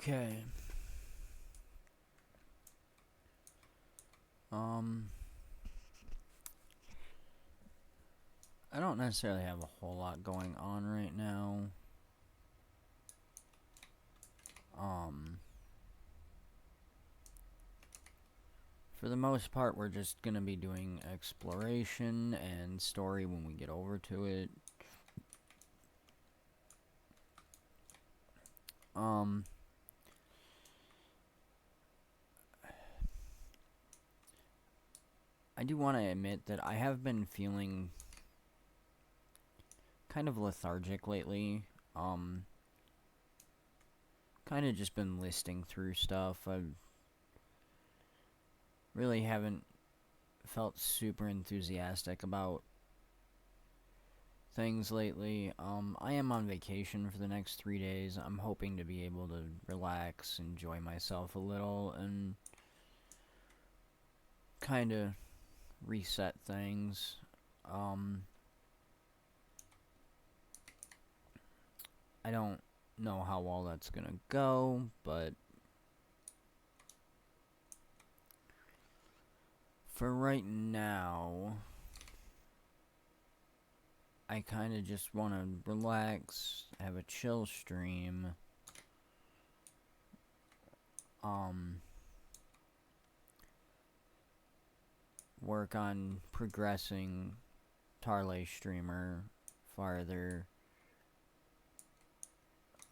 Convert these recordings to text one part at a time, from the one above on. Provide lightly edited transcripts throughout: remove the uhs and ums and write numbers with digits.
Okay. Um, I don't necessarily have a whole lot going on right now. Um, for the most part, we're just gonna be doing exploration and story when we get over to it. Um, I do want to admit that I have been feeling kind of lethargic lately. Um, kind of just been listing through stuff. I really haven't felt super enthusiastic about things lately. I am on vacation for the next 3 days. I'm hoping to be able to relax, enjoy myself a little, and kind of reset things. Um, I don't know how well that's gonna go, but for right now, I kind of just want to relax, have a chill stream. Um, Work on progressing Tarle streamer farther.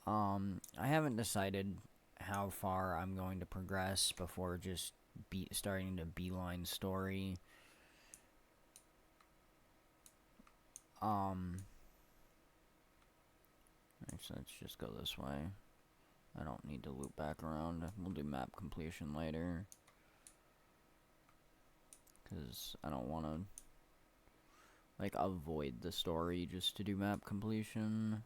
I haven't decided how far I'm going to progress before just starting to beeline story. Um, so let's just go this way. I don't need to loop back around. We'll do map completion later. Because I don't want to, like, avoid the story just to do map completion.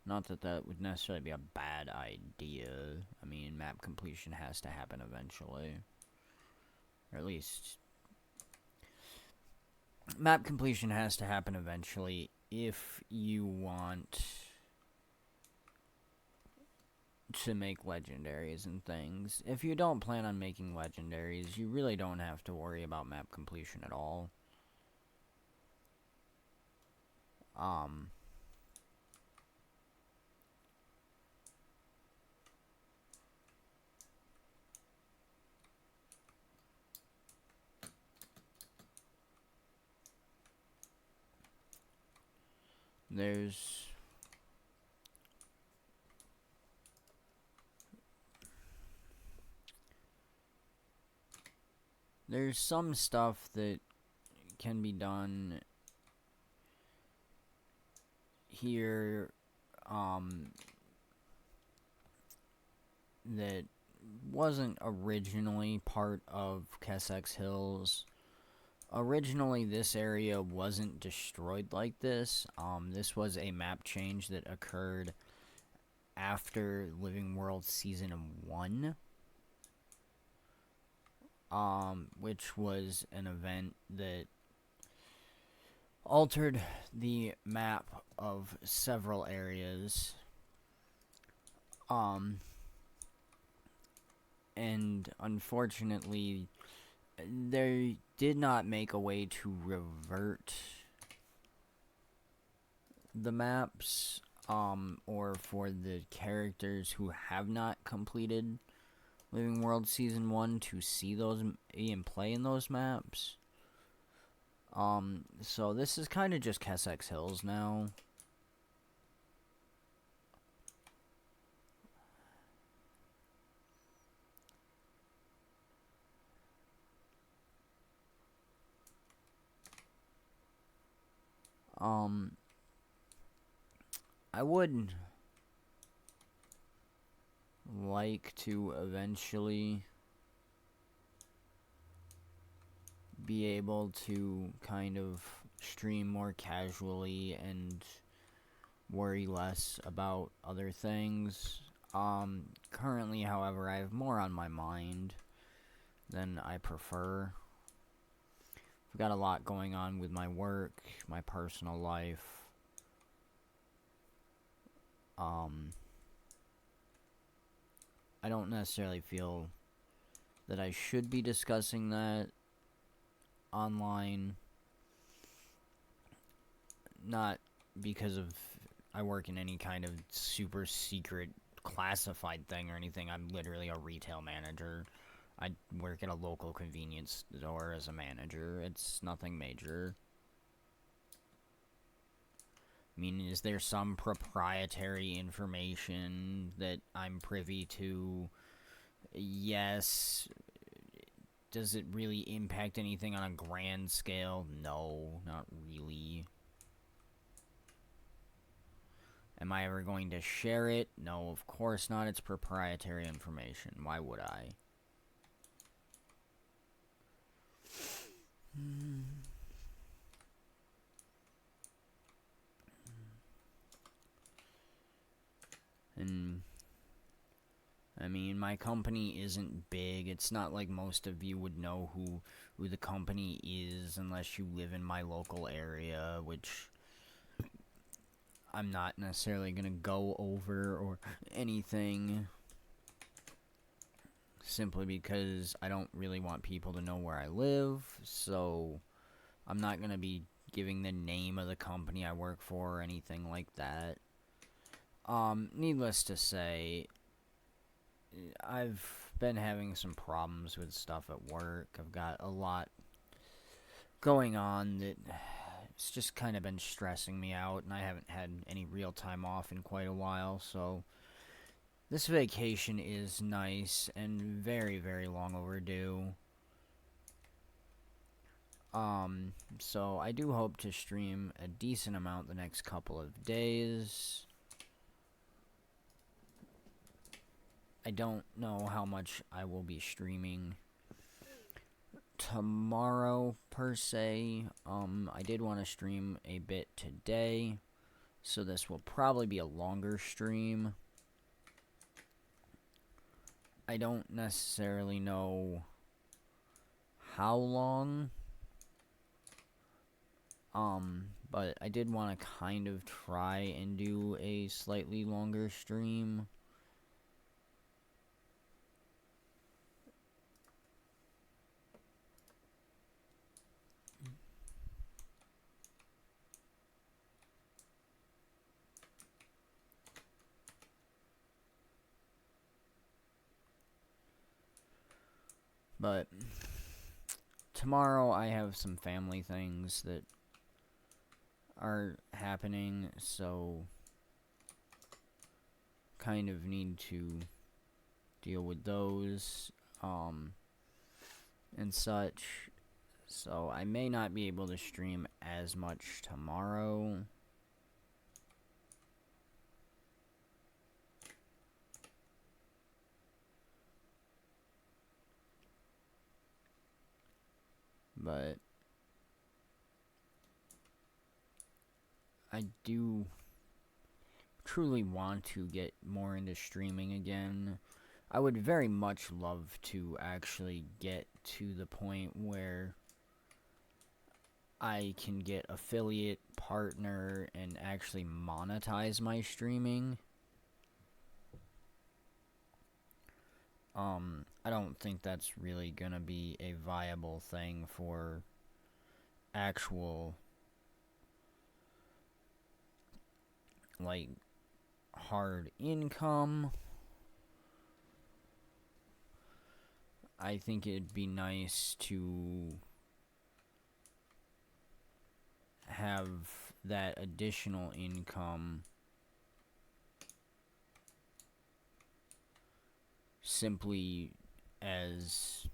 Not that that would necessarily be a bad idea. I mean, map completion has to happen eventually. Or at least, map completion has to happen eventually if you want to make legendaries and things. If you don't plan on making legendaries, you really don't have to worry about map completion at all. Um, there's some stuff that can be done here that wasn't originally part of Kessex Hills. Originally, this area wasn't destroyed like this. This was a map change that occurred after Living World Season 1. Which was an event that altered the map of several areas. And unfortunately, they did not make a way to revert the maps, or for the characters who have not completed Living World Season 1 to see those and play in those maps. So this is kind of just Kessex Hills now. I would like to eventually be able to kind of stream more casually and worry less about other things. Currently, however, I have more on my mind than I prefer. I've got a lot going on with my work, my personal life. I don't necessarily feel that I should be discussing that online. Not because of I work in any kind of super secret classified thing or anything. I'm literally a retail manager. I work at a local convenience store as a manager. It's nothing major. I mean, is there some proprietary information that I'm privy to? Yes. Does it really impact anything on a grand scale? No, not really. Am I ever going to share it? No, of course not. It's proprietary information. Why would I? And I mean, my company isn't big. It's not like most of you would know who the company is unless you live in my local area, which I'm not necessarily going to go over or anything, simply because I don't really want people to know where I live, so I'm not going to be giving the name of the company I work for or anything like that. Needless to say, I've been having some problems with stuff at work. I've got a lot going on that it's just kind of been stressing me out, and I haven't had any real time off in quite a while, so this vacation is nice and very, very long overdue. So I do hope to stream a decent amount the next couple of days. I don't know how much I will be streaming tomorrow, per se. I did want to stream a bit today, so this will probably be a longer stream. I don't necessarily know how long, but I did want to kind of try and do a slightly longer stream. But tomorrow I have some family things that are happening, so kind of need to deal with those and such. So I may not be able to stream as much tomorrow. But I do truly want to get more into streaming again. I would very much love to actually get to the point where I can get affiliate partner and actually monetize my streaming. I don't think that's really gonna be a viable thing for actual, like, hard income. I think it'd be nice to have that additional income simply as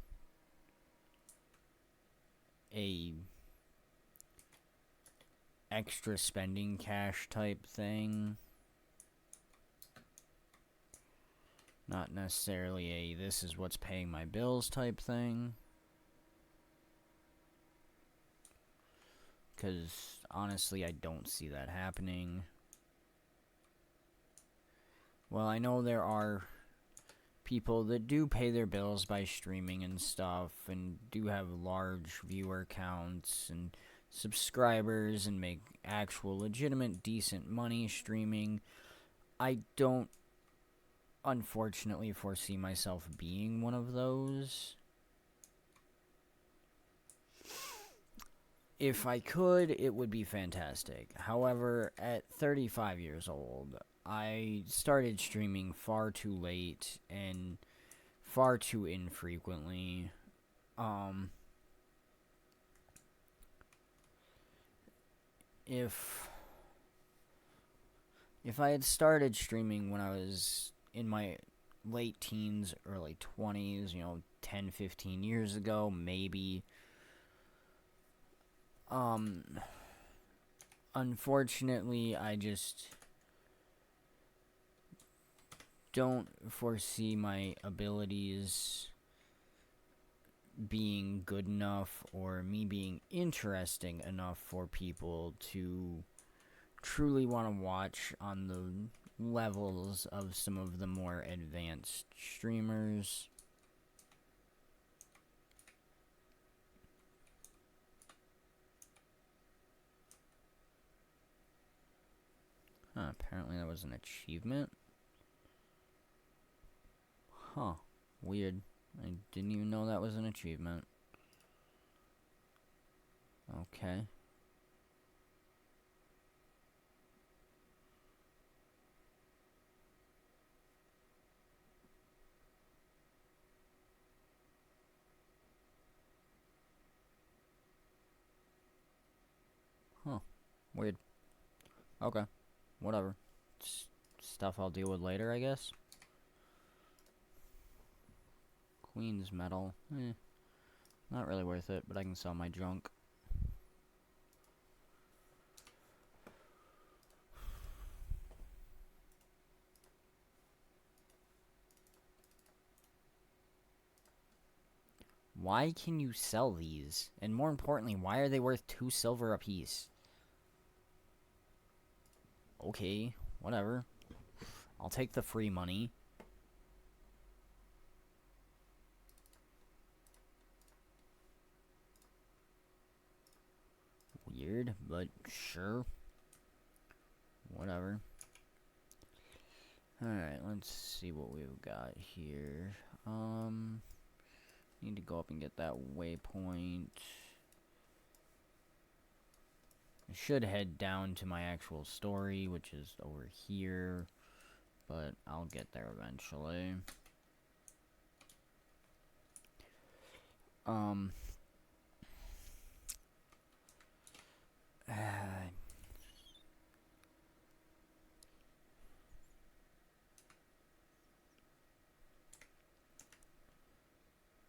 a extra spending cash type thing. Not necessarily a this is what's paying my bills type thing. Because honestly, I don't see that happening. Well, I know there are people that do pay their bills by streaming and stuff, and do have large viewer counts and subscribers and make actual legitimate decent money streaming. I don't unfortunately foresee myself being one of those. If I could, it would be fantastic. However, at 35 years old, I started streaming far too late and far too infrequently. Um, if I had started streaming when I was in my late teens, early 20s, 10, 15 years ago, maybe. Unfortunately, I just don't foresee my abilities being good enough or me being interesting enough for people to truly want to watch on the levels of some of the more advanced streamers. Apparently that was an achievement. Huh. Weird. I didn't even know that was an achievement. Okay. Huh. Weird. Okay. Whatever. Stuff I'll deal with later, I guess. Queen's Medal. Not really worth it, but I can sell my junk. Why can you sell these? And more importantly, why are they worth 2 silver apiece? Okay, whatever. I'll take the free money. Weird, but sure. Whatever. Alright, let's see what we've got here. Need to go up and get that waypoint. I should head down to my actual story, which is over here. But I'll get there eventually.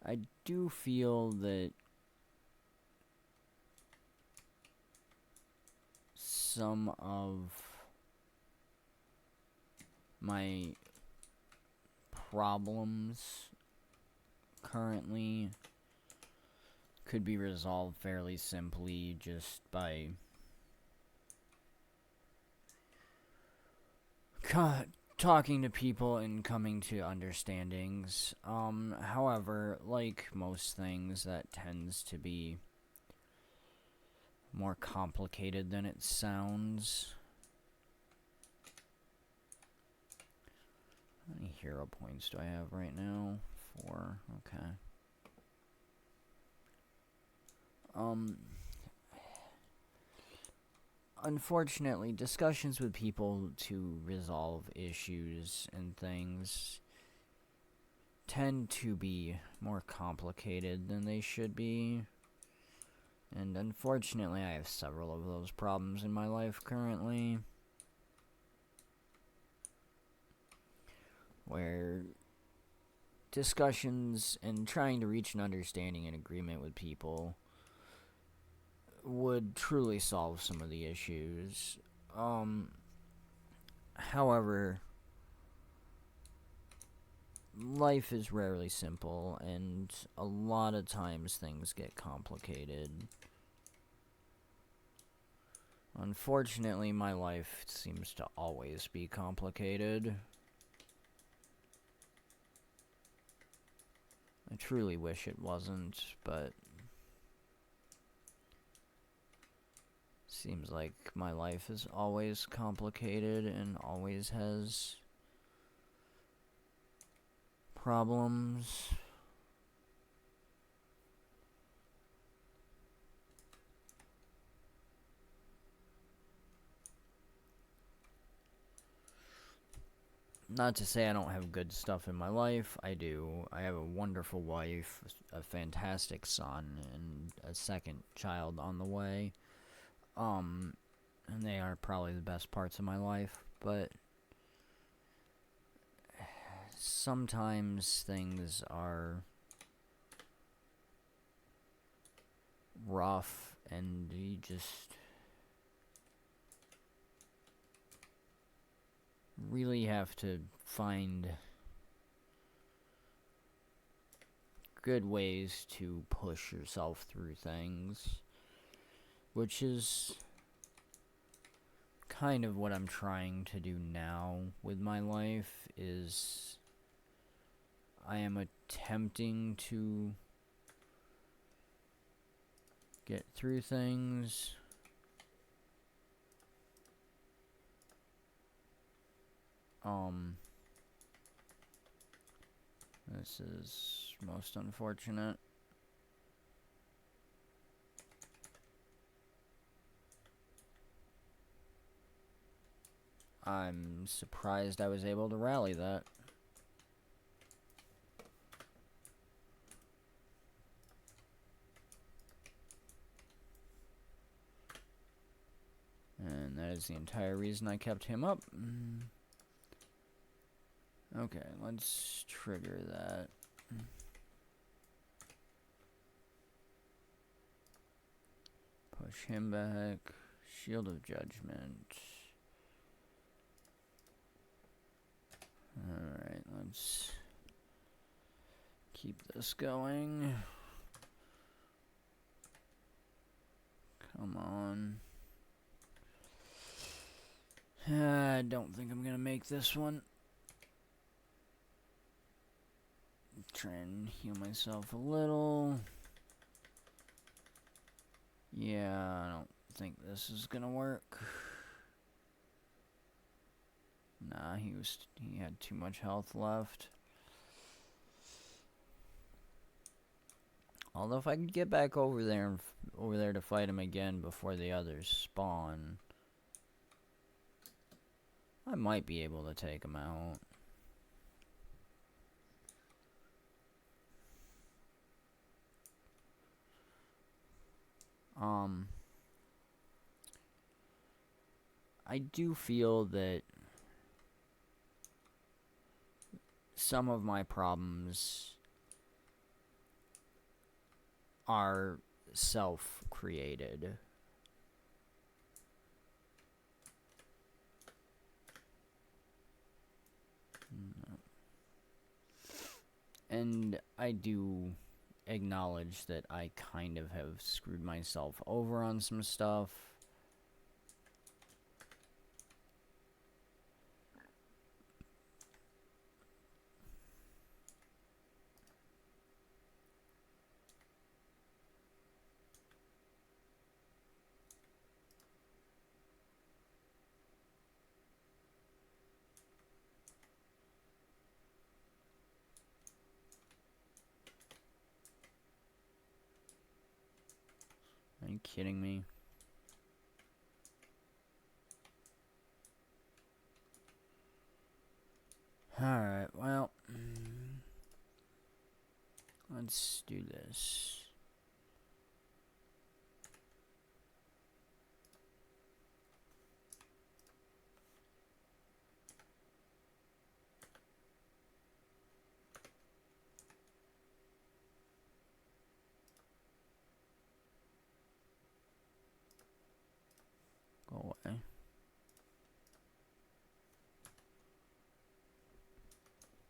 I do feel that some of my problems currently could be resolved fairly simply just by talking to people and coming to understandings. However, like most things, that tends to be more complicated than it sounds. How many hero points do I have right now? 4. Okay. Unfortunately, discussions with people to resolve issues and things tend to be more complicated than they should be. And unfortunately, I have several of those problems in my life currently, where discussions and trying to reach an understanding and agreement with people would truly solve some of the issues. However, life is rarely simple, and a lot of times things get complicated. Unfortunately, my life seems to always be complicated. I truly wish it wasn't, but seems like my life is always complicated and always has problems. Not to say I don't have good stuff in my life. I do. I have a wonderful wife, a fantastic son, and a second child on the way. And they are probably the best parts of my life, but sometimes things are rough and you just really have to find good ways to push yourself through things, which is kind of what I'm trying to do now with my life. Is I am attempting to get through things. This is most unfortunate. I'm surprised I was able to rally that. And that is the entire reason I kept him up. Okay, let's trigger that. Push him back. Shield of Judgment. Alright, let's keep this going. Come on. I don't think I'm gonna make this one. Try and heal myself a little. Yeah, I don't think this is gonna work. Nah, he had too much health left. Although if I could get back over there to fight him again before the others spawn, I might be able to take him out. I do feel that some of my problems are self-created. And I do acknowledge that I kind of have screwed myself over on some stuff. Are you kidding me? Alright, well, let's do this. Go away.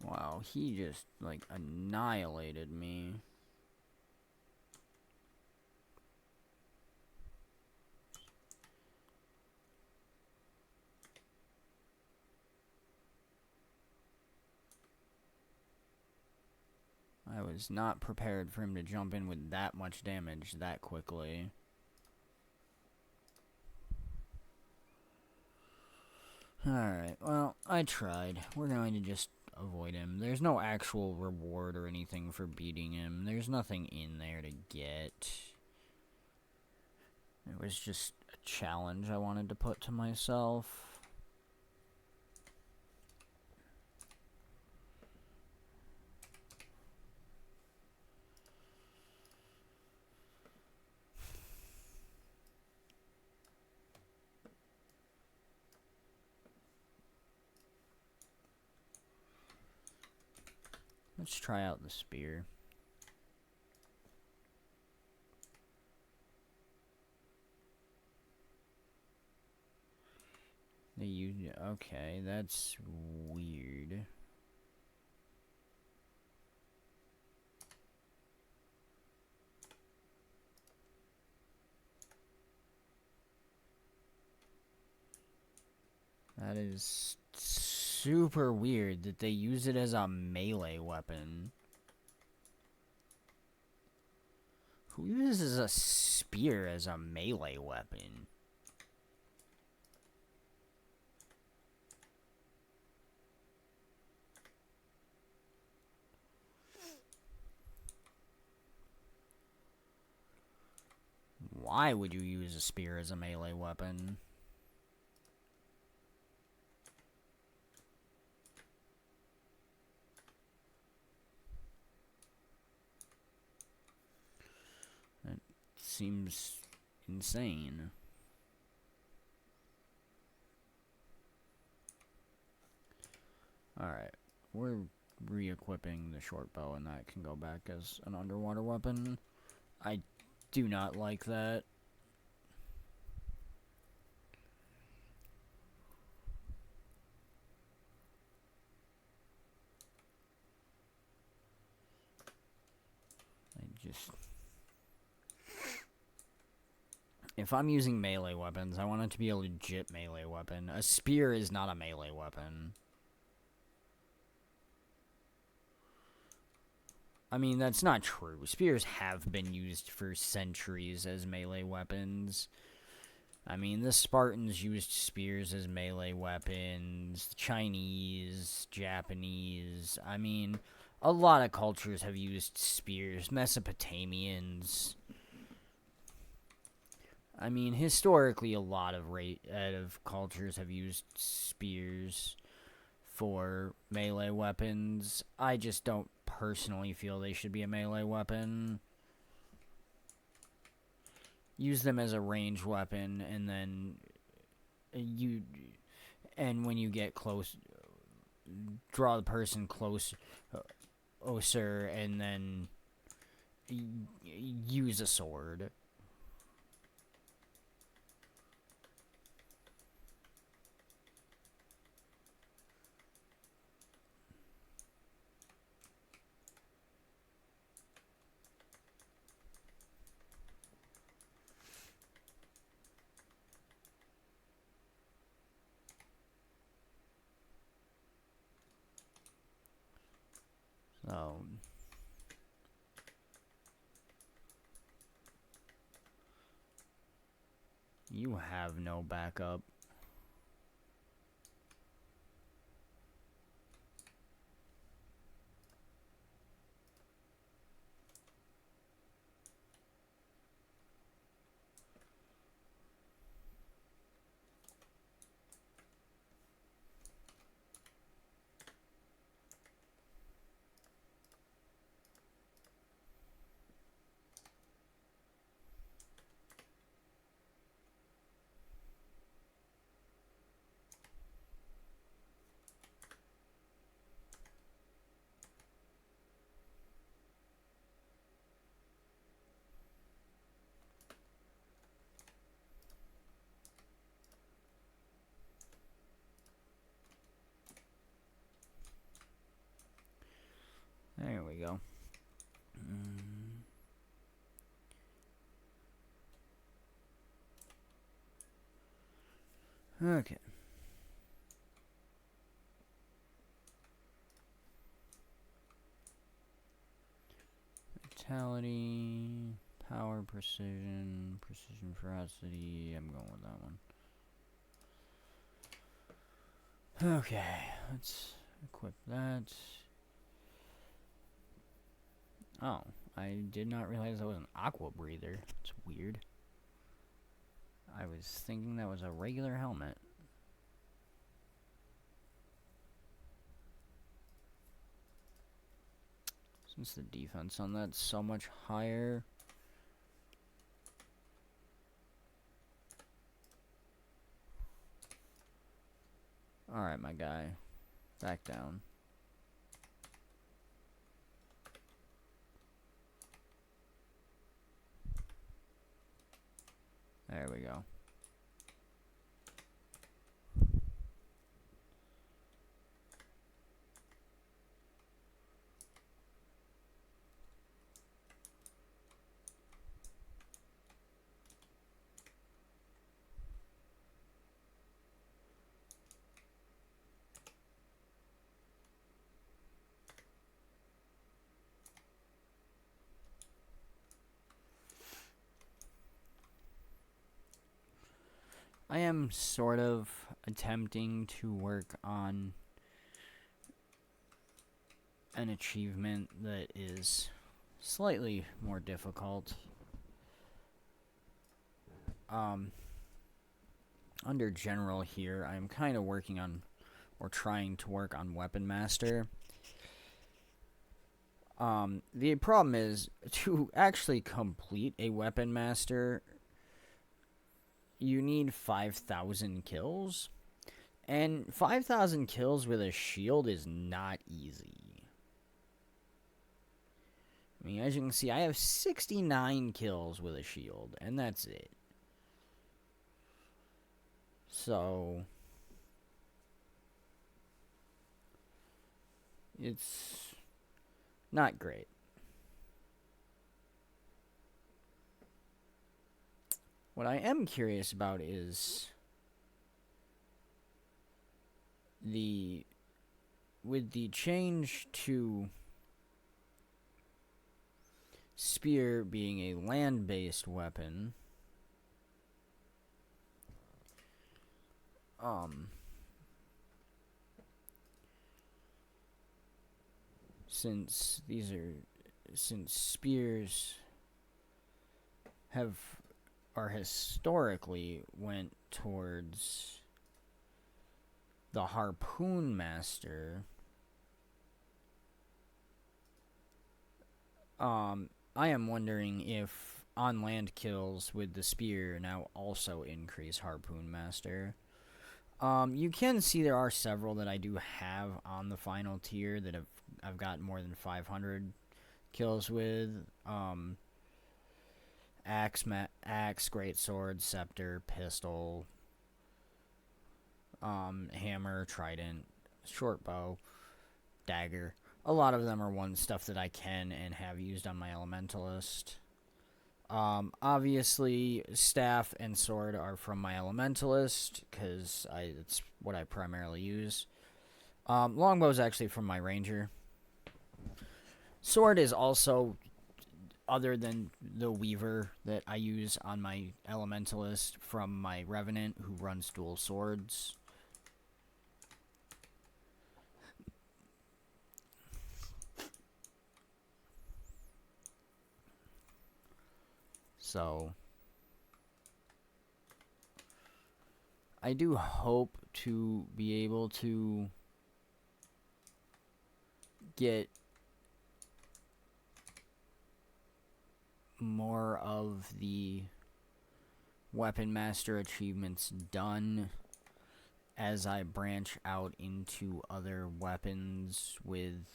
Wow, he just, like, annihilated me. I was not prepared for him to jump in with that much damage that quickly. Alright, well, I tried. We're going to just avoid him. There's no actual reward or anything for beating him. There's nothing in there to get. It was just a challenge I wanted to put to myself. Let's try out the spear. Okay, that's weird. That is super weird that they use it as a melee weapon. Who uses a spear as a melee weapon? Why would you use a spear as a melee weapon? That seems insane. Alright, we're re-equipping the short bow, and that can go back as an underwater weapon. I do not like that. If I'm using melee weapons, I want it to be a legit melee weapon. A spear is not a melee weapon. I mean, that's not true. Spears have been used for centuries as melee weapons. I mean, the Spartans used spears as melee weapons. The Chinese, Japanese. I mean, a lot of cultures have used spears. Mesopotamians. I mean, historically, a lot of cultures have used spears for melee weapons. I just don't personally feel they should be a melee weapon. Use them as a ranged weapon, and then when you get close, draw the person closer, and then use a sword. So, you have no backup. There we go. Okay. Vitality, power, precision, ferocity. I'm going with that one. Okay, let's Equip that. Oh, I did not realize that was an aqua breather. It's weird. I was thinking that was a regular helmet. Since the defense on that's so much higher. Alright, my guy. Back down. There we go. I am sort of attempting to work on an achievement that is slightly more difficult. Under general here, I'm kind of working on, or trying to work on Weapon Master. The problem is, to actually complete a Weapon Master, you need 5,000 kills. And 5,000 kills with a shield is not easy. I mean, as you can see, I have 69 kills with a shield, and that's it. So, it's not great. What I am curious about is with the change to spear being a land-based weapon, since spears are historically went towards the harpoon master, I am wondering if on land kills with the spear now also increase harpoon master. You can see there are several that I do have on the final tier that I've got more than 500 kills with. Axe, greatsword, scepter, pistol, hammer, trident, short bow, dagger. A lot of them are stuff that I can and have used on my elementalist. Obviously, staff and sword are from my elementalist, because it's what I primarily use. Longbow is actually from my ranger. Sword is also, other than the weaver that I use on my elementalist, from my revenant who runs dual swords. So, I do hope to be able to get more of the Weapon Master achievements done as I branch out into other weapons with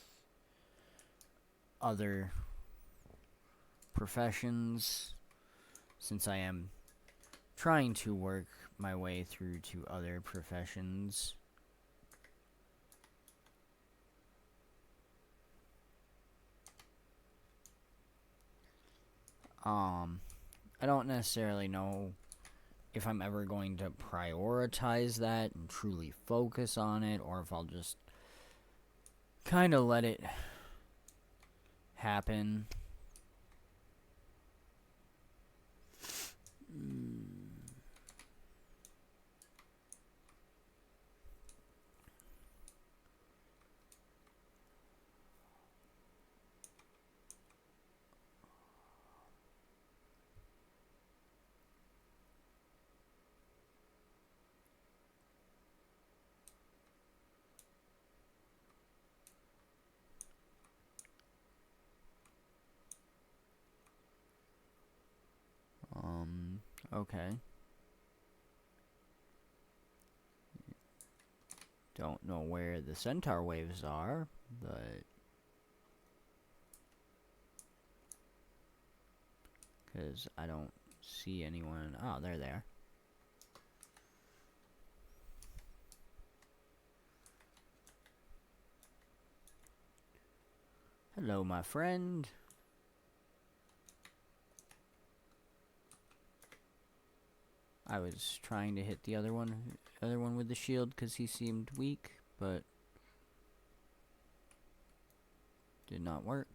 other professions, since I am trying to work my way through to other professions. I don't necessarily know if I'm ever going to prioritize that and truly focus on it, or if I'll just kind of let it happen. Okay. Don't know where the centaur waves are, but... because I don't see anyone. Oh, there they are. Hello, my friend. I was trying to hit the other one with the shield because he seemed weak, but did not work.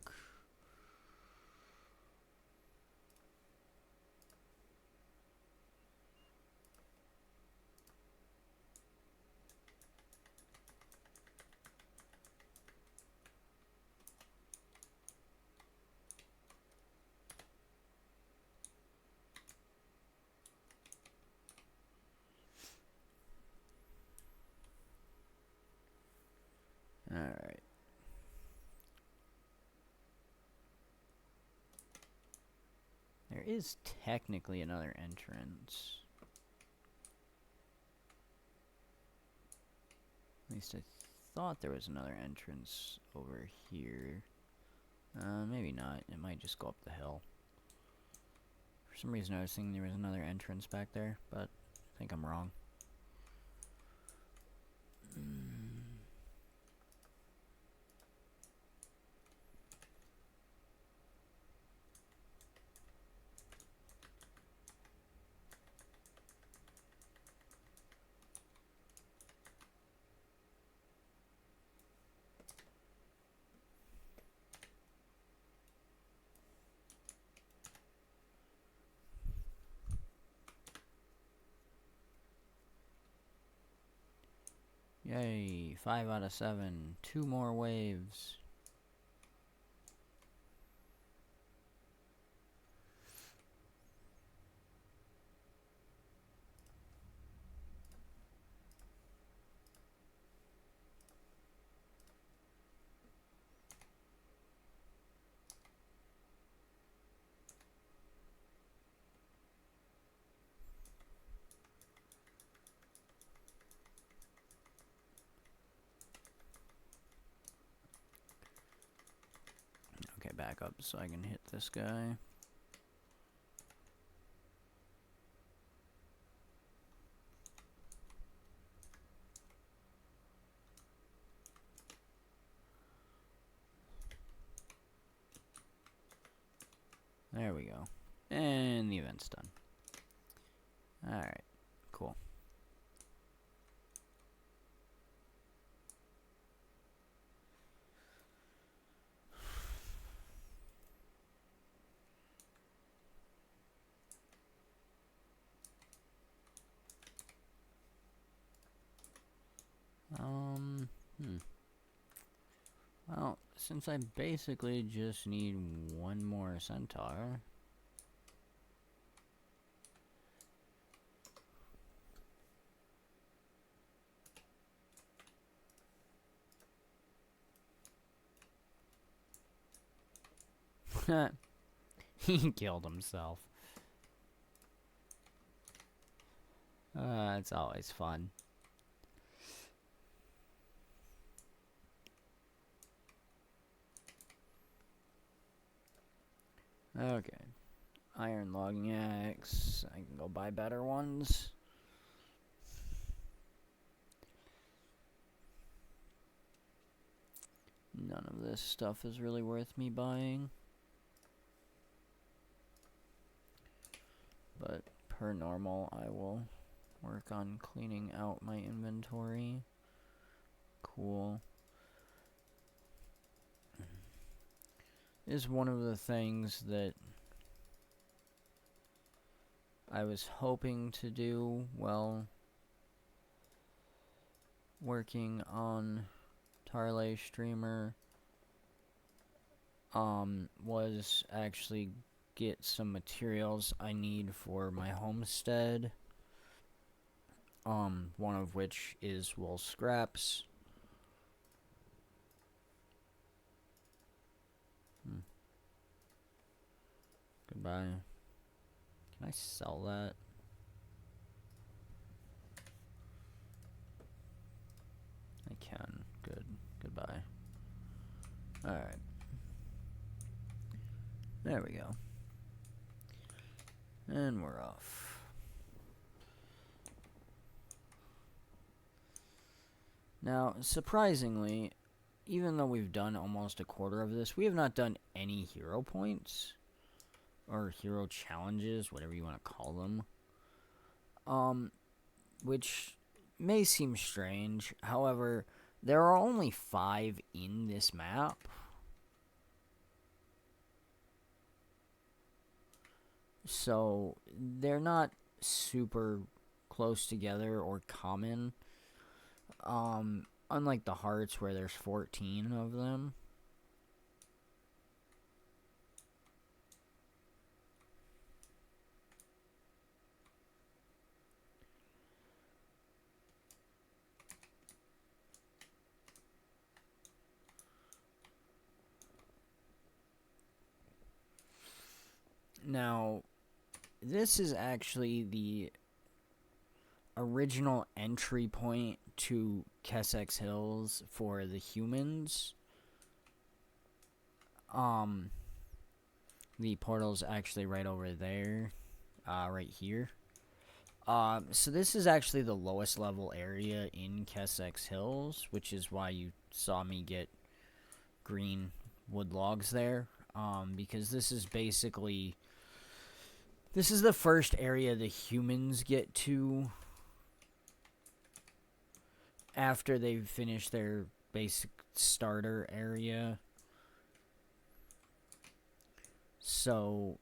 Alright. There is technically another entrance. At least I thought there was another entrance over here. Maybe not. It might just go up the hill. For some reason I was thinking there was another entrance back there, but I think I'm wrong. Yay, 5 out of 7. 2 more waves. Okay, back up so I can hit this guy. There we go. And the event's done. Alright, cool. Well, since I basically just need one more centaur... he killed himself. It's always fun. Okay. Iron logging axe. I can go buy better ones. None of this stuff is really worth me buying. But per normal, I will work on cleaning out my inventory. Cool. Is one of the things that I was hoping to do while working on Tarle Streamer was actually get some materials I need for my homestead. One of which is wool scraps. Goodbye. Can I sell that? Alright. There we go. And we're off. Now, surprisingly, even though we've done almost a quarter of this, we have not done any hero points. Or hero challenges, whatever you want to call them. Which may seem strange. However, there are only 5 in this map. So, they're not super close together or common. Unlike the hearts where there's 14 of them. Now, this is actually the original entry point to Kessex Hills for the humans. The portal's actually right over there. Right here. So this is actually the lowest level area in Kessex Hills, which is why you saw me get green wood logs there. Because this is basically... This is the first area the humans get to after they've finished their basic starter area. So,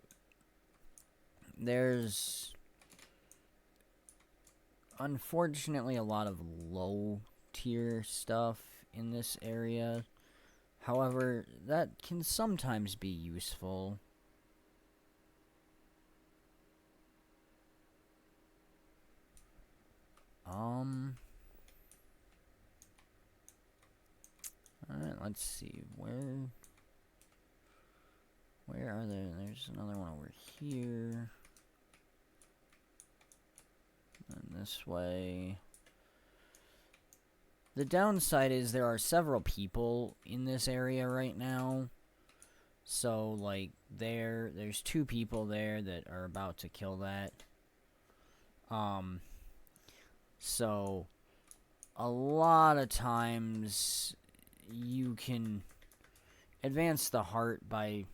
there's unfortunately a lot of low tier stuff in this area. However, that can sometimes be useful. Alright, let's see. Where are they? There's another one over here. And this way. The downside is there are several people in this area right now. So, like, there's 2 people there that are about to kill that. So, a lot of times you can advance the heart by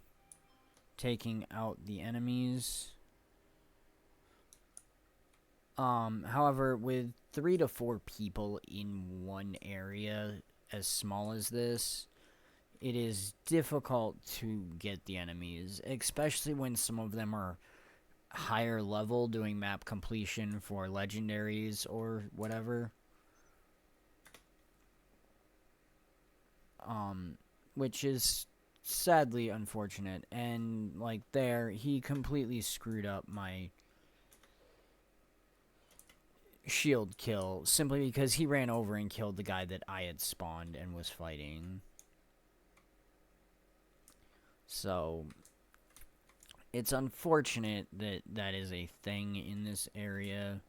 taking out the enemies. However, with 3 to 4 people in one area as small as this, it is difficult to get the enemies, especially when some of them are higher level doing map completion for legendaries or whatever. Which is sadly unfortunate. And, like, there, he completely screwed up my shield kill simply because he ran over and killed the guy that I had spawned and was fighting. So, it's unfortunate that that is a thing in this area.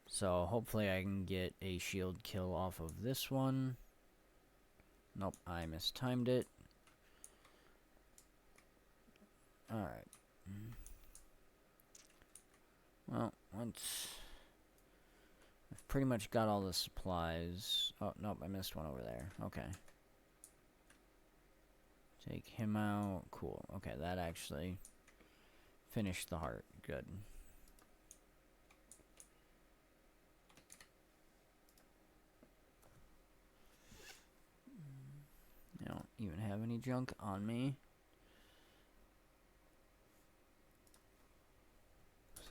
So, hopefully I can get a shield kill off of this one. Nope, I mistimed it. Alright. Well, let's... I've pretty much got all the supplies. Oh, nope, I missed one over there. Okay. Take him out. Cool. Okay, that actually finished the heart. Good. I don't even have any junk on me.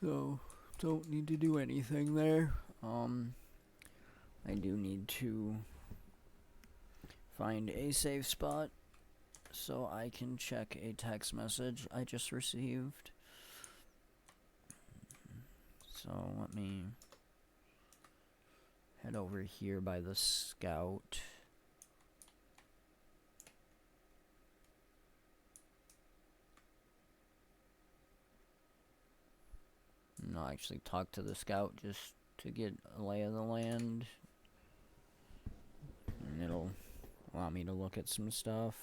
So, don't need to do anything there. I do need to find a safe spot so I can check a text message I just received. So, let me head over here by the scout. And I'll actually talk to the scout just to get a lay of the land. allow me to look at some stuff.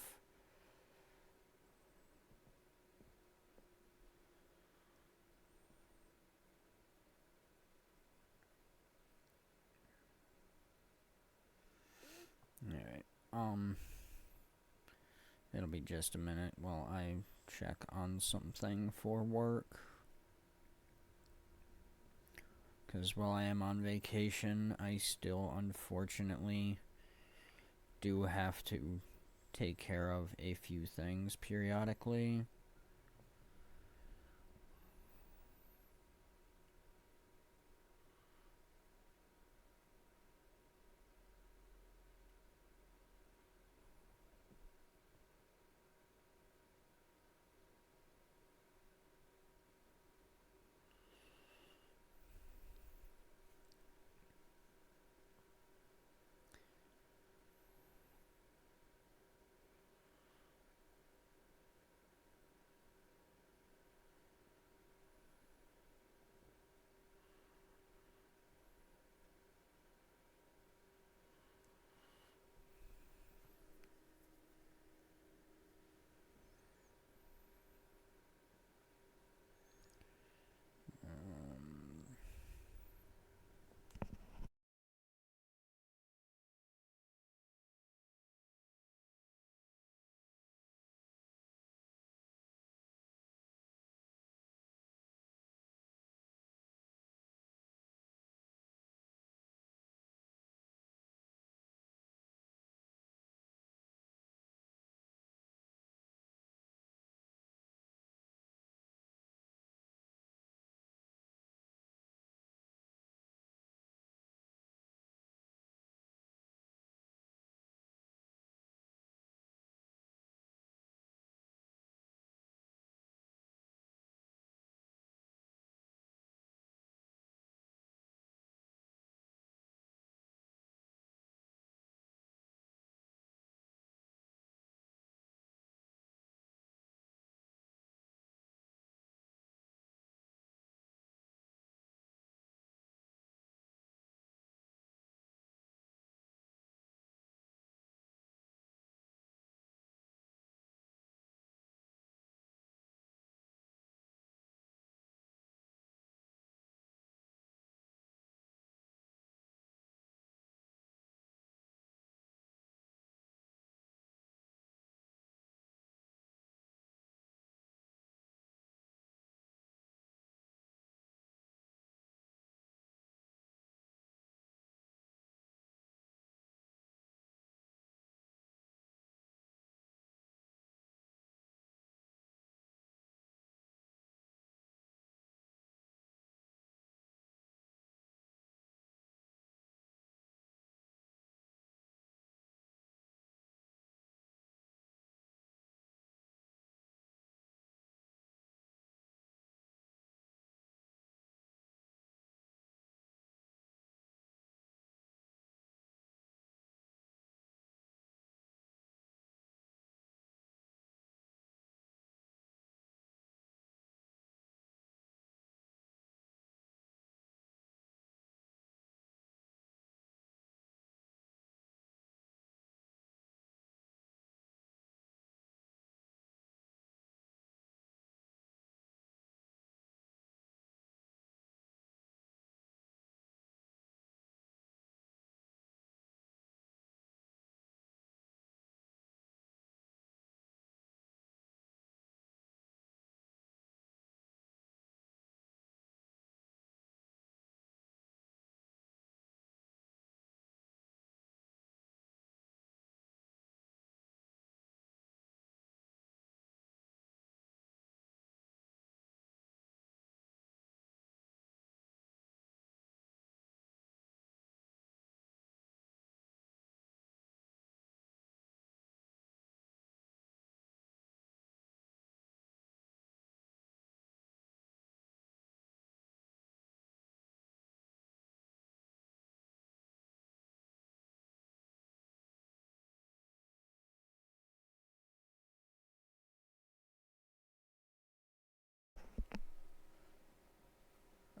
Alright, it'll be just a minute while I check on something for work. Because while I am on vacation, I still unfortunately do have to take care of a few things periodically.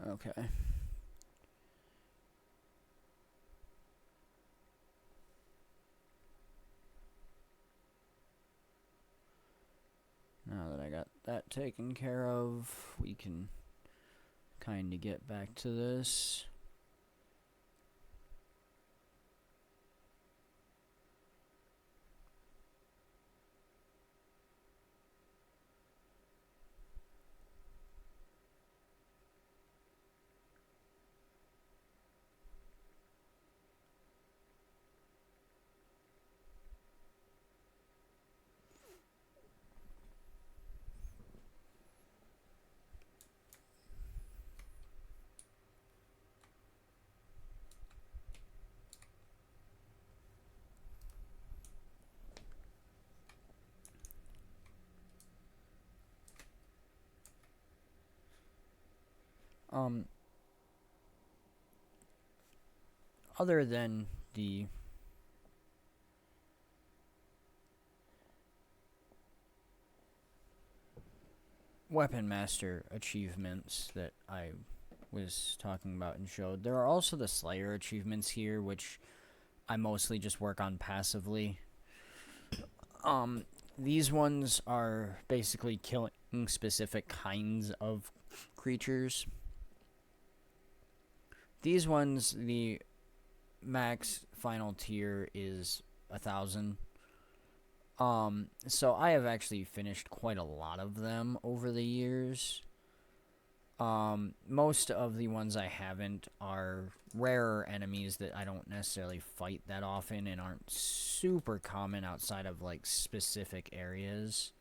Okay. that taken care of, we can kind of get back to this. Other than the Weapon Master achievements that I was talking about and showed, there are also the Slayer achievements here, which I mostly just work on passively. These ones are basically killing specific kinds of creatures. These ones, the max final tier is 1,000. So I have actually finished quite a lot of them over the years. Most of the ones I haven't are rarer enemies that I don't necessarily fight that often and aren't super common outside of, like, specific areas.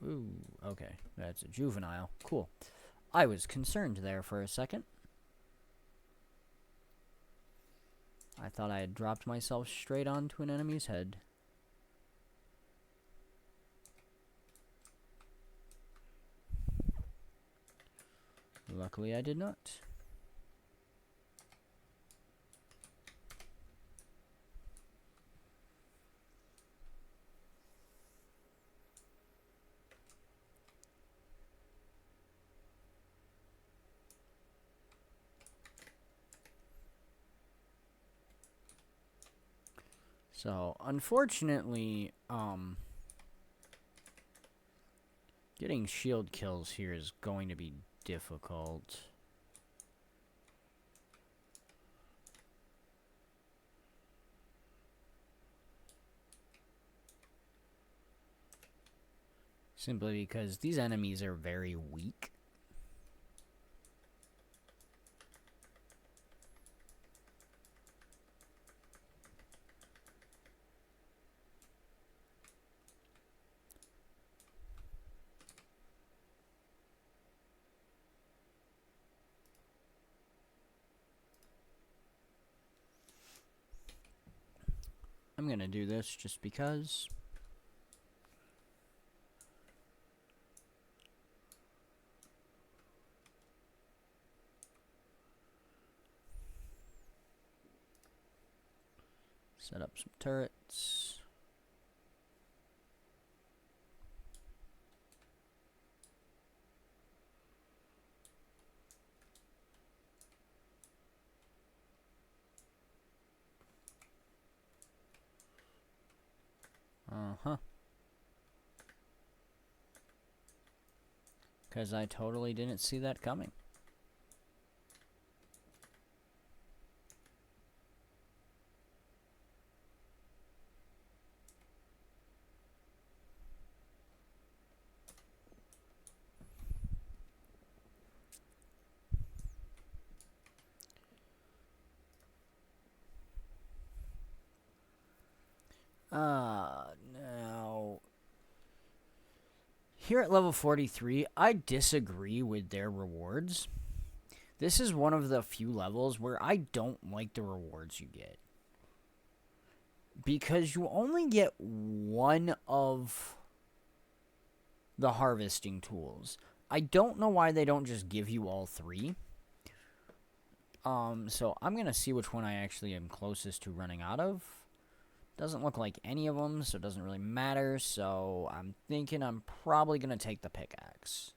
Ooh, okay. That's a juvenile. Cool. I was concerned there for a second. I thought I had dropped myself straight onto an enemy's head. Luckily, I did not. So, unfortunately, getting shield kills here is going to be difficult. Simply because these enemies are very weak. I'm gonna do this just because. Set up some turrets. Uh-huh. Because I totally didn't see that coming. Now, here at level 43, I disagree with their rewards. This is one of the few levels where I don't like the rewards you get. Because you only get one of the harvesting tools. I don't know why they don't just give you all three. So I'm going to see which one I actually am closest to running out of. Doesn't look like any of them, so it doesn't really matter. So I'm thinking I'm probably going to take the pickaxe.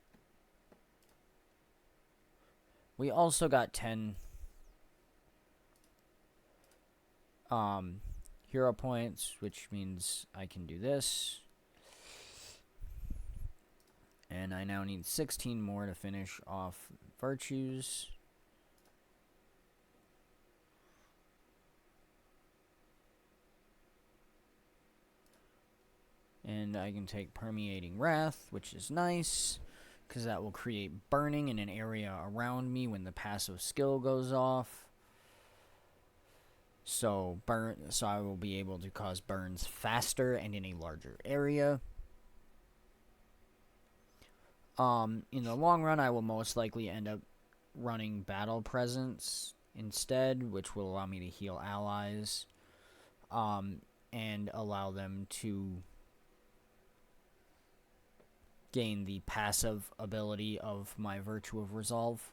We also got 10 hero points, which means I can do this. And I now need 16 more to finish off virtues. And I can take Permeating Wrath, which is nice, because that will create burning in an area around me when the passive skill goes off. So I will be able to cause burns faster and in a larger area. In the long run, I will most likely end up running Battle Presence instead, which will allow me to heal allies, and allow them to gain the passive ability of my Virtue of Resolve.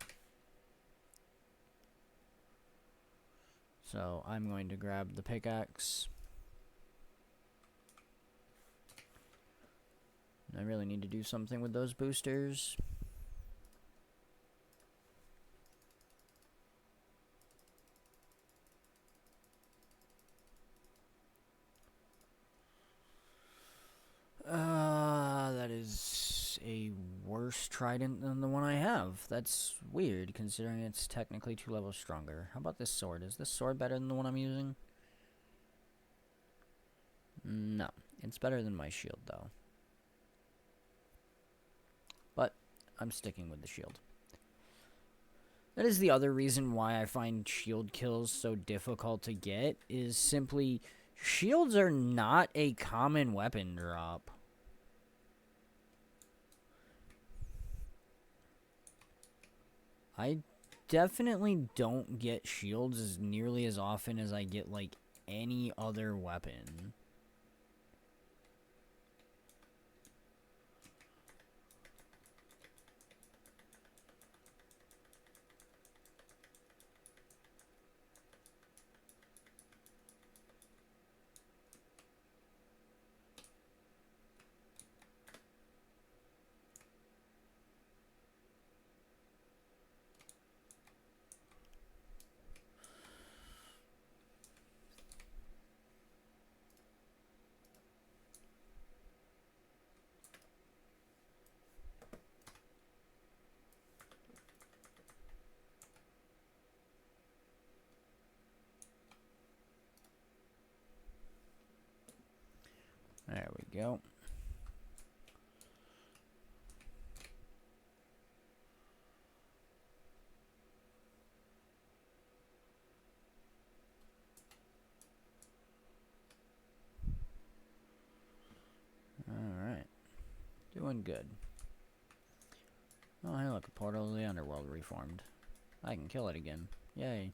So I'm going to grab the pickaxe. I really need to do something with those boosters. That is a worse trident than the one I have. That's weird, considering it's technically 2 levels stronger. How about this sword? Is this sword better than the one I'm using? No. It's better than my shield, though. But I'm sticking with the shield. That is the other reason why I find shield kills so difficult to get, is simply shields are not a common weapon drop. I definitely don't get shields as nearly as often as I get, like, any other weapon. There we go. Alright. Doing good. Oh, hey, look, a portal of the underworld reformed. I can kill it again. Yay.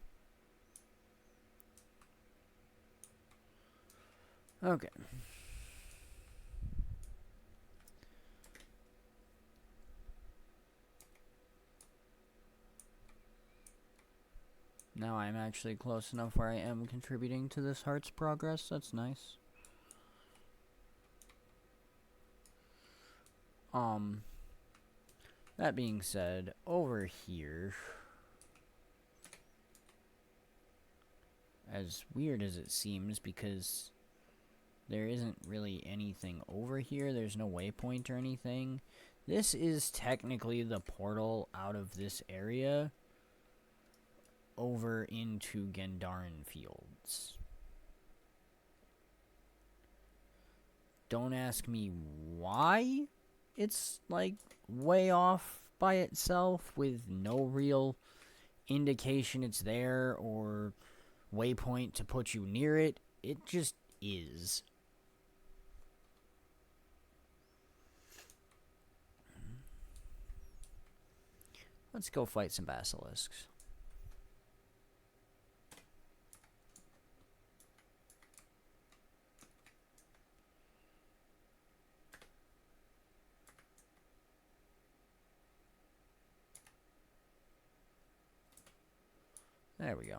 Okay. Now I'm actually close enough where I am contributing to this heart's progress. That's nice. That being said, over here, as weird as it seems, because there isn't really anything over here, there's no waypoint or anything. This is technically the portal out of this area over into Gendarin Fields. Don't ask me why it's, like, way off by itself with no real indication it's there or waypoint to put you near it. It just is. Let's go fight some basilisks. There we go.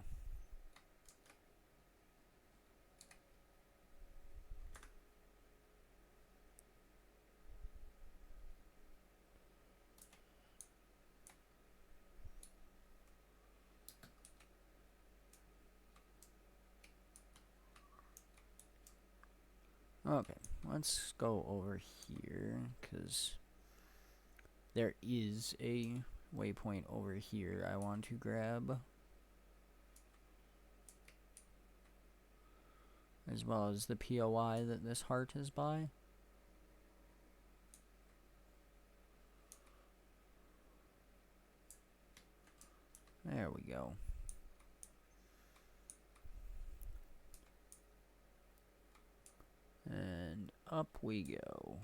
Okay, let's go over here, because there is a waypoint over here I want to grab, as well as the POI that this heart is by. There we go. And up we go.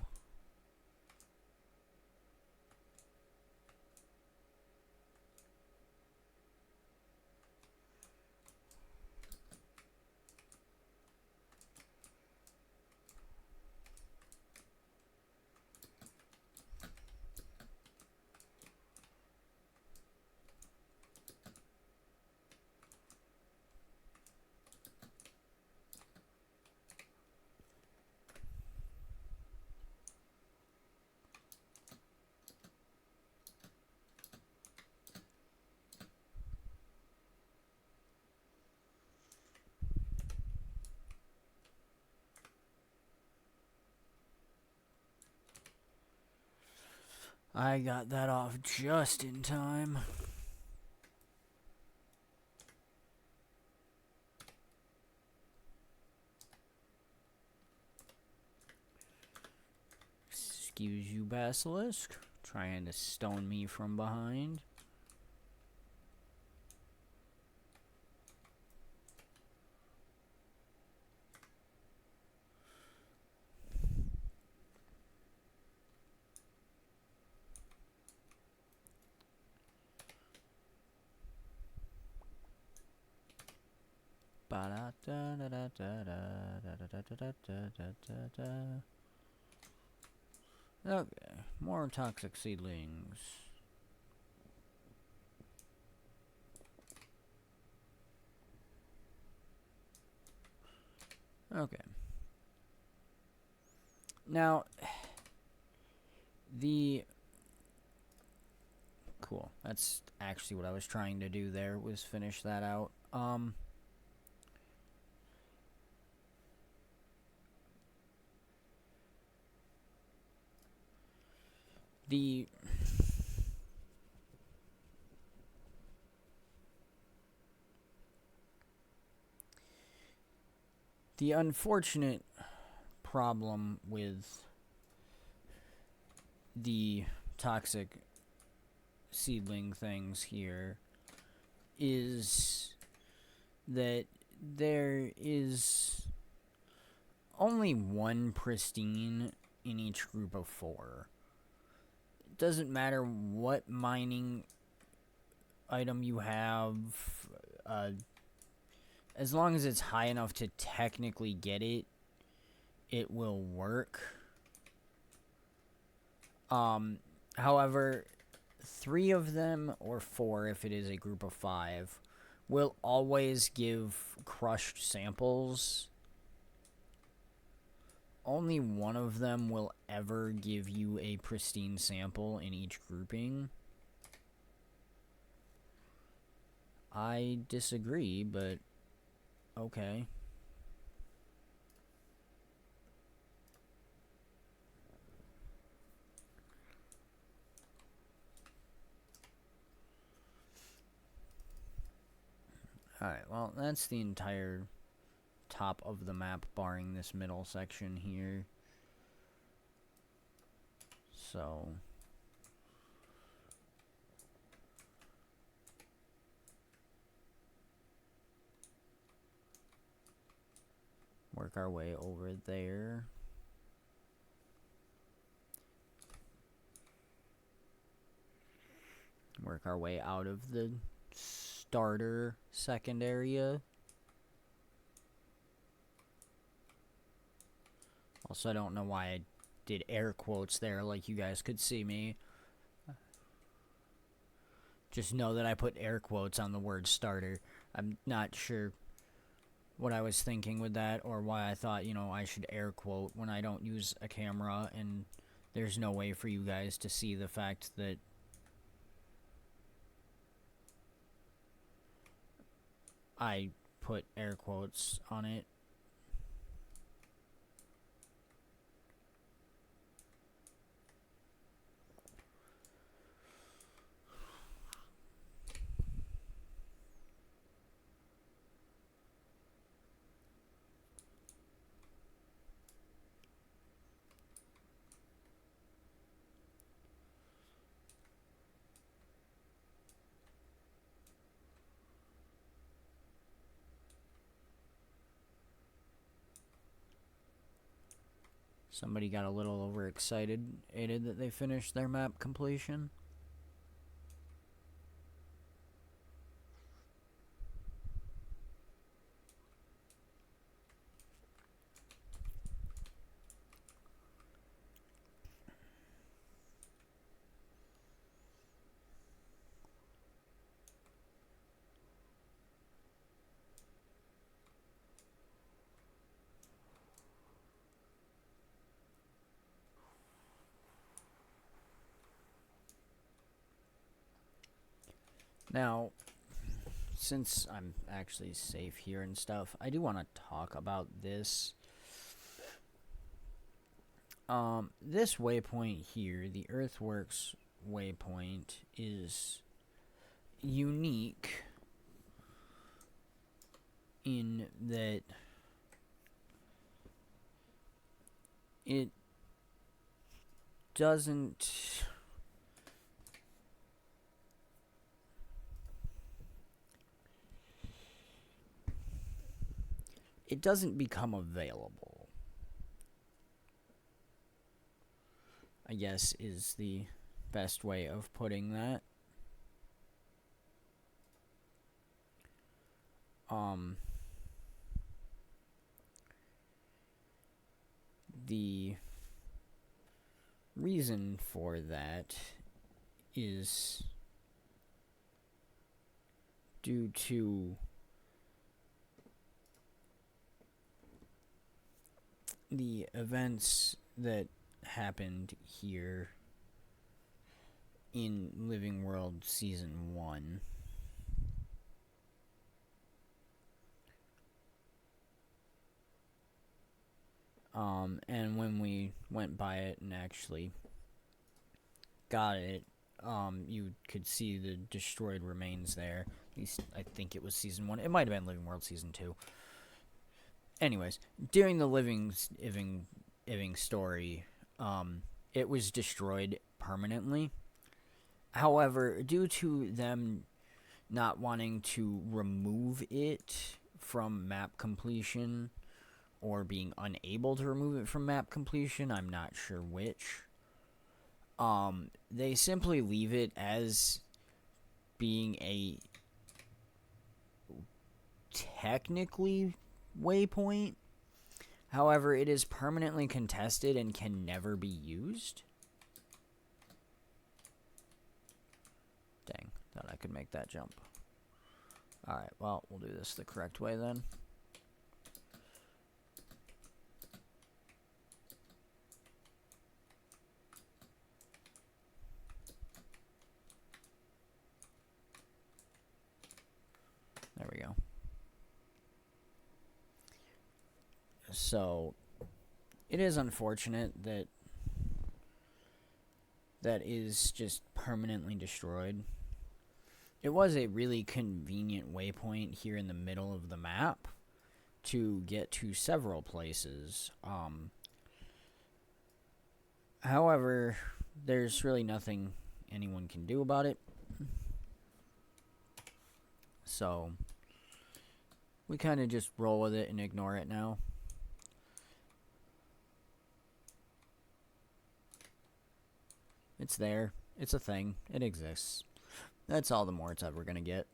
I got that off just in time. Excuse you, Basilisk. Trying to stone me from behind. Okay, more toxic seedlings. Okay. Now, cool. That's actually what I was trying to do there, was finish that out. The unfortunate problem with the toxic seedling things here is that there is only one pristine in each group of 4. It doesn't matter what mining item you have, as long as it's high enough to technically get it, it will work. However, 3 of them, or 4 if it is a group of 5, will always give crushed samples. Only one of them will ever give you a pristine sample in each grouping. I disagree, but okay. Alright, well, that's the entire top of the map, barring this middle section here. So work our way over there. Work our way out of the starter second area. Also, I don't know why I did air quotes there like you guys could see me. Just know that I put air quotes on the word starter. I'm not sure what I was thinking with that, or why I thought, you know, I should air quote when I don't use a camera and there's no way for you guys to see the fact that I put air quotes on it. Somebody got a little overexcited that they finished their map completion. Now, since I'm actually safe here and stuff, I do want to talk about this. This waypoint here, the Earthworks waypoint, is unique in that it doesn't become available, I guess, is the best way of putting that. The reason for that is due to the events that happened here in Living World Season 1. And when we went by it and actually got it, you could see the destroyed remains there. At least I think it was Season 1. It might have been Living World Season 2. Anyways, during the Living story, it was destroyed permanently. However, due to them not wanting to remove it from map completion, or being unable to remove it from map completion, I'm not sure which, they simply leave it as being a technically waypoint. However, it is permanently contested and can never be used. Dang, thought I could make that jump. Alright, well, we'll do this the correct way then. There we go. So, it is unfortunate that that is just permanently destroyed. It was a really convenient waypoint here in the middle of the map to get to several places. However, there's really nothing anyone can do about it. So, we kind of just roll with it and ignore it now. It's there. It's a thing. It exists. That's all the more it's ever going to get.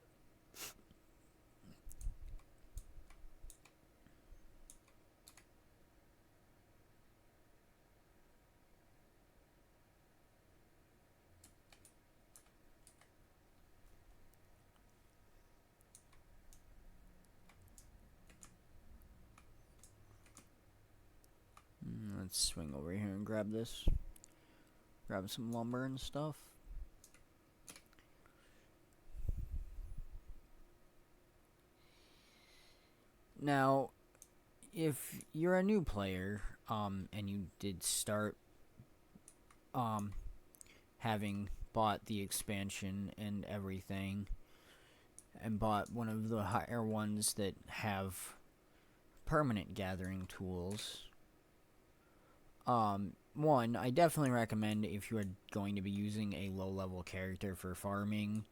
Let's swing over here and grab this. Grab some lumber and stuff. Now, if you're a new player, and you did start, having bought the expansion and everything, and bought one of the higher ones that have permanent gathering tools, one, I definitely recommend, if you are going to be using a low-level character for farming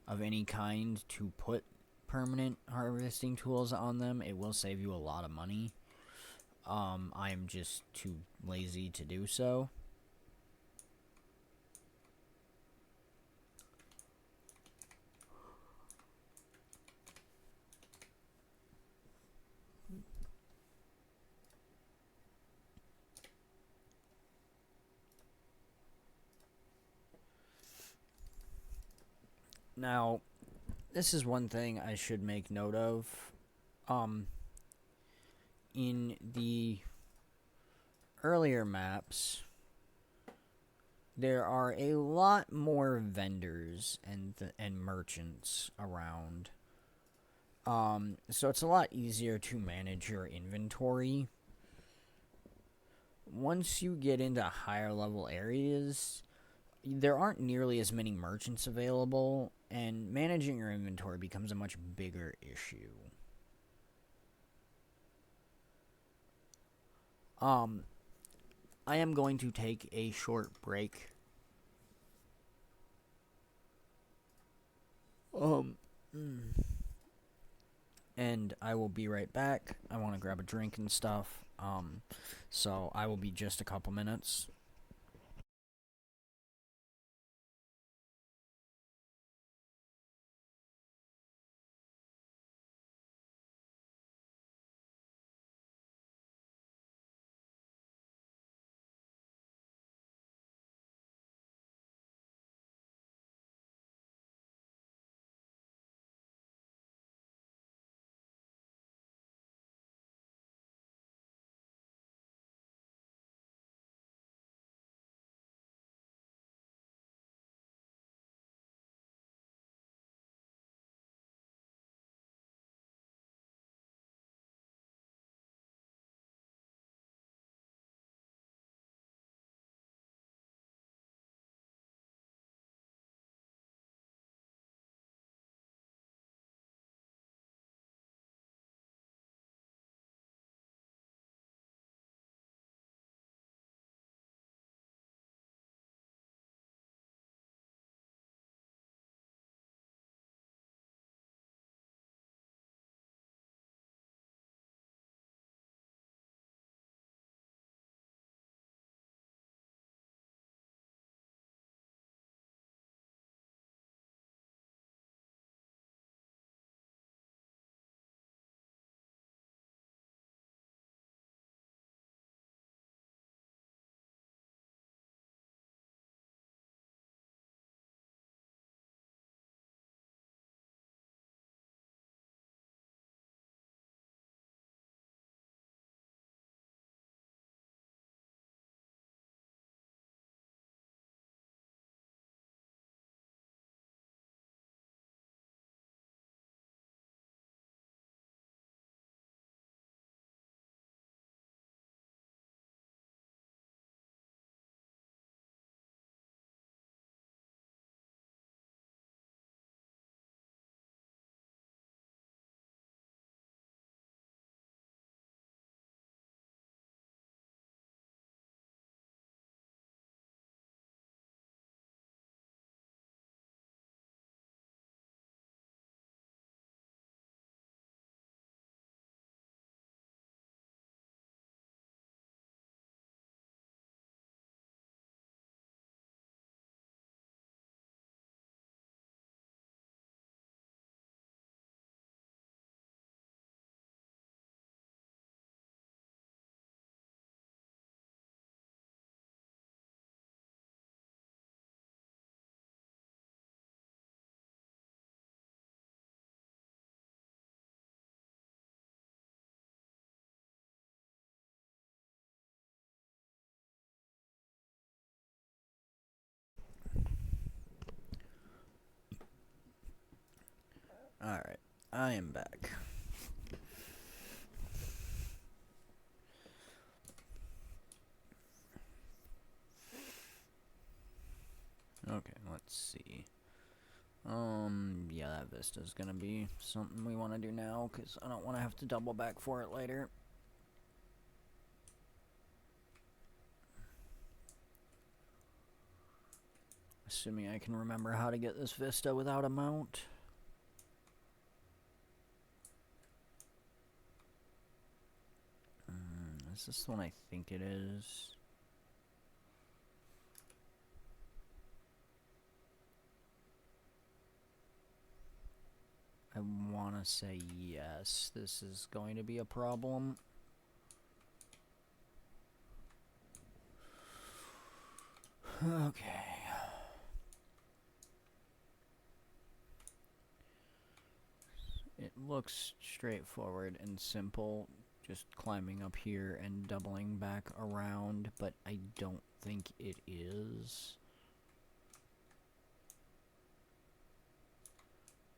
of any kind, to put permanent harvesting tools on them. It will save you a lot of money. I am just too lazy to do so. Now, this is one thing I should make note of. Um, in the earlier maps, there are a lot more vendors and merchants around. So it's a lot easier to manage your inventory. Once you get into higher level areas, there aren't nearly as many merchants available, and managing your inventory becomes a much bigger issue. I am going to take a short break. Um, and I will be right back. I want to grab a drink and stuff. So I will be just a couple minutes. Alright, I am back. Okay, let's see. Yeah, that Vista's gonna be something we want to do now, because I don't want to have to double back for it later. Assuming I can remember how to get this Vista without a mount. Is this the one I think it is? I want to say yes. This is going to be a problem. Okay. It looks straightforward and simple, just climbing up here and doubling back around, but I don't think it is.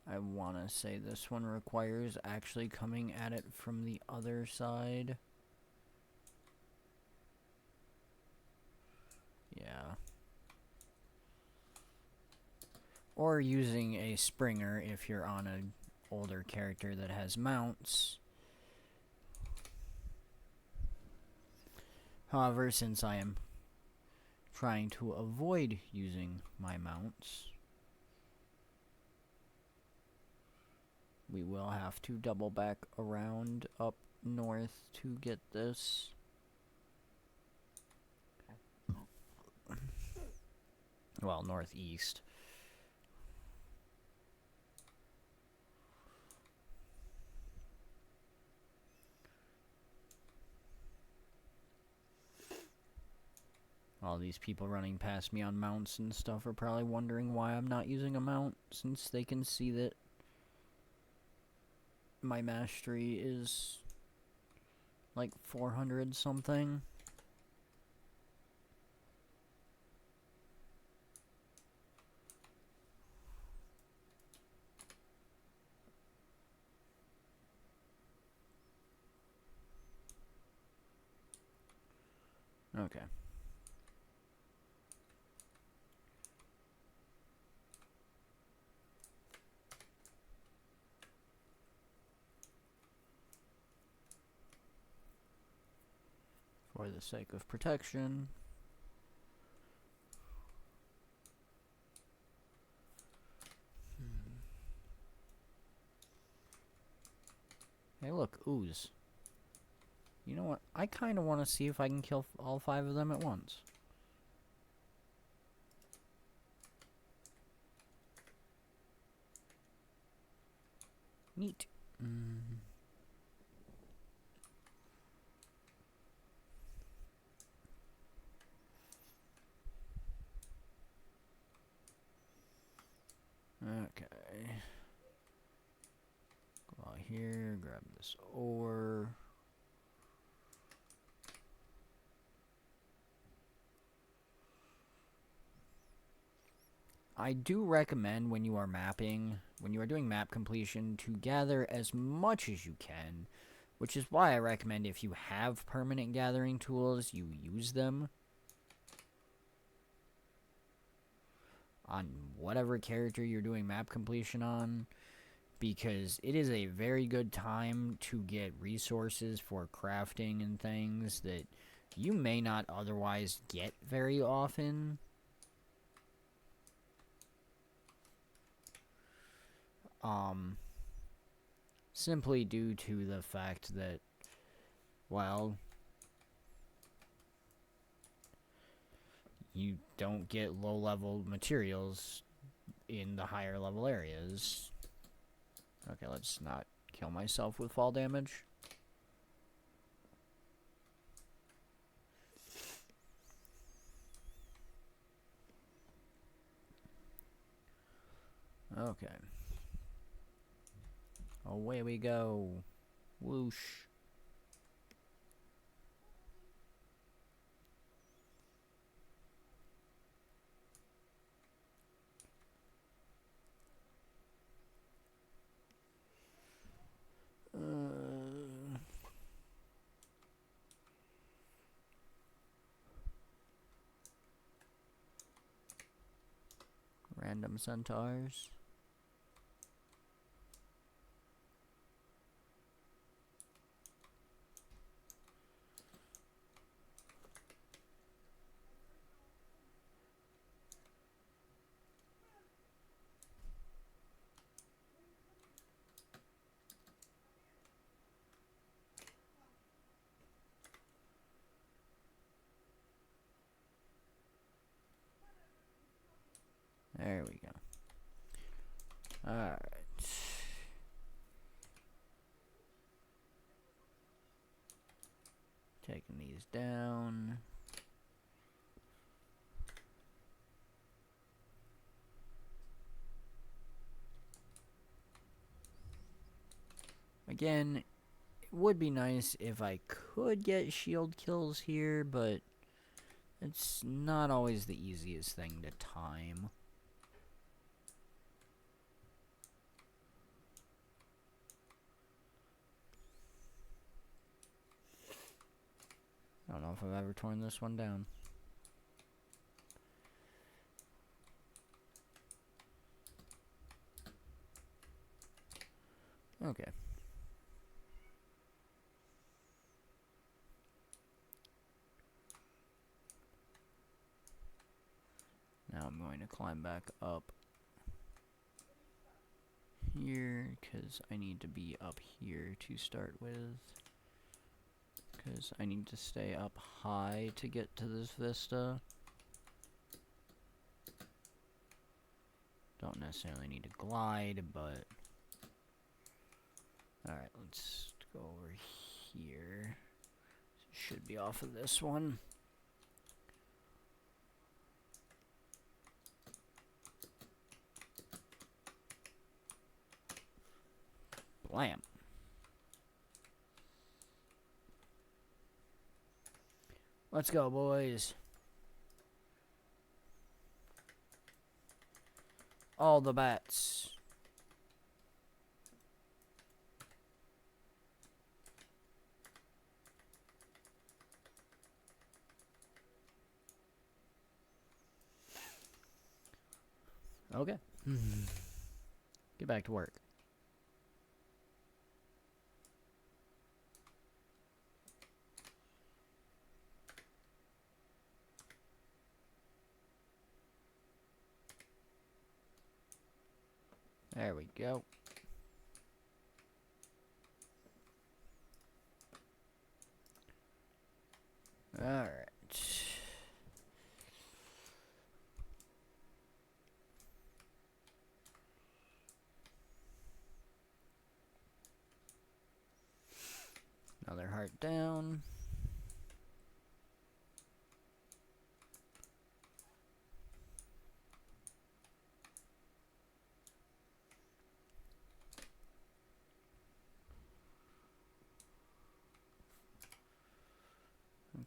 I want to say this one requires actually coming at it from the other side. Yeah. Or using a Springer if you're on an older character that has mounts. However, since I am trying to avoid using my mounts, we will have to double back around up north to get this. Well, northeast. All these people running past me on mounts and stuff are probably wondering why I'm not using a mount, since they can see that my mastery is like 400 something. Okay. For the sake of protection. Hey, look, ooze. You know what? I kind of want to see if I can kill all 5 of them at once. Neat. Okay. Go out here, grab this ore. I do recommend when you are mapping, when you are doing map completion, to gather as much as you can, which is why I recommend if you have permanent gathering tools, you use them on whatever character you're doing map completion on, because it is a very good time to get resources for crafting and things that you may not otherwise get very often. Simply due to the fact that, well, you don't get low-level materials in the higher-level areas. Okay, let's not kill myself with fall damage. Okay. Away we go. Whoosh. Random centaurs. There we go. Alright. Taking these down. Again, it would be nice if I could get shield kills here, but it's not always the easiest thing to time. I don't know if I've ever torn this one down. Okay. Now I'm going to climb back up here, because I need to be up here to start with. Because I need to stay up high to get to this vista. Don't necessarily need to glide, but... Alright, let's go over here. Should be off of this one. Blam. Let's go, boys. All the bats. Okay. Get back to work. There we go. Alright. Another heart down.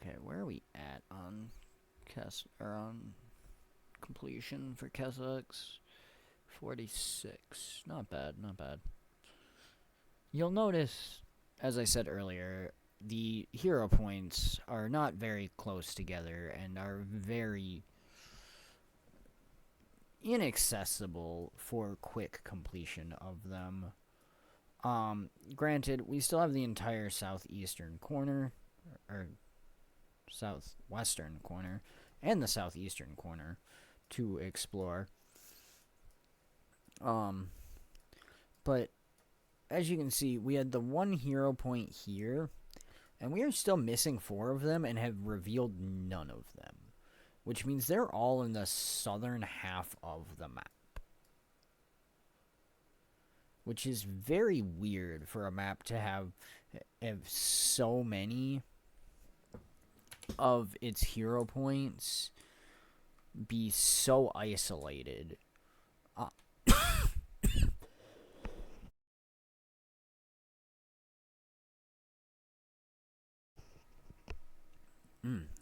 Okay, where are we at on on completion for Kessex? 46. Not bad, not bad. You'll notice, as I said earlier, the hero points are not very close together and are very inaccessible for quick completion of them. Granted, we still have the entire southeastern corner, or southwestern corner, and the southeastern corner to explore. But as you can see, we had the one hero point here, and we are still missing 4 of them and have revealed none of them, which means they're all in the southern half of the map, which is very weird for a map to have so many of its hero points be so isolated.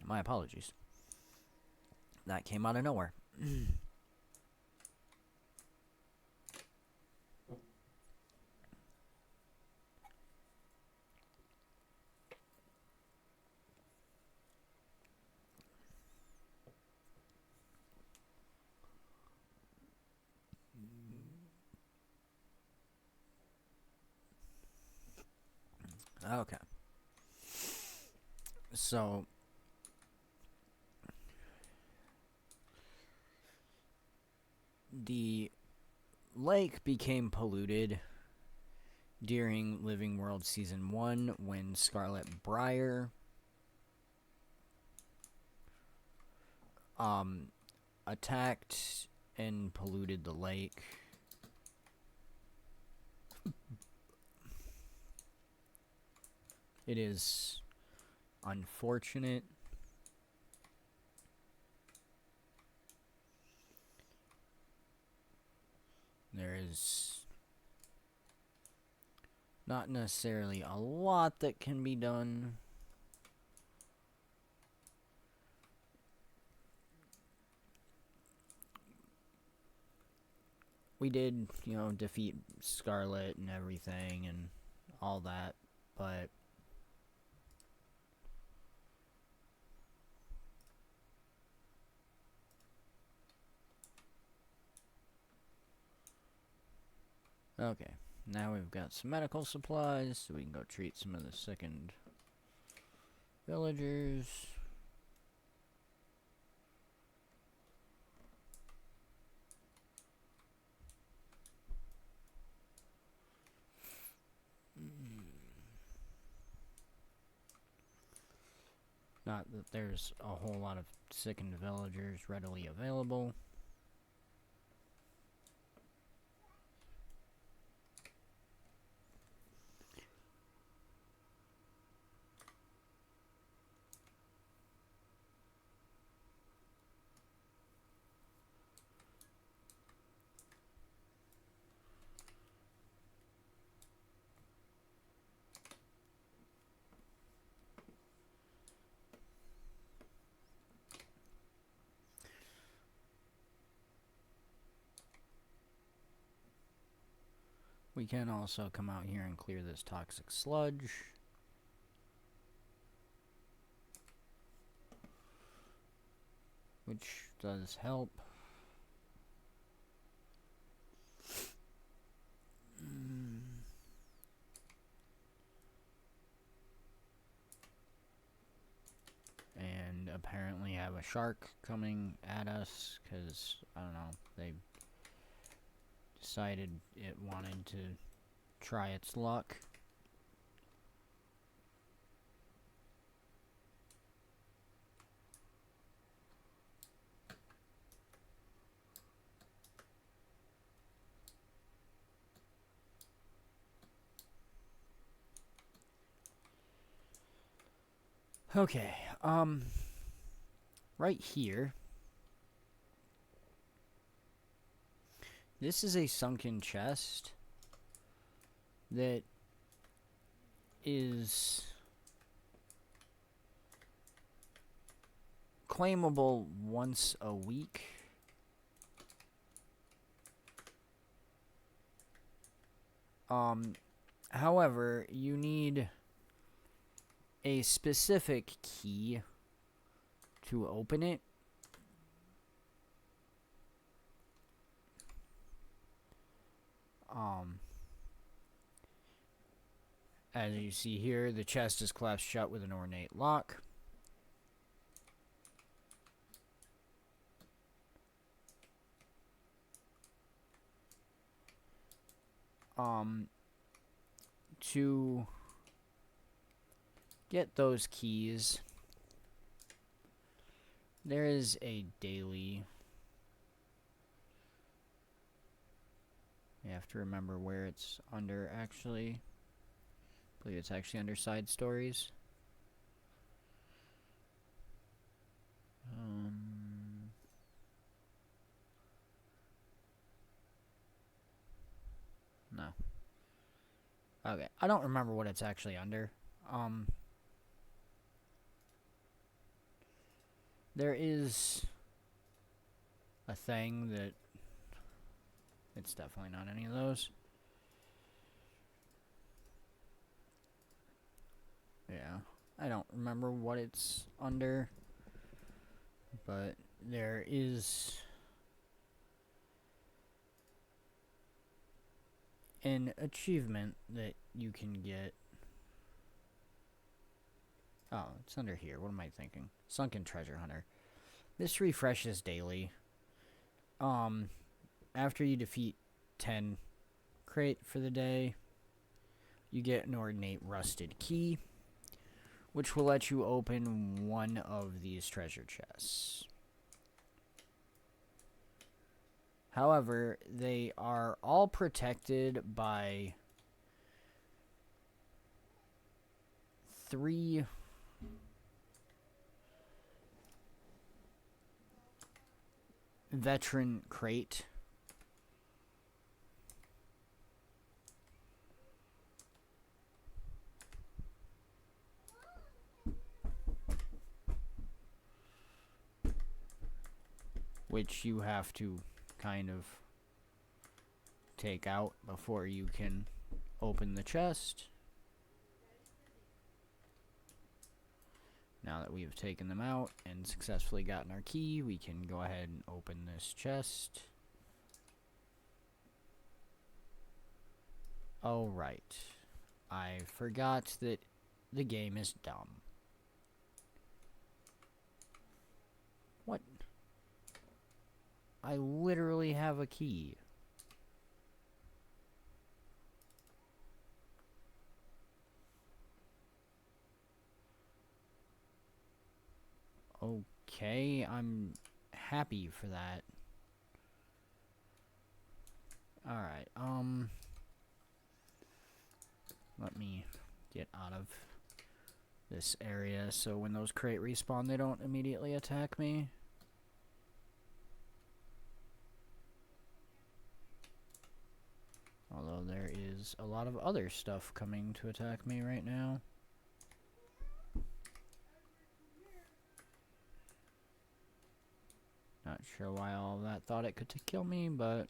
My apologies. That came out of nowhere. Okay. So, the lake became polluted during Living World Season 1 when Scarlet Briar attacked and polluted the lake. It is unfortunate. There is not necessarily a lot that can be done. We did, defeat Scarlet and everything and all that, but okay. Now we've got some medical supplies, so we can go treat some of the sickened villagers. Not that there's a whole lot of sickened villagers readily available. We can also come out here and clear this toxic sludge. Which does help. And apparently have a shark coming at us because, I don't know, they decided it wanted to try its luck. Okay, right here, this is a sunken chest that is claimable once a week. However, you need a specific key to open it. As you see here, the chest is clasped shut with an ornate lock. To get those keys, there is a daily. You have to remember where it's under, actually. I believe it's actually under side stories. No. Okay, I don't remember what it's actually under. There is a thing that it's definitely not any of those. Yeah, I don't remember what it's under, but there is an achievement that you can get. Oh, it's under here. What am I thinking? Sunken Treasure Hunter. This refreshes daily. After you defeat 10 crate for the day, you get an ornate rusted key, which will let you open one of these treasure chests. However, they are all protected by 3 veteran crate. Which you have to kind of take out before you can open the chest. Now that we have taken them out and successfully gotten our key, we can go ahead and open this chest. Oh, right. I forgot that the game is dumb. What? I literally have a key. Okay, I'm happy for that. Alright, let me get out of this area so when those crate respawn, they don't immediately attack me. Although there is a lot of other stuff coming to attack me right now. Not sure why all of that thought it could kill me, but...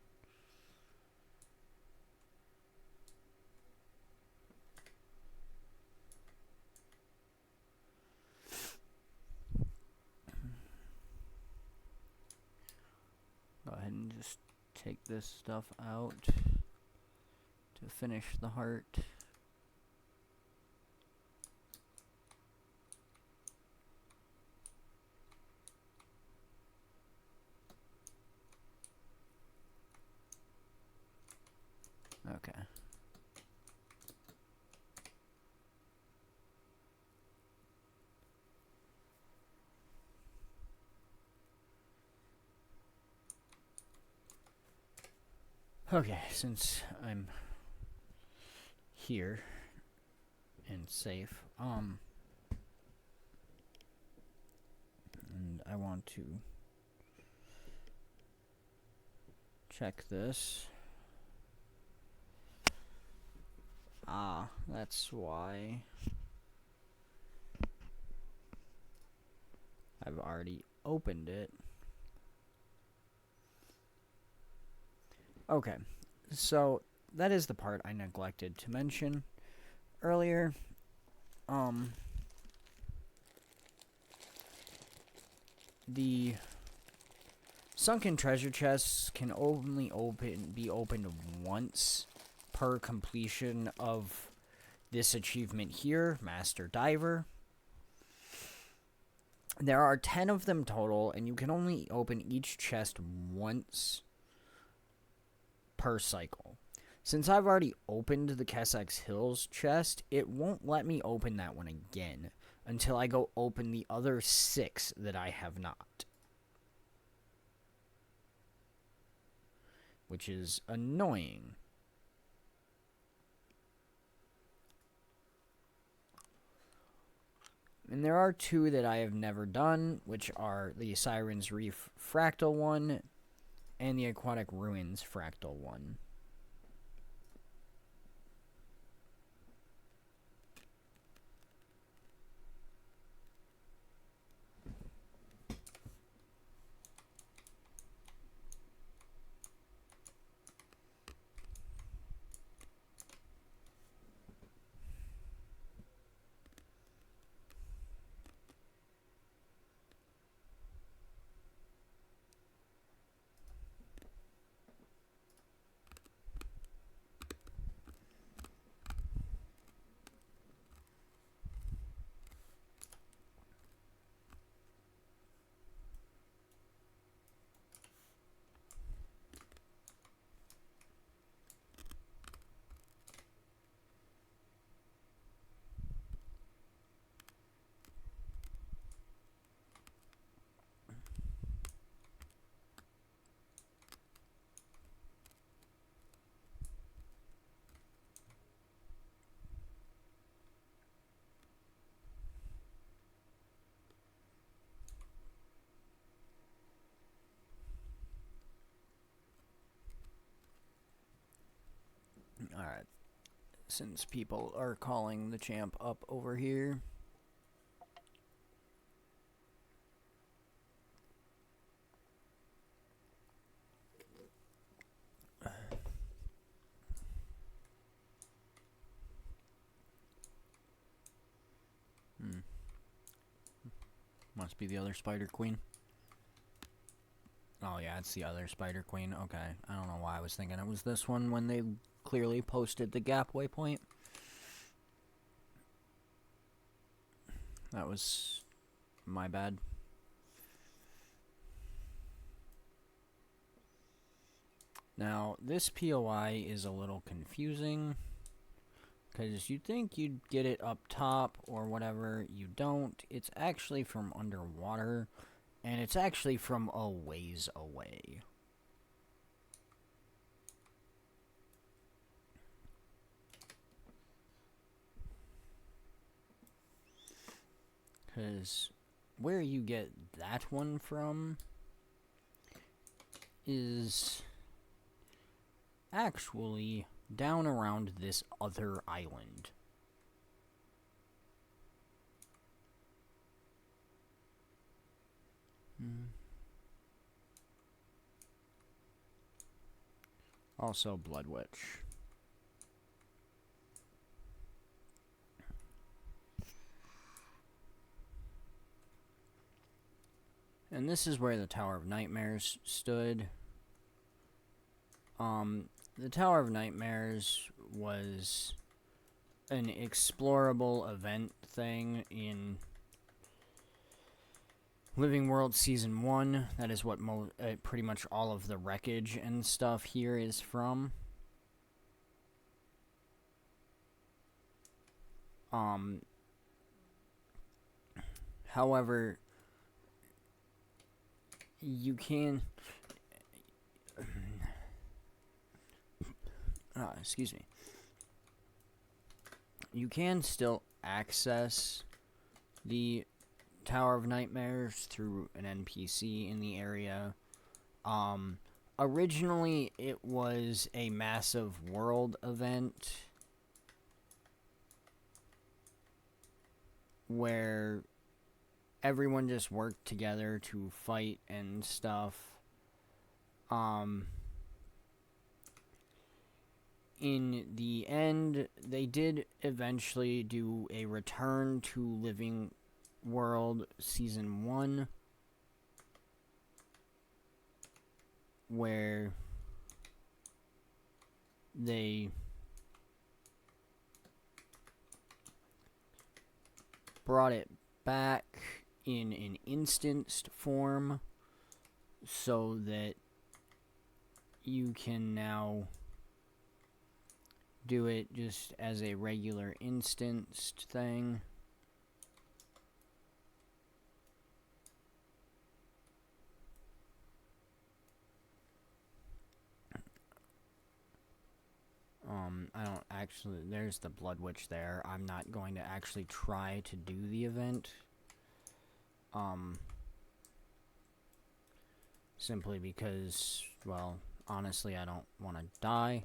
Go ahead and just take this stuff out to finish the heart. Okay. Okay, since I'm here and safe, and I want to check this. Ah, that's why. I've already opened it. Okay, so that is the part I neglected to mention earlier. The sunken treasure chests can only be opened once per completion of this achievement here, Master Diver. There are 10 of them total, and you can only open each chest once per cycle. Since I've already opened the Kessex Hills chest, it won't let me open that one again until I go open the other 6 that I have not. Which is annoying. And there are 2 that I have never done, which are the Siren's Reef Fractal one and the Aquatic Ruins Fractal one. since people are calling the champ up over here. Must be the other Spider Queen. Oh yeah, it's the other Spider Queen. Okay, I don't know why I was thinking it was this one when they clearly posted the gap waypoint. That was my bad. Now, this POI is a little confusing, because you'd think you'd get it up top or whatever. You don't. It's actually from underwater, and it's actually from a ways away. Because where you get that one from is actually down around this other island. Also Blood Witch. And this is where the Tower of Nightmares stood. The Tower of Nightmares was an explorable event thing in Living World Season 1. That is what pretty much all of the wreckage and stuff here is from. However, you can... excuse me. You can still access the Tower of Nightmares through an NPC in the area. Originally, it was a massive world event where everyone just worked together to fight and stuff. In the end, they did eventually do a return to Living World Season 1, where they brought it back in an instanced form so that you can now do it just as a regular instanced thing. I don't actually... There's the Blood Witch there. I'm not going to actually try to do the event. Simply because, well, honestly, I don't want to die.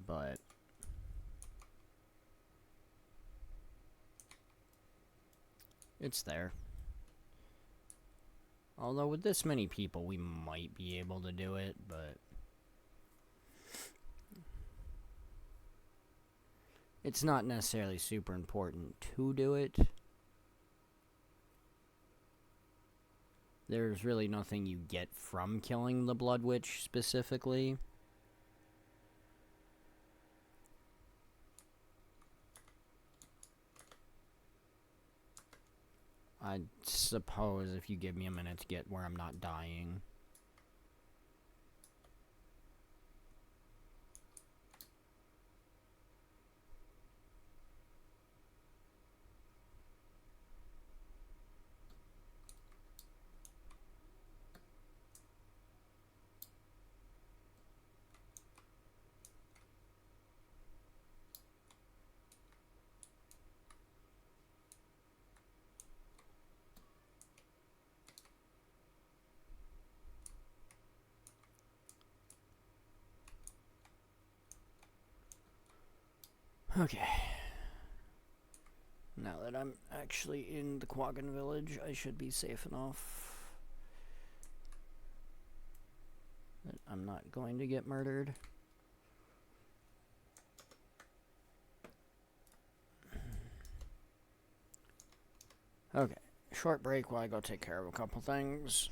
But it's there. Although with this many people, we might be able to do it, but it's not necessarily super important to do it. There's really nothing you get from killing the Blood Witch specifically. I suppose if you give me a minute to get where I'm not dying. Okay. Now that I'm actually in the Quaggan village, I should be safe enough that I'm not going to get murdered. Okay. Short break while I go take care of a couple things.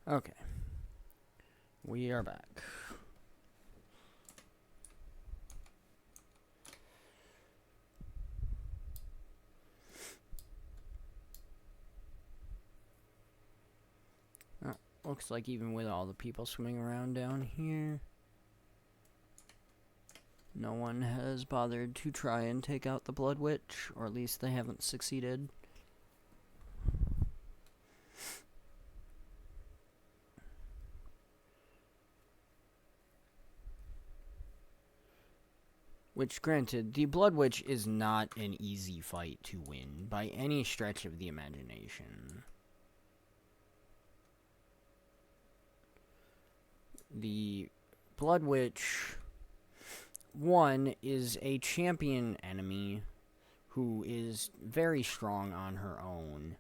Okay. We are back. Oh, looks like even with all the people swimming around down here, no one has bothered to try and take out the Blood Witch, or at least they haven't succeeded. Which, granted, the Blood Witch is not an easy fight to win by any stretch of the imagination. The Blood Witch, one, is a champion enemy who is very strong on her own,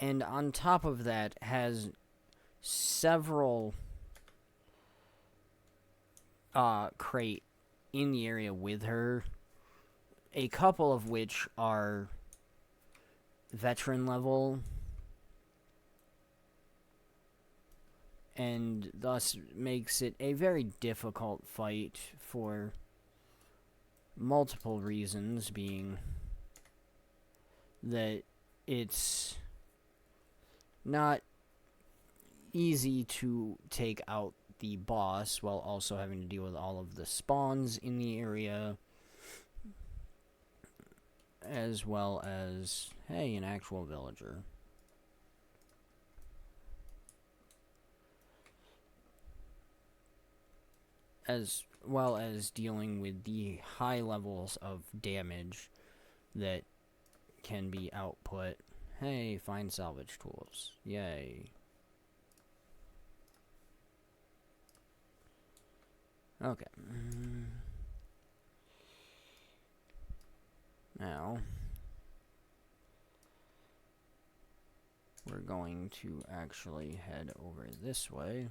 and on top of that has several crate in the area with her, a couple of which are veteran level, and thus makes it a very difficult fight for multiple reasons, being that it's not easy to take out the boss while also having to deal with all of the spawns in the area, as well as, hey, an actual villager. As well as dealing with the high levels of damage that can be output. Hey, find salvage tools. Yay. Okay. Now, we're going to actually head over this way.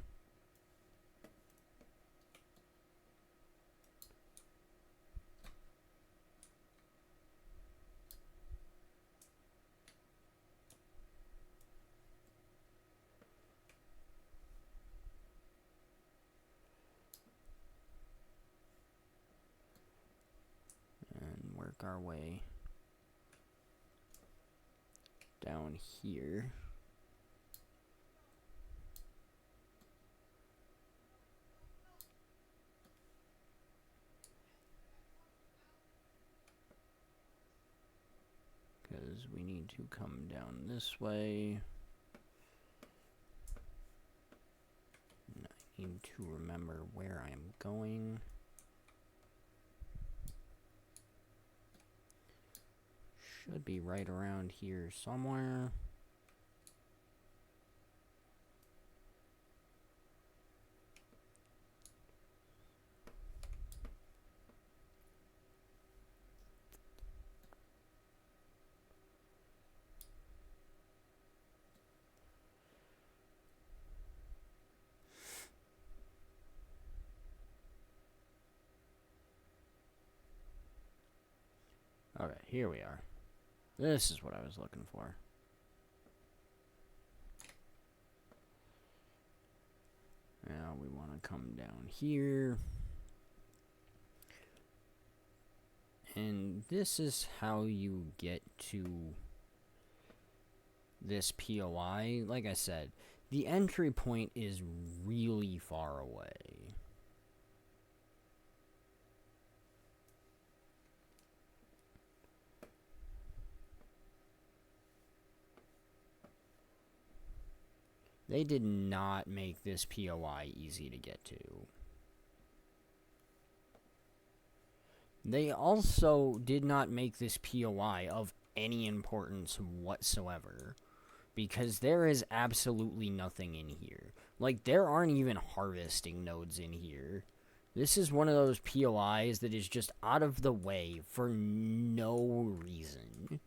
And work our way down here. Because we need to come down this way. And I need to remember where I am going. Should be right around here somewhere. Okay, here we are. This is what I was looking for. Now we want to come down here. And this is how you get to this POI. Like I said, the entry point is really far away. They did not make this POI easy to get to. They also did not make this POI of any importance whatsoever, because there is absolutely nothing in here. Like, there aren't even harvesting nodes in here. This is one of those POIs that is just out of the way for no reason.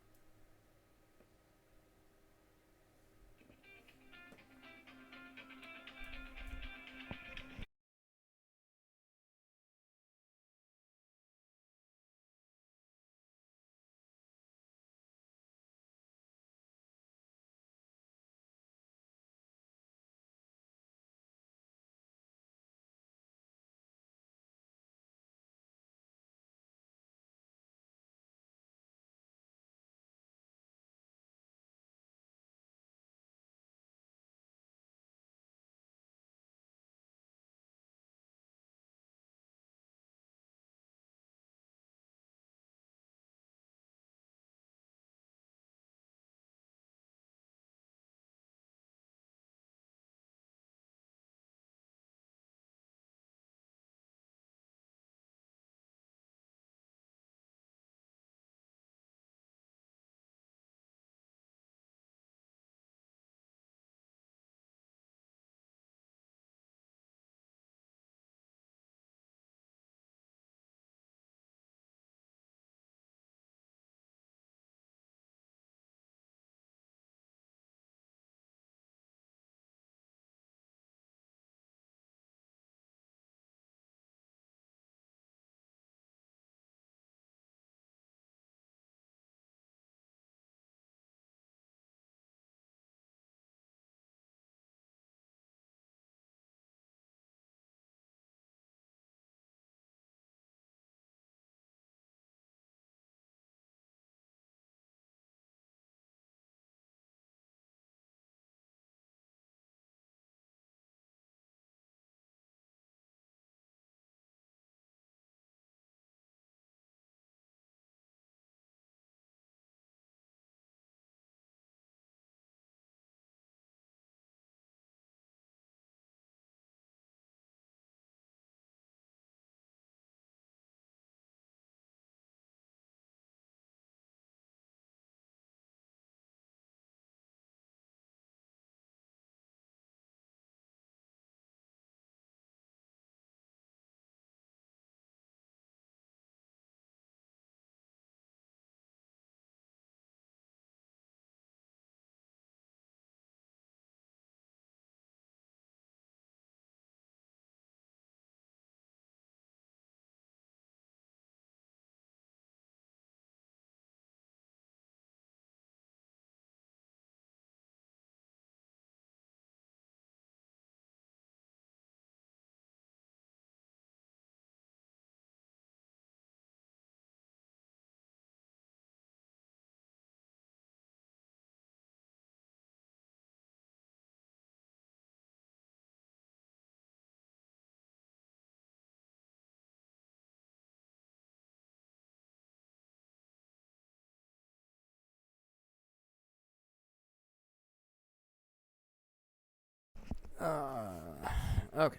Okay.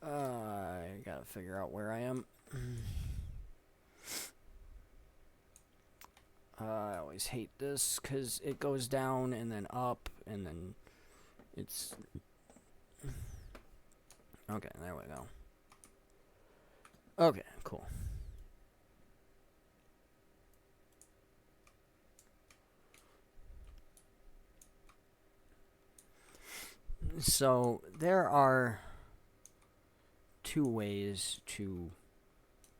I gotta figure out where I am. I always hate this because it goes down and then up and then it's... Okay, there we go. Okay, cool. So, there are two ways to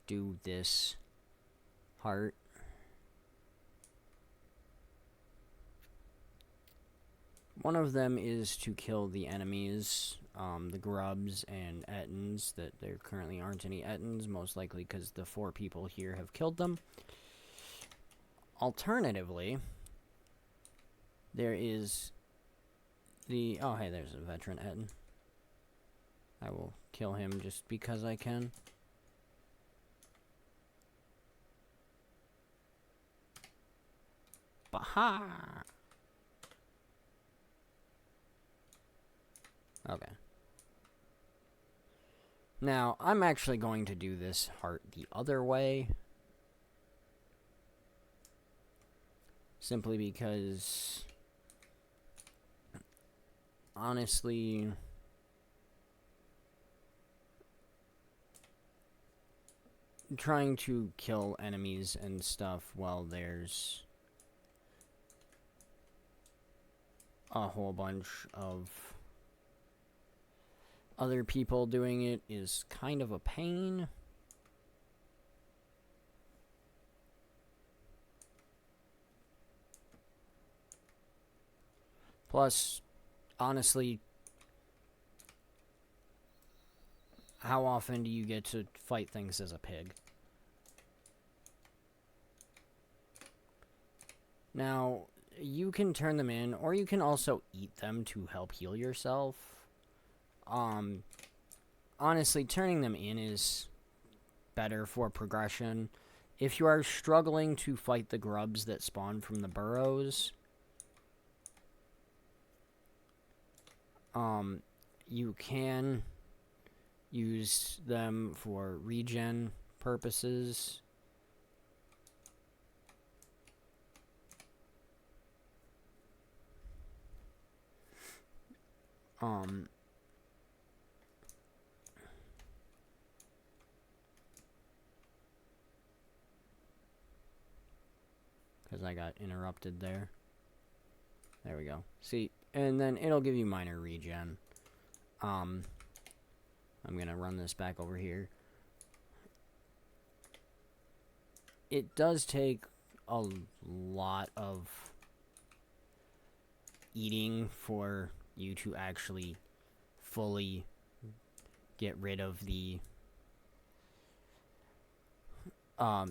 do this heart. One of them is to kill the enemies, the grubs and ettins, that there currently aren't any ettins, most likely because the 4 people here have killed them. Alternatively, there is the... Oh, hey, there's a veteran ettin. I will kill him just because I can. Baha! Okay. Now, I'm actually going to do this heart the other way. Simply because... Honestly... trying to kill enemies and stuff while there's a whole bunch of other people doing it is kind of a pain. Plus, honestly, how often do you get to fight things as a pig? Now, you can turn them in, or you can also eat them to help heal yourself. Honestly, turning them in is better for progression. If you are struggling to fight the grubs that spawn from the burrows, you can use them for regen purposes. Because I got interrupted there. There we go. See, and then it'll give you minor regen. I'm gonna run this back over here. It does take a lot of eating for you to actually fully get rid of the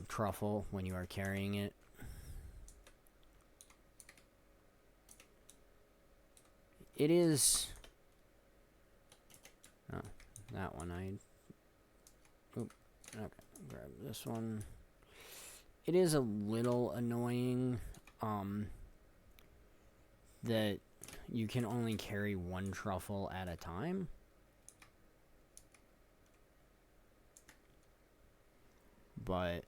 truffle when you are carrying it. It is... Oh, that one Oop, okay, grab this one. It is a little annoying, that you can only carry one truffle at a time. But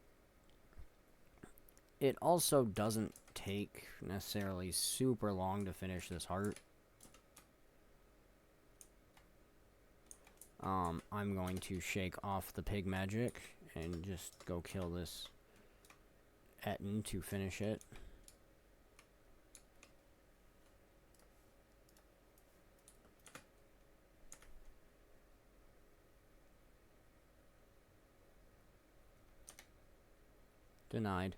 it also doesn't take necessarily super long to finish this heart. I'm going to shake off the pig magic and just go kill this ettin to finish it. Denied.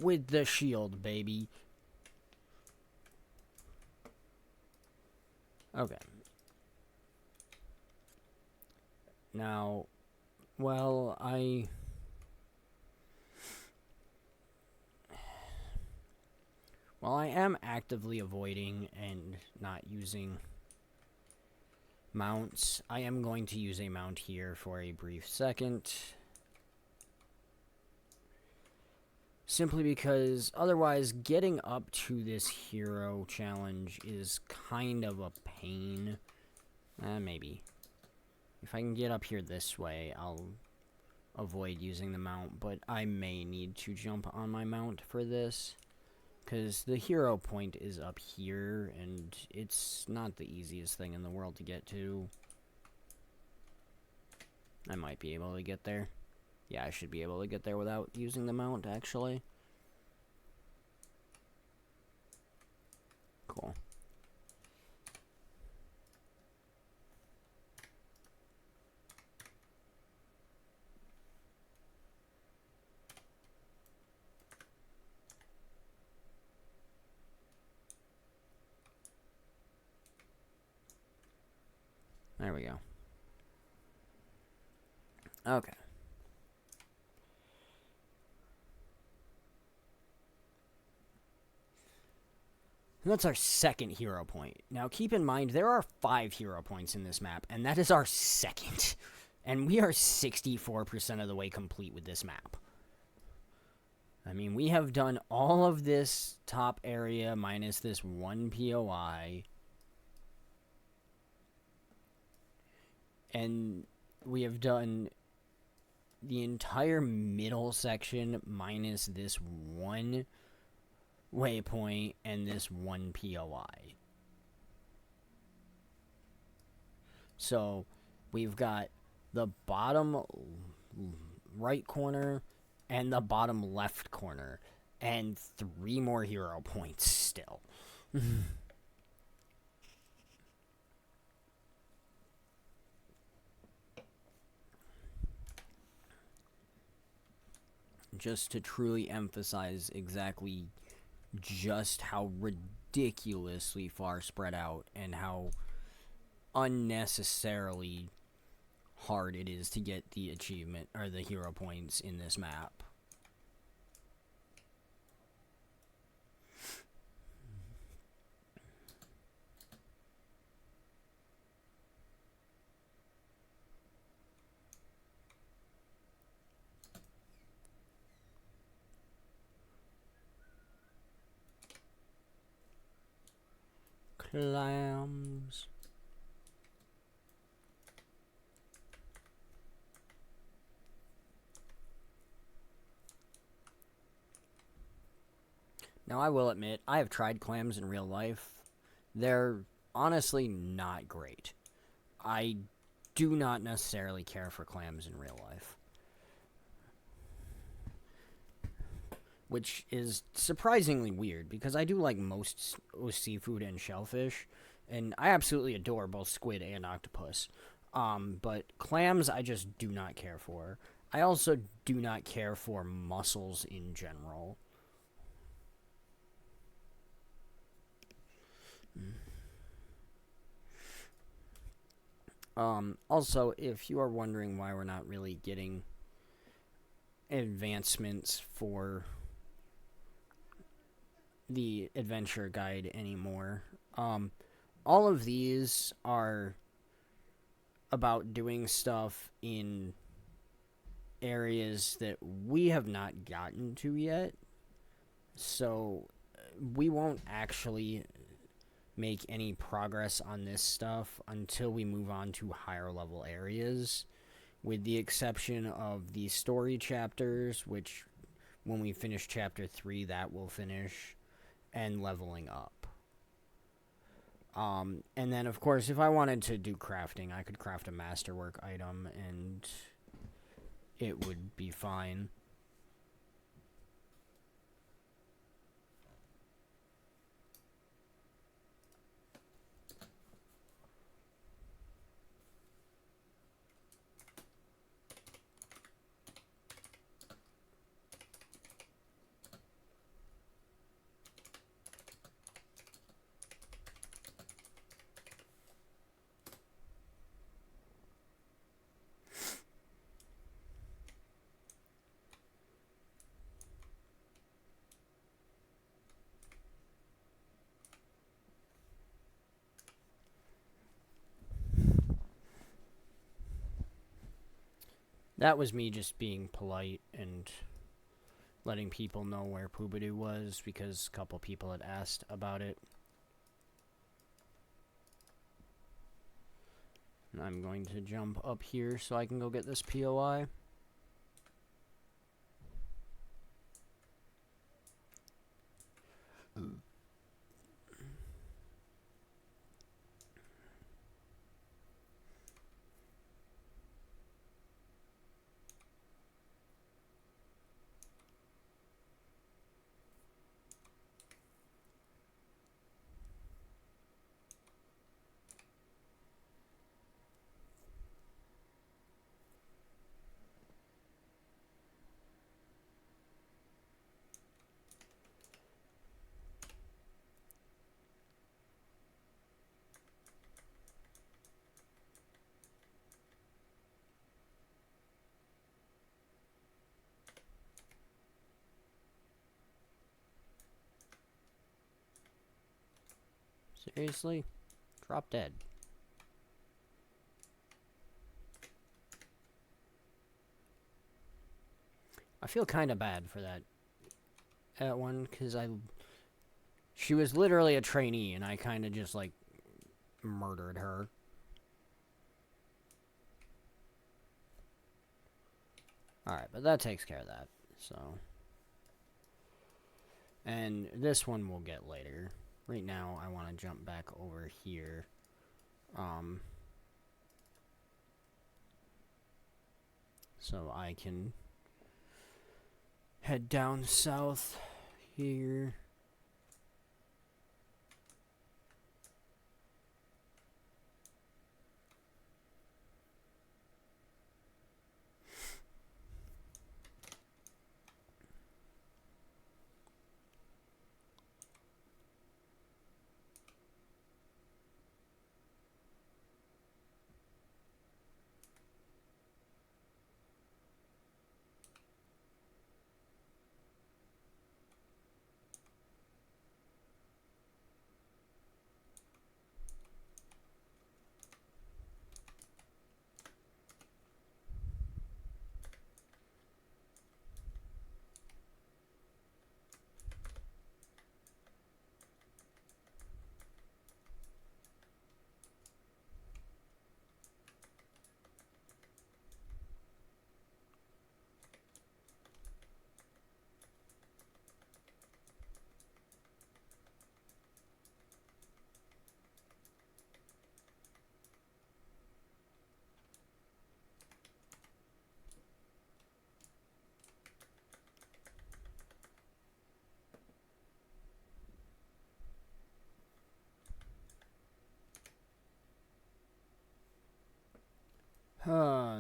With the shield, baby. Okay. Now, well, I am actively avoiding and not using mounts. I am going to use a mount here for a brief second. Simply because otherwise getting up to this hero challenge is kind of a pain. Maybe. If I can get up here this way, I'll avoid using the mount, but I may need to jump on my mount for this. Because the hero point is up here, and it's not the easiest thing in the world to get to. I might be able to get there. Yeah, I should be able to get there without using the mount, actually. Cool. There we go. Okay. And that's our second hero point. Now, keep in mind, there are 5 hero points in this map, and that is our second. And we are 64% of the way complete with this map. I mean, we have done all of this top area minus this one POI. And we have done the entire middle section minus this one waypoint and this one POI. So we've got the bottom right corner and the bottom left corner and 3 more hero points still. Just to truly emphasize exactly just how ridiculously far spread out and how unnecessarily hard it is to get the achievement or the hero points in this map. Clams. Now, I will admit, I have tried clams in real life. They're honestly not great. I do not necessarily care for clams in real life. Which is surprisingly weird, because I do like most seafood and shellfish, and I absolutely adore both squid and octopus. But clams I just do not care for. I also do not care for mussels in general. Also, if you are wondering why we're not really getting advancements for the adventure guide anymore, all of these are about doing stuff in areas that we have not gotten to yet. So we won't actually make any progress on this stuff until we move on to higher level areas, with the exception of the story chapters, which when we finish chapter 3 that will finish, and leveling up. And then of course if I wanted to do crafting, I could craft a masterwork item and it would be fine. That was me just being polite and letting people know where Poobadoo was because a couple people had asked about it. And I'm going to jump up here so I can go get this POI. Seriously? Drop dead. I feel kind of bad for that one, because she was literally a trainee, and I kind of just, like, murdered her. Alright, but that takes care of that, so. And this one we'll get later. Right now, I want to jump back over here. So I can head down south here.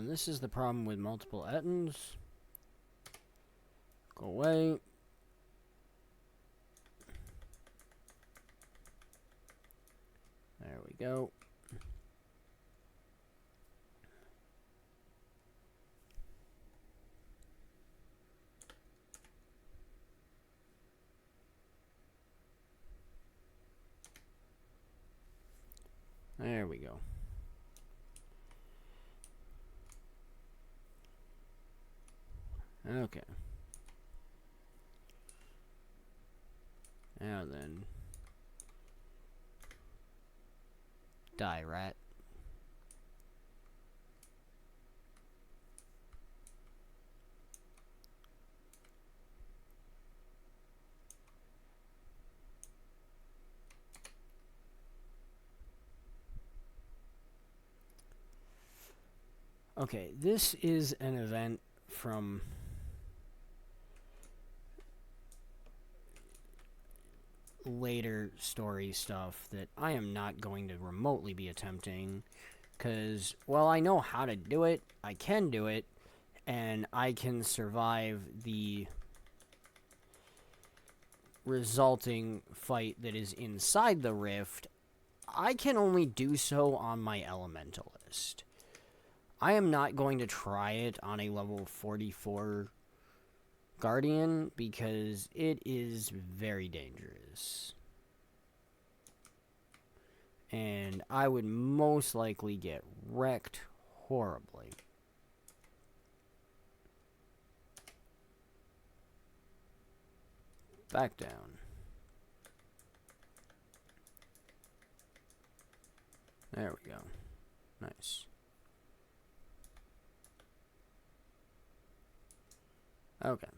This is the problem with multiple Ettins. Go away. There we go. There we go. Okay. Now then. Die, rat. Okay, this is an event from later story stuff that I am not going to remotely be attempting, because, well, I know how to do it, I can do it, and I can survive the resulting fight that is inside the rift. I can only do so on my elementalist. I am not going to try it on a level 44 Guardian because it is very dangerous. And I would most likely get wrecked horribly. Back down. There we go. Nice. Okay.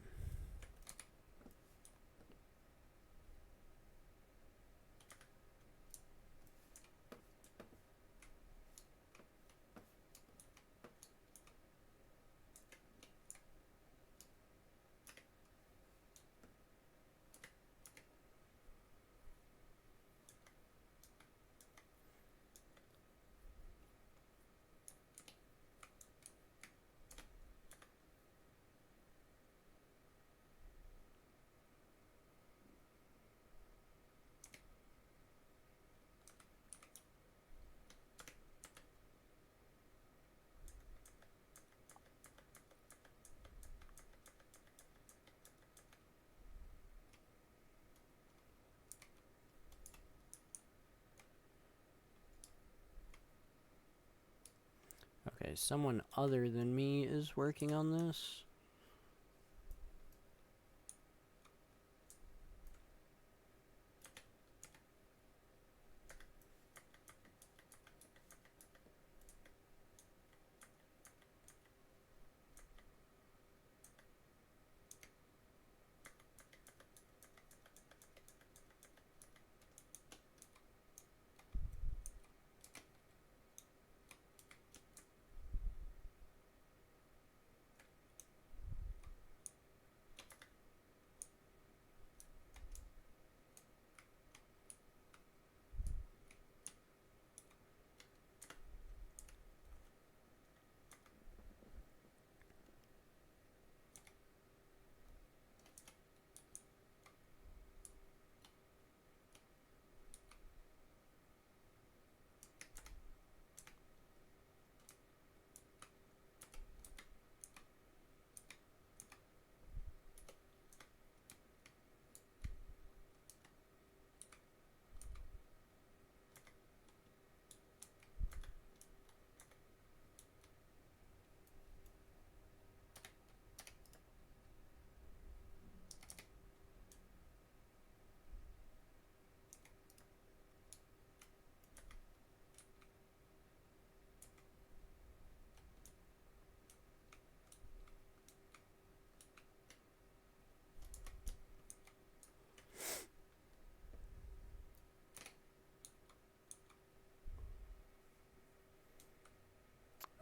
Okay, someone other than me is working on this.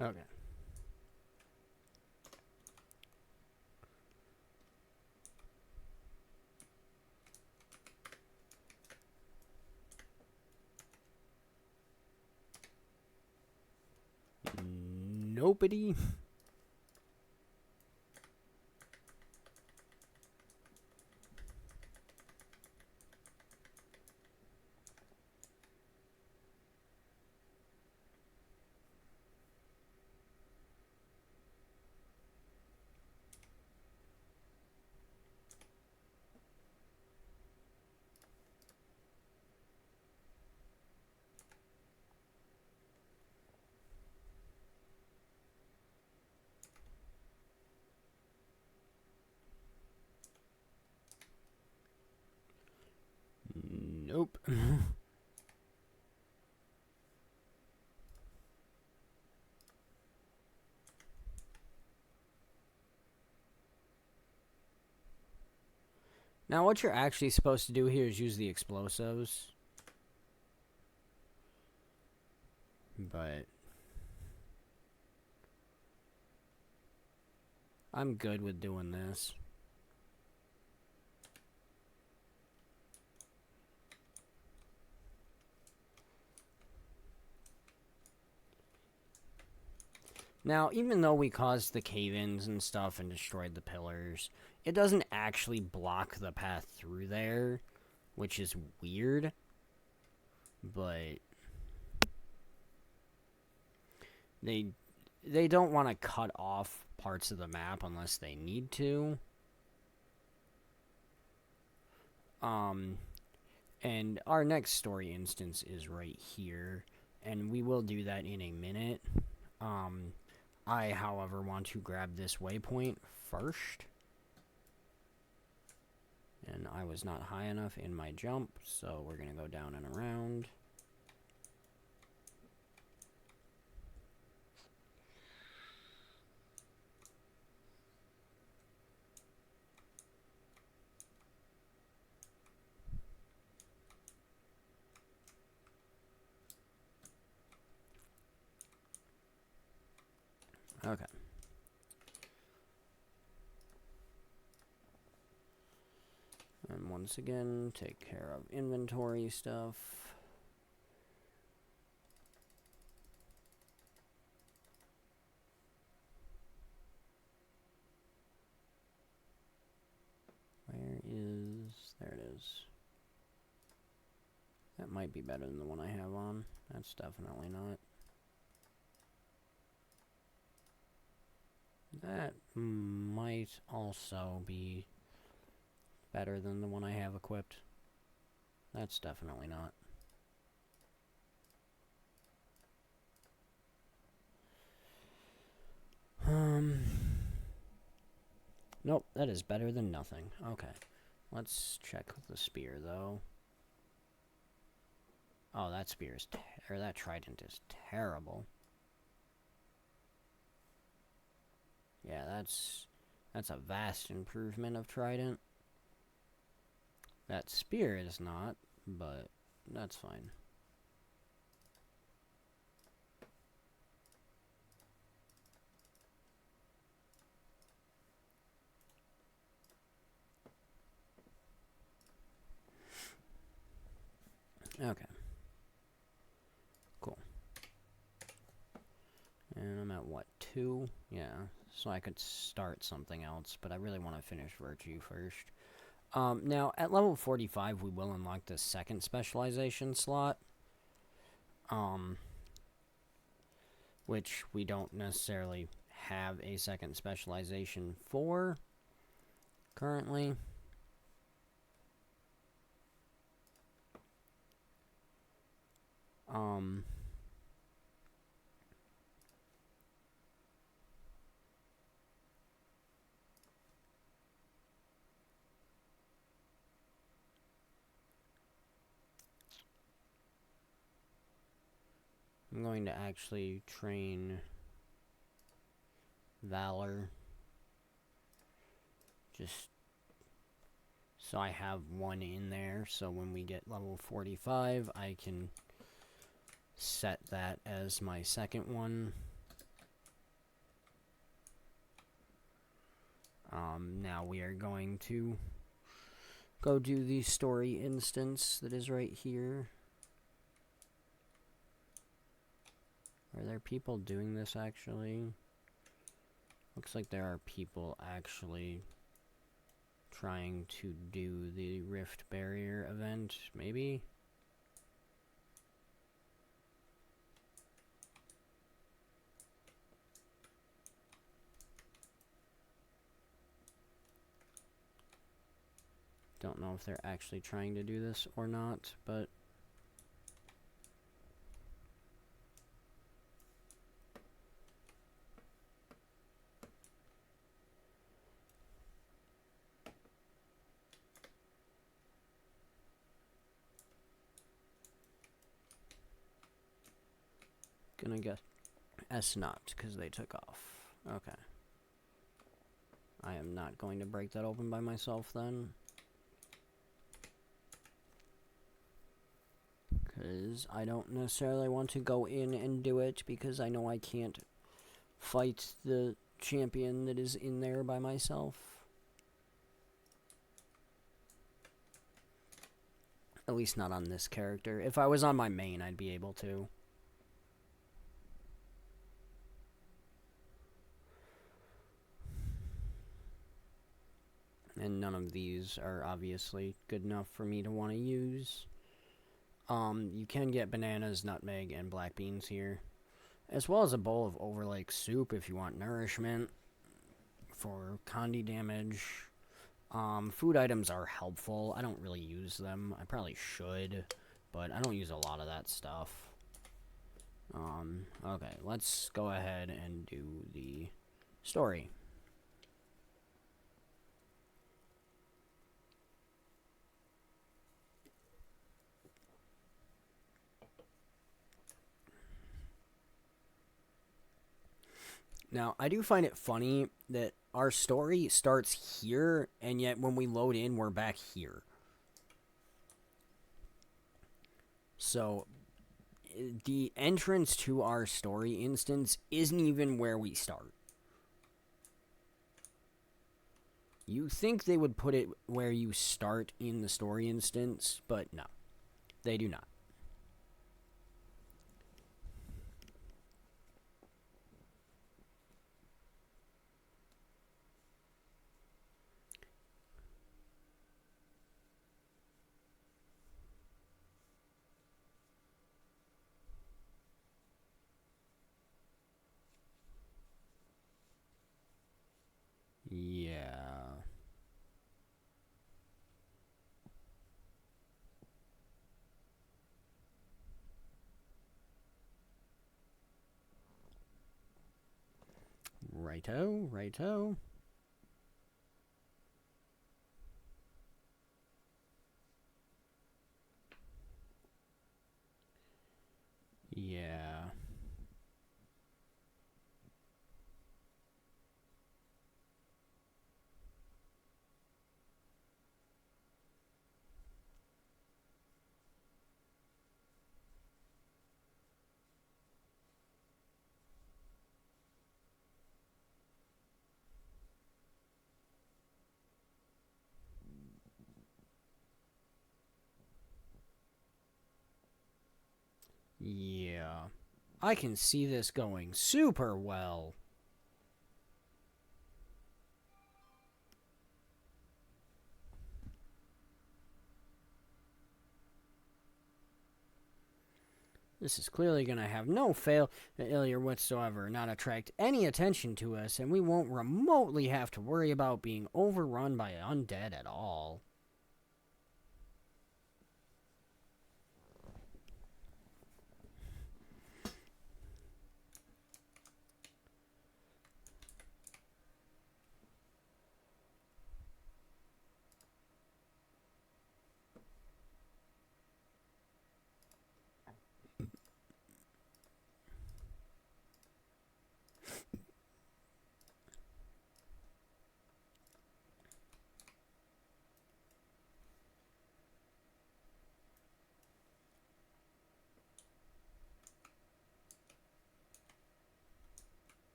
Okay. Nobody. Nope. Now, what you're actually supposed to do here is use the explosives. But I'm good with doing this. Now, even though we caused the cave-ins and stuff and destroyed the pillars, it doesn't actually block the path through there, which is weird. But they don't want to cut off parts of the map unless they need to. And our next story instance is right here, and we will do that in a minute. I, however, want to grab this waypoint first. And I was not high enough in my jump, so we're going to go down and around. Okay. And once again, take care of inventory stuff. Where is... there it is. That might be better than the one I have on. That's definitely not. That might also be better than the one I have equipped. That's definitely not. Nope, that is better than nothing. Okay. Let's check the spear, though. Oh, that spear is... or that trident is terrible. Yeah, that's a vast improvement of trident. That spear is not, but that's fine. Okay. Cool. And I'm at, what, 2? Yeah, so I could start something else, but I really want to finish Virtue first. Now, at level 45, we will unlock the second specialization slot. Which we don't necessarily have a second specialization for currently. I'm going to actually train Valor just so I have one in there, so when we get level 45 I can set that as my second one. Now we are going to go do the story instance that is right here. Are there people doing this actually? Looks like there are people actually trying to do the Rift Barrier event, maybe? Don't know if they're actually trying to do this or not, but... gonna guess not, because they took off. Okay. I am not going to break that open by myself then. Because I don't necessarily want to go in and do it, because I know I can't fight the champion that is in there by myself. At least not on this character. If I was on my main, I'd be able to. And none of these are obviously good enough for me to want to use. You can get bananas, nutmeg, and black beans here. As well as a bowl of Overlake soup if you want nourishment for condi damage. Food items are helpful. I don't really use them. I probably should, but I don't use a lot of that stuff. Okay, let's go ahead and do the story. Now, I do find it funny that our story starts here, and yet when we load in, we're back here. So, the entrance to our story instance isn't even where we start. You think they would put it where you start in the story instance, but no, they do not. Yeah. Righto, righto. Yeah. Yeah. I can see this going super well. This is clearly going to have no failure whatsoever, not attract any attention to us, and we won't remotely have to worry about being overrun by undead at all.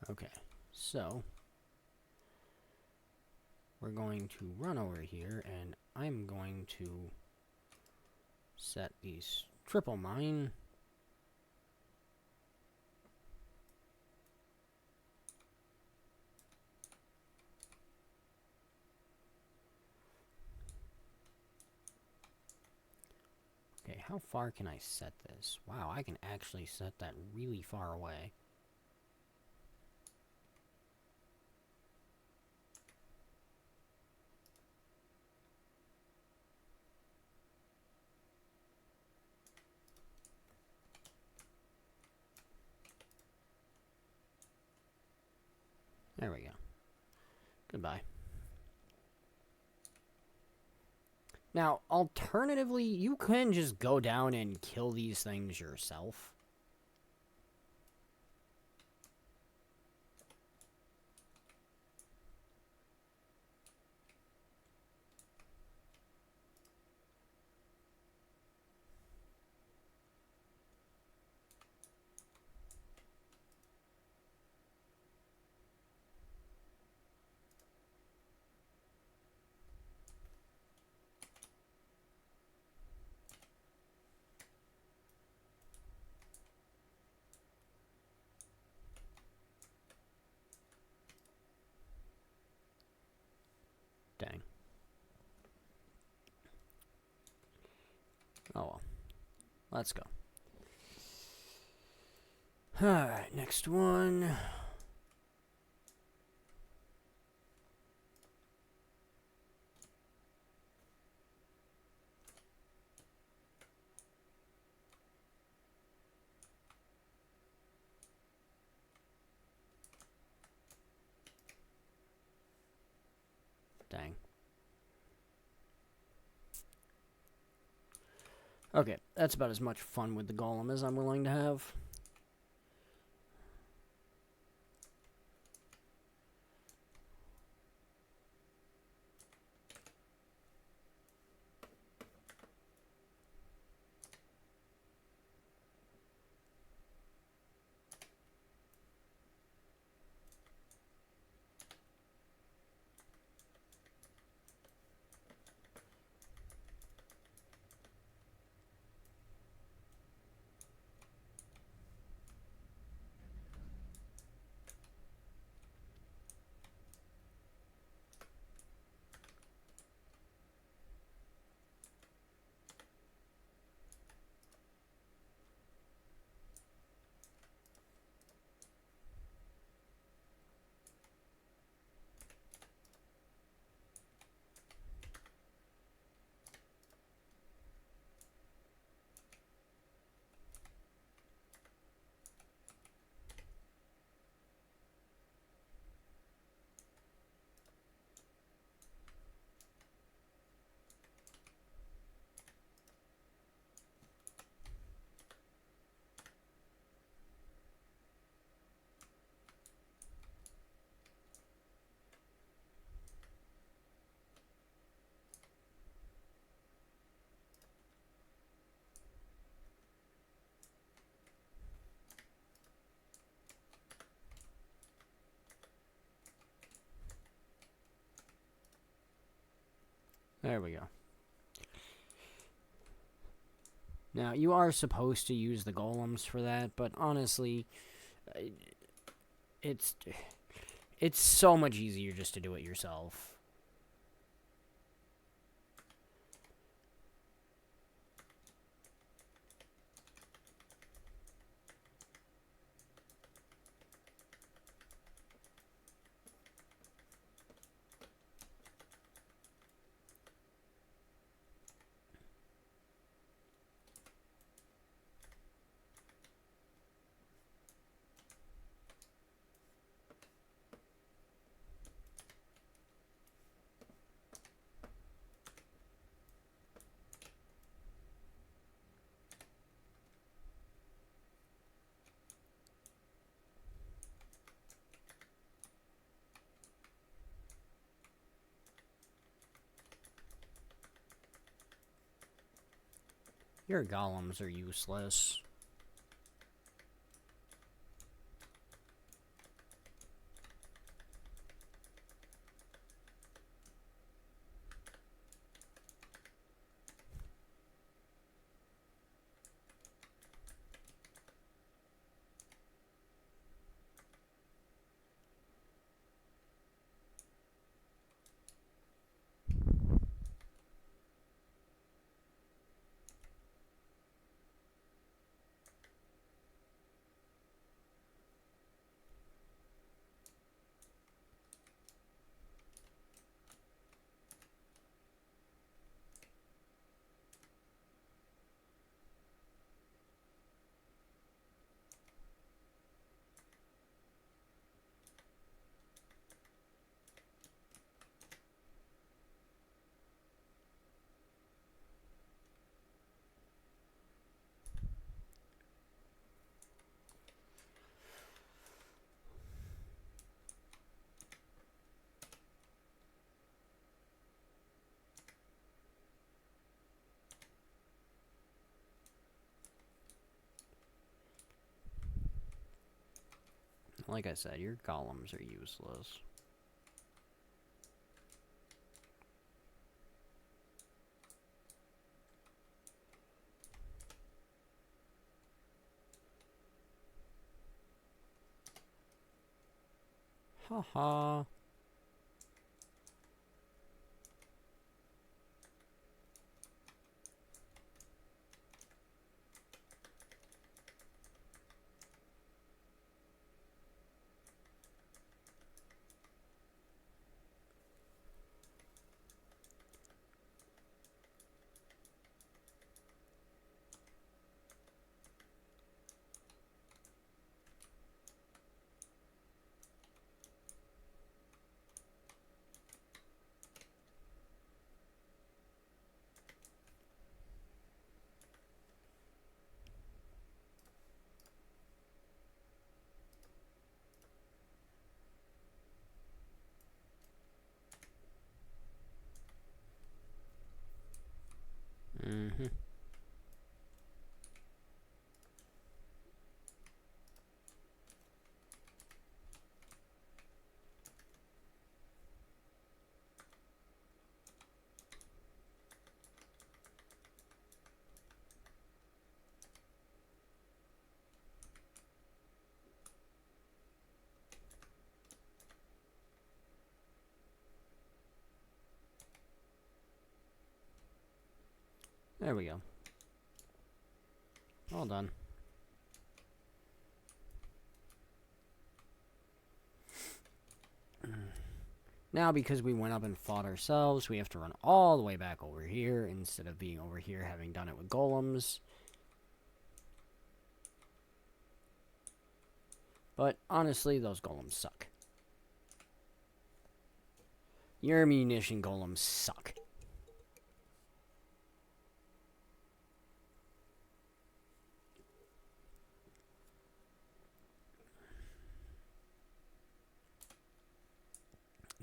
Okay, so we're going to run over here, and I'm going to set these triple mine. Okay, how far can I set this? Wow, I can actually set that really far away. There we go. Goodbye. Now, alternatively, you can just go down and kill these things yourself. Dang. Oh well. Let's go. Alright, next one. Dang. Okay, that's about as much fun with the golem as I'm willing to have. There we go. Now, you are supposed to use the golems for that, but honestly, it's it's so much easier just to do it yourself. Your golems are useless. Like I said, your golems are useless. Haha. There we go. All done. Now, because we went up and fought ourselves, we have to run all the way back over here instead of being over here having done it with golems. But honestly, those golems suck. Your munition golems suck.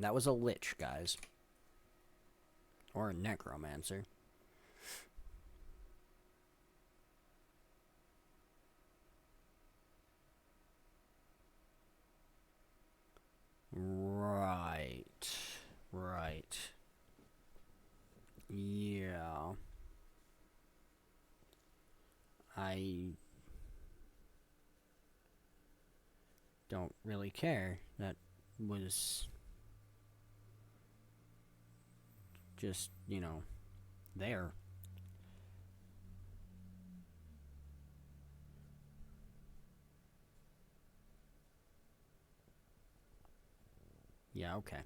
That was a lich, guys. Or a necromancer. Right. Right. Yeah. I don't really care. That was just, you know, there. Yeah, okay.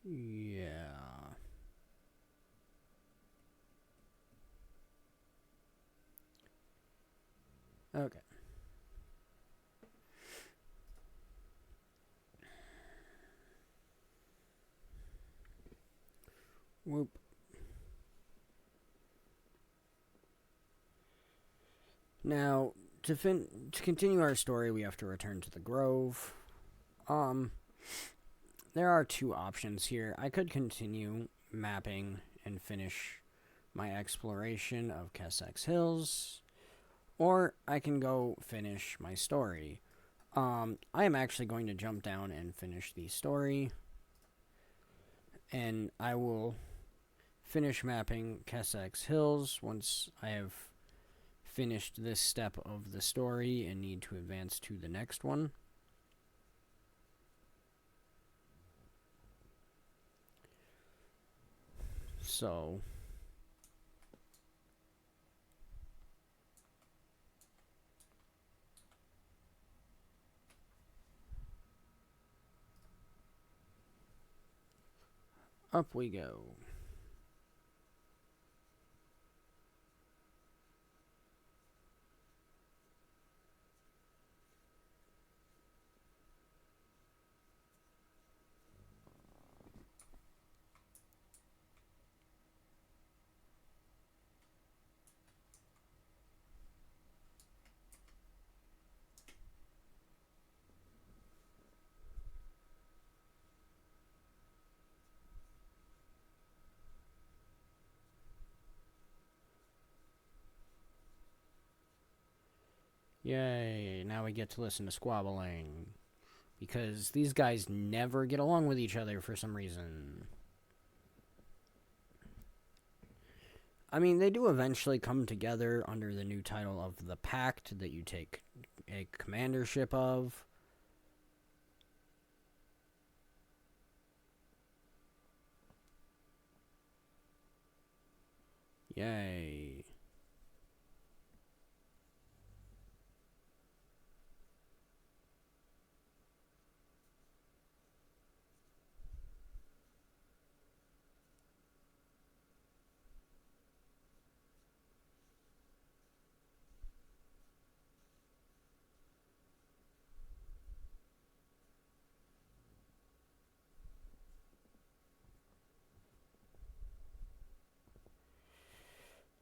Yeah. Okay. Whoop. Now, to continue our story, we have to return to the grove. Um, there are two options here. I could continue mapping and finish my exploration of Kessex Hills, or I can go finish my story. I am actually going to jump down and finish the story, and I will finish mapping Kessex Hills once I have finished this step of the story and need to advance to the next one. So, up we go. Yay, now we get to listen to squabbling. Because these guys never get along with each other for some reason. I mean, they do eventually come together under the new title of the Pact that you take a commandership of. Yay.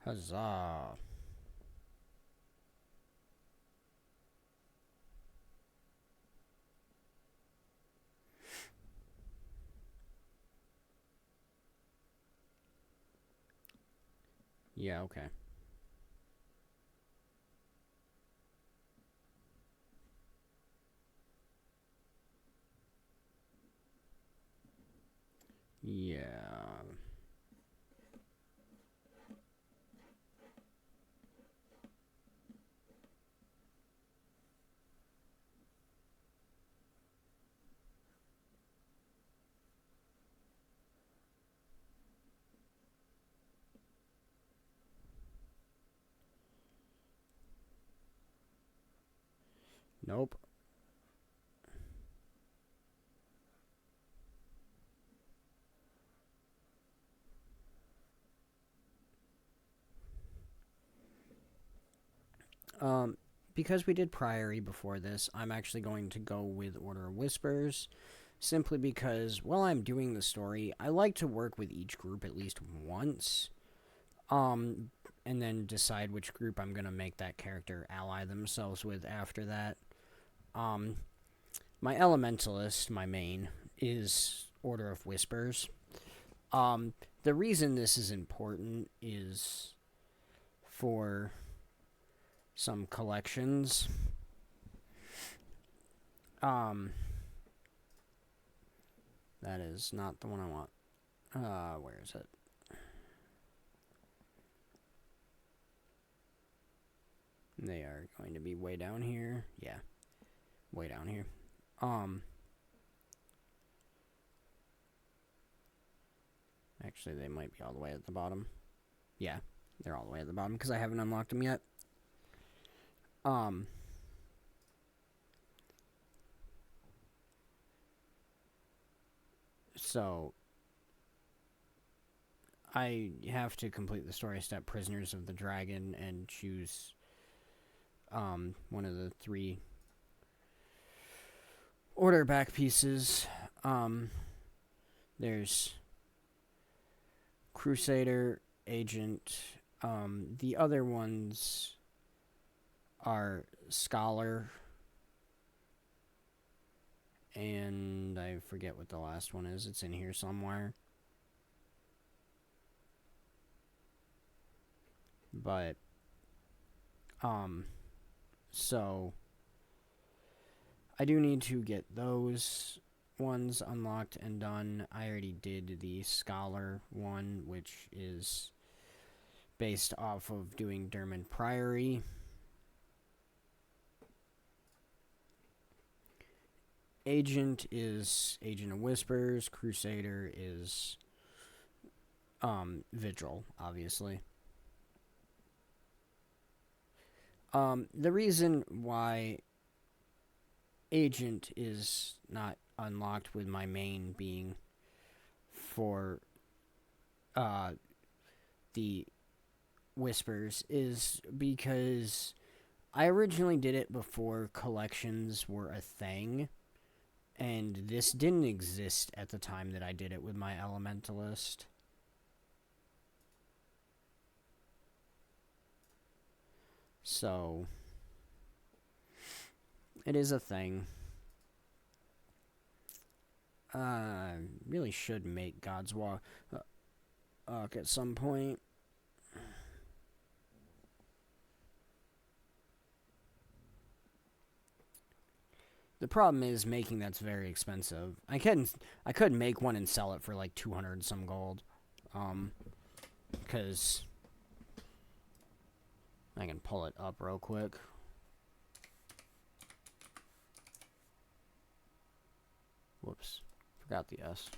Huzzah. Yeah, okay. Yeah. Nope. Because we did Priory before this, I'm actually going to go with Order of Whispers, simply because while I'm doing the story, I like to work with each group at least once, um, and then decide which group I'm gonna make that character ally themselves with after that. Um, my Elementalist, my main, is Order of Whispers. The reason this is important is for some collections. Um, that is not the one I want. Where is it? They are going to be way down here. Yeah, way down here. Actually, they might be all the way at the bottom. Yeah, they're all the way at the bottom because I haven't unlocked them yet. So I have to complete the story step Prisoners of the Dragon and choose one of the 3 order back pieces. There's Crusader, Agent. The other ones are Scholar, and I forget what the last one is. It's in here somewhere. But, so I do need to get those ones unlocked and done. I already did the Scholar one, which is based off of doing Dermot Priory. Agent is Agent of Whispers. Crusader is Vigil, obviously. The reason why Agent is not unlocked with my main being for the Whispers is because I originally did it before collections were a thing, and this didn't exist at the time that I did it with my Elementalist. So it is a thing. Really should make God's Walk at some point. The problem is making that's very expensive. I could make one and sell it for like 200 some gold. Because I can pull it up real quick. Whoops. Forgot the S.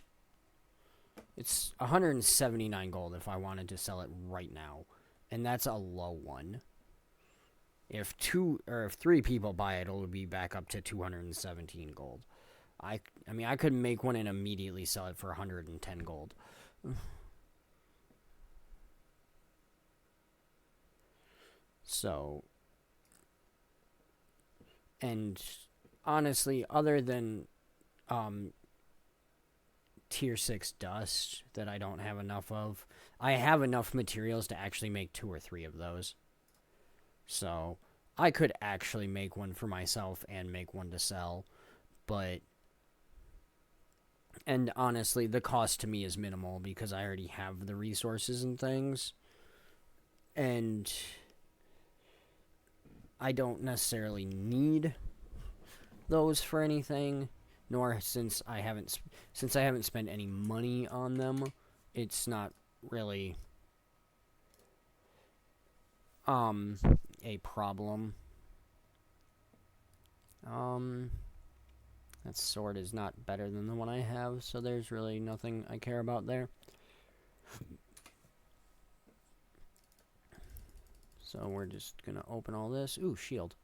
It's 179 gold if I wanted to sell it right now. And that's a low one. If 3 people buy it, it'll be back up to 217 gold. I mean, I could make one and immediately sell it for 110 gold. So, and honestly, other than tier 6 dust that I don't have enough of, I have enough materials to actually make 2 or 3 of those. So I could actually make one for myself and make one to sell. But, and honestly, the cost to me is minimal because I already have the resources and things. And I don't necessarily need those for anything. Nor since I haven't spent any money on them, it's not really a problem. That sword is not better than the one I have, so there's really nothing I care about there. So we're just gonna open all this. Ooh, shield.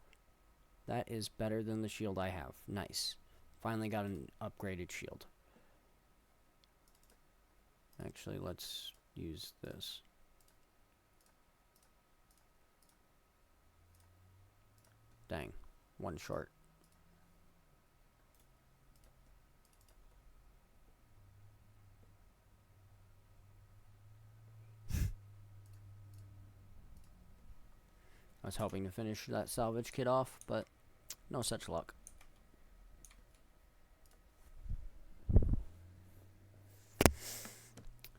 That is better than the shield I have. Nice. Finally got an upgraded shield. Actually, let's use this. Dang. One short. I was hoping to finish that salvage kit off, but no such luck.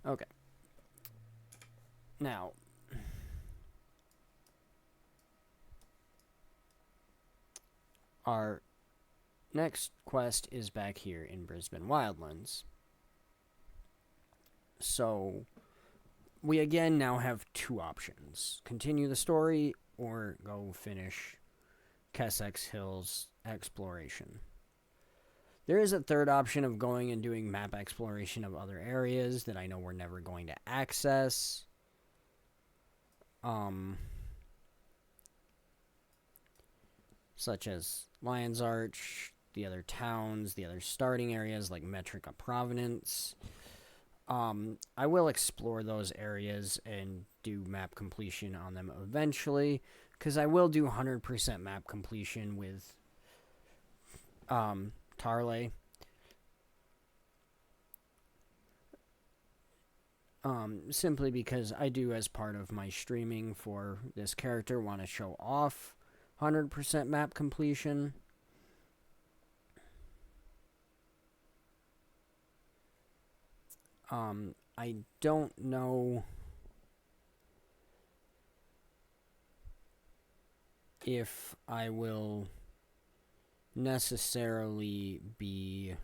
Okay. Now, our next quest is back here in Brisbane Wildlands. So, we again now have two options. Continue the story or go finish Kessex Hills exploration. There is a third option of going and doing map exploration of other areas that I know we're never going to access. Such as Lion's Arch, the other towns, the other starting areas like Metrica Provenance. I will explore those areas and do map completion on them eventually, because I will do 100% map completion with Tarle. Simply because I do, as part of my streaming for this character, want to show off 100% map completion. I don't know if I will necessarily be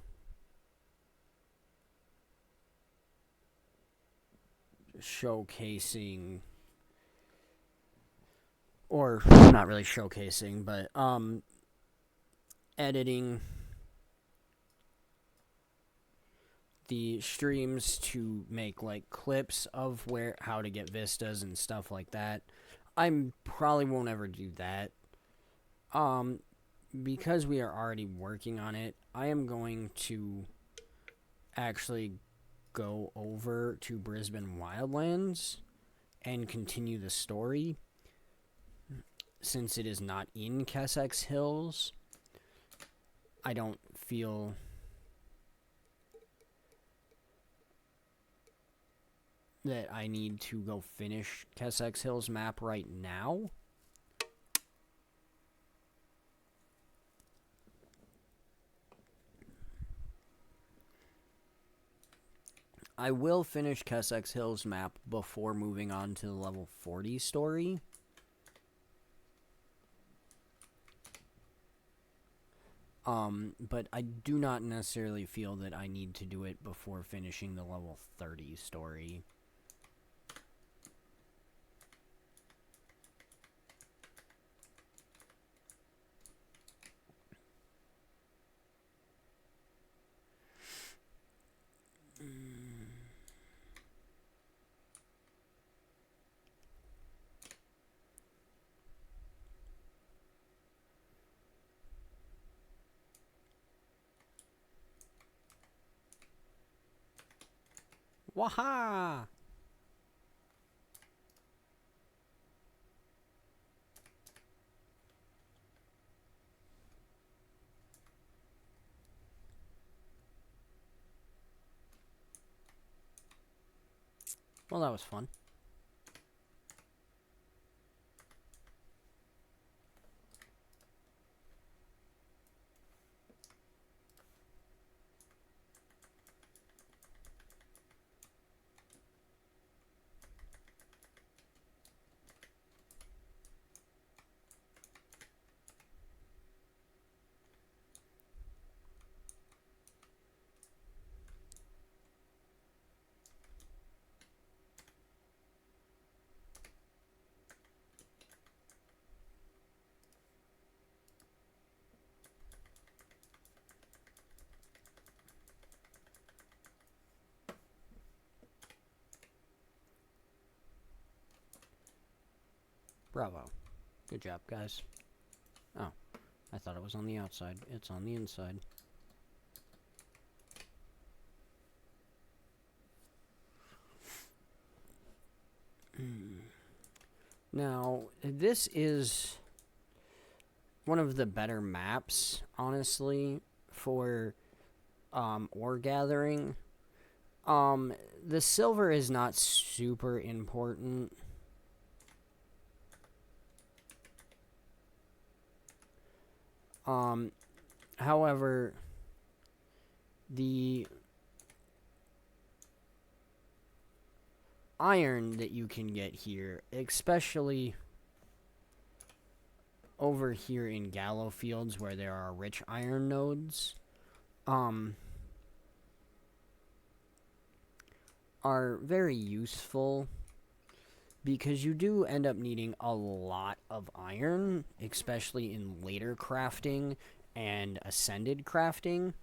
showcasing, or not really showcasing, but editing the streams to make like clips of how to get vistas and stuff like that. I probably won't ever do that. Because we are already working on it, I am going to actually go over to Brisbane Wildlands and continue the story, since it is not in Kessex Hills. I don't feel that I need to go finish Kessex Hills map right now. I will finish Kessex Hills map before moving on to the level 40 story. But I do not necessarily feel that I need to do it before finishing the level 30 story. Waha! Well, that was fun. Bravo. Good job, guys. Oh, I thought it was on the outside. It's on the inside. Now, this is one of the better maps, honestly, for ore gathering. The silver is not super important. However, the iron that you can get here, especially over here in Gallow Fields where there are rich iron nodes, are very useful because you do end up needing a lot of iron, especially in later crafting and ascended crafting.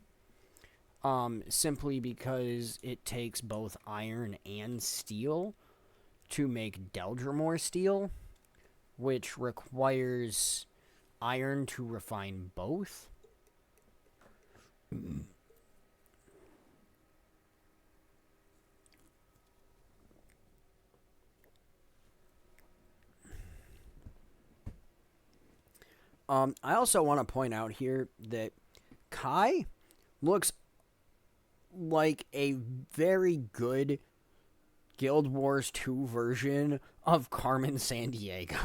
Simply because it takes both iron and steel to make Deldrimore steel, which requires iron to refine both. I also want to point out here that Kai looks like a very good Guild Wars 2 version of Carmen Sandiego.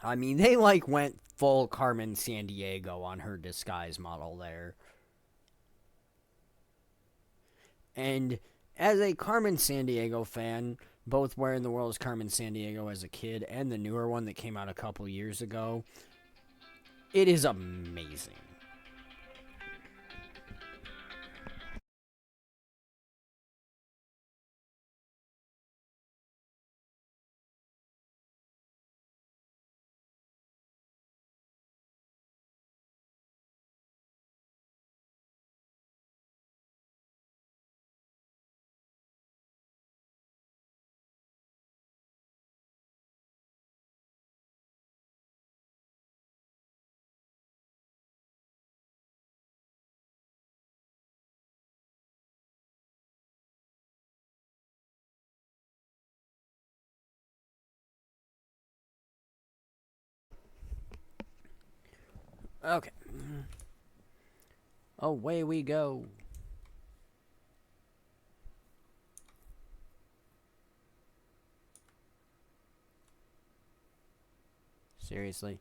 I mean, they went full Carmen Sandiego on her disguise model there. And as a Carmen Sandiego fan, both wearing the world's Carmen Sandiego as a kid and the newer one that came out a couple years ago, it is amazing. Okay. Away we go. Seriously.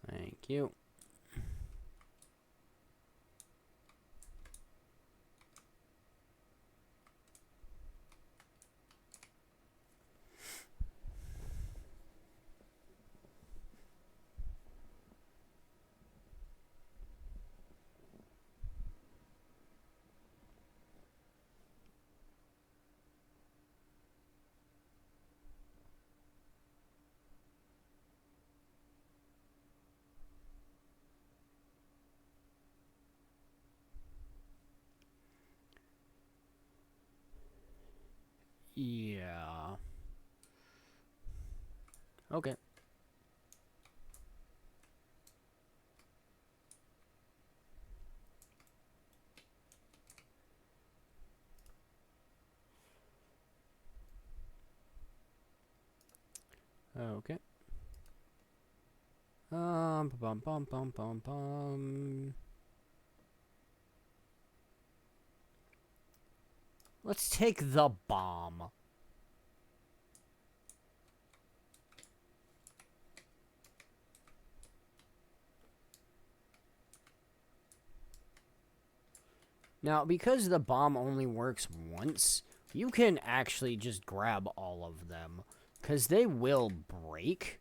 Thank you. Yeah. Okay. Okay. Bum bum bum bum bum. Let's take the bomb. Now, because the bomb only works once, you can actually just grab all of them, because they will break.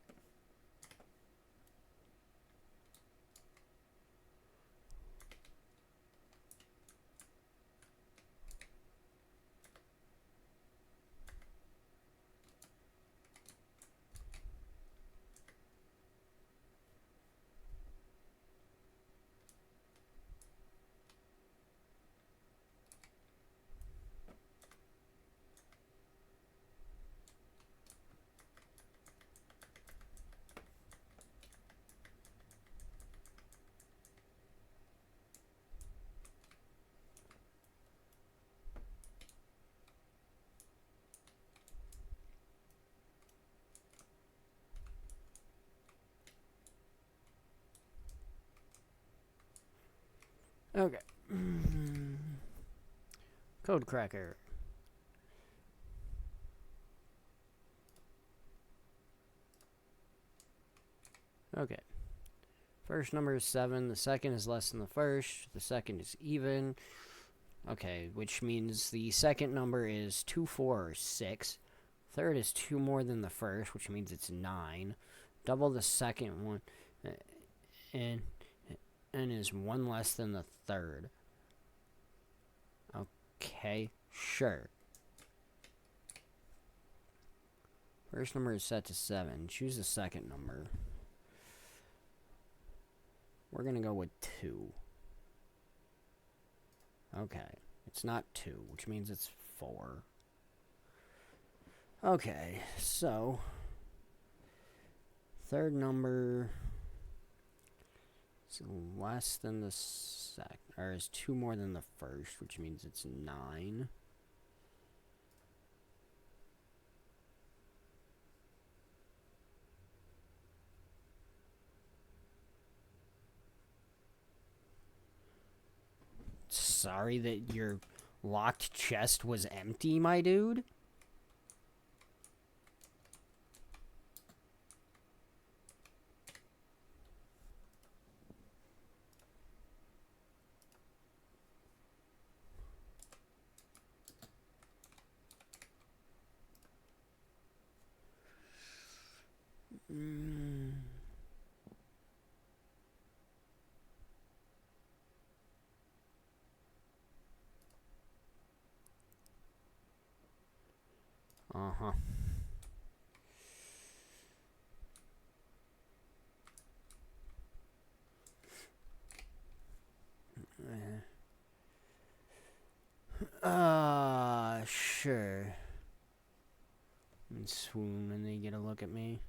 Okay. Code cracker. Okay. First number is 7. The second is less than the first. The second is even. Okay, which means the second number is 2, 4, or 6. Third is 2 more than the first, which means it's 9. Double the second one, and is 1 less than the third. Okay, sure. First number is set to 7. Choose the second number. We're going to go with 2. Okay, it's not 2, which means it's 4. Okay, so third number is less than the second, or is 2 more than the first, which means it's 9. Sorry that your locked chest was empty, my dude. Uh-huh. Sure. And swoon and they get a look at me.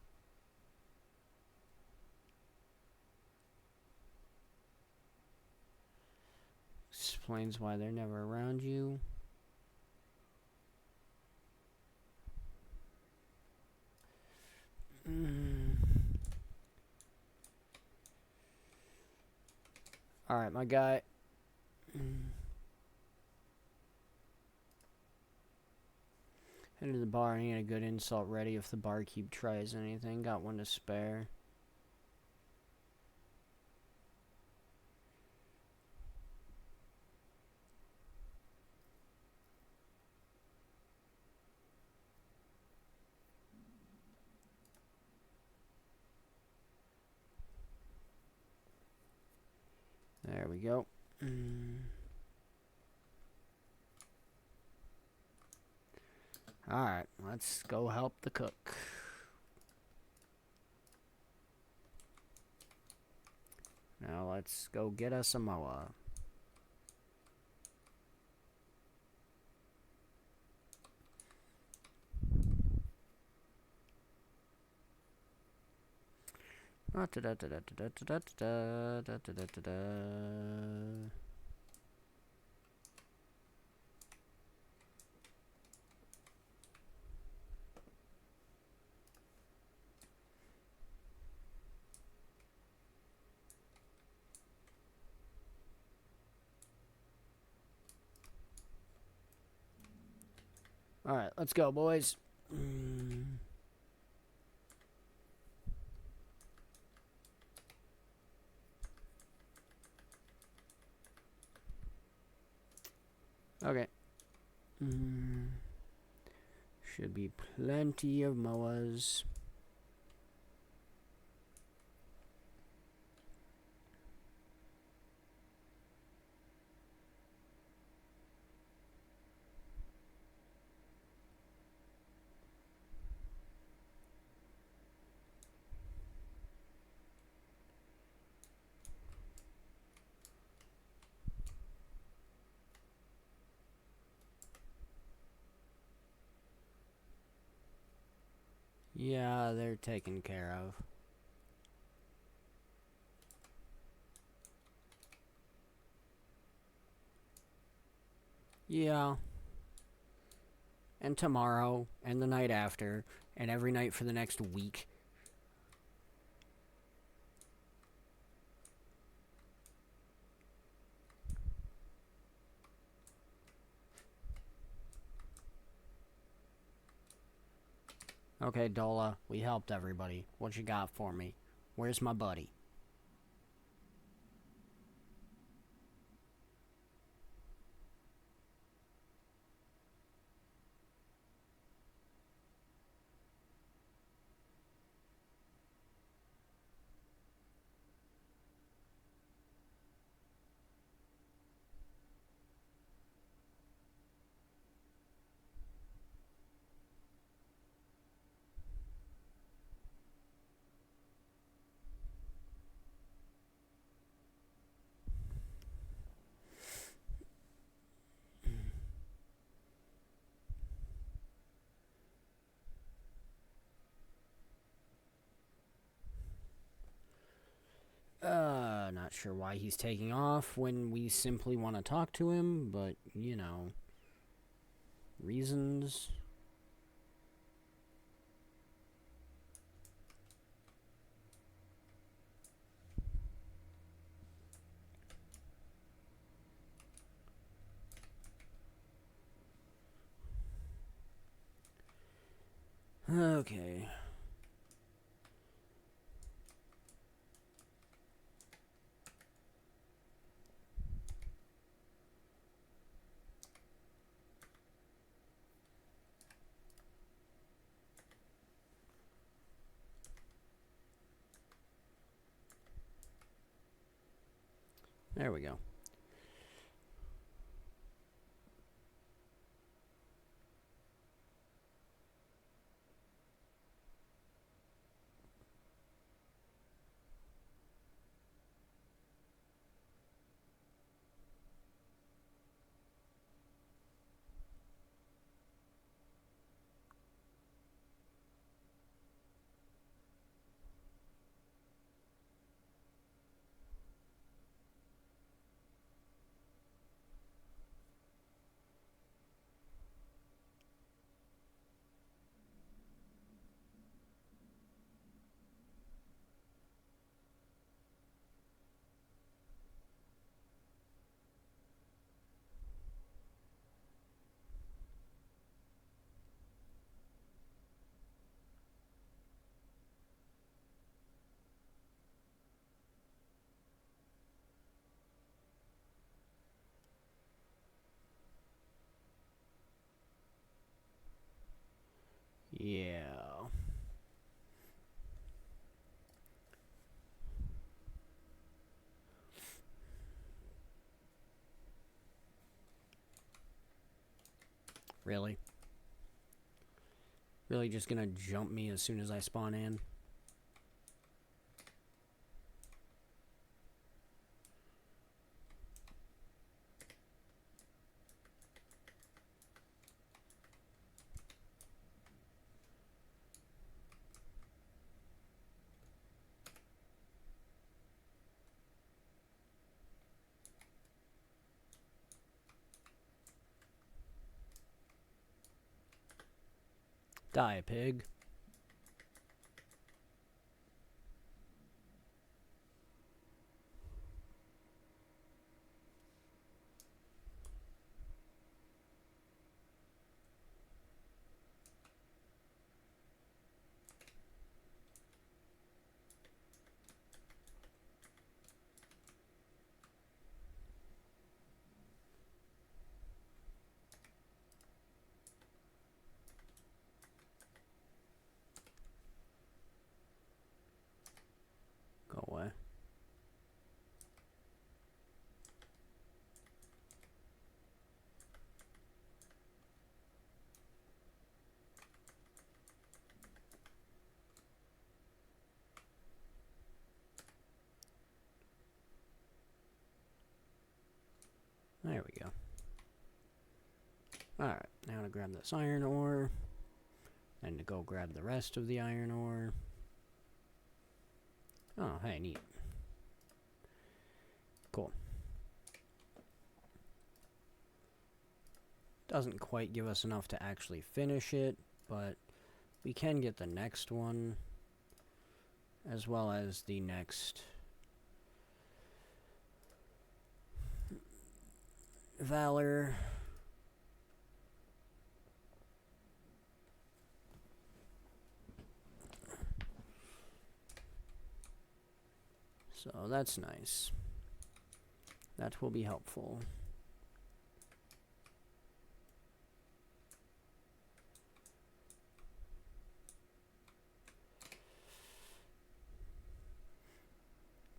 Explains why they're never around you. Alright, my guy. Head to the bar and get a good insult ready if the barkeep tries anything. Got one to spare. There we go. Alright, let's go help the cook. Now let's go get us a moa. Alright, let's go, boys. Okay. Should be plenty of moas. Yeah, they're taken care of. Yeah. And tomorrow, and the night after, and every night for the next week. Okay, Dola, we helped everybody. What you got for me? Where's my buddy? Not sure why he's taking off when we simply want to talk to him, but, you know, reasons. Okay. There we go. Yeah. Really? Really just gonna jump me as soon as I spawn in? Die, pig. Go away. There we go. Alright, now to grab this iron ore. And to go grab the rest of the iron ore. Oh, hey, neat. Cool. Doesn't quite give us enough to actually finish it, but we can get the next one, as well as the next Valor. So that's nice. That will be helpful.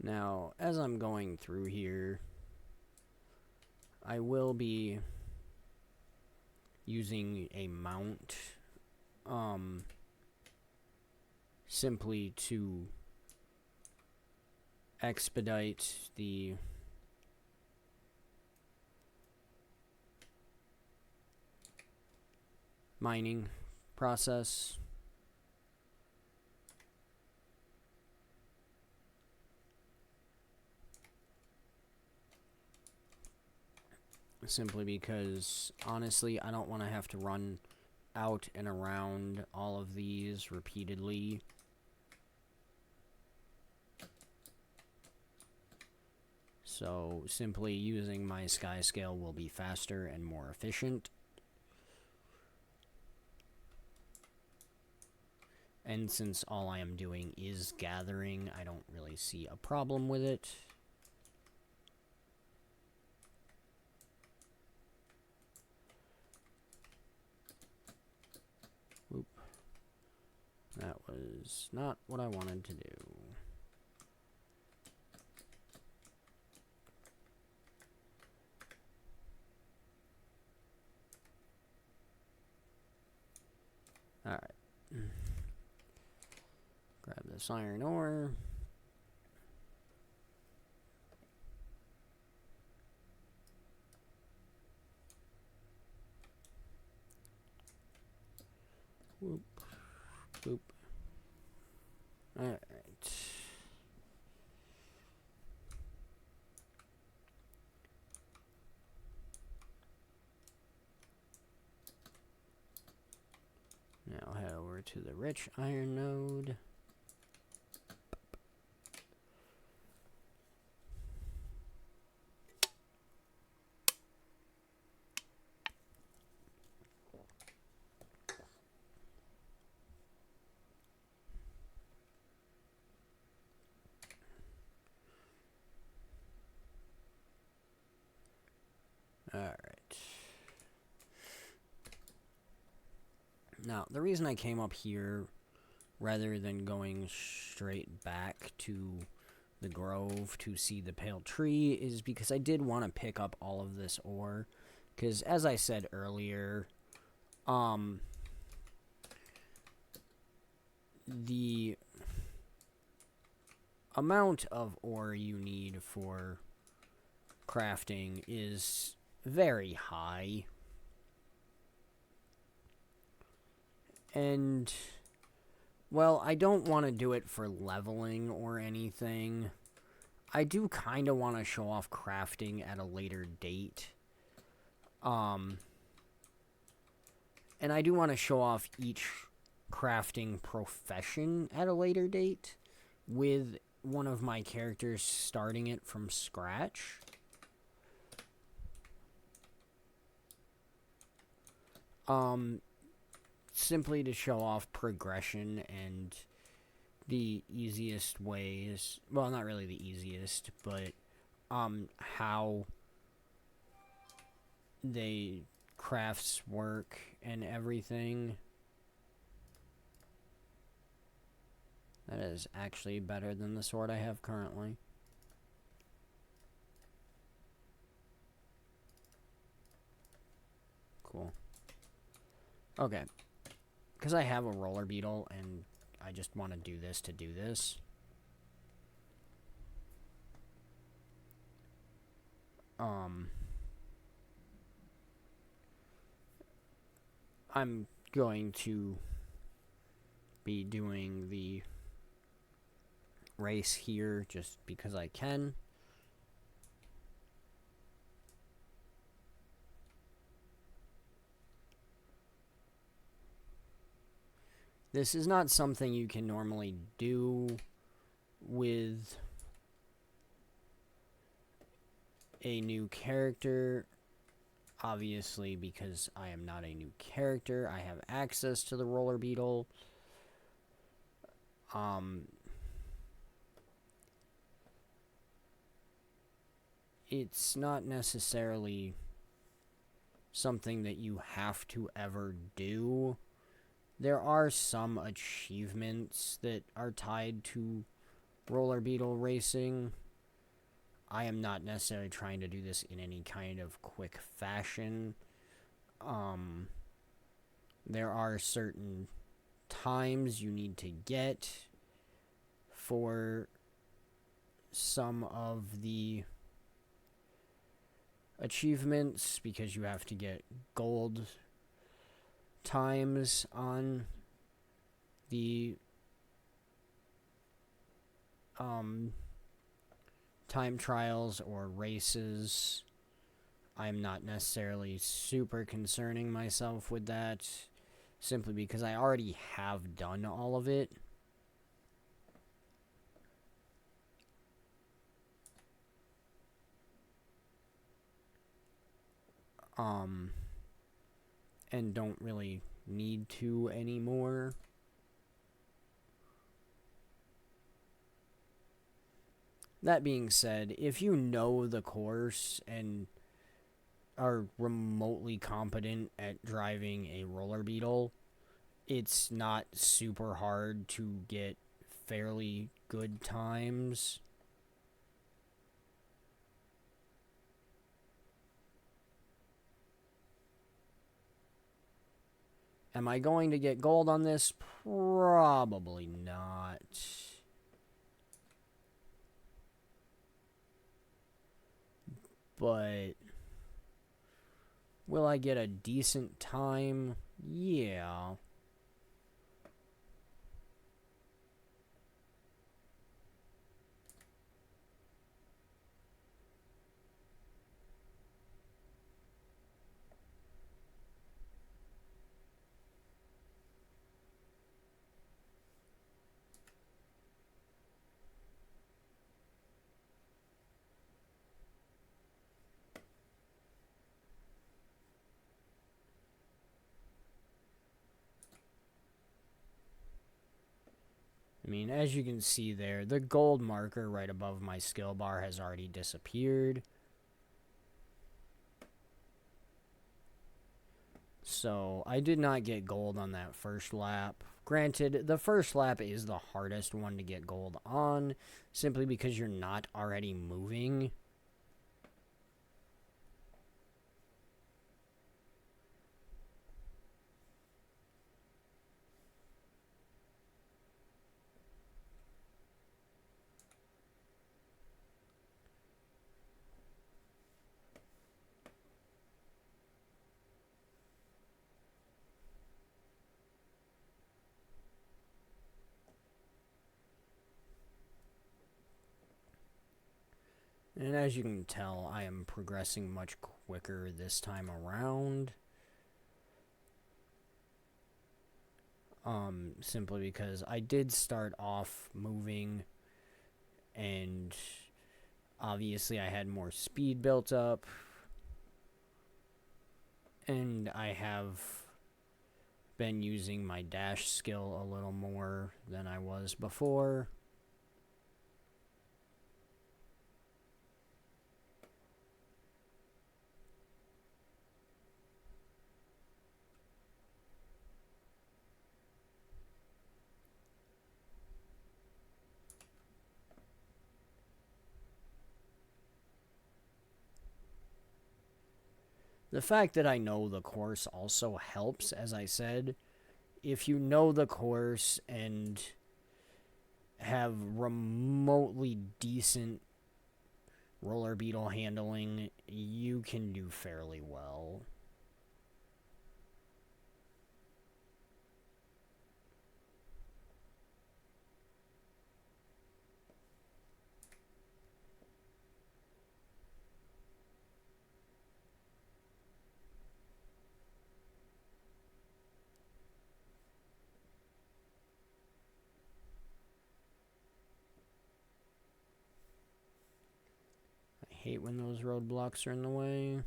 Now, as I'm going through here, I will be using a mount, simply to expedite the mining process. Simply because, honestly, I don't want to have to run out and around all of these repeatedly. So, simply using my sky scale will be faster and more efficient. And since all I am doing is gathering, I don't really see a problem with it. Oop. That was not what I wanted to do. Alright. Grab this iron ore. Whoop. Boop. Alright. Now head over to the rich iron node. Alright. Now, the reason I came up here rather than going straight back to the grove to see the pale tree is because I did want to pick up all of this ore. Because, as I said earlier, the amount of ore you need for crafting is very high. And, well, I don't want to do it for leveling or anything. I do kind of want to show off crafting at a later date. And I do want to show off each crafting profession at a later date, with one of my characters starting it from scratch. Simply to show off progression and the easiest ways, well, not really the easiest, but how they crafts work and everything. That is actually better than the sword I have currently. Cool. Okay. Because I have a roller beetle and I just want to do this to do this. I'm going to be doing the race here just because I can. This is not something you can normally do with a new character. Obviously, because I am not a new character, I have access to the roller beetle. it's not necessarily something that you have to ever do. There are some achievements that are tied to roller beetle racing. I am not necessarily trying to do this in any kind of quick fashion. There are certain times you need to get for some of the achievements because you have to get gold times on the time trials or races. I'm not necessarily super concerning myself with that simply because I already have done all of it. And don't really need to anymore. That being said, if you know the course and are remotely competent at driving a roller beetle, it's not super hard to get fairly good times. Am I going to get gold on this? Probably not. But will I get a decent time? Yeah. I mean, as you can see there, the gold marker right above my skill bar has already disappeared. So, I did not get gold on that first lap. Granted, the first lap is the hardest one to get gold on, simply because you're not already moving. And as you can tell, I am progressing much quicker this time around. Simply because I did start off moving, and obviously I had more speed built up, and I have been using my dash skill a little more than I was before. The fact that I know the course also helps, as I said. If you know the course and have remotely decent roller beetle handling, you can do fairly well. I hate when those roadblocks are in the way.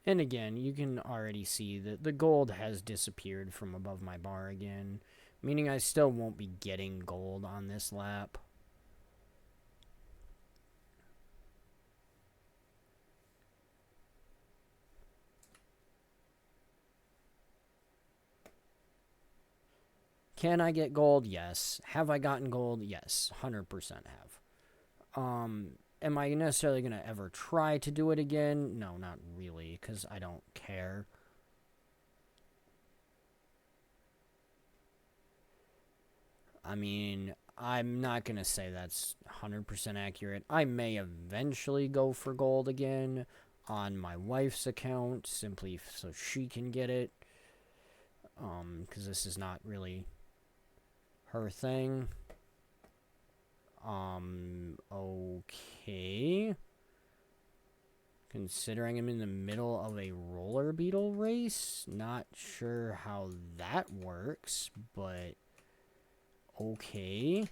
And again, you can already see that the gold has disappeared from above my bar again, meaning I still won't be getting gold on this lap. Can I get gold? Yes. Have I gotten gold? Yes. 100% have. Am I necessarily going to ever try to do it again? No, not really, because I don't care. I mean, I'm not going to say that's 100% accurate. I may eventually go for gold again on my wife's account, simply so she can get it. Because this is not really her thing. Okay. Considering I'm in the middle of a roller beetle race, not sure how that works, but okay.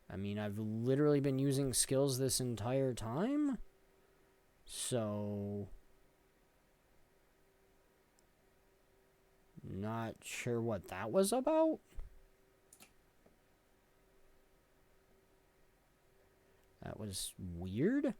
I mean, I've literally been using skills this entire time, so not sure what that was about. That was weird.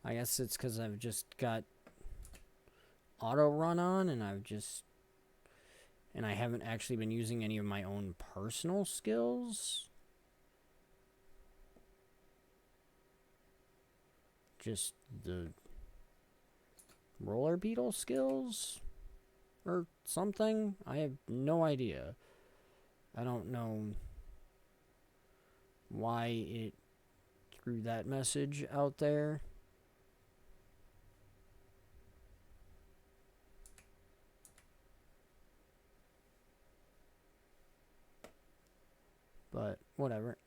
I guess it's because I've just got auto run on and I haven't actually been using any of my own personal skills. Just the roller beetle skills or something. I have no idea. I don't know why it threw that message out there. But whatever.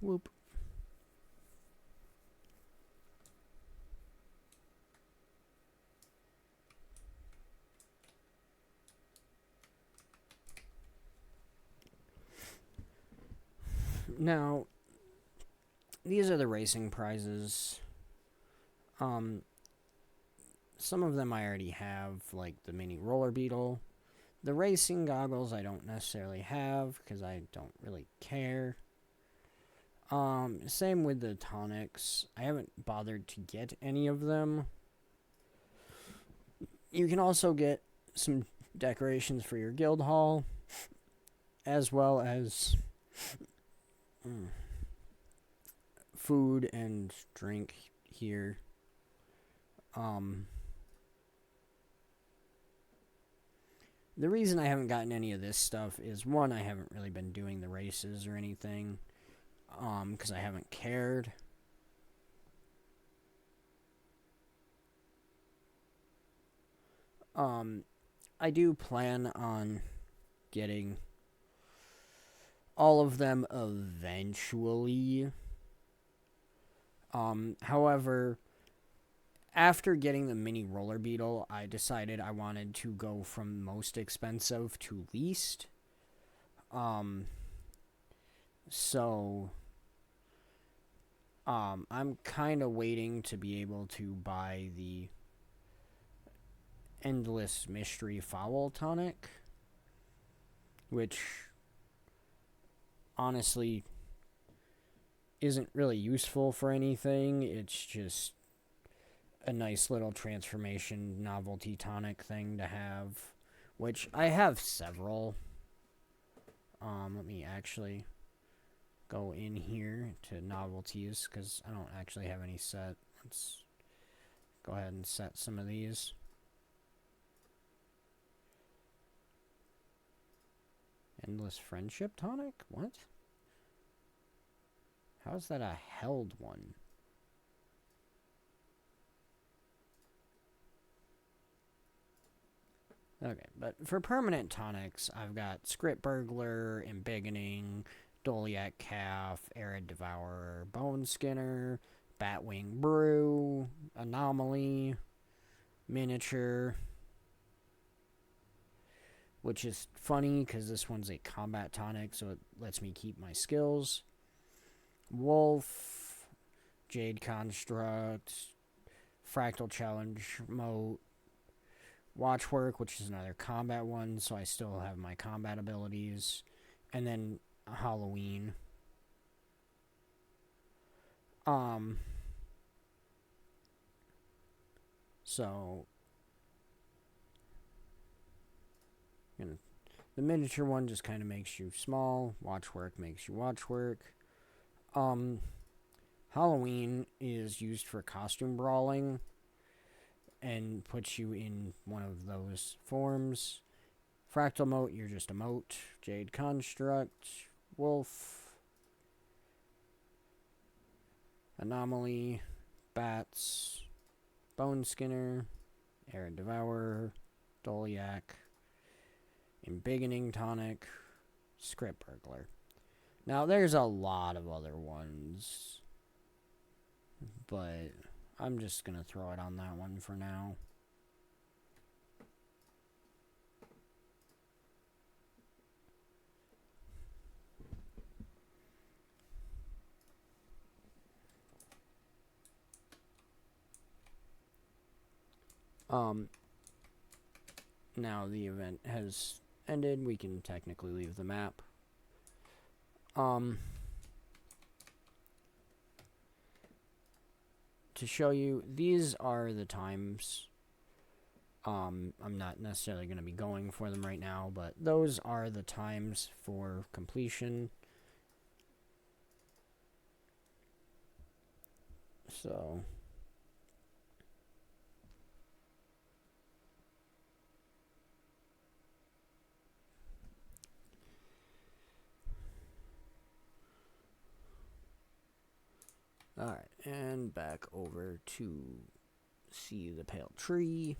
Whoop. Now, these are the racing prizes. Some of them I already have, like the mini roller beetle. The racing goggles I don't necessarily have because I don't really care. Same with the tonics. I haven't bothered to get any of them. You can also get some decorations for your guild hall, as well as food and drink here. The reason I haven't gotten any of this stuff is, one, I haven't really been doing the races or anything, because I haven't cared. I do plan on getting all of them eventually. However, after getting the mini roller beetle, I decided I wanted to go from most expensive to least. So I'm kind of waiting to be able to buy the Endless Mystery Foul Tonic, which honestly isn't really useful for anything. It's just a nice little transformation novelty tonic thing to have which I have several. Let me actually go in here to novelties because I don't actually have any set. Let's go ahead and set some of these. Endless Friendship Tonic? What? How is that a held one? Okay, but for permanent tonics, I've got Script Burglar, Embiggening, Doliac Calf, Arid Devourer, Bone Skinner, Batwing Brew, Anomaly, Miniature, which is funny because this one's a combat tonic, so it lets me keep my skills. Wolf, Jade Construct, Fractal Challenge Moat, Watchwork, which is another combat one, so I still have my combat abilities. And then Halloween. So the miniature one just kind of makes you small. Watchwork makes you watchwork. Halloween is used for costume brawling and puts you in one of those forms. Fractal Moat, you're just a moat. Jade Construct, Wolf, Anomaly, Bats, Bone Skinner, Arid Devourer, Doliac, Embiggening Tonic, Script Burglar. Now, there's a lot of other ones, but I'm just going to throw it on that one for now. Now the event has ended. We can technically leave the map. To show you, these are the times. I'm not necessarily going to be going for them right now, but those are the times for completion. So alright, and back over to see the pale tree.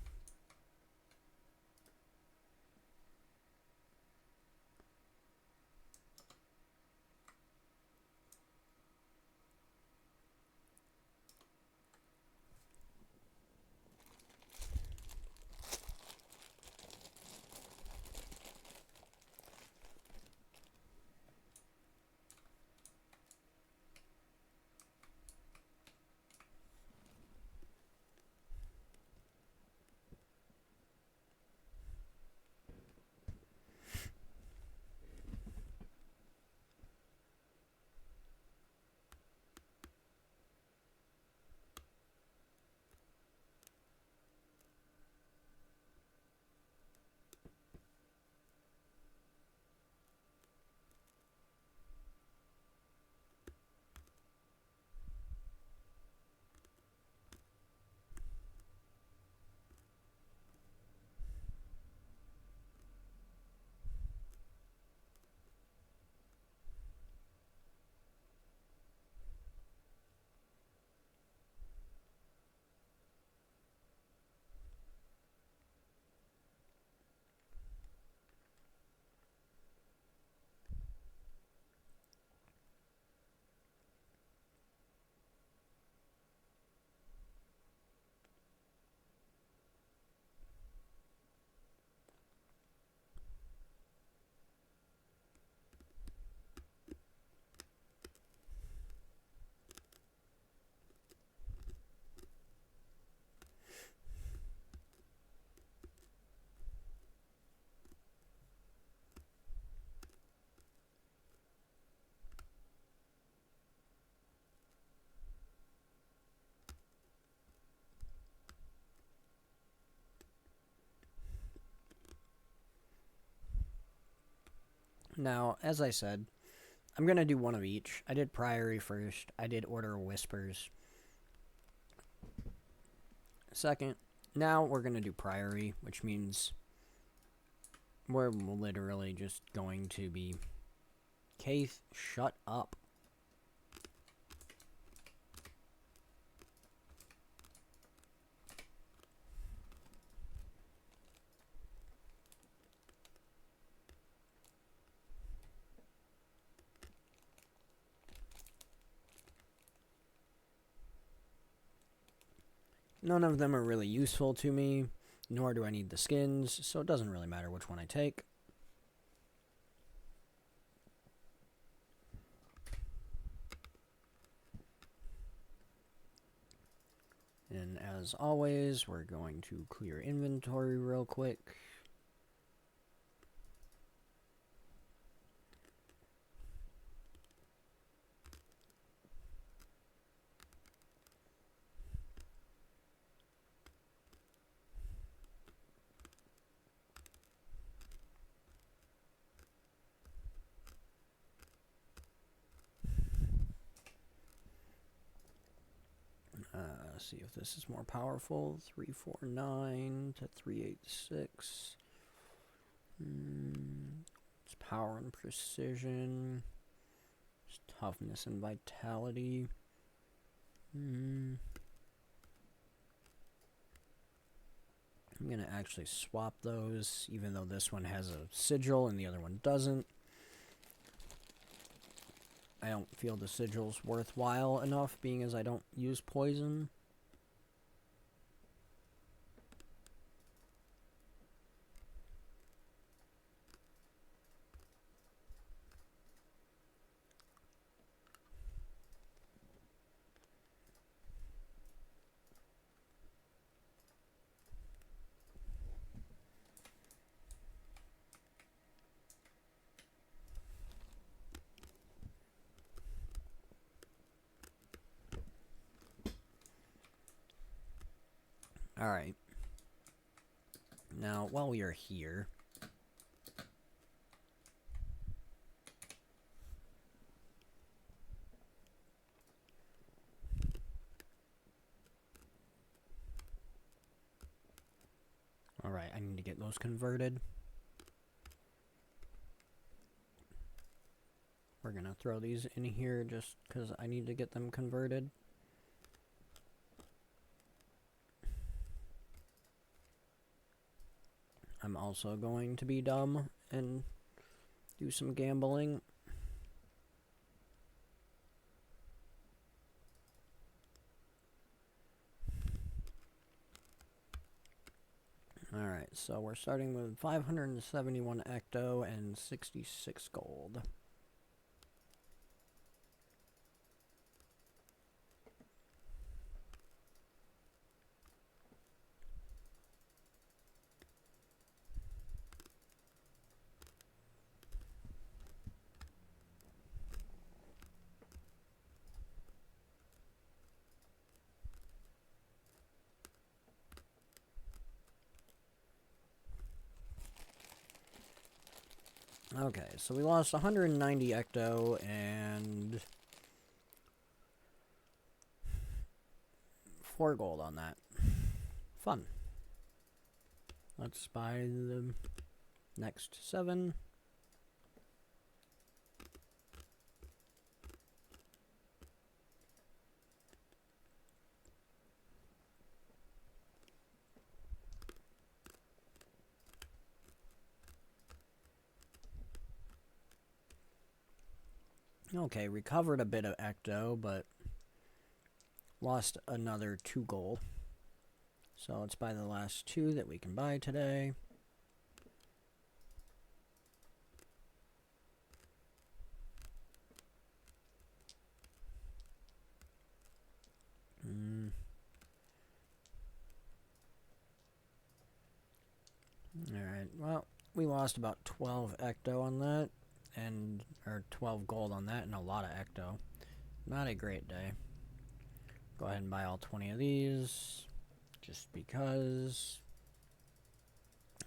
Now, as I said, I'm going to do one of each. I did Priory first. I did Order of Whispers second. Now we're going to do Priory, which means we're literally just going to be... Kaith, shut up. None of them are really useful to me, nor do I need the skins, so it doesn't really matter which one I take. And as always, we're going to clear inventory real quick. See if this is more powerful. 349 to 386. It's power and precision. It's toughness and vitality. I'm going to actually swap those, even though this one has a sigil and the other one doesn't. I don't feel the sigil's worthwhile enough, being as I don't use poison. Alright. Now, while we are here... Alright, I need to get those converted. We're gonna throw these in here just because I need to get them converted. I'm also going to be dumb and do some gambling. Alright, so we're starting with 571 ecto and 66 gold. Okay, so we lost 190 ecto and 4 gold on that. Fun. Let's buy the next 7. Okay, recovered a bit of ecto, but lost another 2 gold. So let's buy the last 2 that we can buy today. Alright, well, we lost about 12 ecto on that, or 12 gold on that, and a lot of ecto. Not a great day. Go ahead and buy all 20 of these, just because.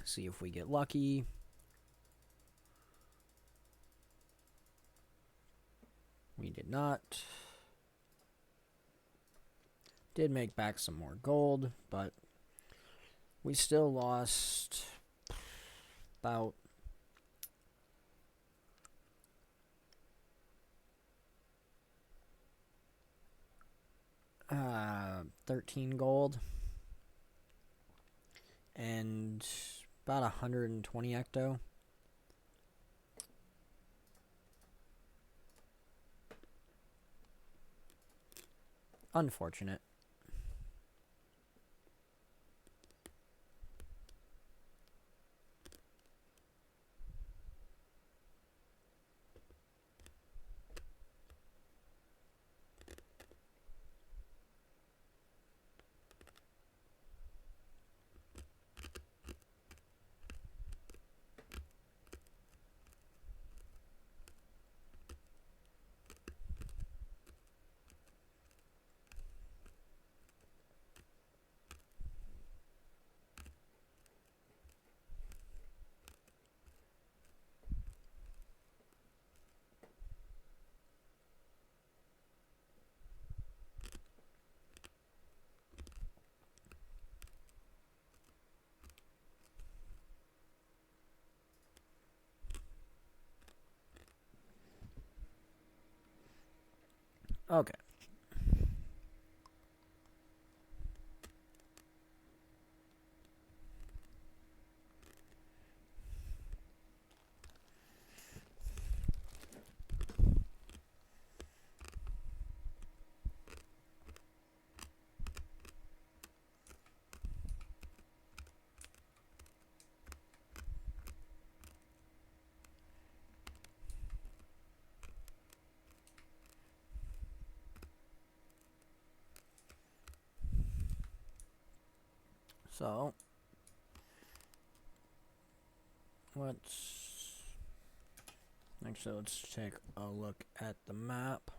See if we get lucky. We did not. Did make back some more gold, but we still lost about 13 gold and about 120 ecto. Unfortunate. Okay. So, let's take a look at the map.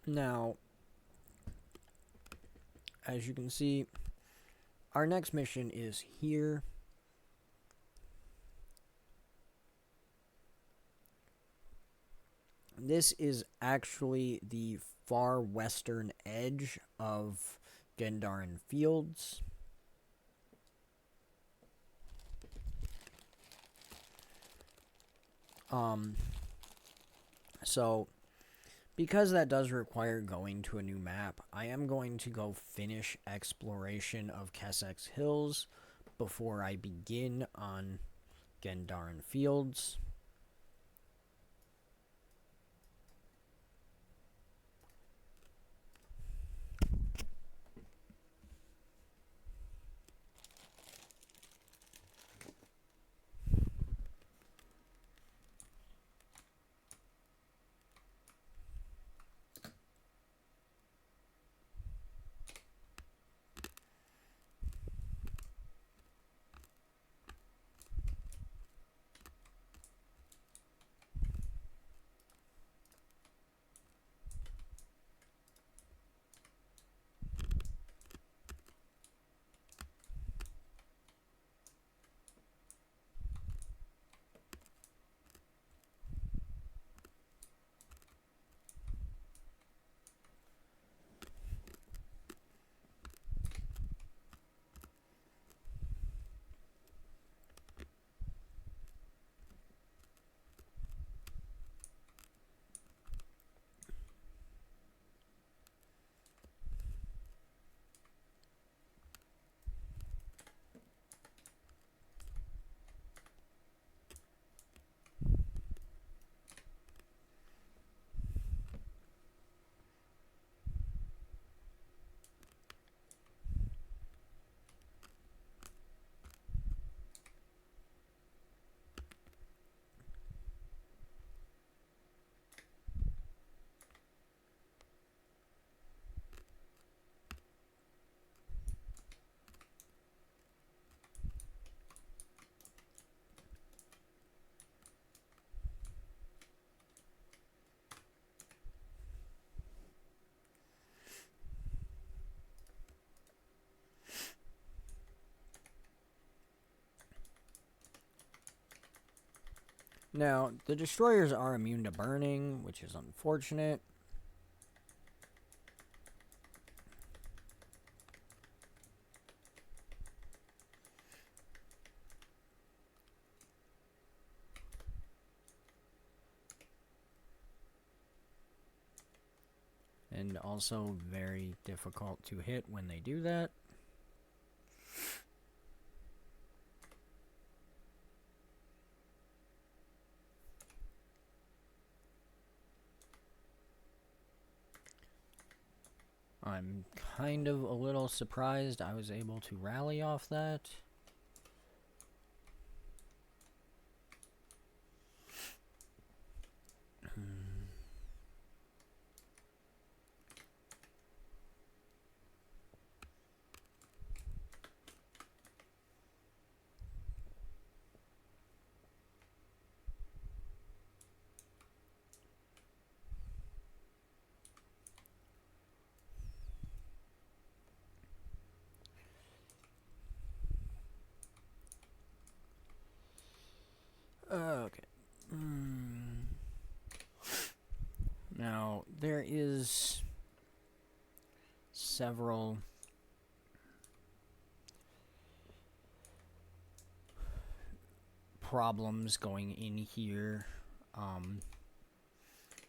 Now, as you can see, our next mission is here. This is actually the far western edge of Gendarin Fields. So because that does require going to a new map, I am going to go finish exploration of Kessex Hills before I begin on Gendarin Fields. Now, the destroyers are immune to burning, which is unfortunate. And also very difficult to hit when they do that. I'm kind of a little surprised I was able to rally off that. Okay. Now, there is several problems going in here.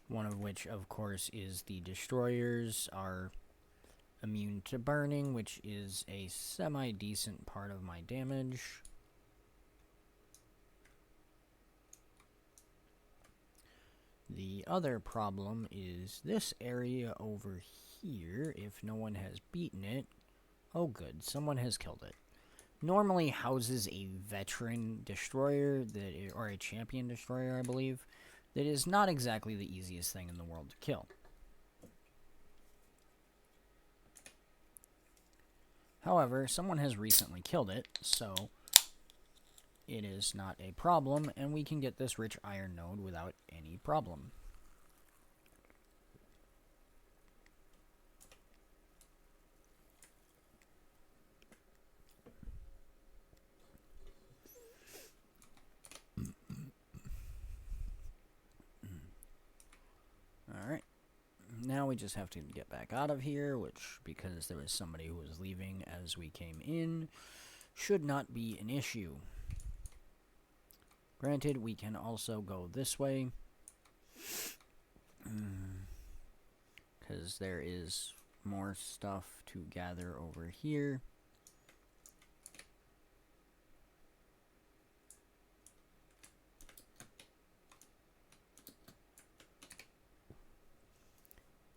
One of which, of course, is the destroyers are immune to burning, which is a semi-decent part of my damage. The other problem is this area over here, if no one has beaten it. Oh good, someone has killed it. Normally houses a veteran destroyer, or a champion destroyer, I believe, that is not exactly the easiest thing in the world to kill. However, someone has recently killed it, so it is not a problem, and we can get this rich iron node without any problem. Alright. Now we just have to get back out of here, which, because there was somebody who was leaving as we came in, should not be an issue. Granted, we can also go this way, because there is more stuff to gather over here.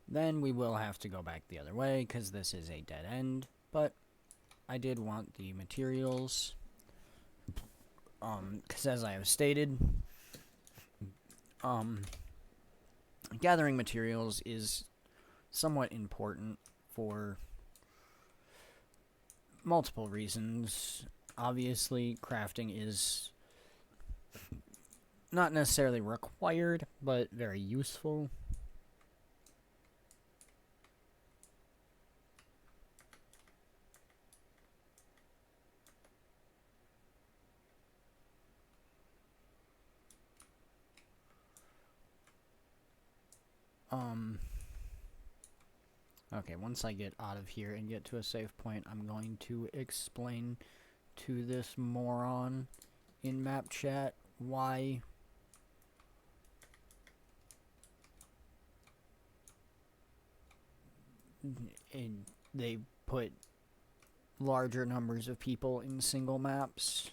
Then we will have to go back the other way, because this is a dead end, but I did want the materials, because as I have stated, gathering materials is somewhat important for multiple reasons. Obviously, crafting is not necessarily required, but very useful. Okay, once I get out of here and get to a safe point, I'm going to explain to this moron in map chat why they put larger numbers of people in single maps.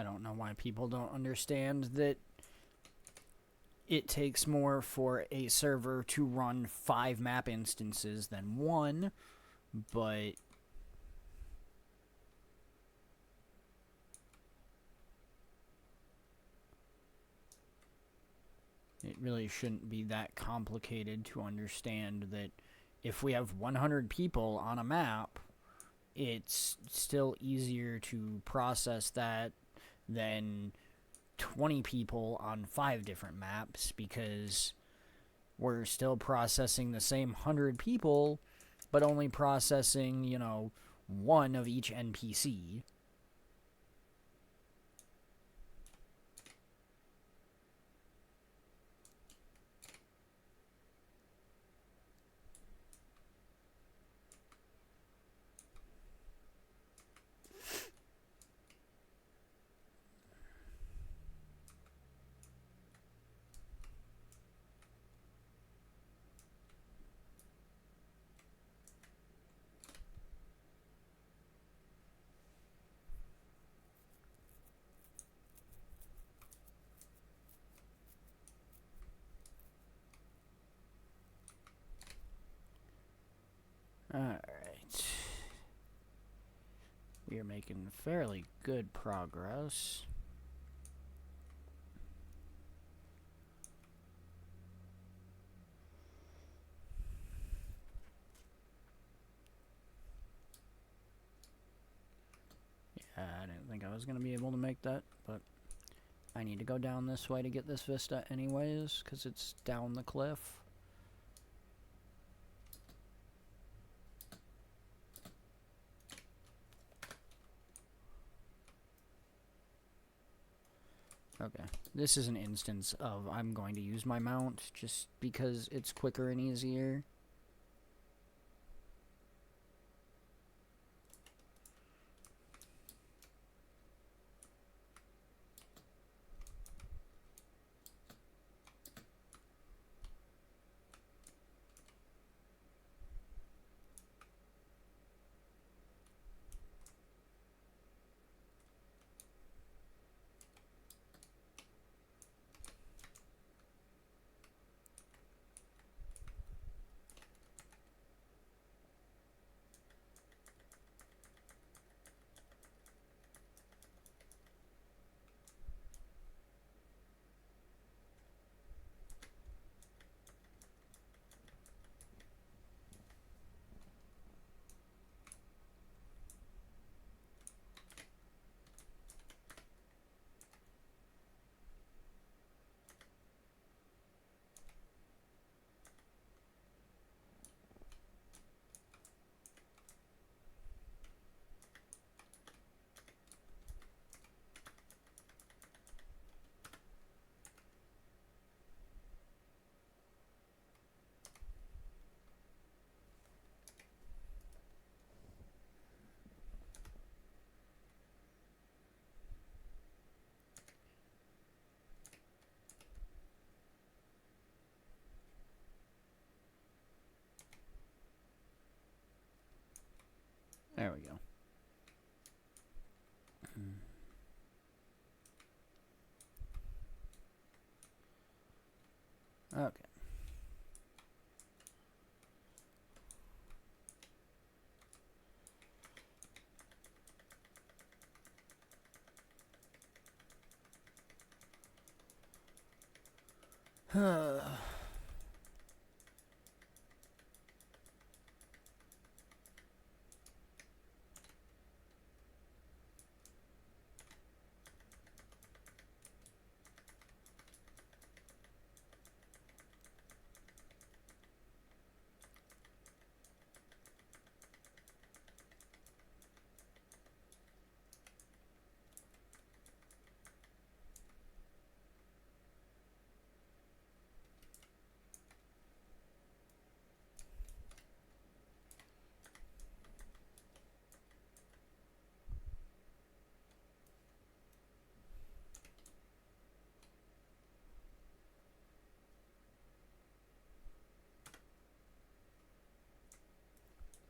I don't know why people don't understand that it takes more for a server to run 5 map instances than 1, but it really shouldn't be that complicated to understand that if we have 100 people on a map, it's still easier to process that than 20 people on 5 different maps, because we're still processing the same 100 people, but only processing, one of each NPC. Alright. We are making fairly good progress. Yeah, I didn't think I was going to be able to make that, but I need to go down this way to get this vista anyways, because it's down the cliff. Okay, this is an instance of I'm going to use my mount just because it's quicker and easier. There we go. Okay.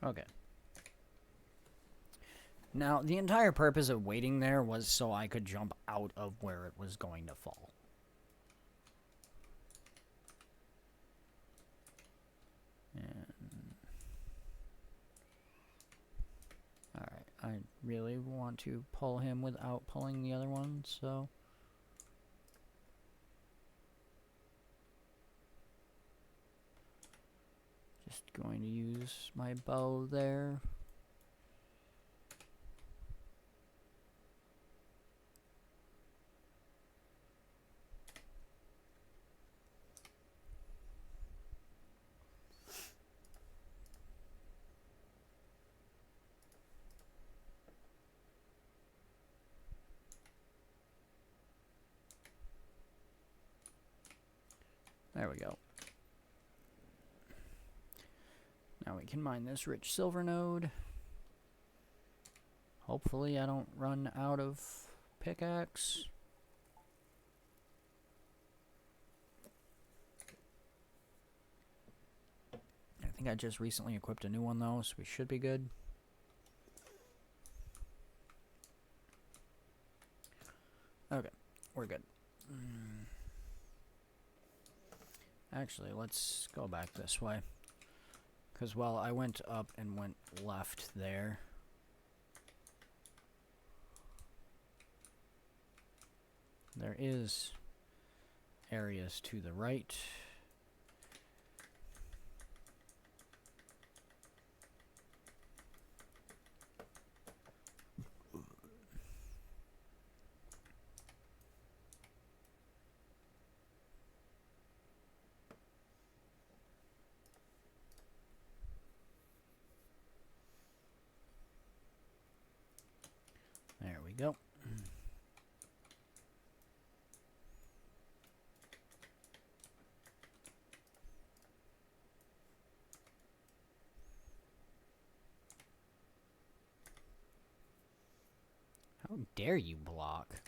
Okay. Now, the entire purpose of waiting there was so I could jump out of where it was going to fall. And alright, I really want to pull him without pulling the other one, so... Just going to use my bow there. There we go. Now we can mine this rich silver node. Hopefully I don't run out of pickaxe. I think I just recently equipped a new one though, so we should be good. Okay, we're good. Actually, let's go back this way. Because, well, I went up and went left there. There is areas to the right. There we go. How dare you block?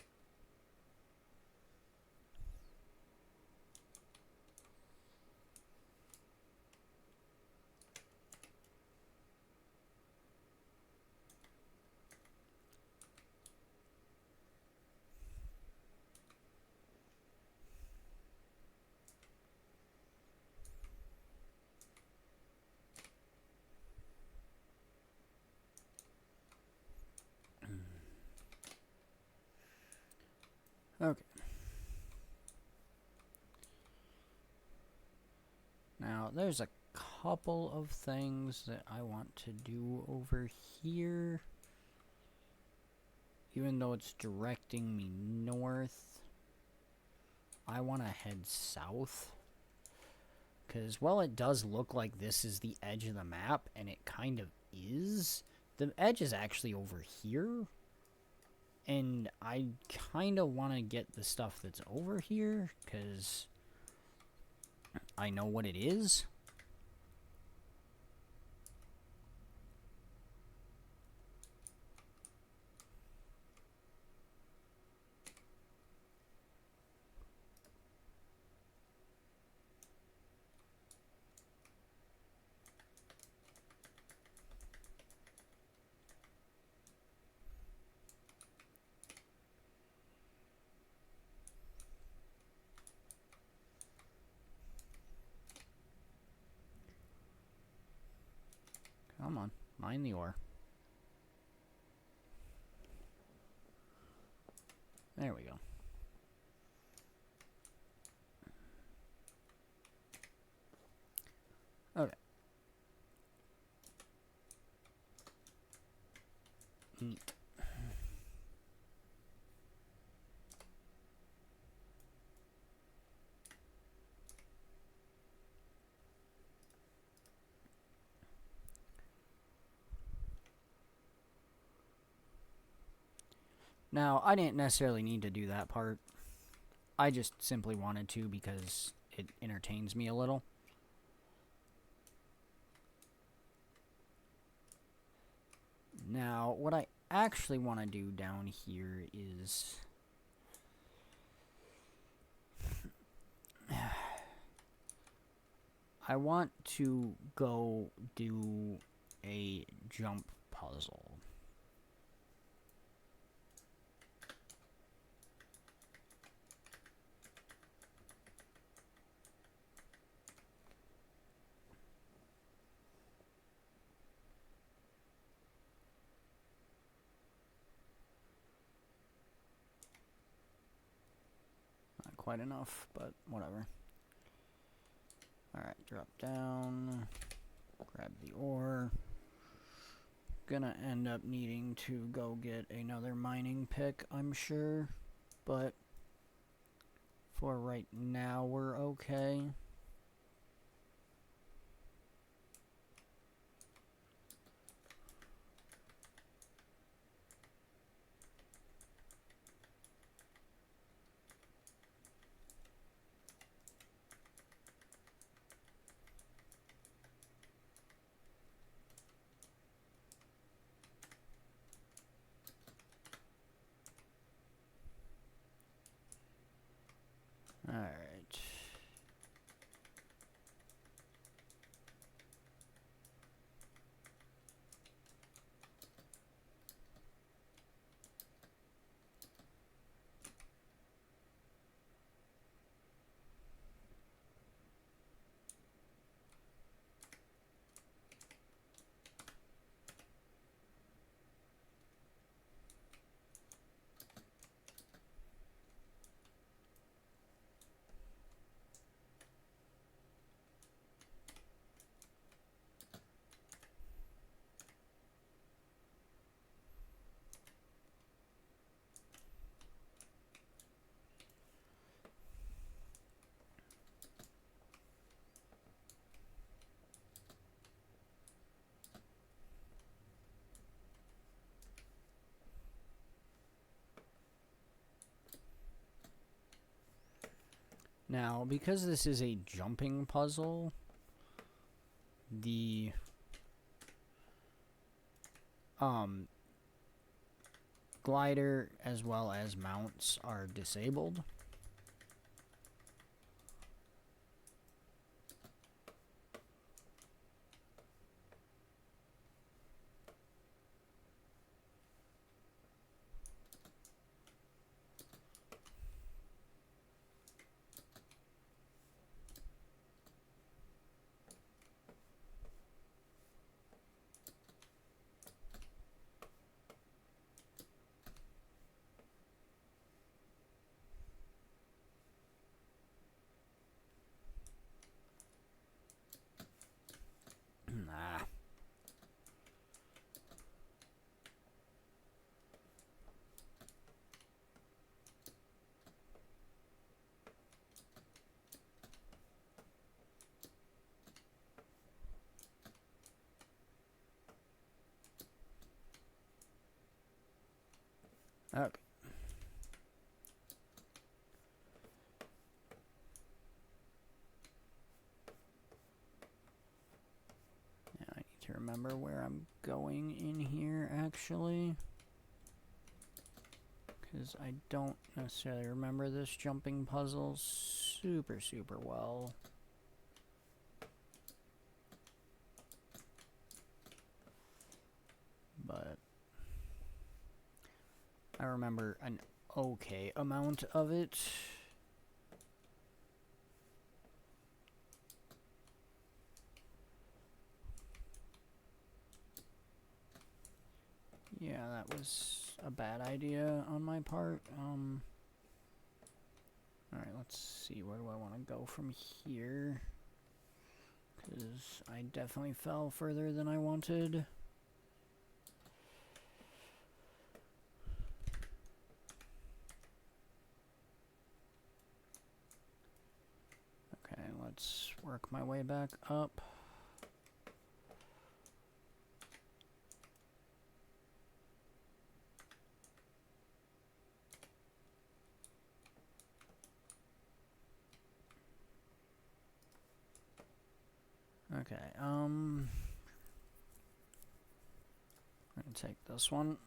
Okay. Now, there's a couple of things that I want to do over here. Even though it's directing me north, I want to head south. Because, well, it does look like this is the edge of the map, and it kind of is. The edge is actually over here. And I kind of want to get the stuff that's over here, because I know what it is. Come on, mine the ore. There we go. Okay. Neat. Now, I didn't necessarily need to do that part. I just simply wanted to because it entertains me a little. Now, what I actually want to do down here is... I want to go do a jump puzzle. quite enough, but whatever. Alright, drop down. Grab the ore. Gonna end up needing to go get another mining pick, I'm sure. But for right now, we're okay. Alright. Now, because this is a jumping puzzle, the glider as well as mounts are disabled. Ah. Okay. Now I need to remember where I'm going in here, actually. Because I don't necessarily remember this jumping puzzle super well. But I remember an okay amount of it. Yeah, that was a bad idea on my part. Alright, let's see, where do I want to go from here? Because I definitely fell further than I wanted. Okay, let's work my way back up. Okay, I'm gonna take this one.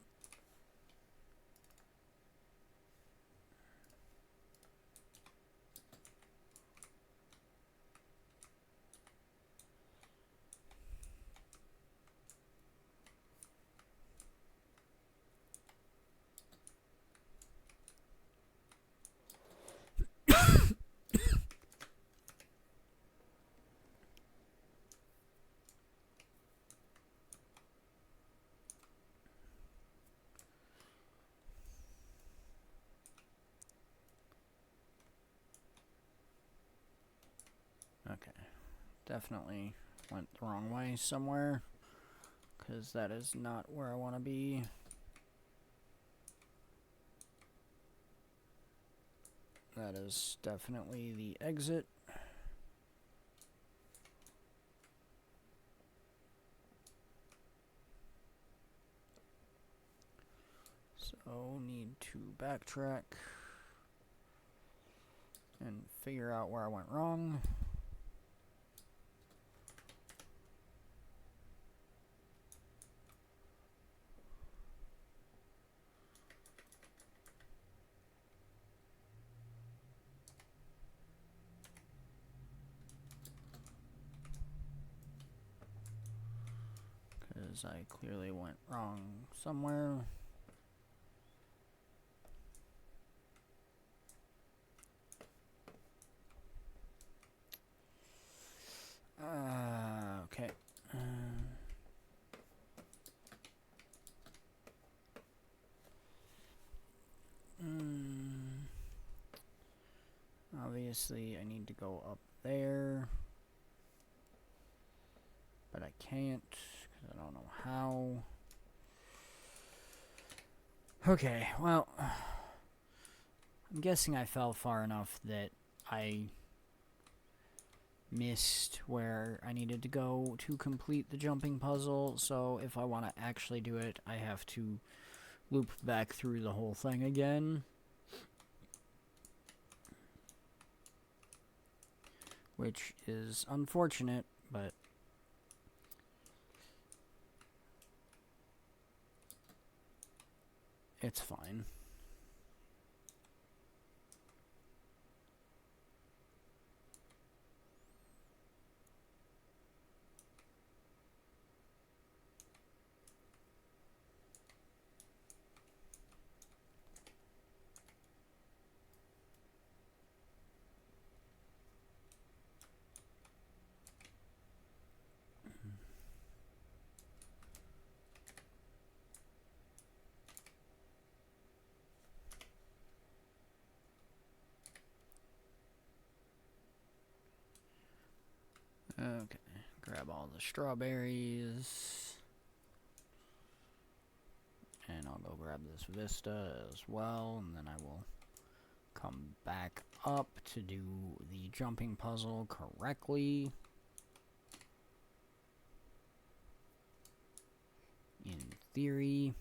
Okay. Definitely went the wrong way somewhere, because that is not where I want to be. That is definitely the exit. So, need to backtrack and figure out where I went wrong. Because I clearly went wrong somewhere. Okay. Obviously, I need to go up there. But I can't, because I don't know how. Okay, well, I'm guessing I fell far enough that I missed where I needed to go to complete the jumping puzzle, so if I want to actually do it, I have to loop back through the whole thing again. Which is unfortunate, but it's fine. Okay, grab all the strawberries. And I'll go grab this Vista as well, and then I will come back up to do the jumping puzzle correctly. In theory.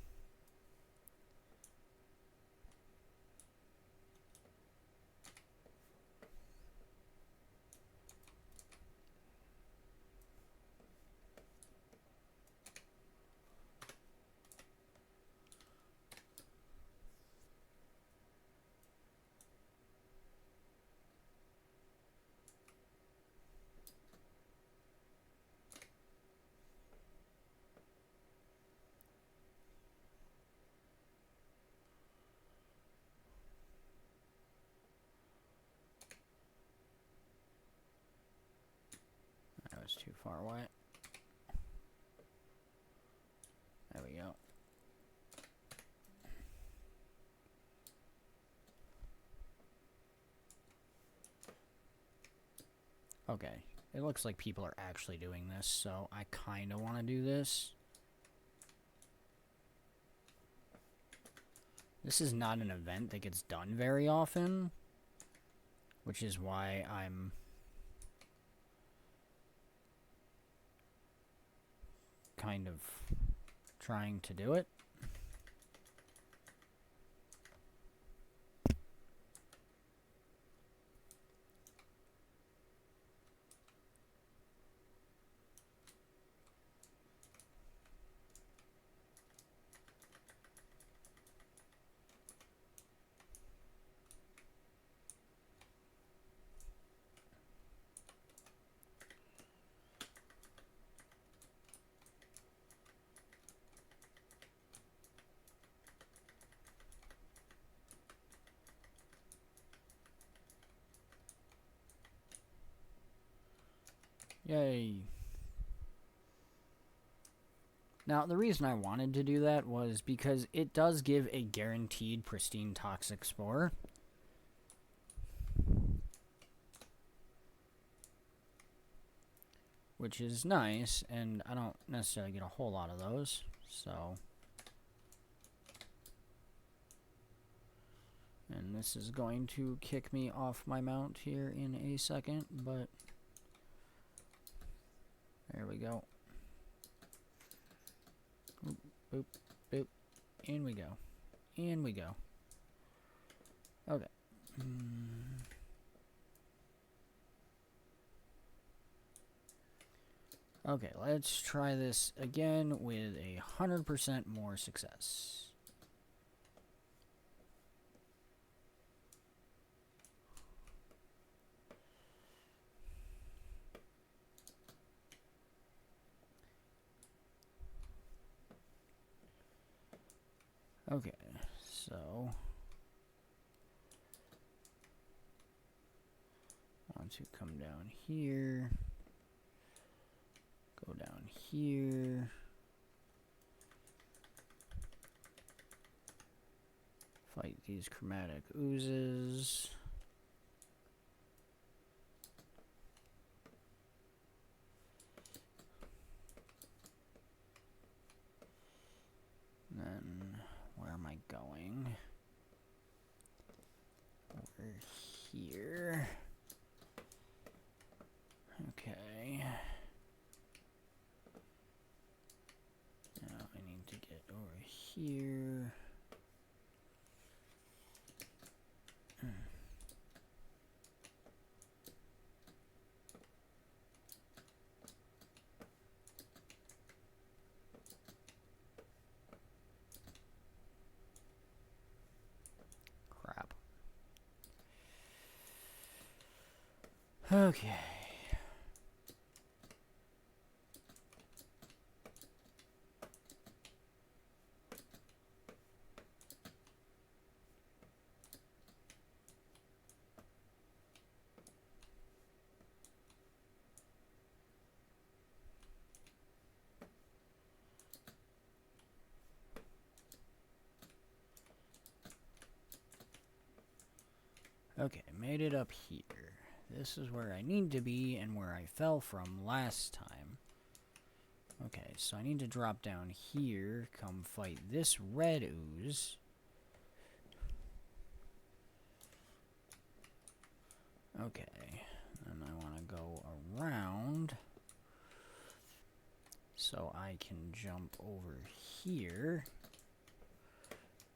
That was too far away. There we go. Okay, it looks like people are actually doing this, so I kind of want to do this. This is not an event that gets done very often, which is why I'm kind of trying to do it. Yay. Now, the reason I wanted to do that was because it does give a guaranteed pristine toxic spore. which is nice, and I don't necessarily get a whole lot of those, so. And this is going to kick me off my mount here in a second, but there we go. Boop, boop, boop. In we go. In we go. Okay. Okay, let's try this again with 100% more success. Okay, so I want to come down here, go down here, fight these chromatic oozes. Then, where am I going? Over here. Okay. Now I need to get over here. Crap. Okay. Okay, made it up here. This is where I need to be and where I fell from last time. Okay, so I need to drop down here, come fight this red ooze. Okay, and I want to go around so I can jump over here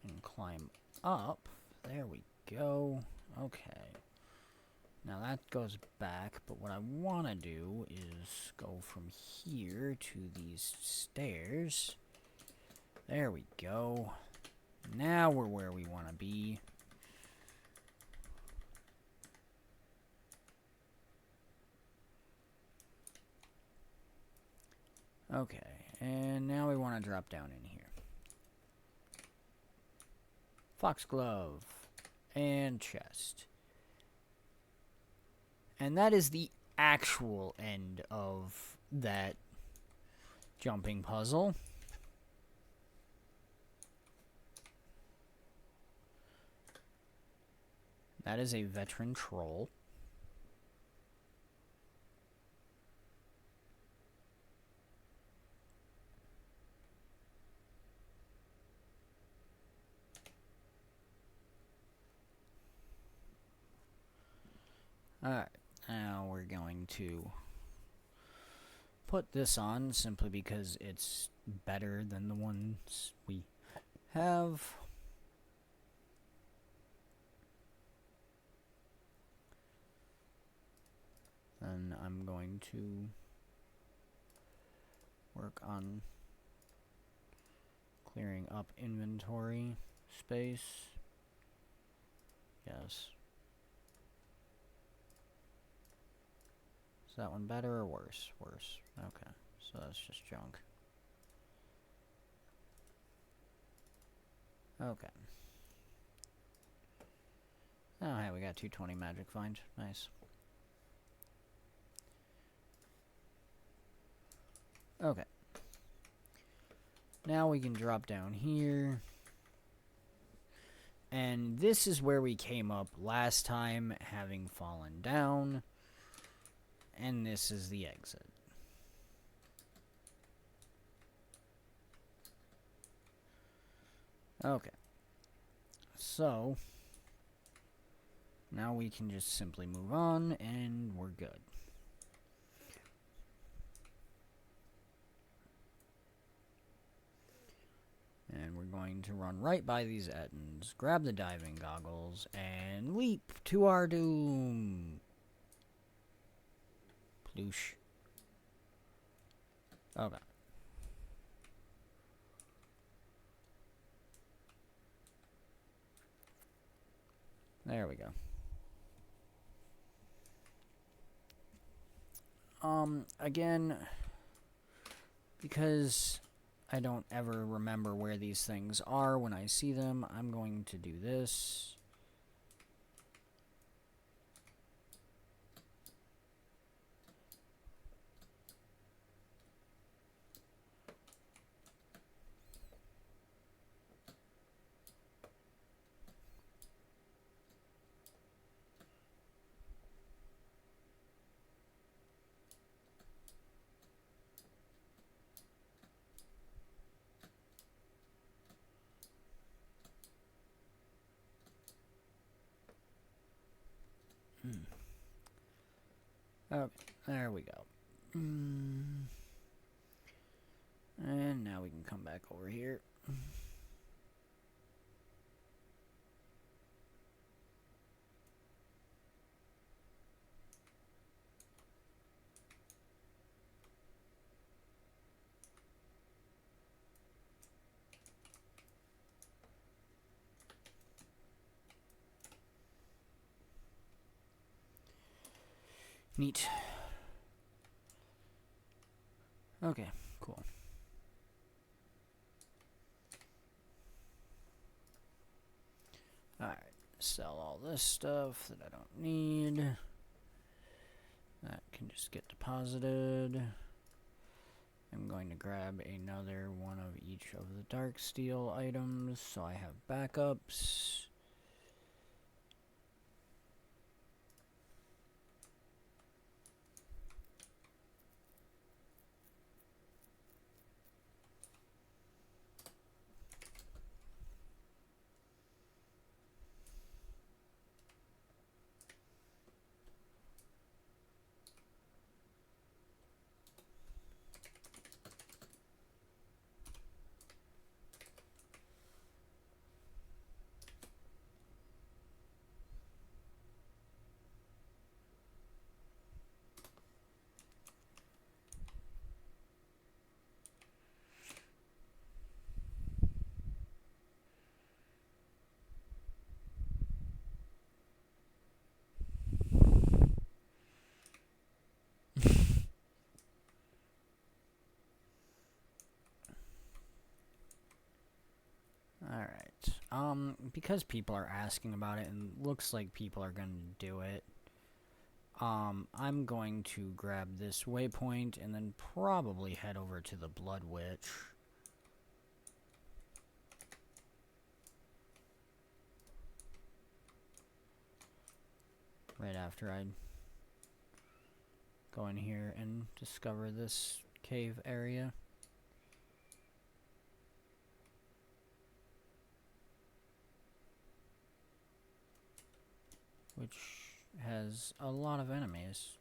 and climb up. There we go. Okay. Now that goes back, but what I want to do is go from here to these stairs. There we go. Now we're where we want to be. Okay, and now we want to drop down in here. Foxglove and chest. And that is the actual end of that jumping puzzle. That is a veteran troll. Alright, now we're going to put this on simply because it's better than the ones we have. Then I'm going to work on clearing up inventory space. Yes. Is that one better or worse? Worse. Okay, so that's just junk. Okay. Oh, hey, we got 220 magic find. Nice. Okay. Now we can drop down here. And this is where we came up last time, having fallen down. And this is the exit. Okay. So, now we can just simply move on, and we're good. And we're going to run right by these Ettins, grab the diving goggles, and leap to our doom. Ploosh. Okay. There we go. Again, because I don't ever remember where these things are when I see them, I'm going to do this. Okay, there we go. And now we can come back over here. Neat. Okay, cool. Alright, sell all this stuff that I don't need. That can just get deposited. I'm going to grab another one of each of the dark steel items so I have backups. Alright. Because people are asking about it and looks like people are going to do it, I'm going to grab this waypoint and then probably head over to the Blood Witch. Right after I go in here and discover this cave area. Which has a lot of enemies.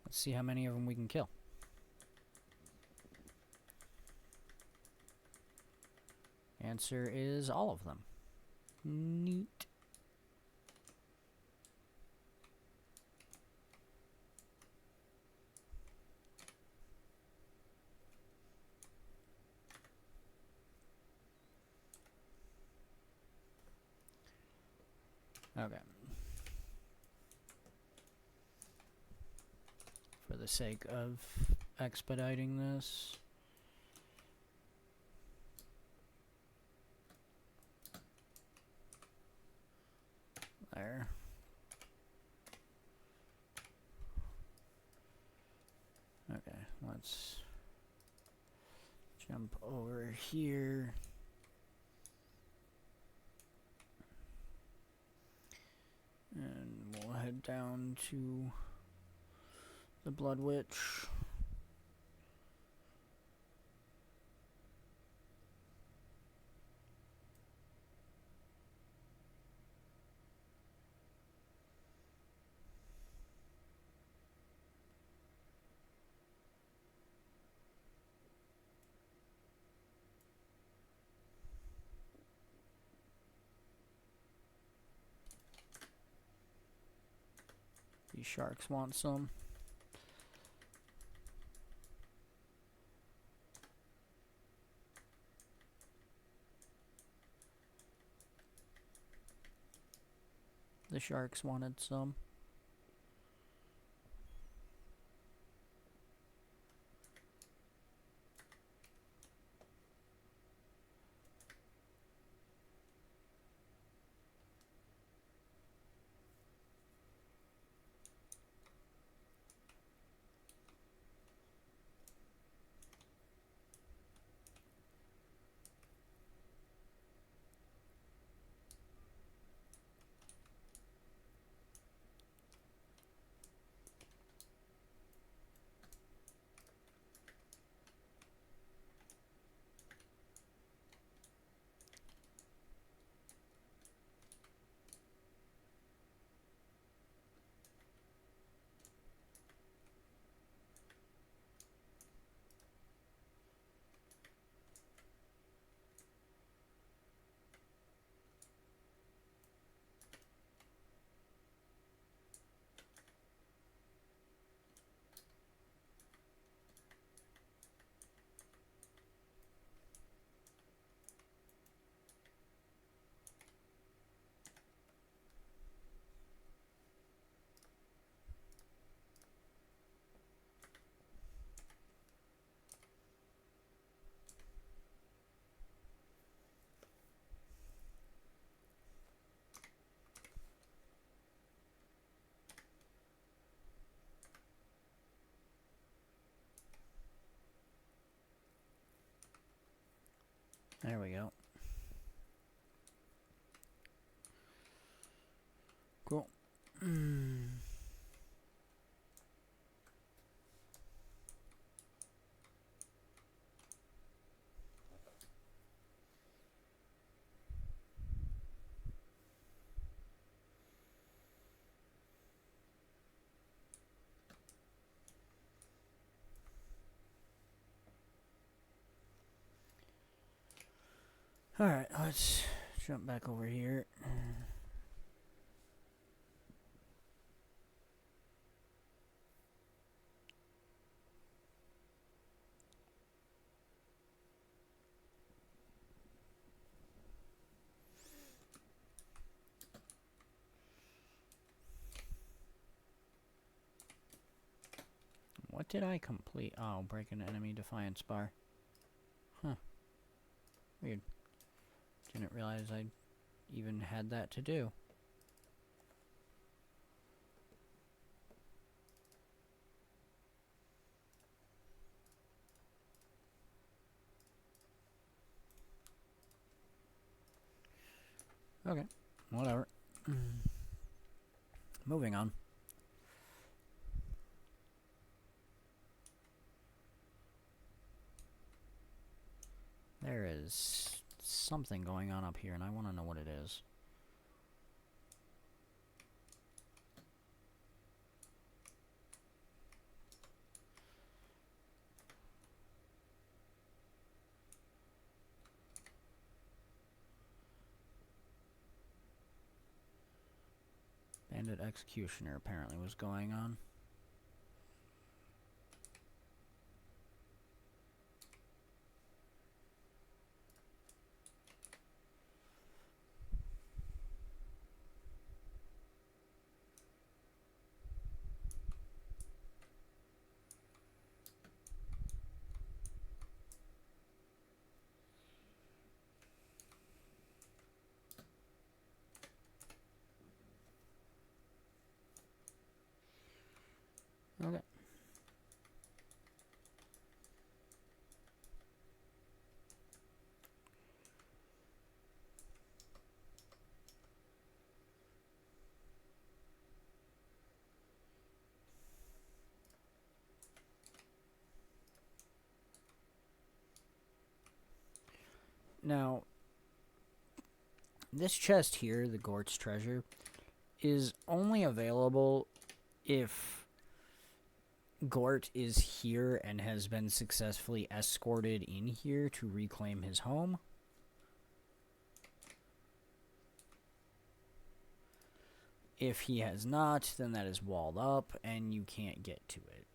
Let's see how many of them we can kill. Answer is all of them. Neat. Okay. For the sake of expediting this. There. Okay, let's jump over here. And we'll head down to the Blood Witch. These sharks want some. The sharks wanted some. There we go. Cool. Alright, let's jump back over here. What did I complete? Oh, break an enemy defiance bar. Huh. Weird. Didn't realize I even had that to do. Okay, whatever. Moving on. There is something going on up here, and I want to know what it is. Bandit Executioner apparently was going on. Okay. Now, this chest here, the Gort's treasure, is only available if Gort is here and has been successfully escorted in here to reclaim his home. If he has not, then that is walled up and you can't get to it.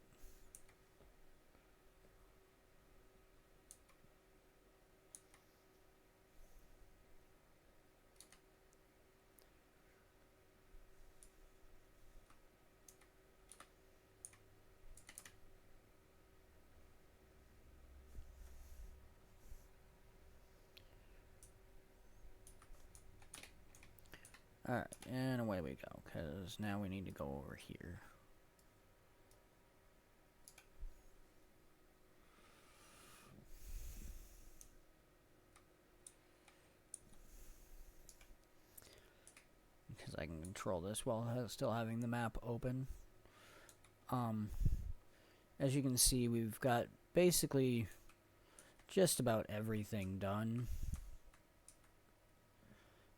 Alright, and away we go, because now we need to go over here. Because I can control this while still having the map open. As you can see, we've got basically just about everything done.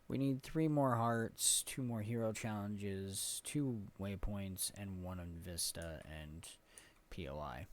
We need 3 more hearts, 2 more hero challenges, 2 waypoints, and 1 on Vista and POI.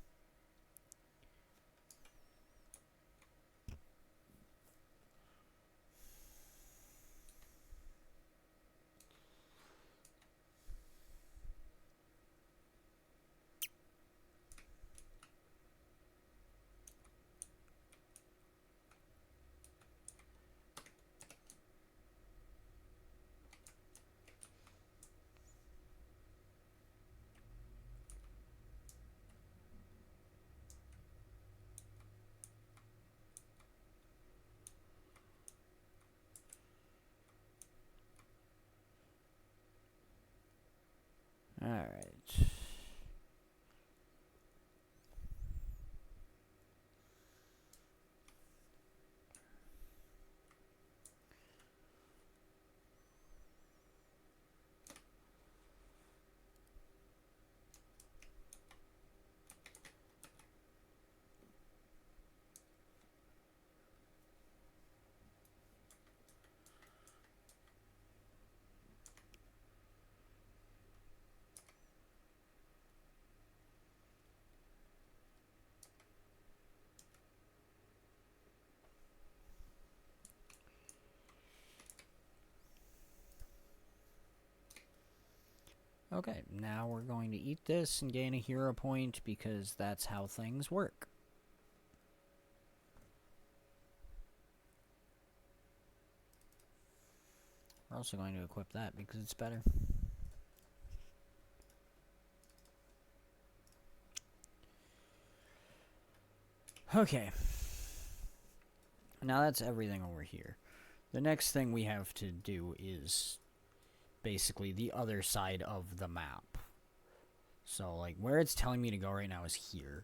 Alright. Okay, now we're going to eat this and gain a hero point because that's how things work. We're also going to equip that because it's better. Okay. Now that's everything over here. The next thing we have to do is basically the other side of the map. So, like, where it's telling me to go right now is here.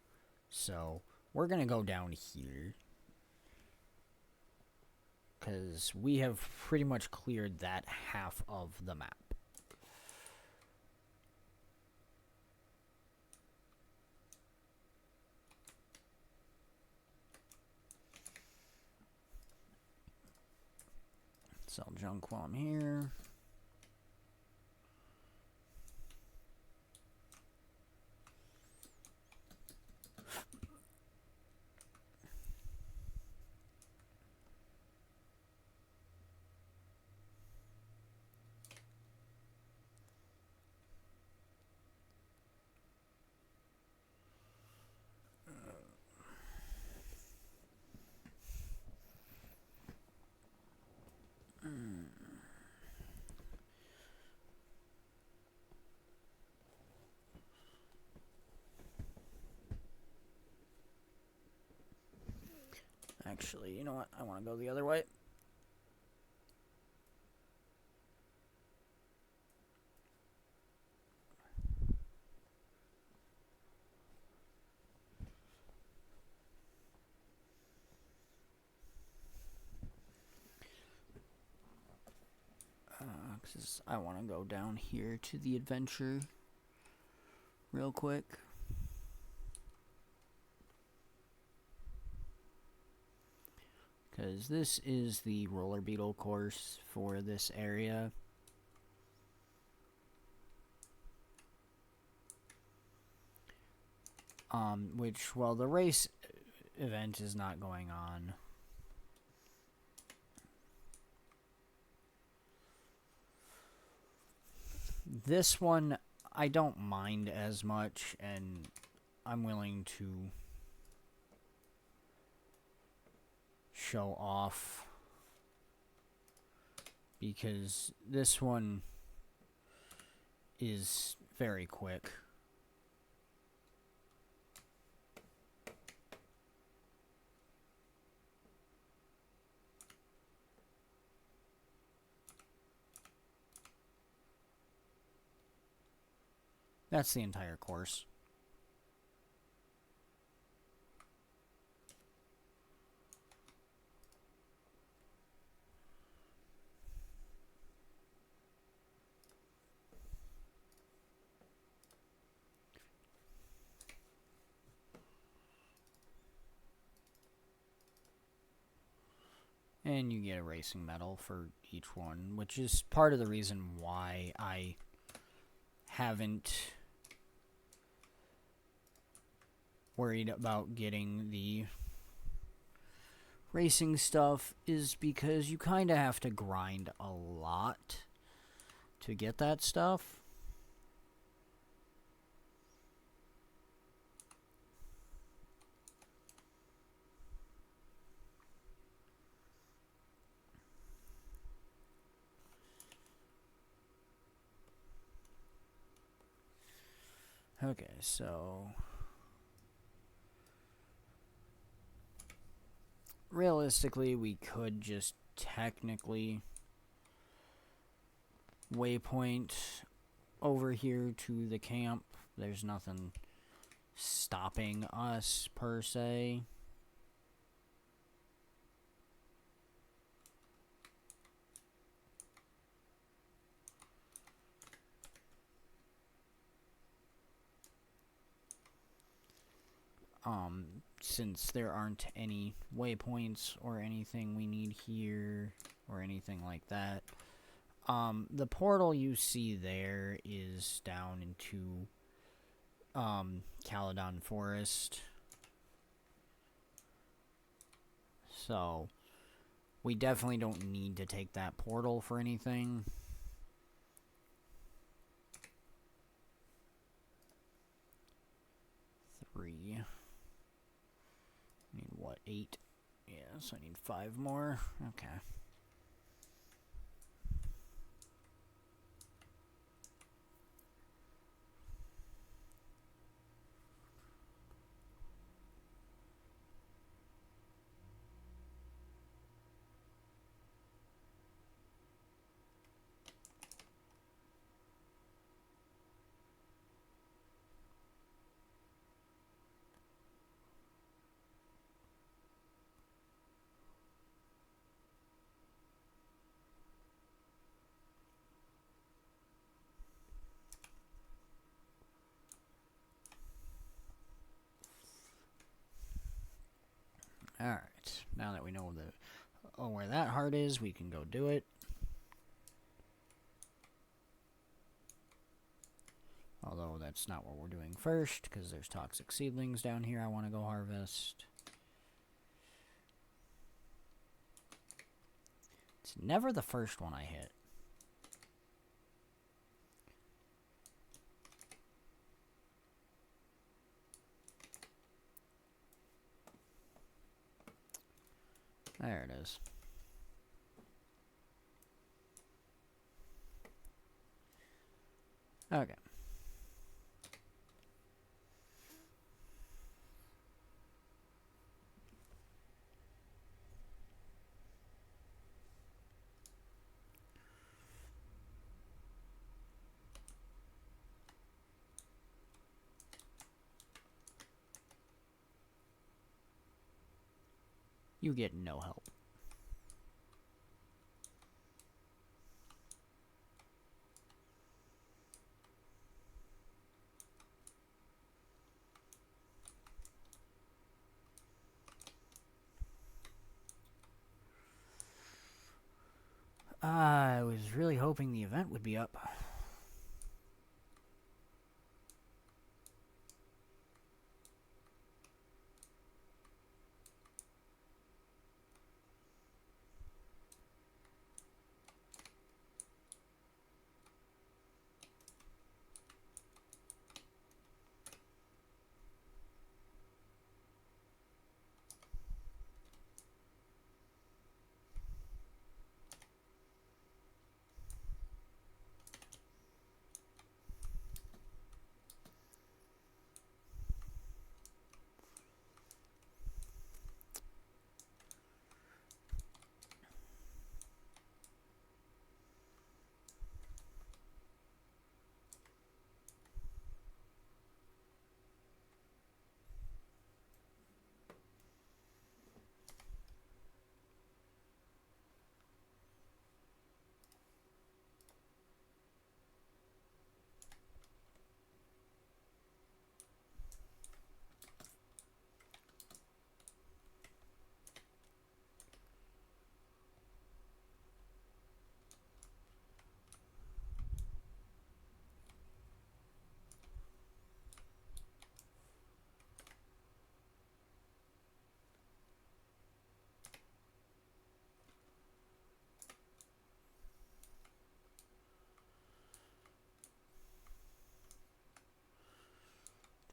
So, we're going to go down here. Because we have pretty much cleared that half of the map. Sell junk while I'm here. Actually, you know what? I want to go the other way. Because I want to go down here to the adventure real quick. Because this is the roller beetle course for this area. Which, well, the race event is not going on. This one I don't mind as much, and I'm willing to show off because this one is very quick. That's the entire course. And you get a racing medal for each one, which is part of the reason why I haven't worried about getting the racing stuff, is because you kind of have to grind a lot to get that stuff. Okay, so realistically, we could just technically waypoint over here to the camp. There's nothing stopping us per se. Since there aren't any waypoints or anything we need here or anything like that. The portal you see there is down into Caledon Forest. So we definitely don't need to take that portal for anything. Three. Need what, 8? Yeah, so I need 5 more. Okay. Alright, now that we know where that heart is, we can go do it. Although that's not what we're doing first, because there's toxic seedlings down here I want to go harvest. It's never the first one I hit. There it is. Okay. You get no help. I was really hoping the event would be up.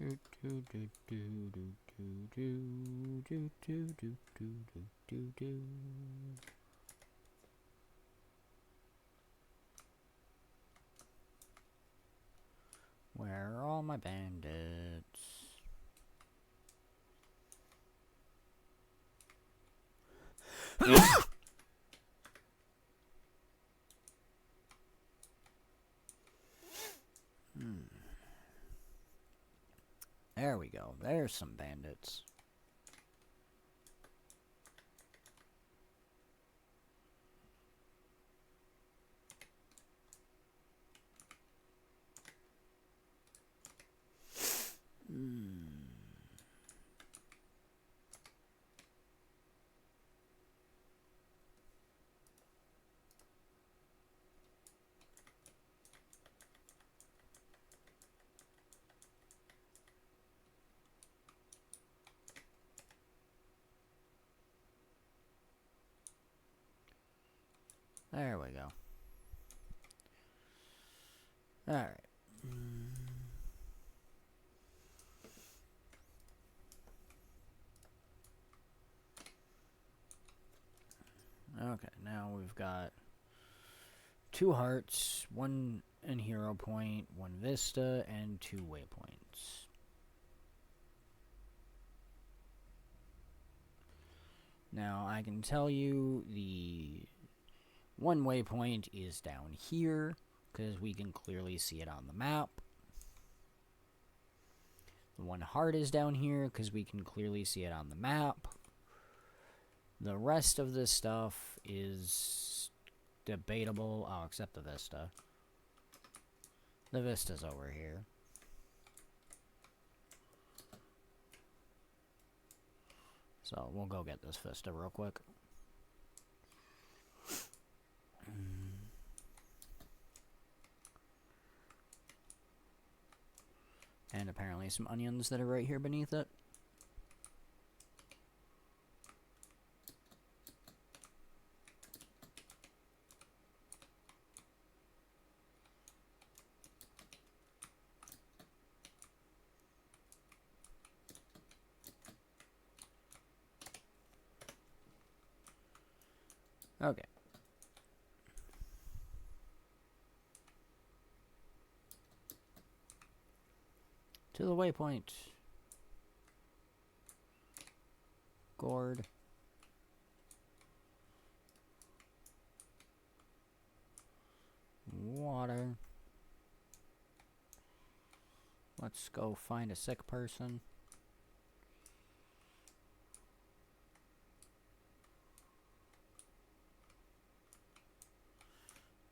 Do do do do do do do do do do do do do. Where are all my bandits? There we go. There's some bandits. There we go. Alright. Okay, now we've got 2 hearts, 1 in hero point, 1 vista, and 2 waypoints. Now I can tell you the 1 waypoint is down here because we can clearly see it on the map. The 1 heart is down here because we can clearly see it on the map. The rest of this stuff is debatable. Oh, except the vista. The vista's over here. So we'll go get this vista real quick. And apparently some onions that are right here beneath it. Okay. To the waypoint. Gourd. Water. Let's go find a sick person.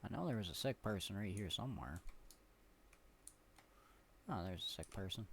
I know there was a sick person right here somewhere. Oh, there's a sick person.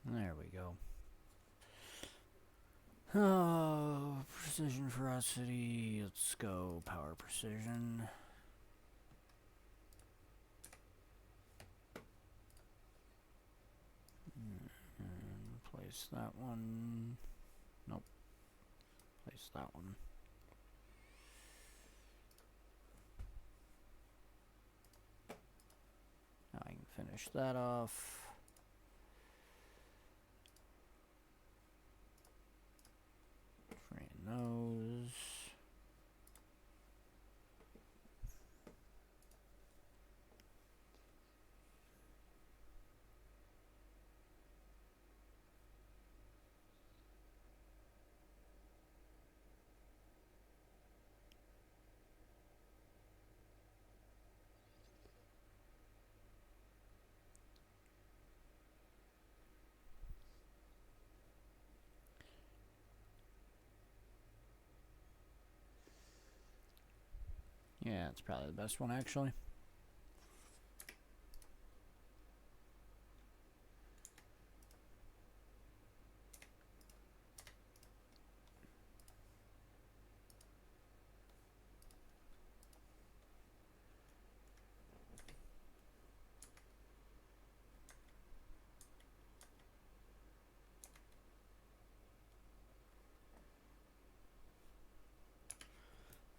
There we go. Oh, precision, ferocity. Let's go power precision. And place that one. Nope. Place that one. Now I can finish that off. Train those. Yeah, it's probably the best one actually.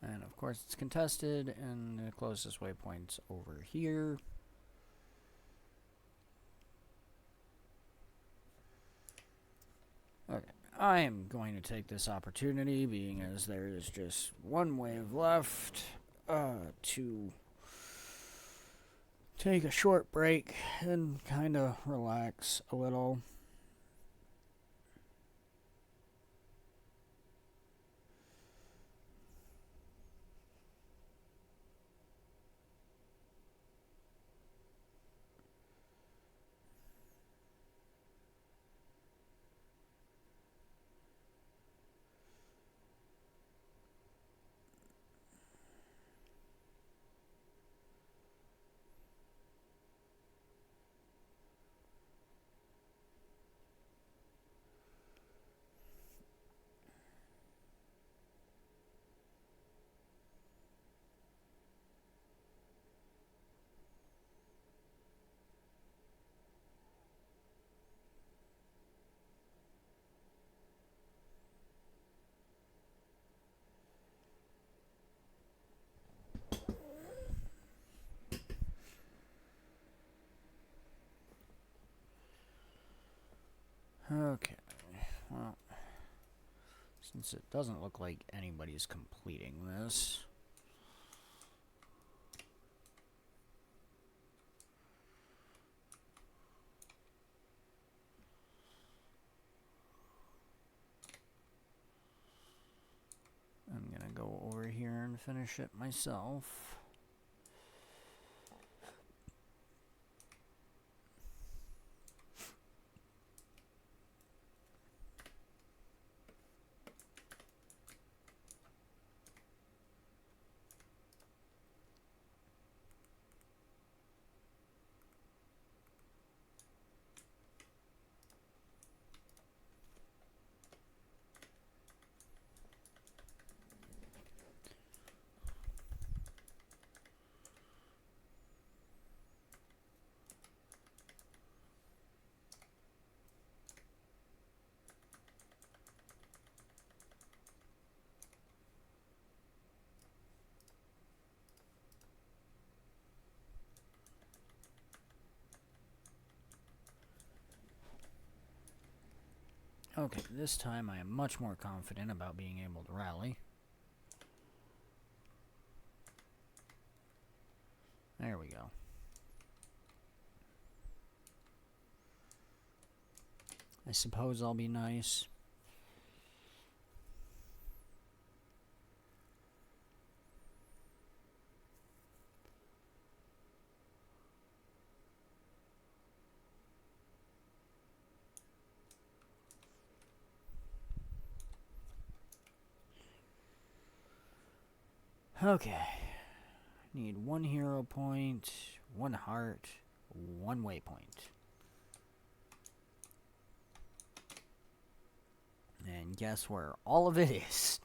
And of course it's contested, and the closest waypoint's over here. Okay, I am going to take this opportunity, being as there is just one wave left, to take a short break and kind of relax a little. Okay, well, since it doesn't look like anybody's completing this, I'm gonna go over here and finish it myself. Okay, this time I am much more confident about being able to rally. There we go. I suppose I'll be nice. Okay. Need one hero point, one heart, one waypoint. And guess where all of it is?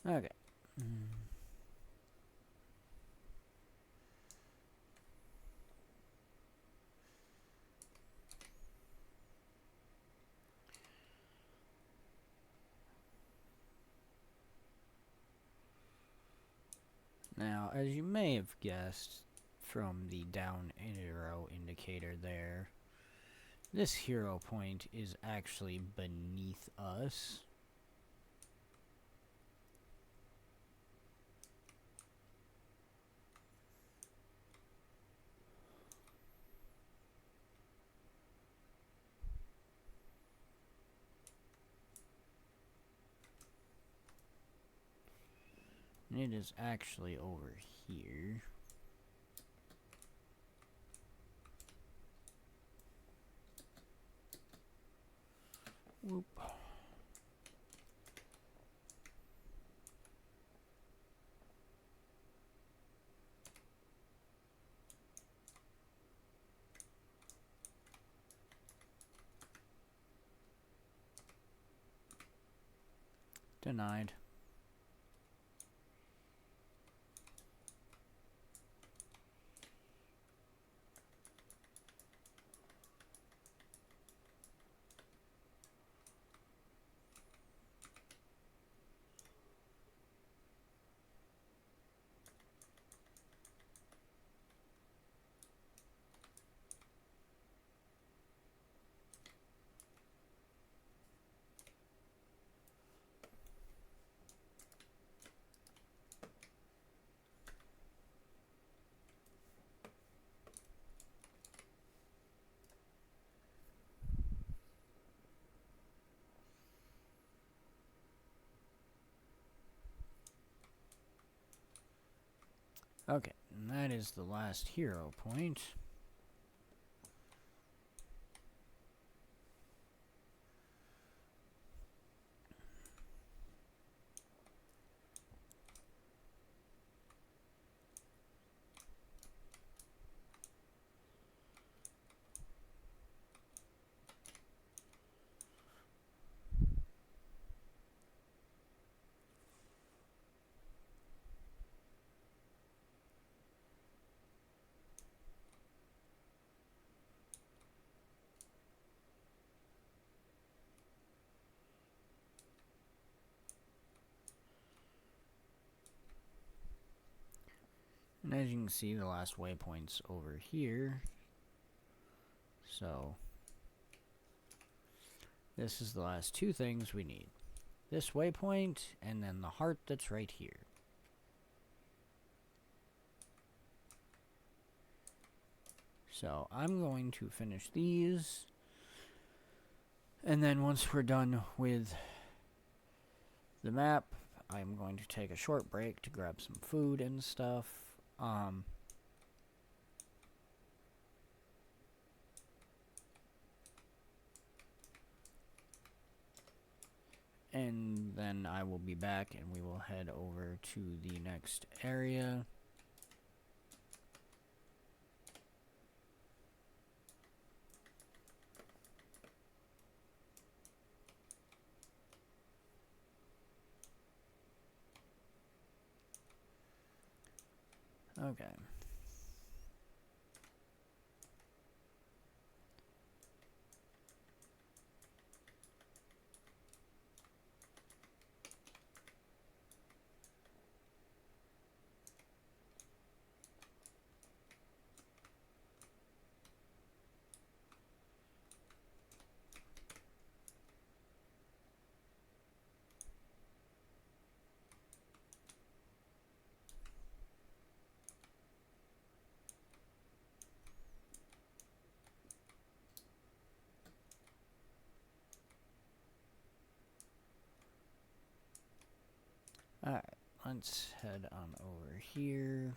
Okay. Now, as you may have guessed from the down arrow indicator there, this hero point is actually beneath us. And it is actually over here. Whoop. Denied. Okay, and that is the last hero point. And as you can see, the last waypoint's over here. So, this is the last two things we need. This waypoint, and then the heart that's right here. So, I'm going to finish these. And then once we're done with the map, I'm going to take a short break to grab some food and stuff. And then I will be back and we will head over to the next area. Okay. Alright, let's head on over here.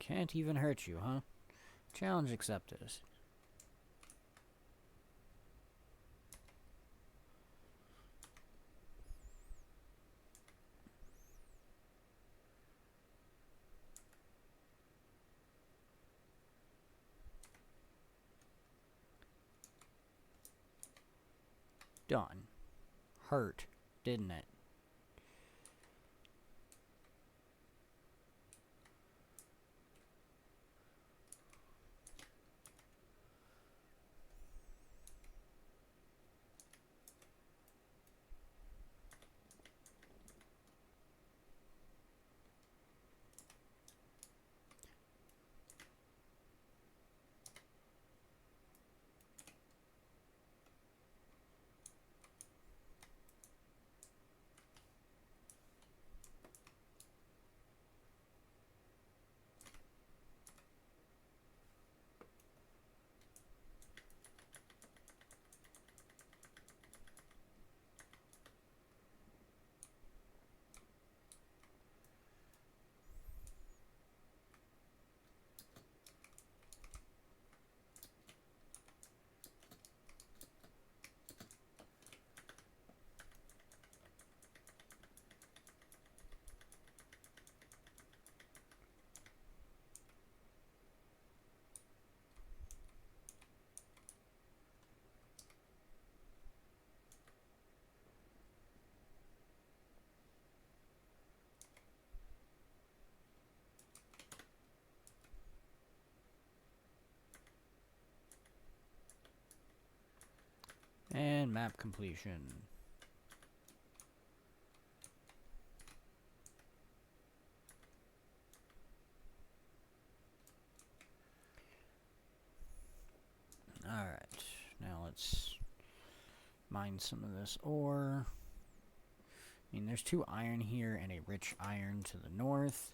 Can't even hurt you, huh? Challenge accepted. Done. Hurt, didn't it? And map completion. Alright, now let's mine some of this ore. I mean, there's 2 iron here and a rich iron to the north.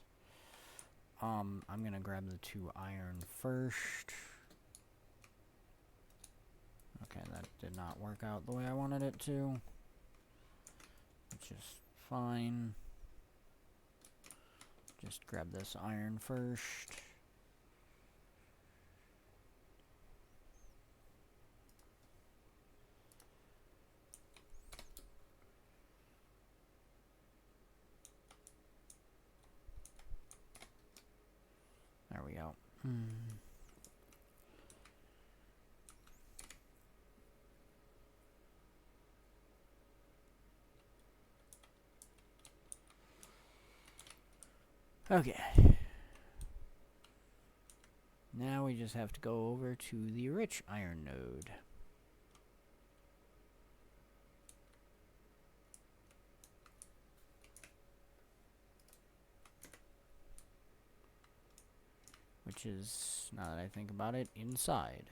I'm gonna grab the 2 iron first. Okay, that did not work out the way I wanted it to, which is fine. Just grab this iron first. There we go. Okay. Now we just have to go over to the rich iron node. Which is, now that I think about it, inside.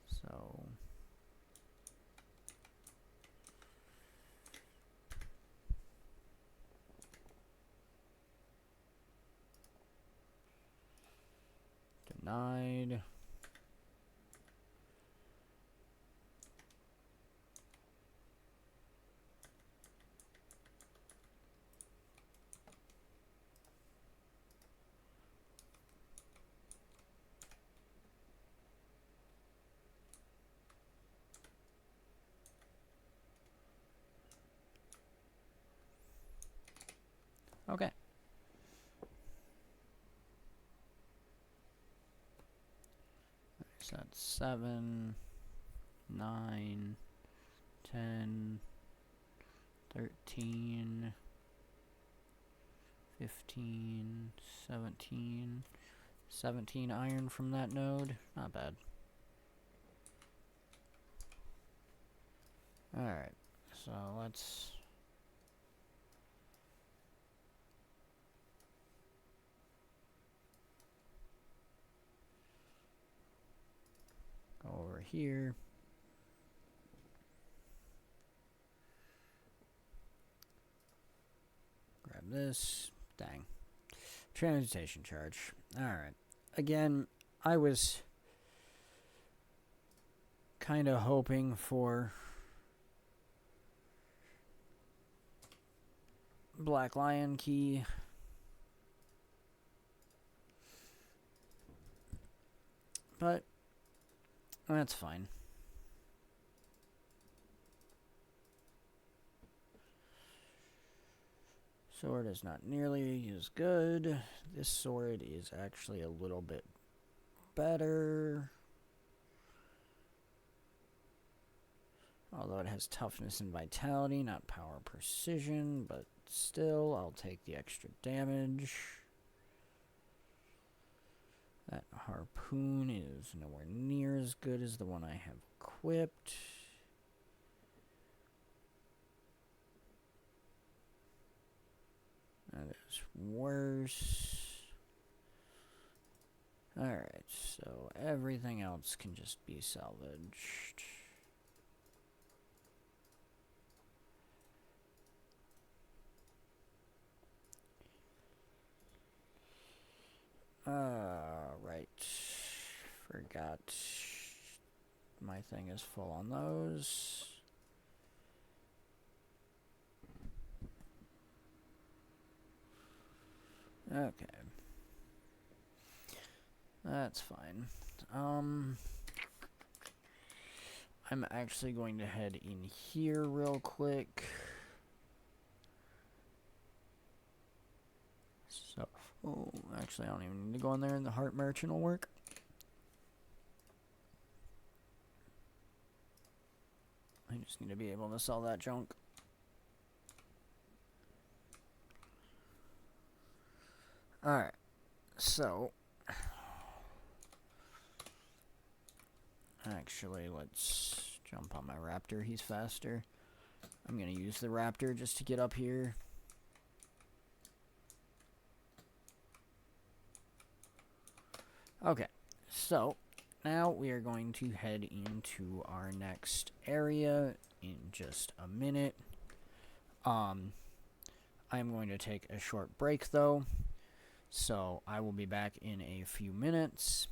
So... denied. Okay. So that's 7, 9, 10, 13, 15, 17. 17 iron from that node. Not bad. Alright, so let's... go over here. Grab this. Dang. Transportation charge. Alright. Again, I was kind of hoping for Black Lion key. But that's fine. Sword is not nearly as good. This sword is actually a little bit better. Although it has toughness and vitality, not power precision, but still, I'll take the extra damage. That harpoon is nowhere near as good as the one I have equipped. That is worse. Alright, so everything else can just be salvaged. Right. Forgot my thing is full on those. Okay. That's fine. I'm actually going to head in here real quick. So, actually, I don't even need to go in there, and the heart merchant will work. I just need to be able to sell that junk. Alright, so actually, let's jump on my raptor. He's faster. I'm going to use the raptor just to get up here. Okay, so now we are going to head into our next area in just a minute. I'm going to take a short break though, so I will be back in a few minutes.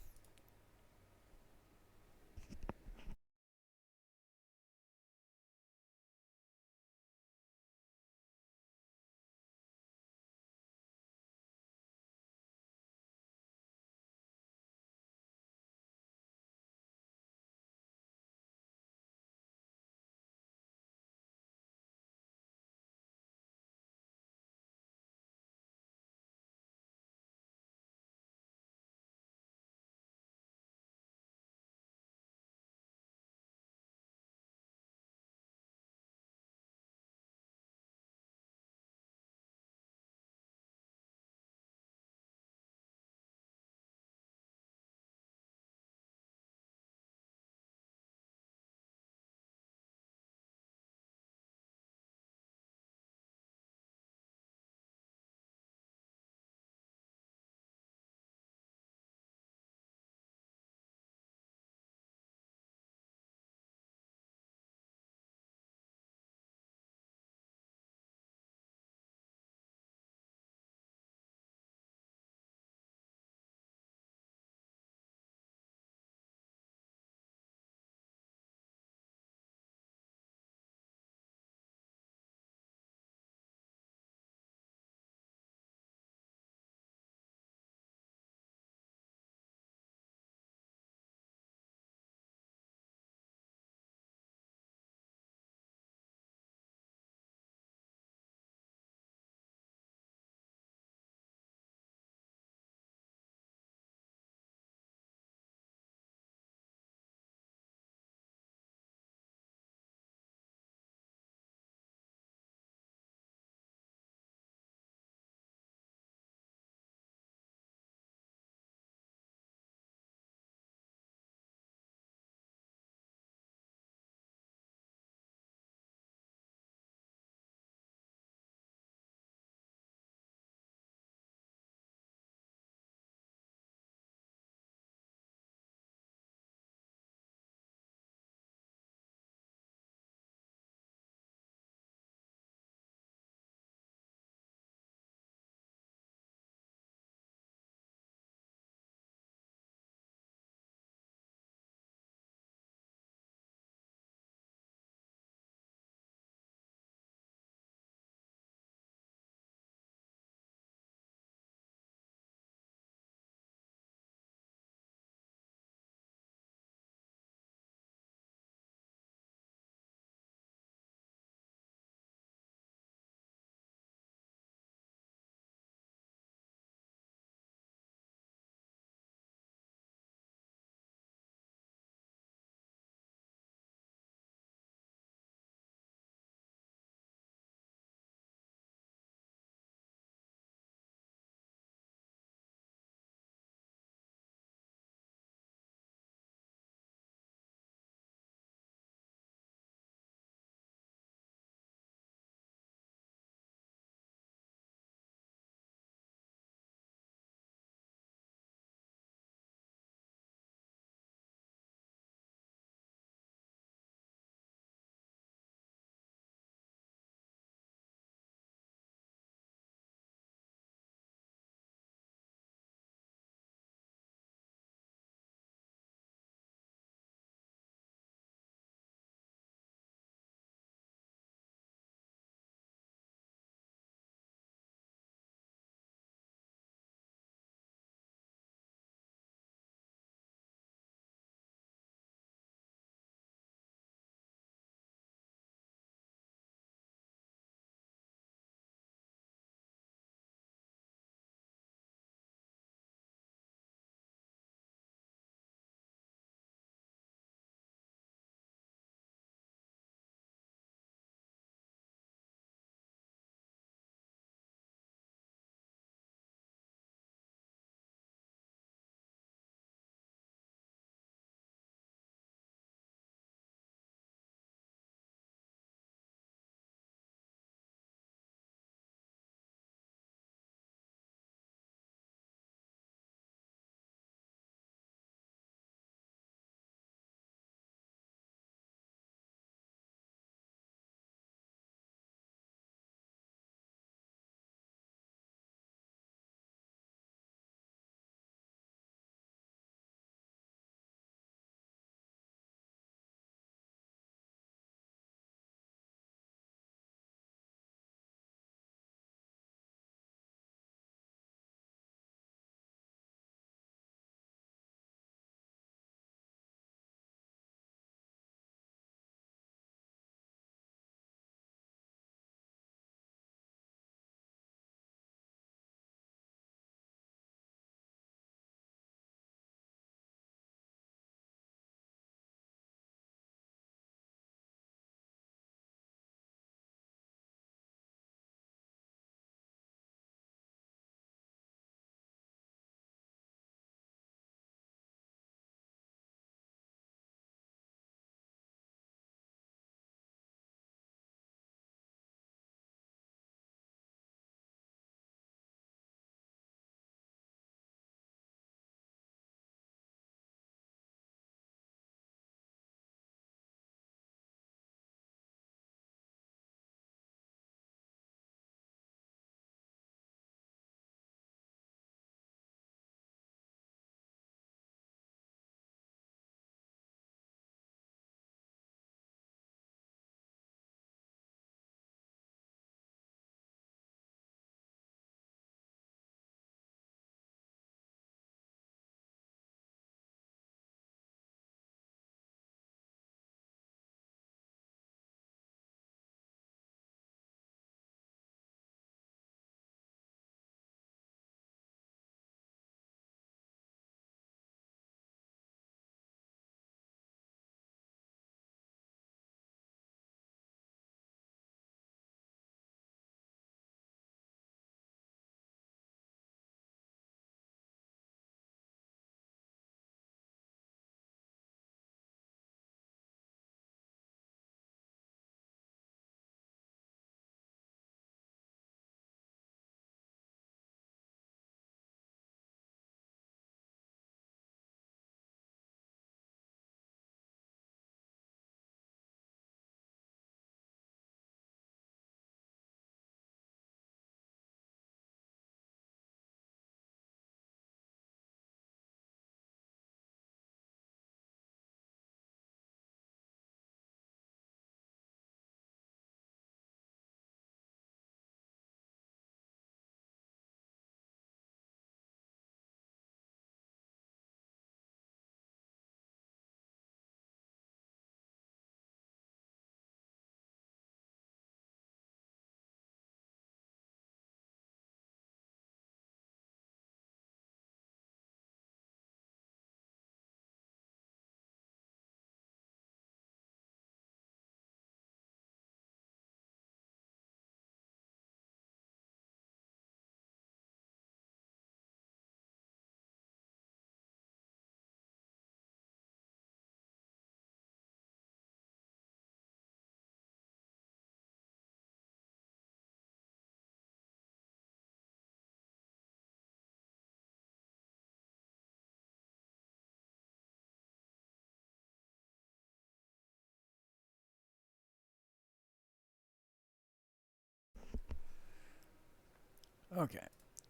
Okay,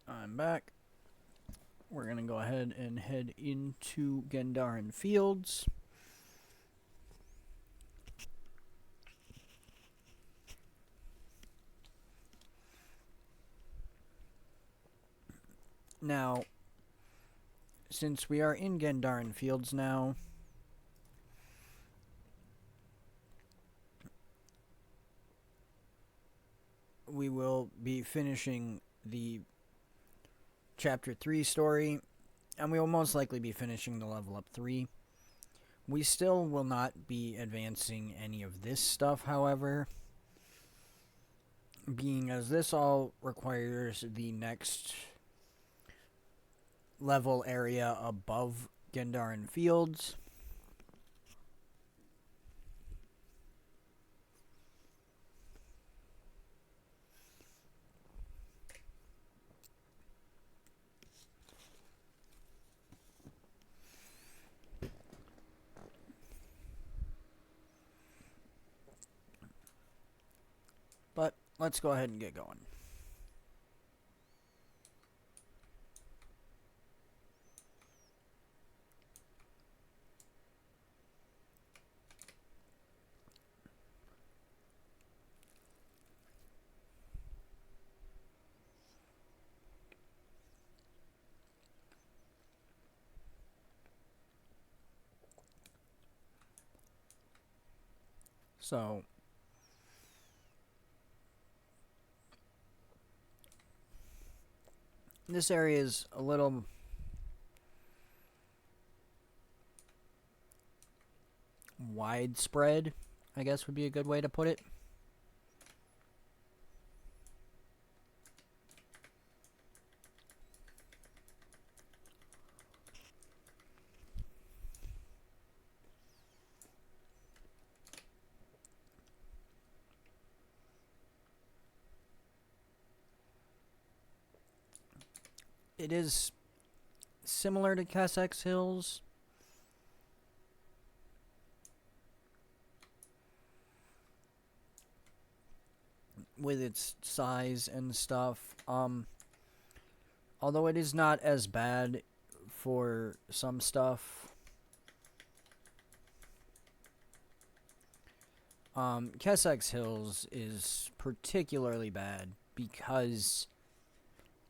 I'm back. We're gonna go ahead and head into Gendaran Fields. Now, since we are in Gendaran Fields now, we will be finishing the Chapter 3 story, and we will most likely be finishing the level up 3. We still will not be advancing any of this stuff, however, being as this all requires the next level area above Gendaran Fields. But let's go ahead and get going. So, this area is a little widespread, I guess would be a good way to put it. It is similar to Kessex Hills, with its size and stuff. Although it is not as bad for some stuff. Kessex Hills is particularly bad because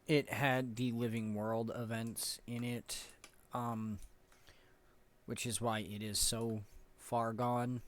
it had the Living World events in it, which is why it is so far gone.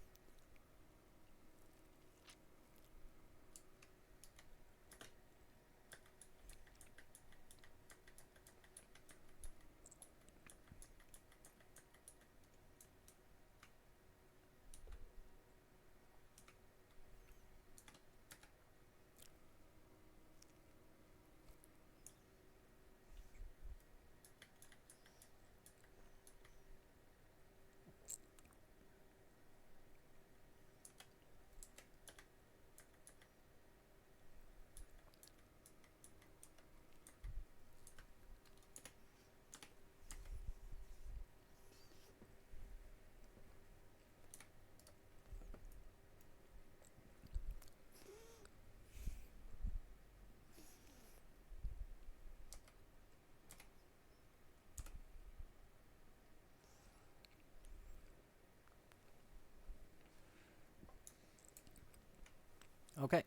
Okay.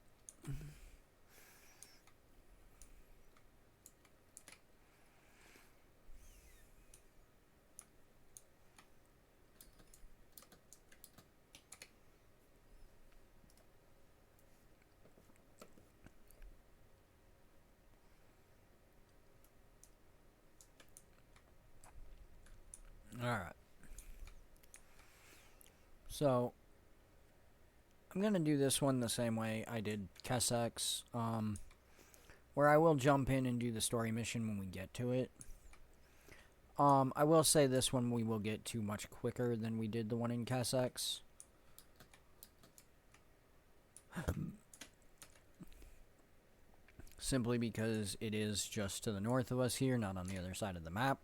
Alright. So, I'm going to do this one the same way I did Kessex, where I will jump in and do the story mission when we get to it. I will say this one we will get to much quicker than we did the one in Kessex. Simply because it is just to the north of us here, not on the other side of the map.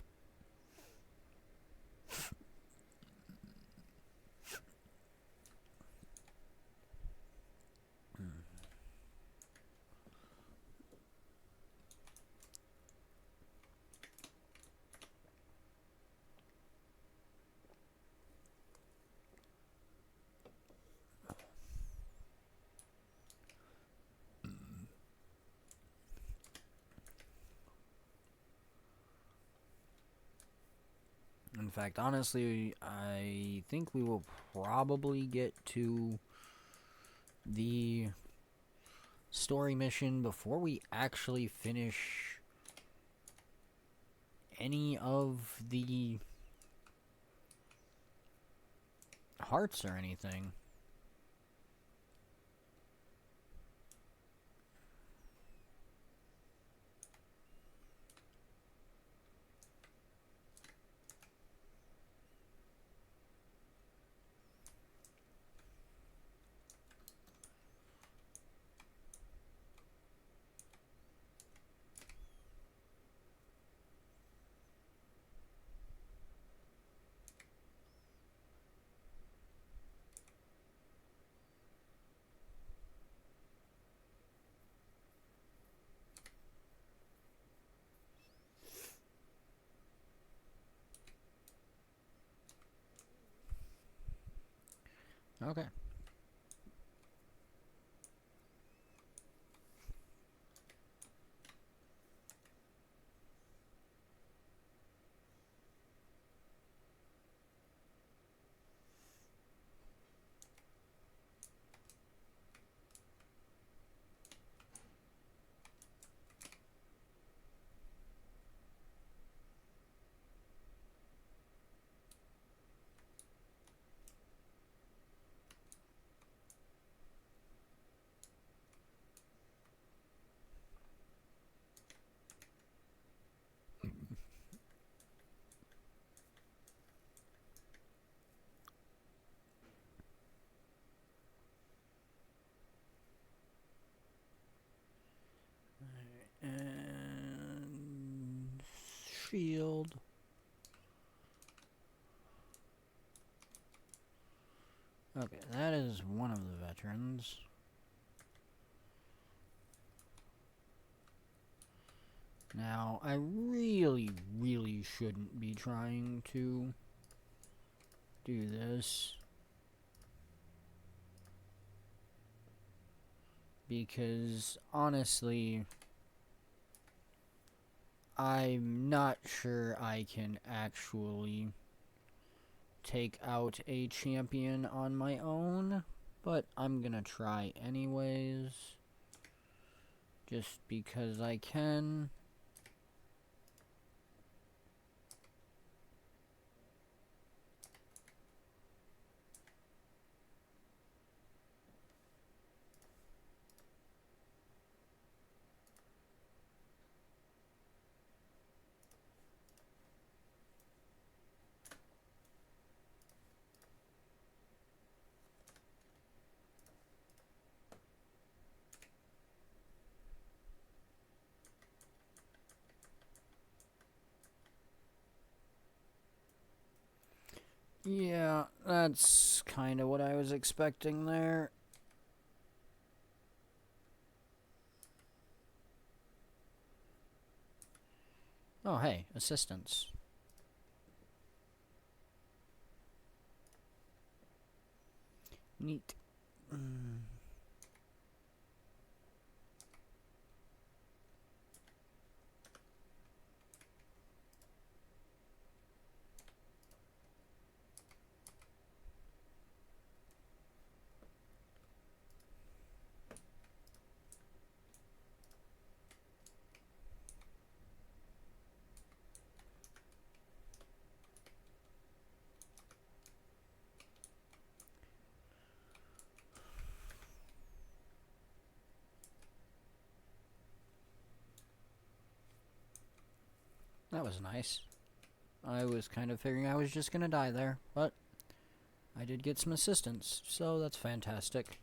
fact, honestly, I think we will probably get to the story mission before we actually finish any of the hearts or anything. Okay. And shield. Okay, that is one of the veterans. Now, I really, really shouldn't be trying to do this. Because, honestly, I'm not sure I can actually take out a champion on my own. But I'm gonna try anyways. Just because I can. Yeah, that's kind of what I was expecting there. Oh, hey, assistance. Neat. That was nice. I was kind of figuring I was just gonna die there, but I did get some assistance, so that's fantastic.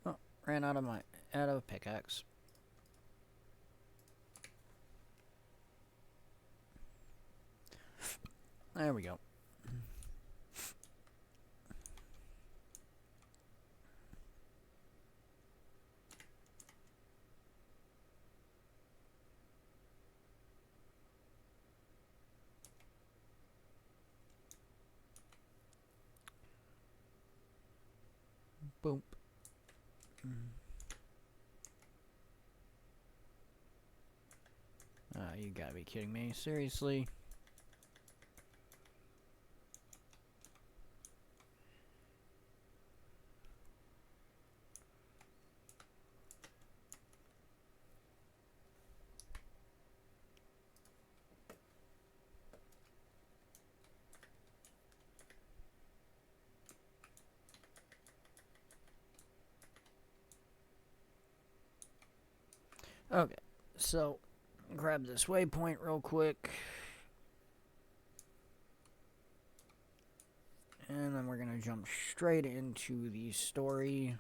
Oh, ran out of pickaxe. There we go. Boom. You gotta be kidding me. Seriously? Okay, so grab this waypoint real quick. And then we're going to jump straight into the story.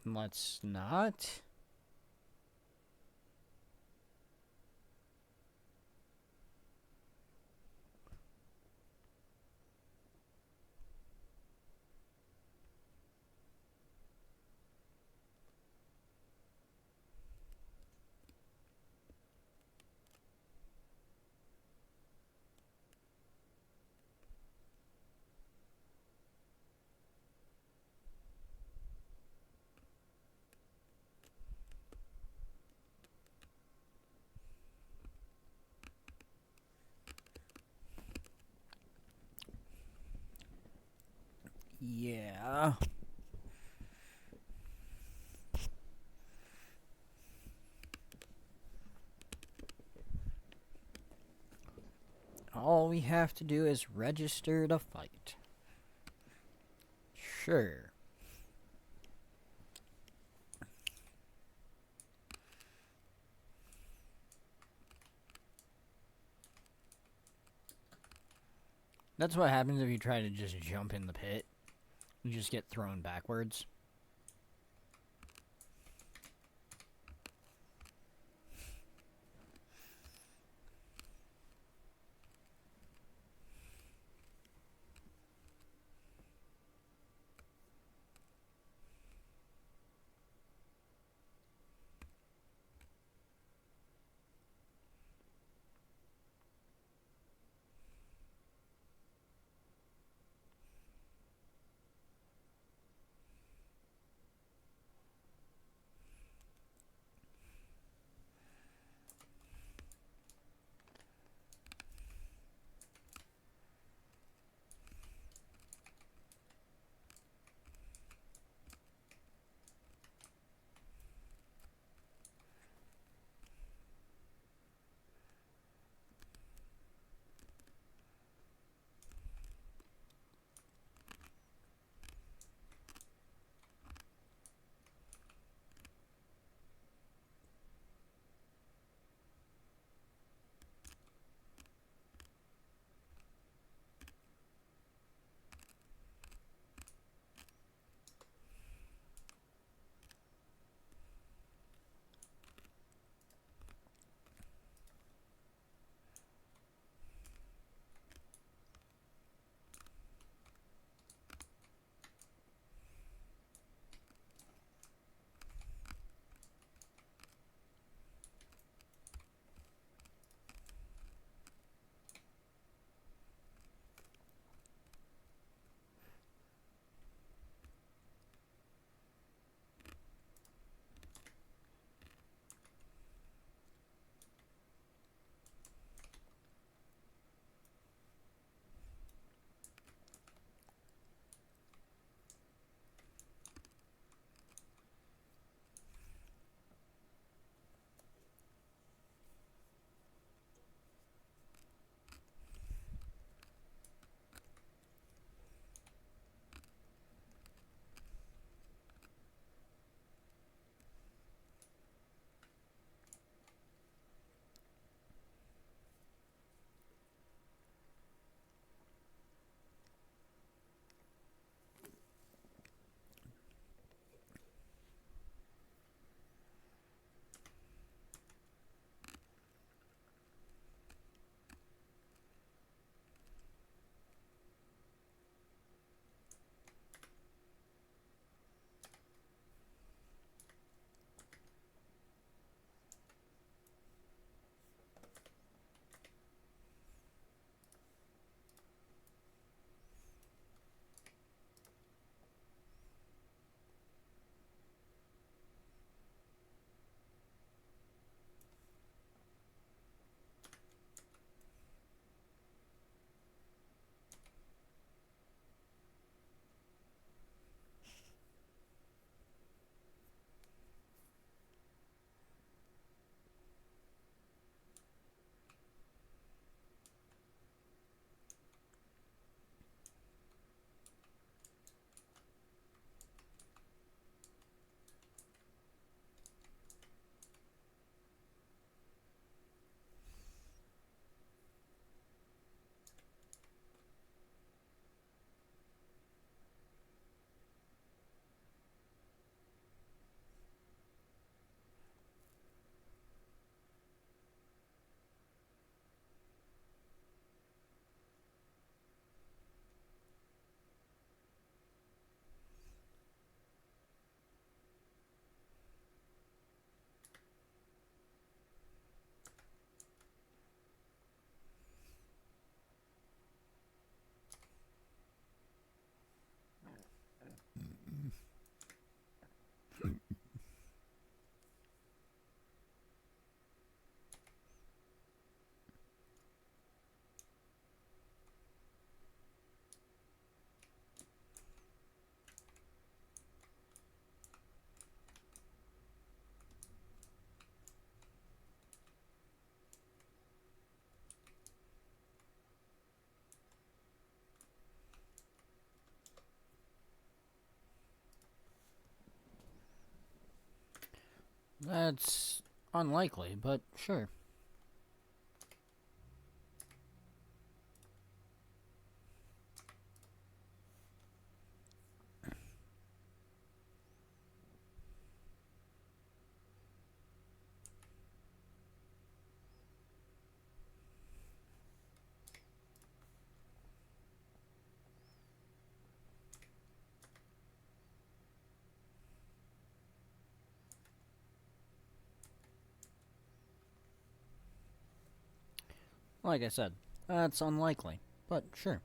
Let's not. Yeah. All we have to do is register to fight. Sure. That's what happens if you try to just jump in the pit. You just get thrown backwards. That's unlikely, but sure. Like I said, that's unlikely, but sure.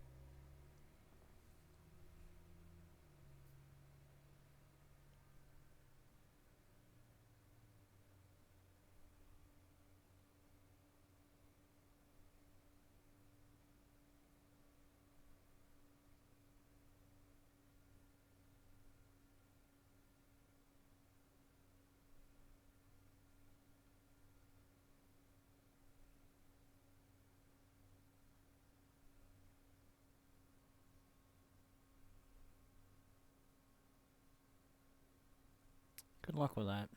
Good luck with that.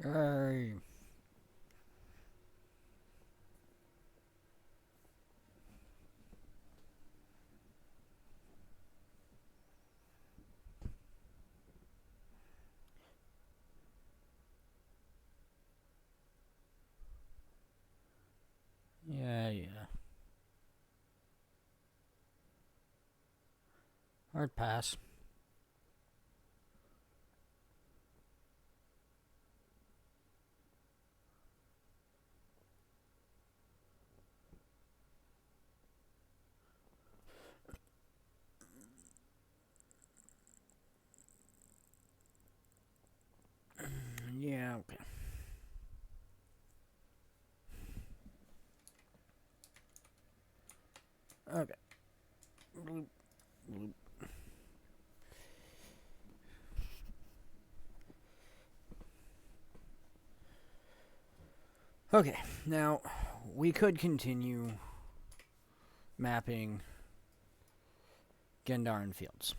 Yay. Yeah. Hard pass. Yeah, okay. Okay. Bloop, bloop. Okay, now we could continue mapping Gendaran Fields.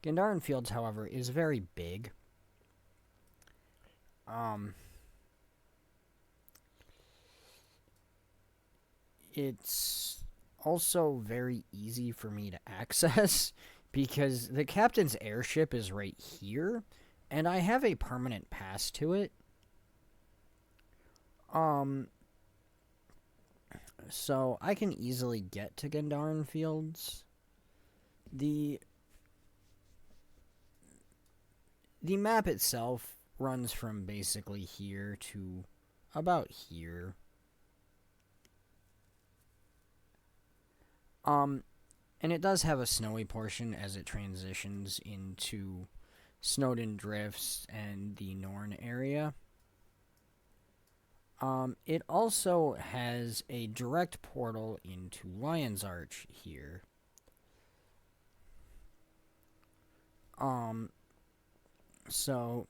Gendaran Fields, however, is very big. Um, it's also very easy for me to access because the captain's airship is right here, and I have a permanent pass to it. Um, so I can easily get to Gendaran Fields. The the map itself runs from basically here to about here. Um, and it does have a snowy portion as it transitions into Snowden Drifts and the Norn area. It also has a direct portal into Lion's Arch here. Um, so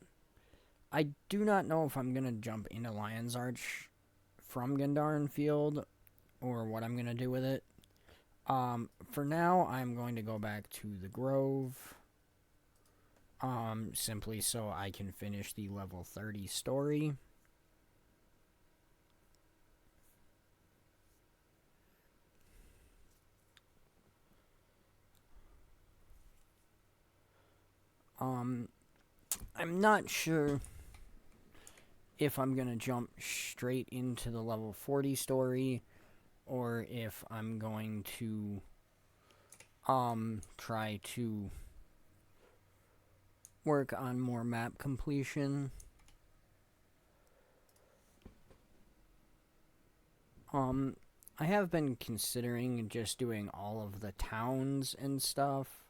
I do not know if I'm gonna jump into Lion's Arch from Gendaran Field or what I'm gonna do with it. For now, I'm going to go back to the Grove. Simply so I can finish the level 30 story. I'm not sure if I'm gonna jump straight into the level 40 story, or if I'm going to try to work on more map completion. I have been considering just doing all of the towns and stuff.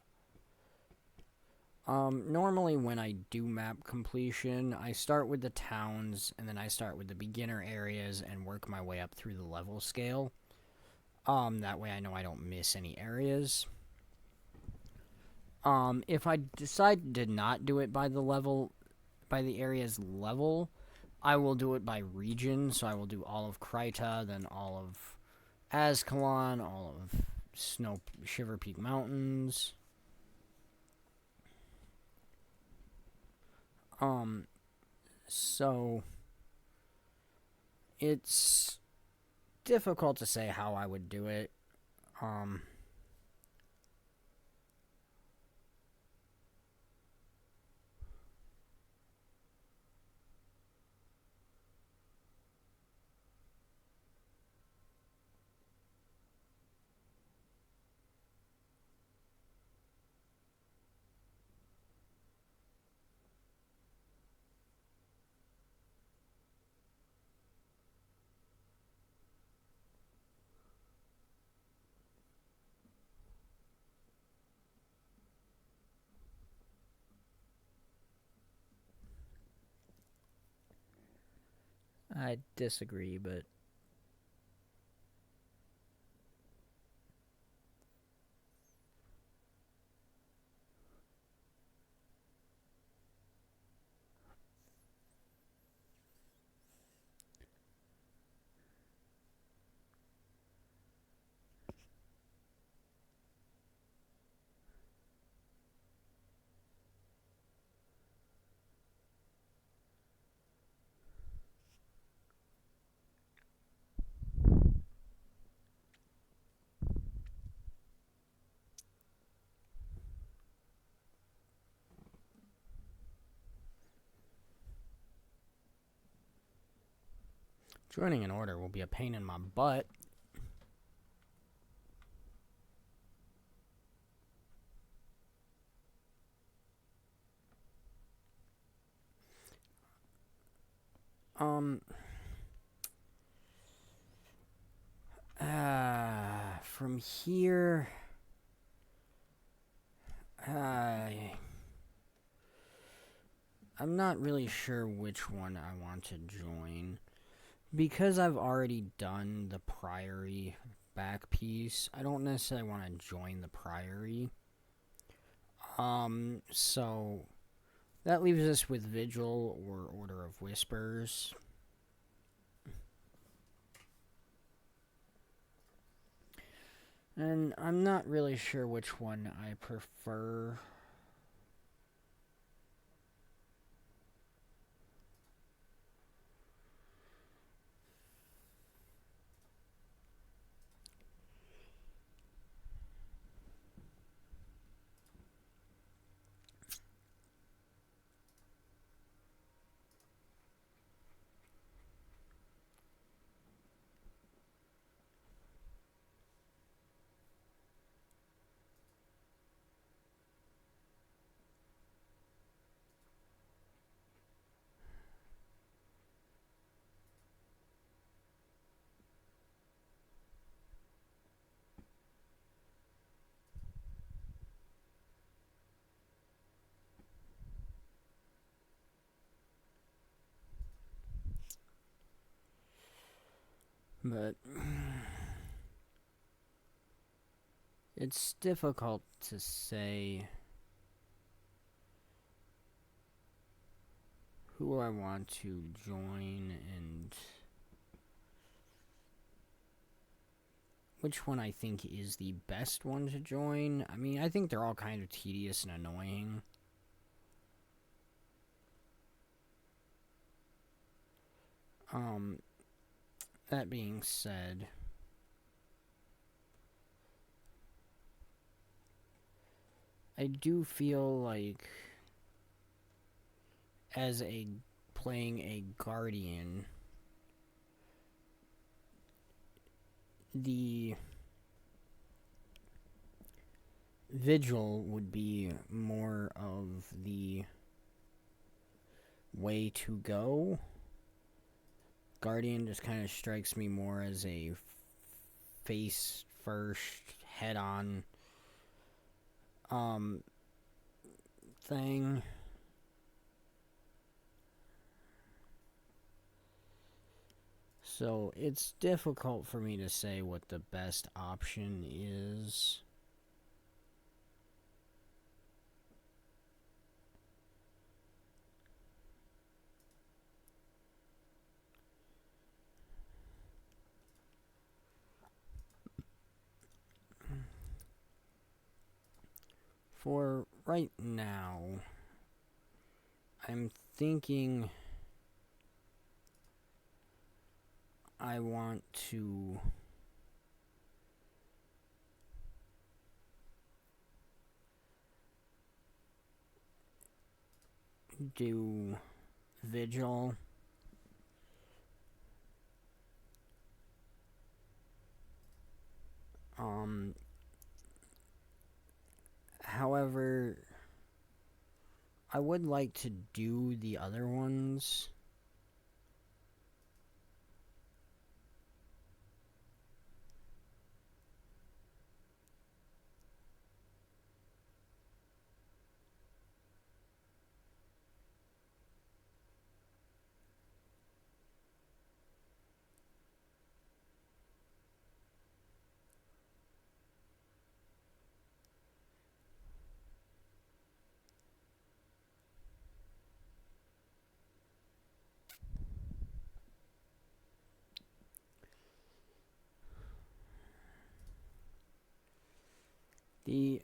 Normally when I do map completion, I start with the towns, and then I start with the beginner areas and work my way up through the level scale. That way I know I don't miss any areas. If I decide to not do it by the area's level, I will do it by region. So I will do all of Kryta, then all of Azkalan, all of Shiver Peak Mountains. So it's difficult to say how I would do it. I disagree, but joining an order will be a pain in my butt. From here, I'm not really sure which one I want to join. Because I've already done the Priory back piece, I don't necessarily want to join the Priory. So that leaves us with Vigil or Order of Whispers. And I'm not really sure which one I prefer. But it's difficult to say who I want to join and which one I think is the best one to join. I mean, I think they're all kind of tedious and annoying. That being said, I do feel like as a playing a Guardian, the Vigil would be more of the way to go. Guardian just kind of strikes me more as a face first, head on thing. So it's difficult for me to say what the best option is. For right now, I'm thinking I want to do Vigil. However, I would like to do the other ones. The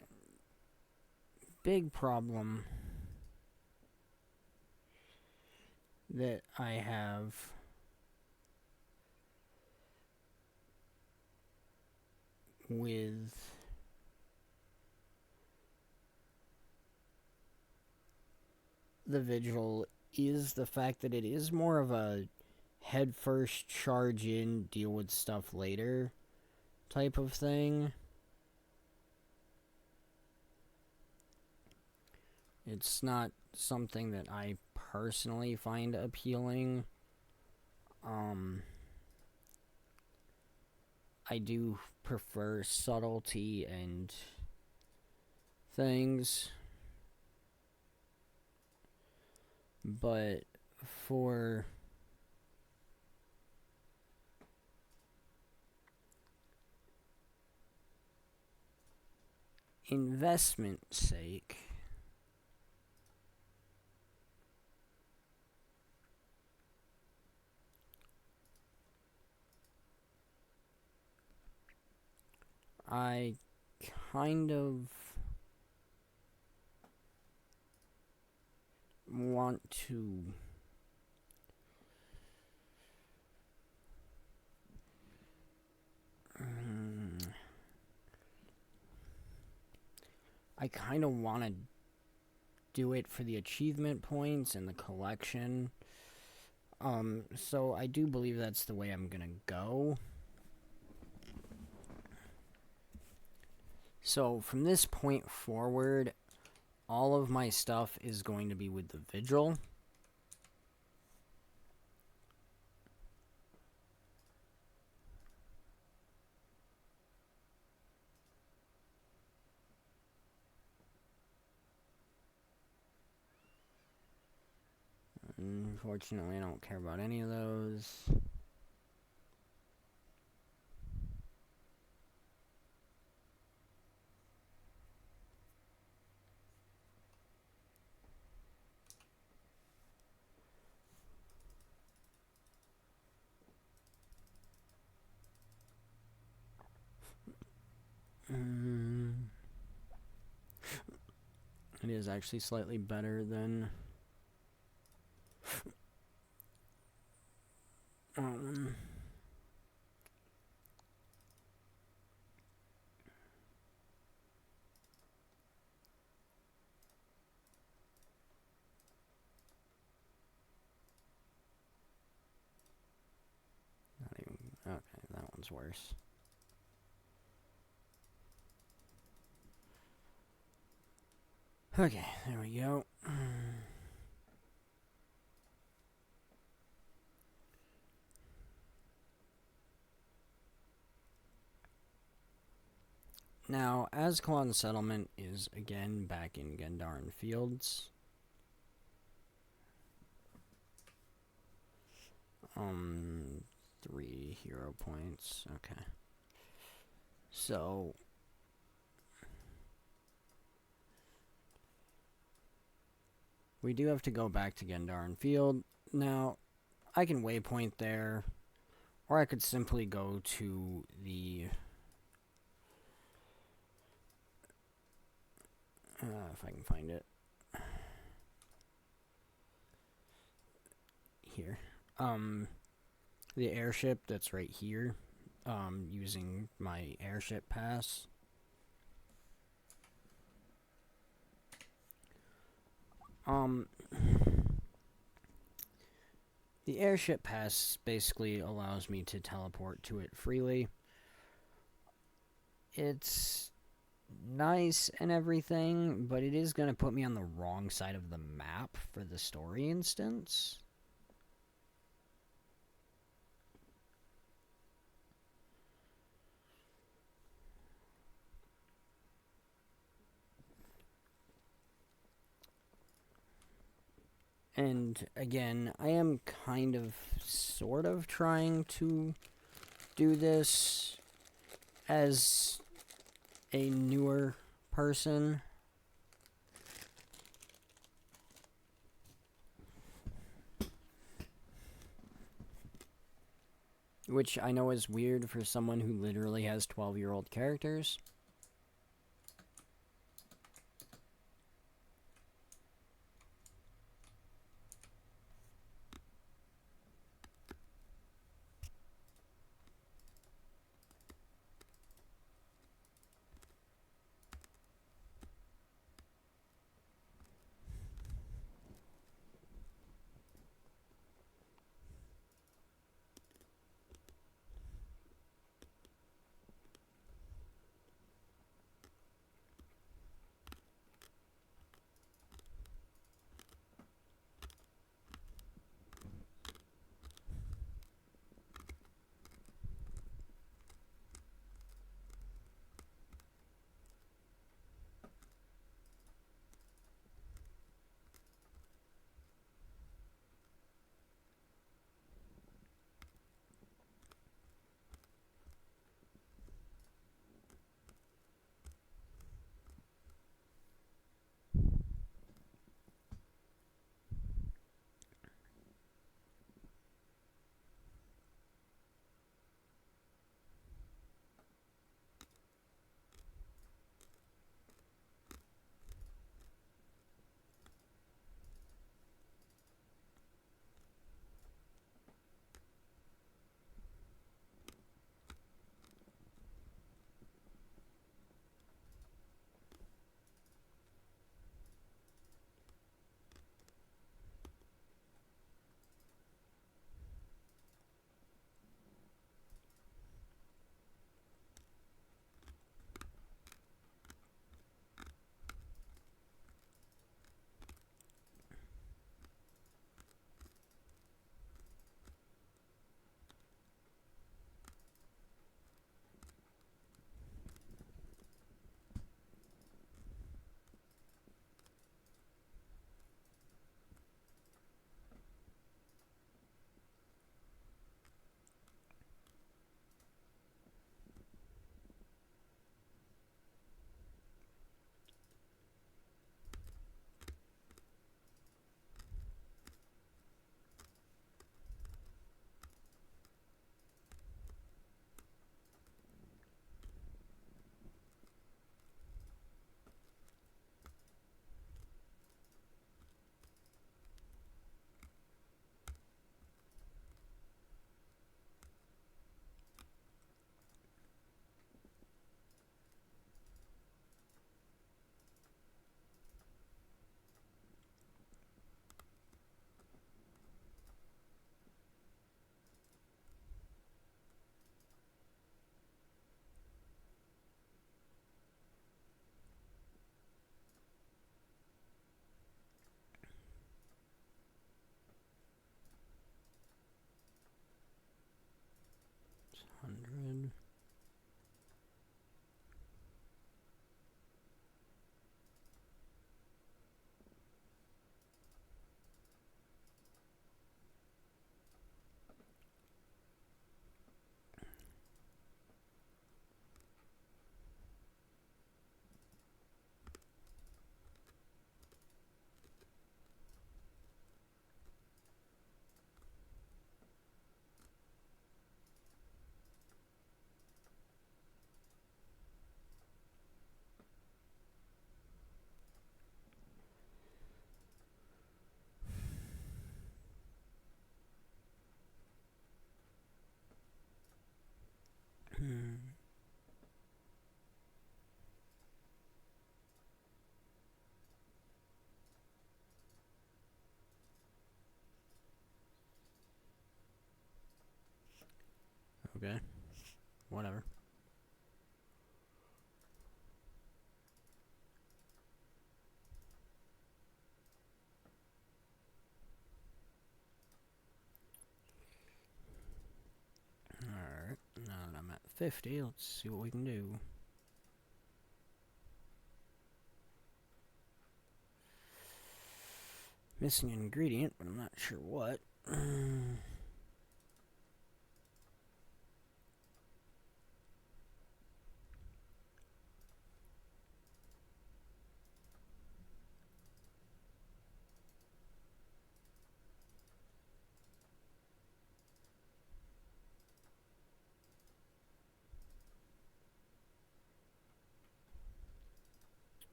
big problem that I have with the Vigil is the fact that it is more of a head first, charge in, deal with stuff later type of thing. It's not something that I personally find appealing. I do prefer subtlety and things, but for investment sake, I kind of want to I kind of want to do it for the achievement points and the collection. So I do believe that's the way I'm gonna go. So from this point forward, all of my stuff is going to be with the Vigil. Unfortunately, I don't care about any of those. It is actually slightly better than one's worse. Okay, there we go. Now, Azkaban Settlement is again back in Gendarin Fields. 3 hero points. Okay. So we do have to go back to Gendarin Field. Now, I can waypoint there, or I could simply go to the if I can find it here. The airship that's right here. Using my airship pass. The airship pass basically allows me to teleport to it freely. It's nice and everything, but it is going to put me on the wrong side of the map for the story instance. And again, I am kind of, sort of trying to do this as a newer person. Which I know is weird for someone who literally has 12-year-old characters. Okay. Whatever. Alright. Now that I'm at 50, let's see what we can do. Missing an ingredient, but I'm not sure what.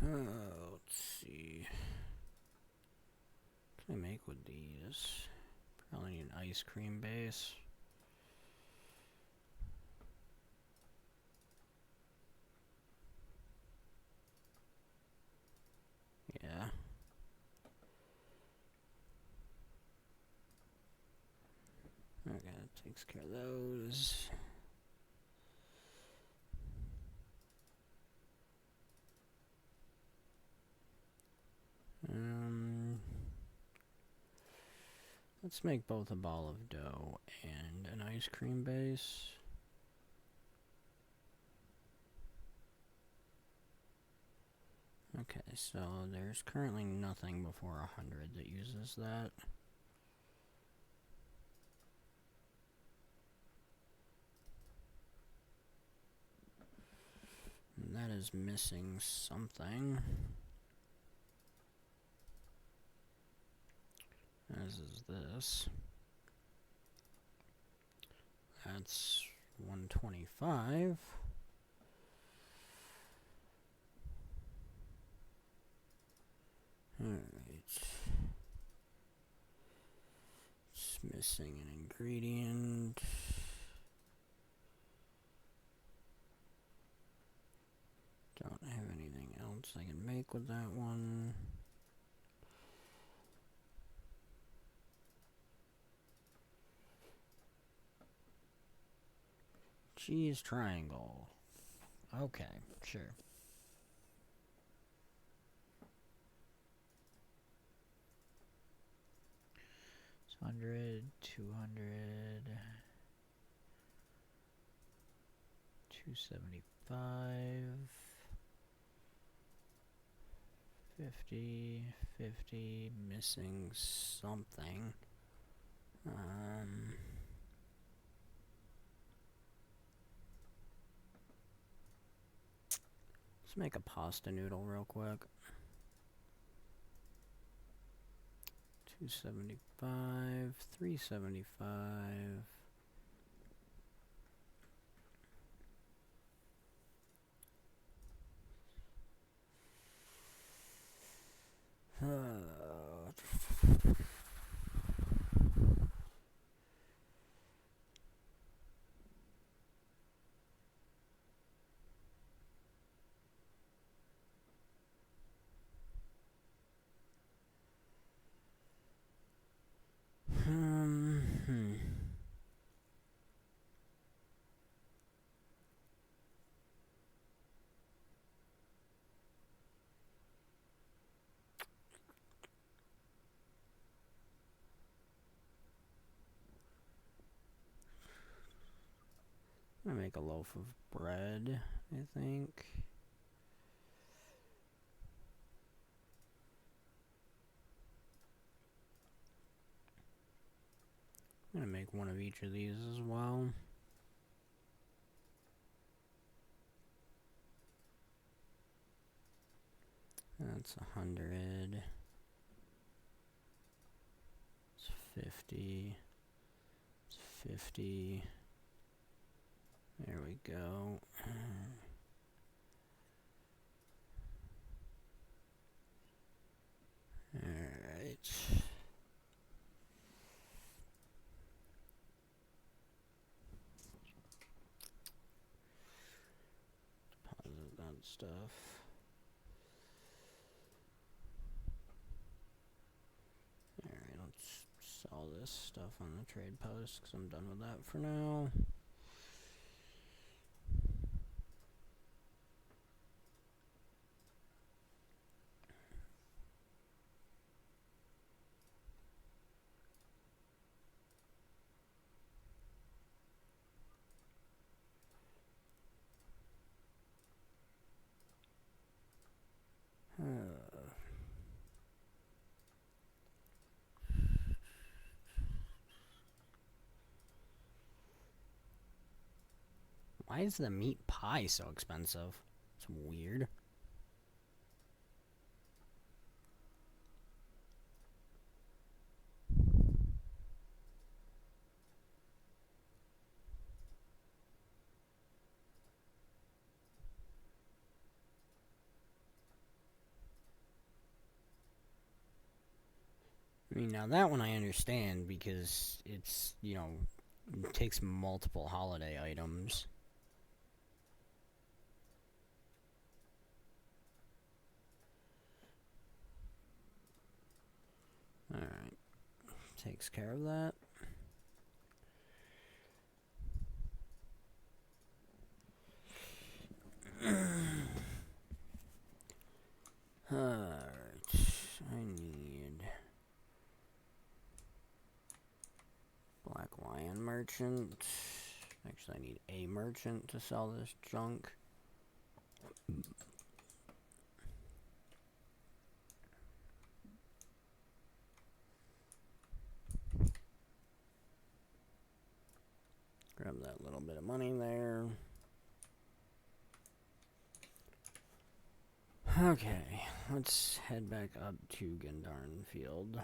Let's see. What can I make with these? Probably need an ice cream base. Yeah. Okay, that takes care of those. Let's make both a ball of dough and an ice cream base. Okay, so there's currently nothing before 100 that uses that. And that is missing something. As is this. That's 125. Alright. It's missing an ingredient. Don't have anything else I can make with that one. Cheese triangle. Okay, sure. 100, 200, 275, 50, 50, Missing something. Let's make a pasta noodle real quick. 275, 375. I'm gonna make a loaf of bread, I think. I'm gonna make one of each of these as well. That's 100. It's 50. 50. There we go. Alright. Deposit that stuff. Alright, let's sell this stuff on the trade post because I'm done with that for now. Why is the meat pie so expensive? It's weird. I mean, now that one I understand because it's, you know, it takes multiple holiday items. Alright. Takes care of that. Alright. I need Black Lion merchant. Actually, I need a merchant to sell this junk. Grab that little bit of money there. Okay, let's head back up to Gendarn Field.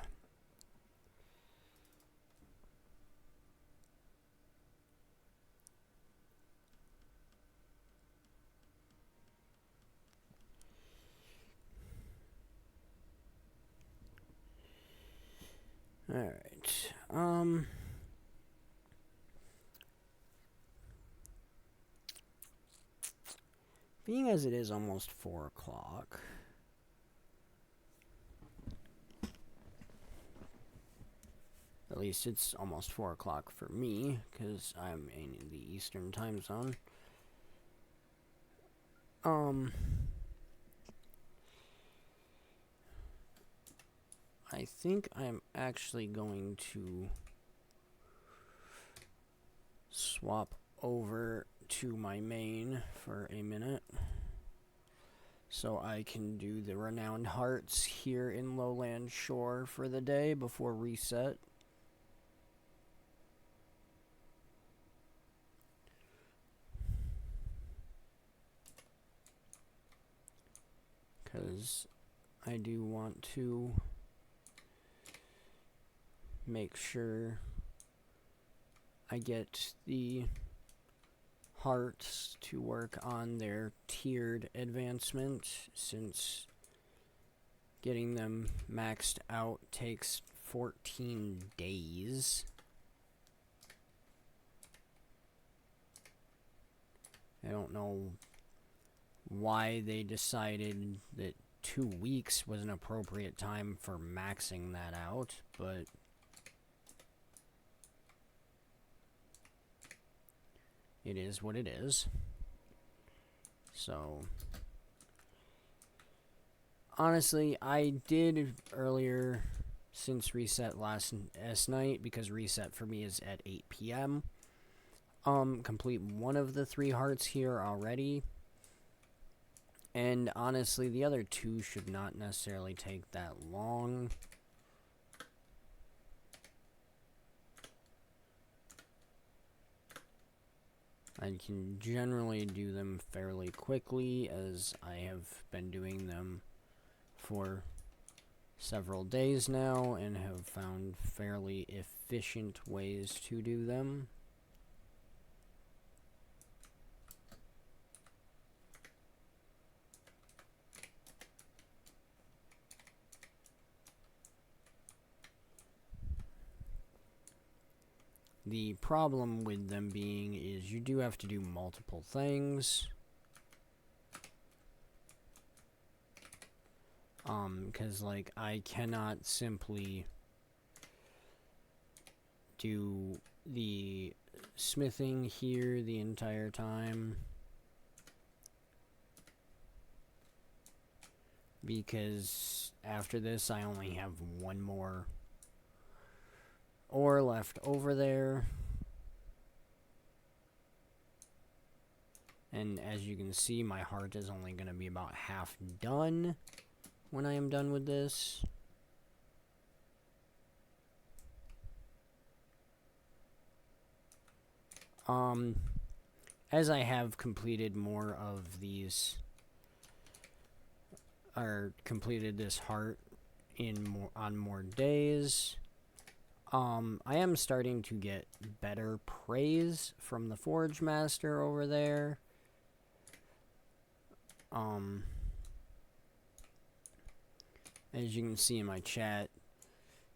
Alright, being as it is almost 4 o'clock, at least it's almost 4 o'clock for me, because I'm in the Eastern time zone. I think I'm actually going to swap over to my main for a minute so I can do the Renowned Hearts here in Lowland Shore for the day before reset. Because I do want to make sure I get the hearts to work on their tiered advancement, since getting them maxed out takes 14 days. I don't know why they decided that 2 weeks was an appropriate time for maxing that out, but it is what it is. So, honestly, I did earlier since reset last night, because reset for me is at 8 p.m. Complete one of the 3 hearts here already. And honestly, the other 2 should not necessarily take that long. I can generally do them fairly quickly, as I have been doing them for several days now and have found fairly efficient ways to do them. The problem with them being is you do have to do multiple things. Because, like, I cannot simply do the smithing here the entire time. Because after this, I only have one more ore left over there. And as you can see, my heart is only going to be about half done when I am done with this. As I have completed more of these, or completed this heart on more days, I am starting to get better praise from the Forge Master over there. As you can see in my chat,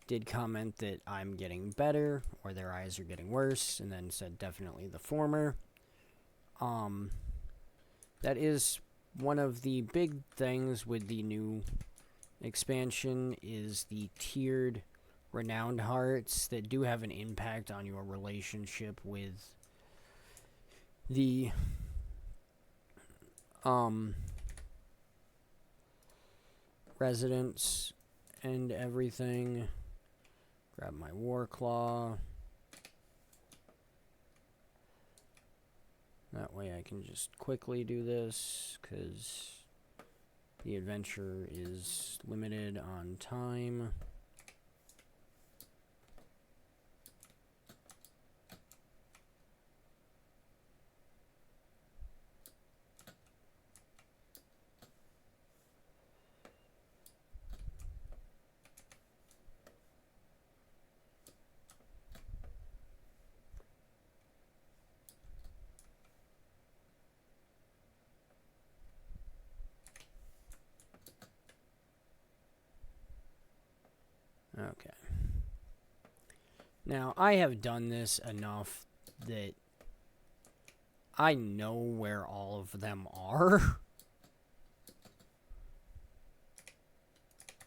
did comment that I'm getting better, or their eyes are getting worse, and then said definitely the former. That is one of the big things with the new expansion, is the tiered renowned hearts that do have an impact on your relationship with the residents and everything. Grab my war claw. That way I can just quickly do this, because the adventure is limited on time. Okay. Now, I have done this enough that I know where all of them are.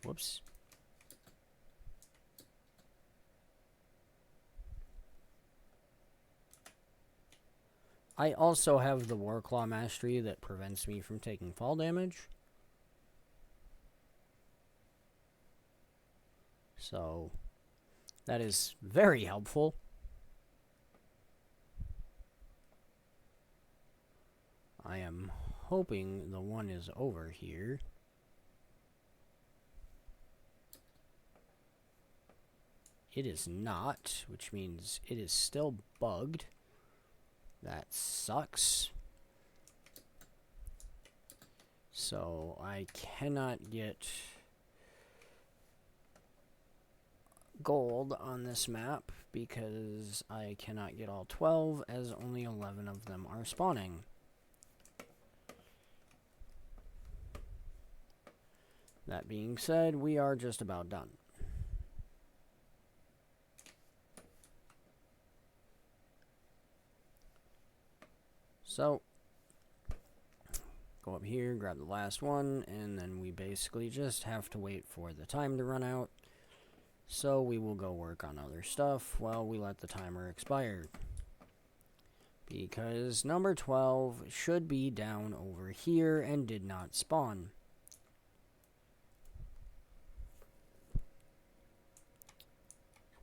Whoops. I also have the Warclaw Mastery that prevents me from taking fall damage. So, that is very helpful. I am hoping the one is over here. It is not, which means it is still bugged. That sucks. So I cannot get gold on this map because I cannot get all 12, as only 11 of them are spawning. That being said, we are just about done. So, go up here, grab the last one, and then we basically just have to wait for the time to run out. So we will go work on other stuff while we let the timer expire. Because number 12 should be down over here and did not spawn.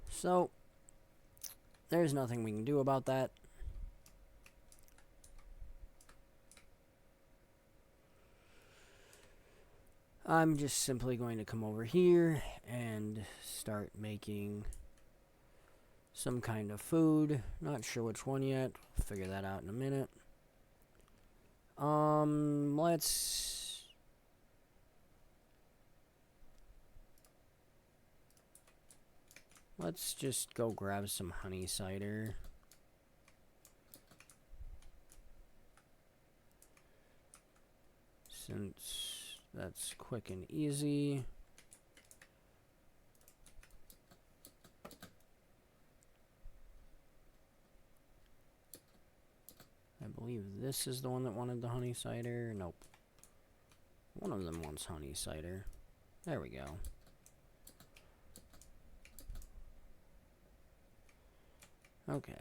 So, there's nothing we can do about that. I'm just simply going to come over here and start making some kind of food. Not sure which one yet. We'll figure that out in a minute. Let's Let's just go grab some honey cider. Since that's quick and easy. I believe this is the one that wanted the honey cider. Nope. One of them wants honey cider. There we go. Okay.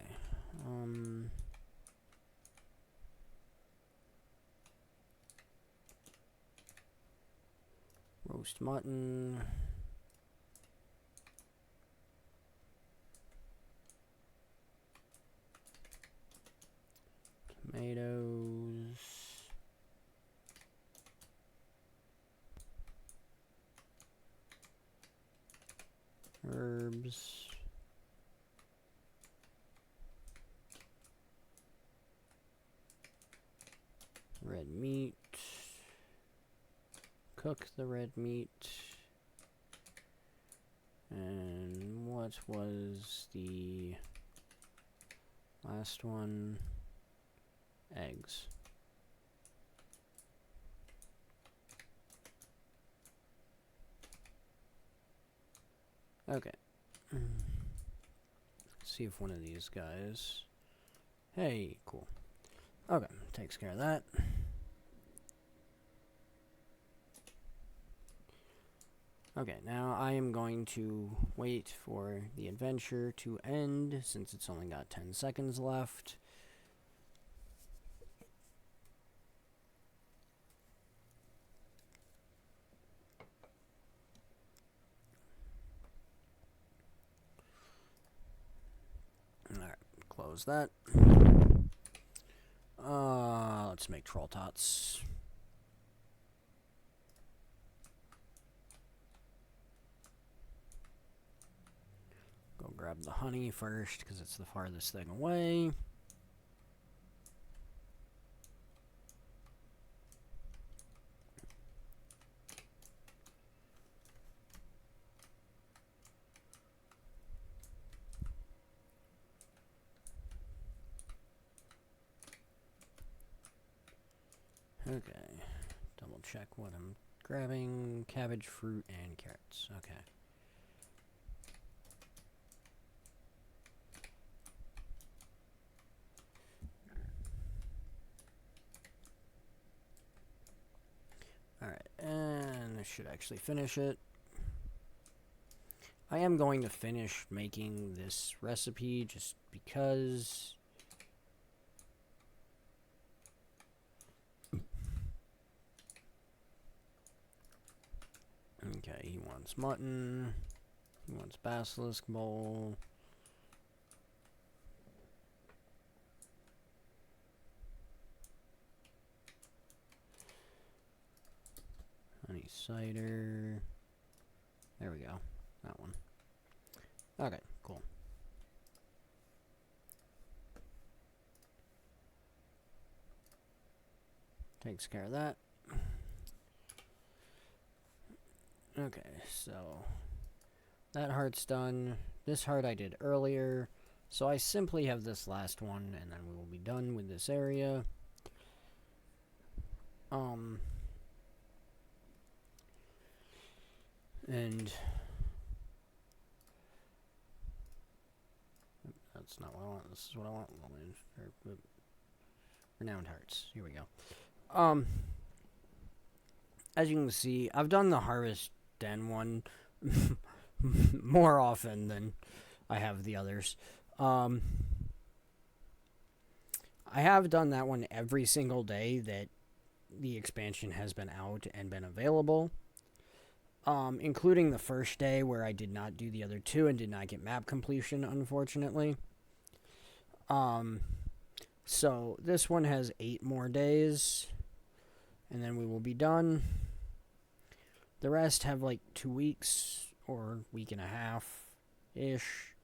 Roast mutton. Tomatoes. Herbs. Red meat. Cook the red meat. And what was the last one? Eggs. Okay. Let's see if one of these guys... Hey, cool. Okay, takes care of that. Okay, now I am going to wait for the adventure to end, since it's only got 10 seconds left. Alright, close that. Let's make troll tots. Go grab the honey first, because it's the farthest thing away. Okay, double check what I'm grabbing. Cabbage, fruit, and carrots. Okay. Alright, and this should actually finish it. I am going to finish making this recipe just because... Okay, he wants mutton. He wants basilisk bowl. Honey cider. There we go. That one. Okay, cool. Takes care of that. Okay, so that heart's done. This heart I did earlier. So I simply have this last one, and then we will be done with this area. And that's not what I want. This is what I want. Renowned hearts. Here we go. As you can see, I've done the Harvest Den one more often than I have the others. I have done that one every single day that the expansion has been out and been available. Including the first day where I did not do the other two and did not get map completion, unfortunately. So this one has 8 more days, and then we will be done. The rest have like 2 weeks or week and a half-ish.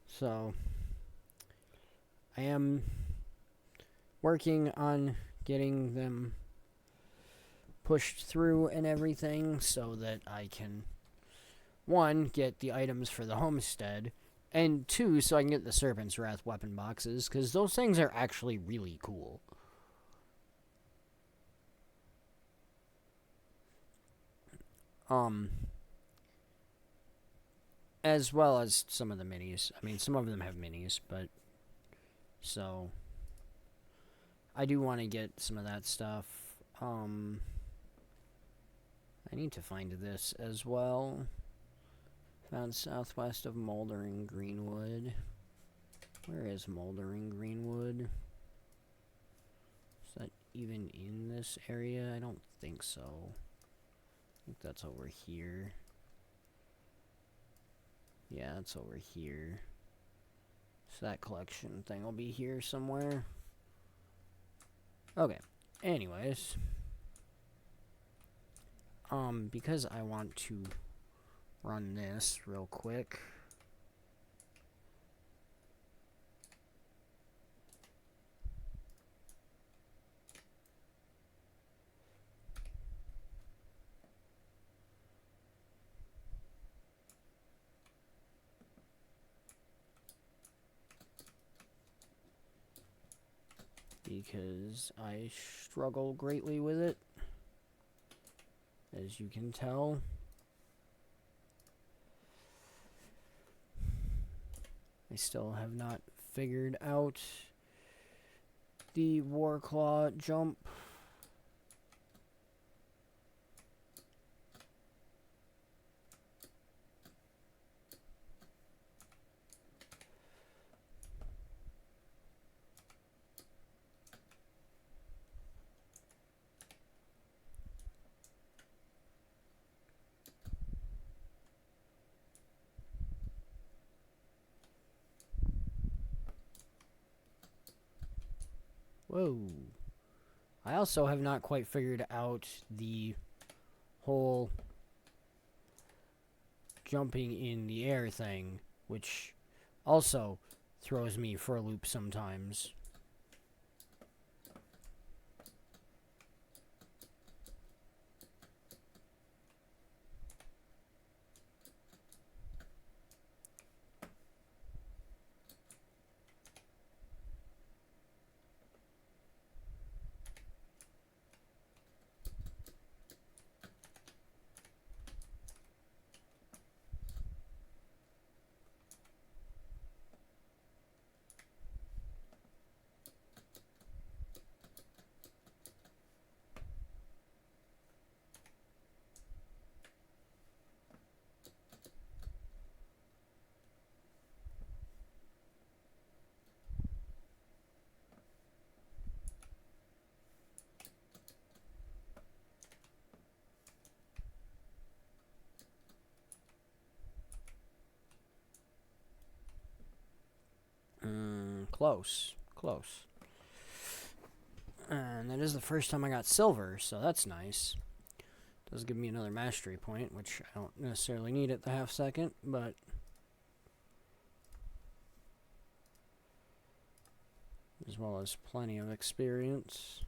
So I am working on getting them pushed through and everything so that I can, one, get the items for the homestead, and two, so I can get the Serpent's Wrath weapon boxes, because those things are actually really cool. As well as some of the minis. I mean, some of them have minis, but so I do want to get some of that stuff. I need to find this as well. Found southwest of Moldering Greenwood. Where is Moldering Greenwood? Is that even in this area? I don't think so. I think that's over here. Yeah, it's over here. So that collection thing will be here somewhere. Okay. Anyways. Because I want to run this real quick. Because I struggle greatly with it, as you can tell. I still have not figured out the Warclaw jump. Whoa. I also have not quite figured out the whole jumping in the air thing, which also throws me for a loop sometimes. Close. Close. And that is the first time I got silver, so that's nice. Does give me another mastery point, which I don't necessarily need at the half second, but as well as plenty of experience.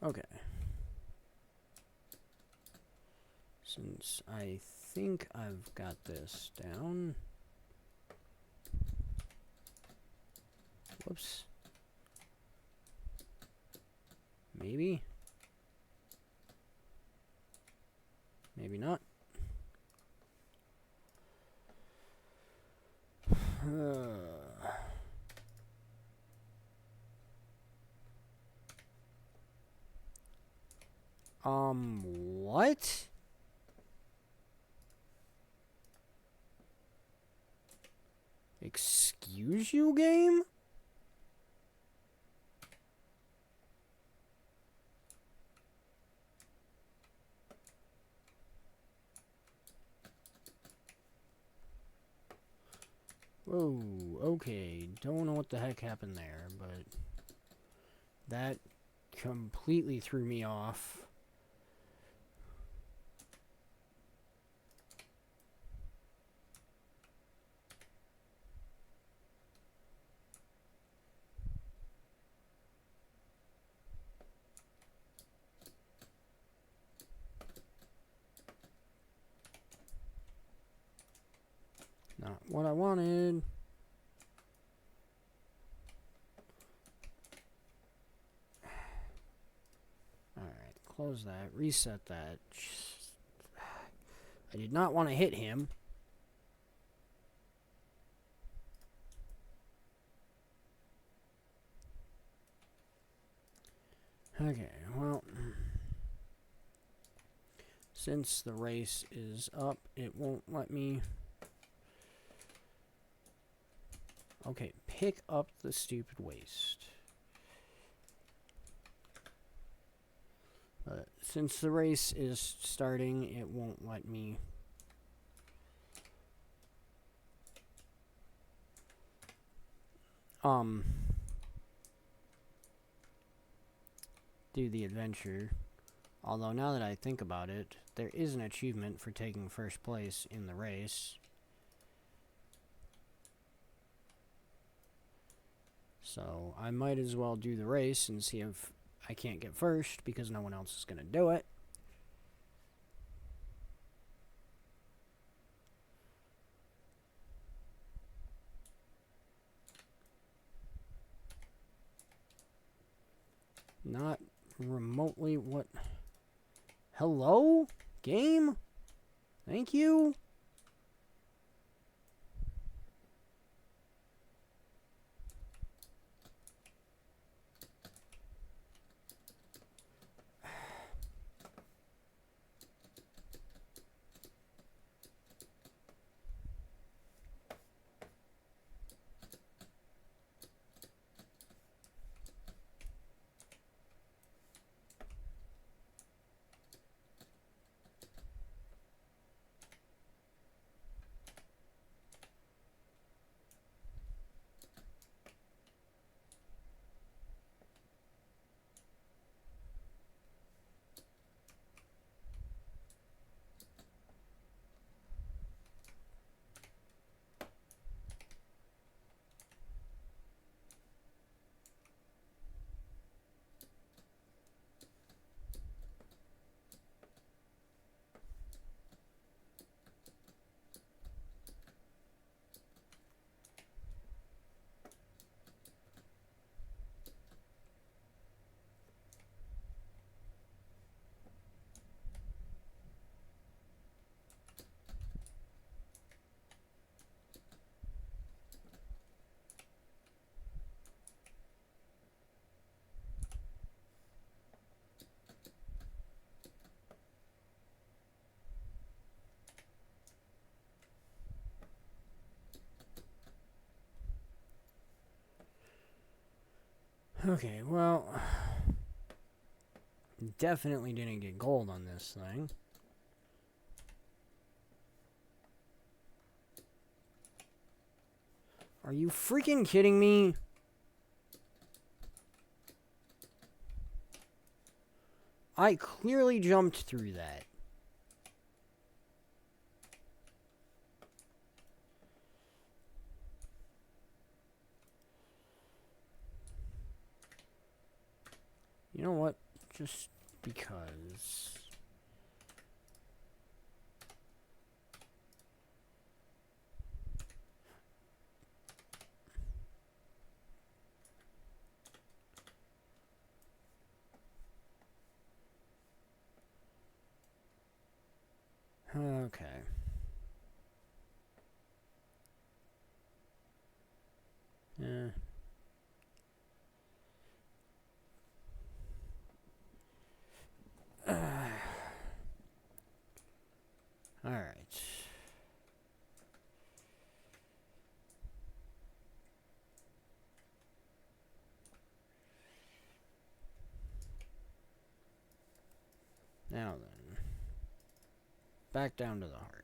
Okay. Since I think I've got this down. Whoops. Maybe. Maybe not. What? Excuse you, game? Whoa, okay. Don't know what the heck happened there, but that completely threw me off. Not what I wanted. Alright, close that. Reset that. I did not want to hit him. Okay, well, since the race is up, it won't let me. Okay, pick up the stupid waste. But since the race is starting, it won't let me. Do the adventure. Although now that I think about it, there is an achievement for taking first place in the race. So I might as well do the race and see if I can't get first because no one else is going to do it. Not remotely what... Hello? Game? Thank you? Okay, well... Definitely didn't get gold on this thing. Are you freaking kidding me? I clearly jumped through that. You know what? Just because... Okay. Yeah. Alright. Now then. Back down to the heart.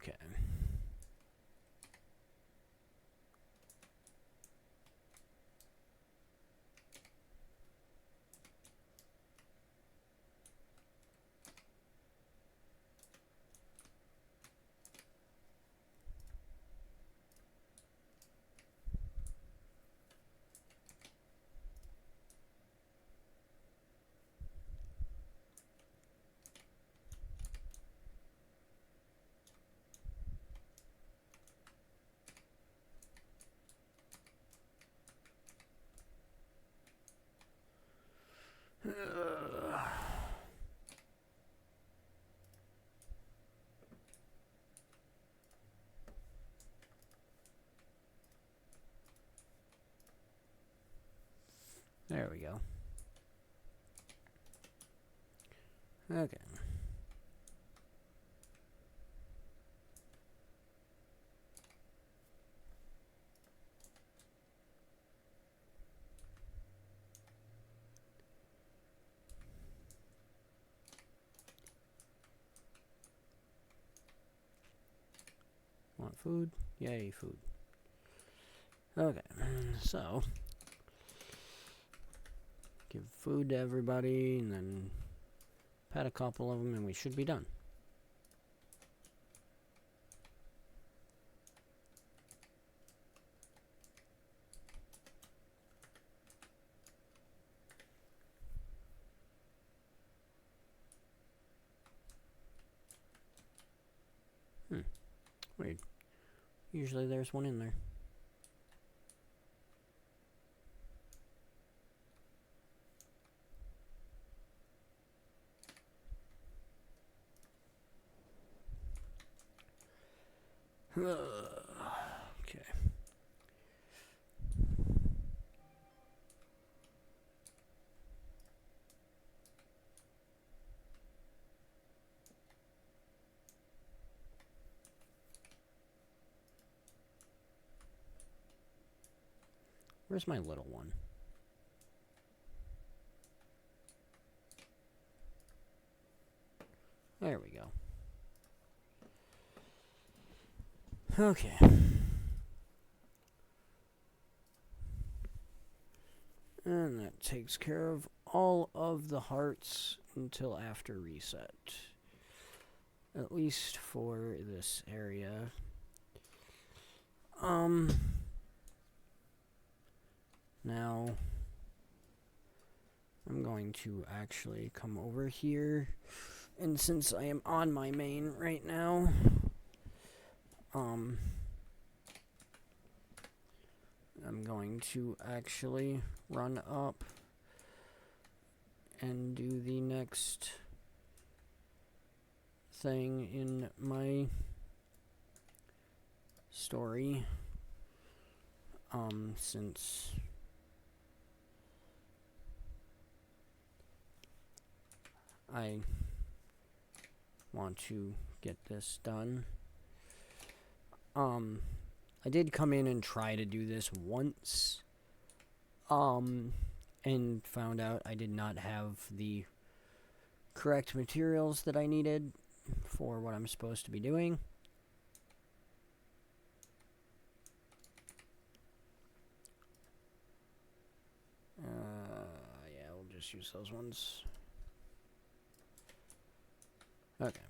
Okay. There we go. Okay. Want food? Yay, food. Okay, so give food to everybody, and then pet a couple of them, and we should be done. Weird. Usually there's one in there. Okay. Where's my little one? There we go. Okay. And that takes care of all of the hearts until after reset. At least for this area. Now, I'm going to actually come over here. And since I am on my main right now, I'm going to actually run up and do the next thing in my story. Since I want to get this done. I did come in and try to do this once. And found out I did not have the correct materials that I needed for what I'm supposed to be doing. Yeah, we'll just use those ones. Okay.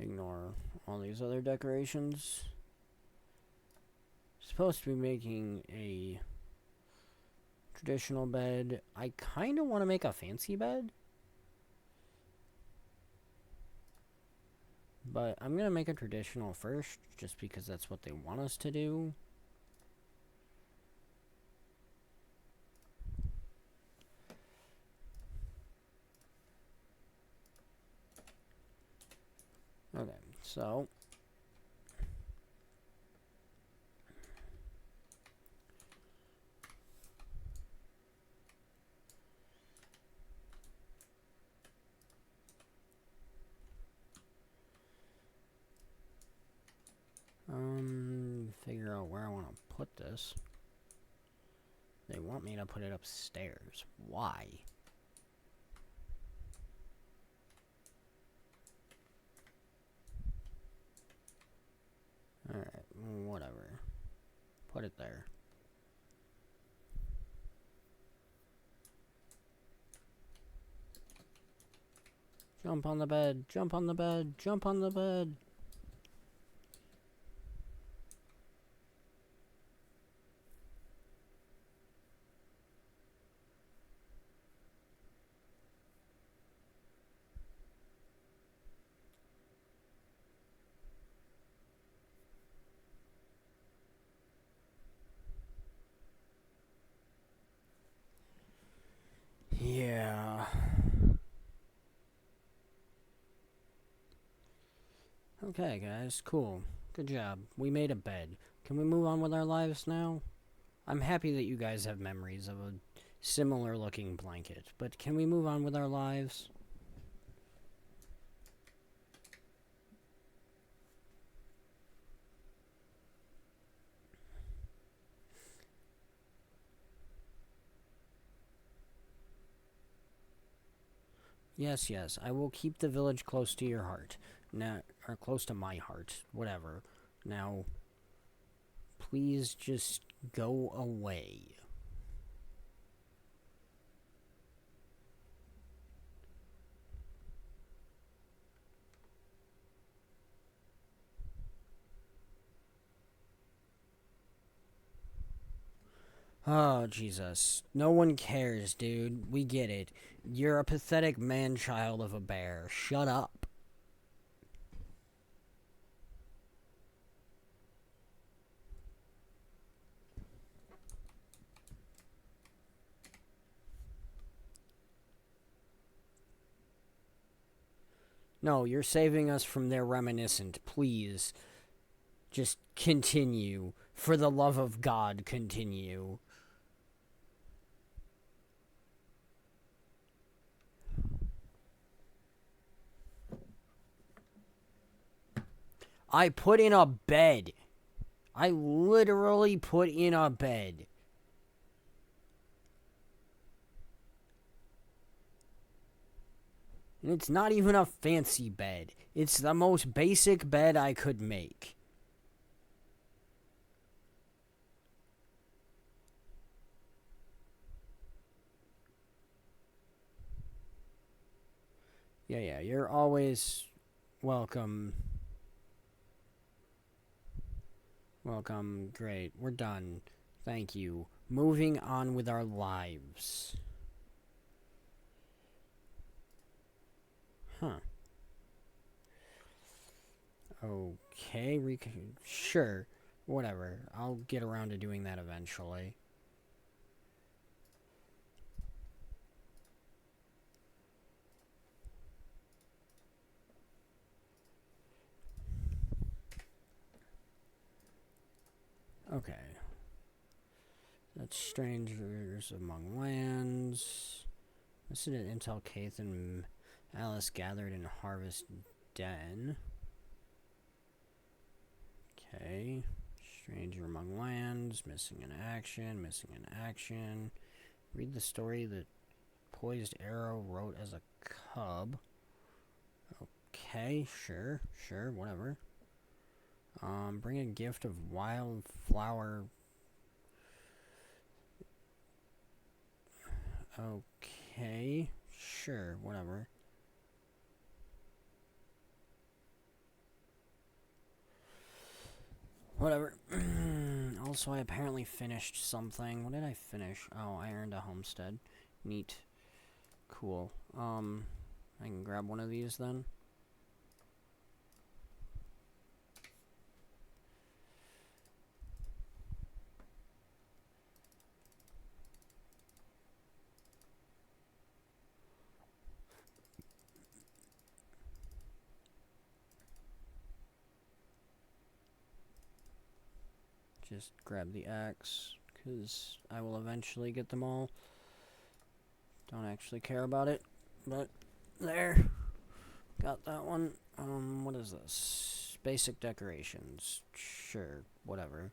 Ignore all these other decorations. Supposed to be making a traditional bed. I kind of want to make a fancy bed. But I'm going to make a traditional first, just because that's what they want us to do. Okay, so figure figure out where I want to put this. They want me to put it upstairs. Why? Alright, whatever. Put it there. Jump on the bed, jump on the bed, jump on the bed. Yeah. Okay, guys, cool. Good job. We made a bed. Can we move on with our lives now? I'm happy that you guys have memories of a similar looking blanket, but can we move on with our lives? Yes, yes, I will keep the village close to your heart. Now, or close to my heart, whatever. Now, please just go away. Oh, Jesus. No one cares, dude. We get it. You're a pathetic man-child of a bear. Shut up. No, you're saving us from their reminiscent. Please. Just continue. For the love of God, continue. I put in a bed. I literally put in a bed. And it's not even a fancy bed. It's the most basic bed I could make. Yeah, you're always welcome. Welcome. Great. We're done. Thank you. Moving on with our lives. Huh. Okay, sure. Whatever. I'll get around to doing that eventually. Okay. That's strangers among lands. Listed at Intel Caith and Alice gathered in Harvest Den. Okay. Stranger among lands. Missing in action. Missing in action. Read the story that Poised Arrow wrote as a cub. Okay, sure, whatever. Bring a gift of wildflower. Okay, sure, whatever. Whatever. Also, I apparently finished something. What did I finish? Oh, I earned a homestead. Neat. Cool. I can grab one of these then. Just grab the axe, because I will eventually get them all. Don't actually care about it, but there. Got that one. What is this? Basic decorations. Sure, whatever.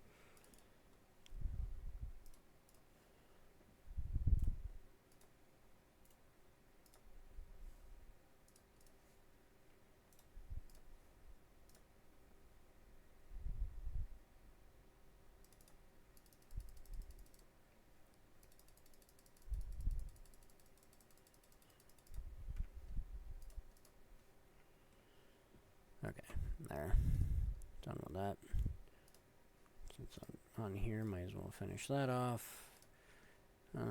There. Done with that. Since I'm on here, might as well finish that off. I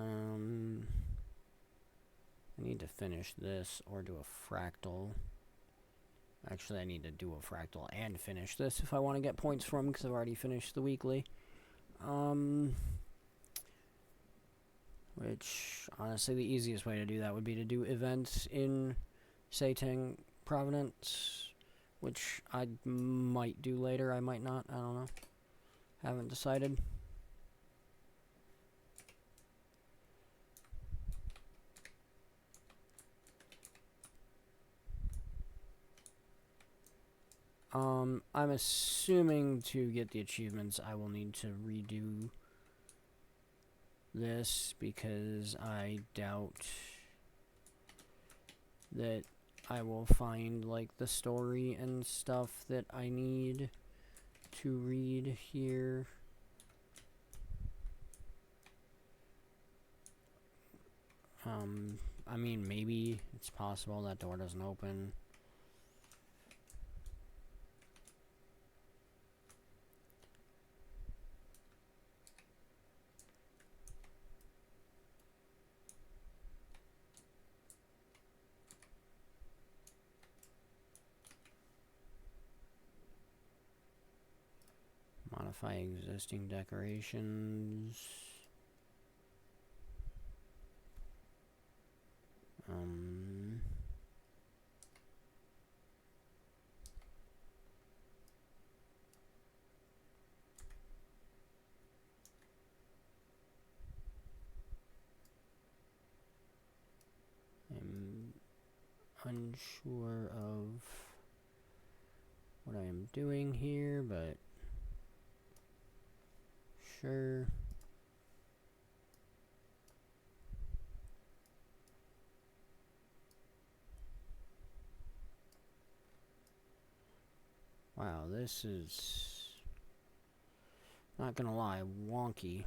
need to finish this or do a fractal. Actually, I need to do a fractal and finish this if I want to get points from, because I've already finished the weekly. Which, honestly, the easiest way to do that would be to do events in Satang Providence, which I might do later, I might not, I don't know. Haven't decided. I'm assuming to get the achievements, I will need to redo this, because I doubt that I will find, like, the story and stuff that I need to read here. I mean, maybe it's possible that door doesn't open. Modify existing decorations. I'm unsure of what I am doing here, but sure. Wow, this is, not gonna lie, wonky.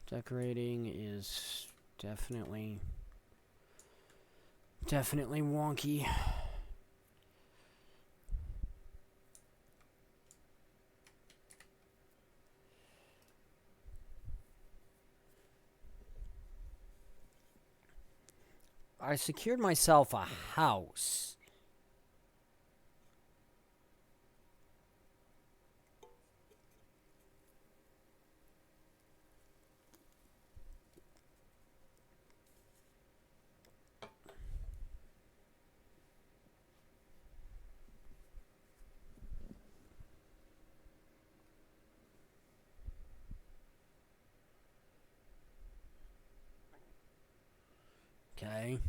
Decorating is definitely wonky. I secured myself a house. Okay.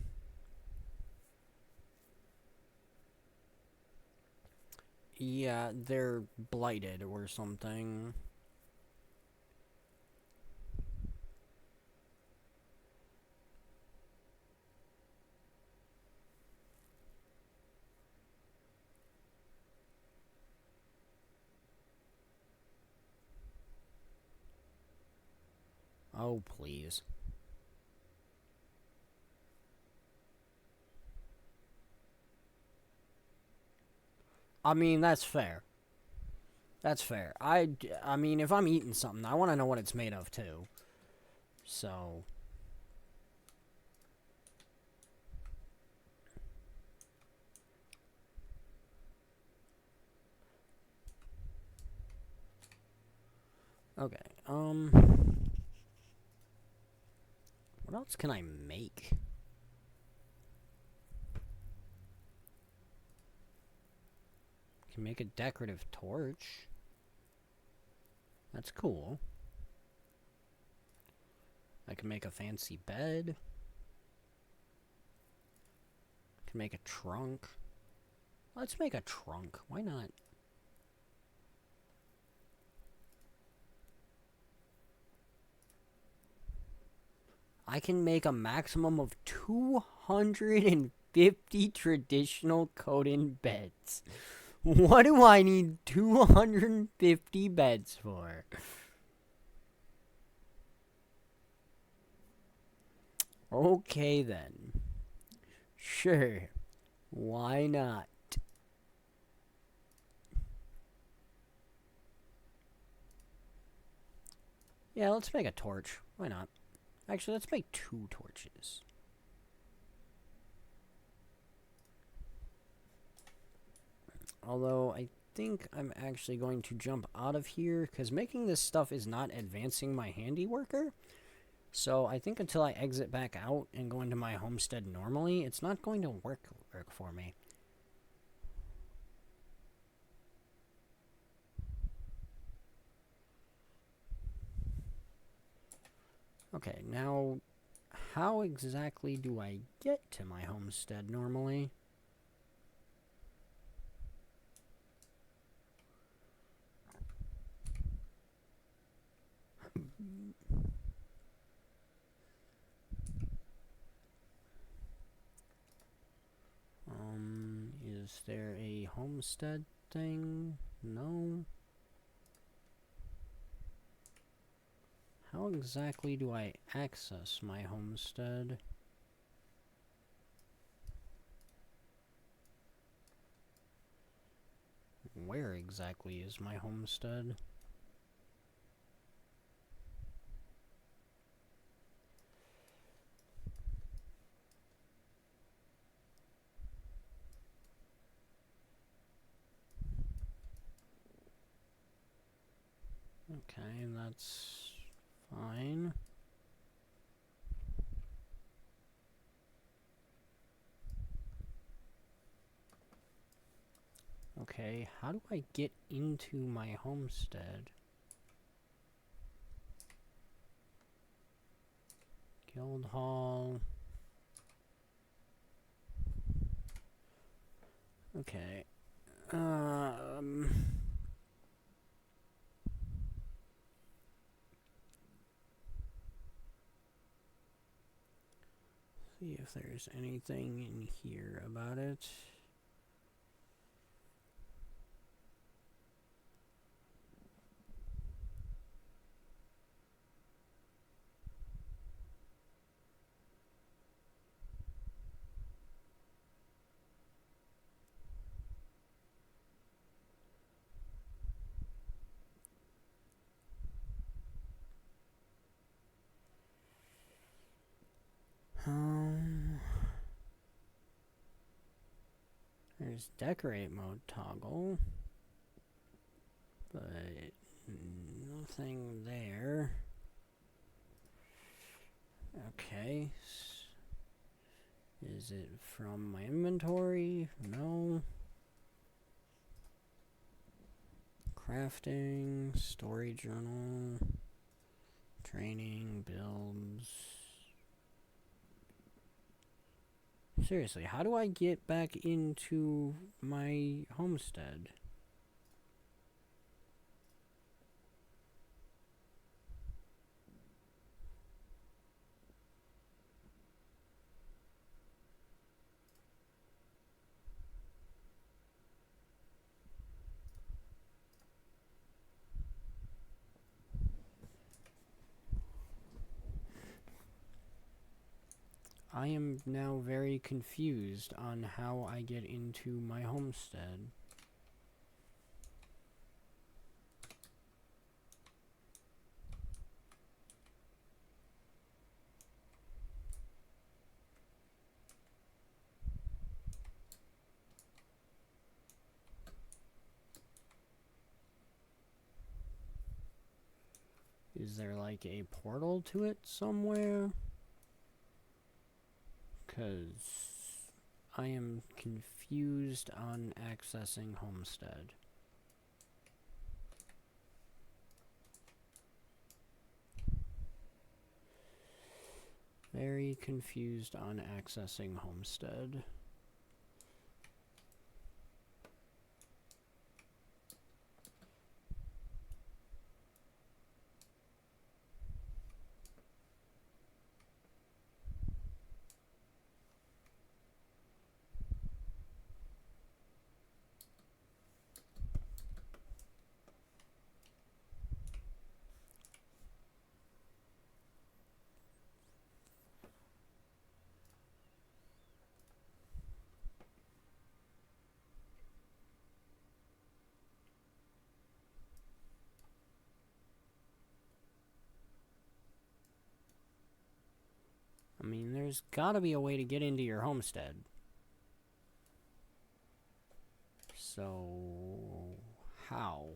Yeah, they're blighted or something. Oh, please. I mean, that's fair. That's fair. I mean, if I'm eating something, I want to know what it's made of, too. So. Okay, what else can I make? Can make a decorative torch. That's cool. I can make a fancy bed. I can make a trunk. Let's make a trunk. Why not? I can make a maximum of 250 traditional Coden beds. What do I need 250 beds for? Okay then. Sure. Why not? Yeah, let's make a torch. Why not? Actually, let's make 2 torches. Although, I think I'm actually going to jump out of here, because making this stuff is not advancing my handiworker. So, I think until I exit back out and go into my homestead normally, it's not going to work for me. Okay, now, how exactly do I get to my homestead normally? Is there a homestead thing? No. How exactly do I access my homestead? Where exactly is my homestead? Okay, that's fine. Okay, how do I get into my homestead? Guild Hall. Okay. See if there's anything in here about it. There's decorate mode toggle, but nothing there. Okay. Is it from my inventory? No. Crafting, story journal, training, builds. Seriously, how do I get back into my homestead? I am now very confused on how I get into my homestead. Is there like a portal to it somewhere? Because I am confused on accessing homestead. Very confused on accessing homestead. there's gotta be a way to get into your homestead. So, how?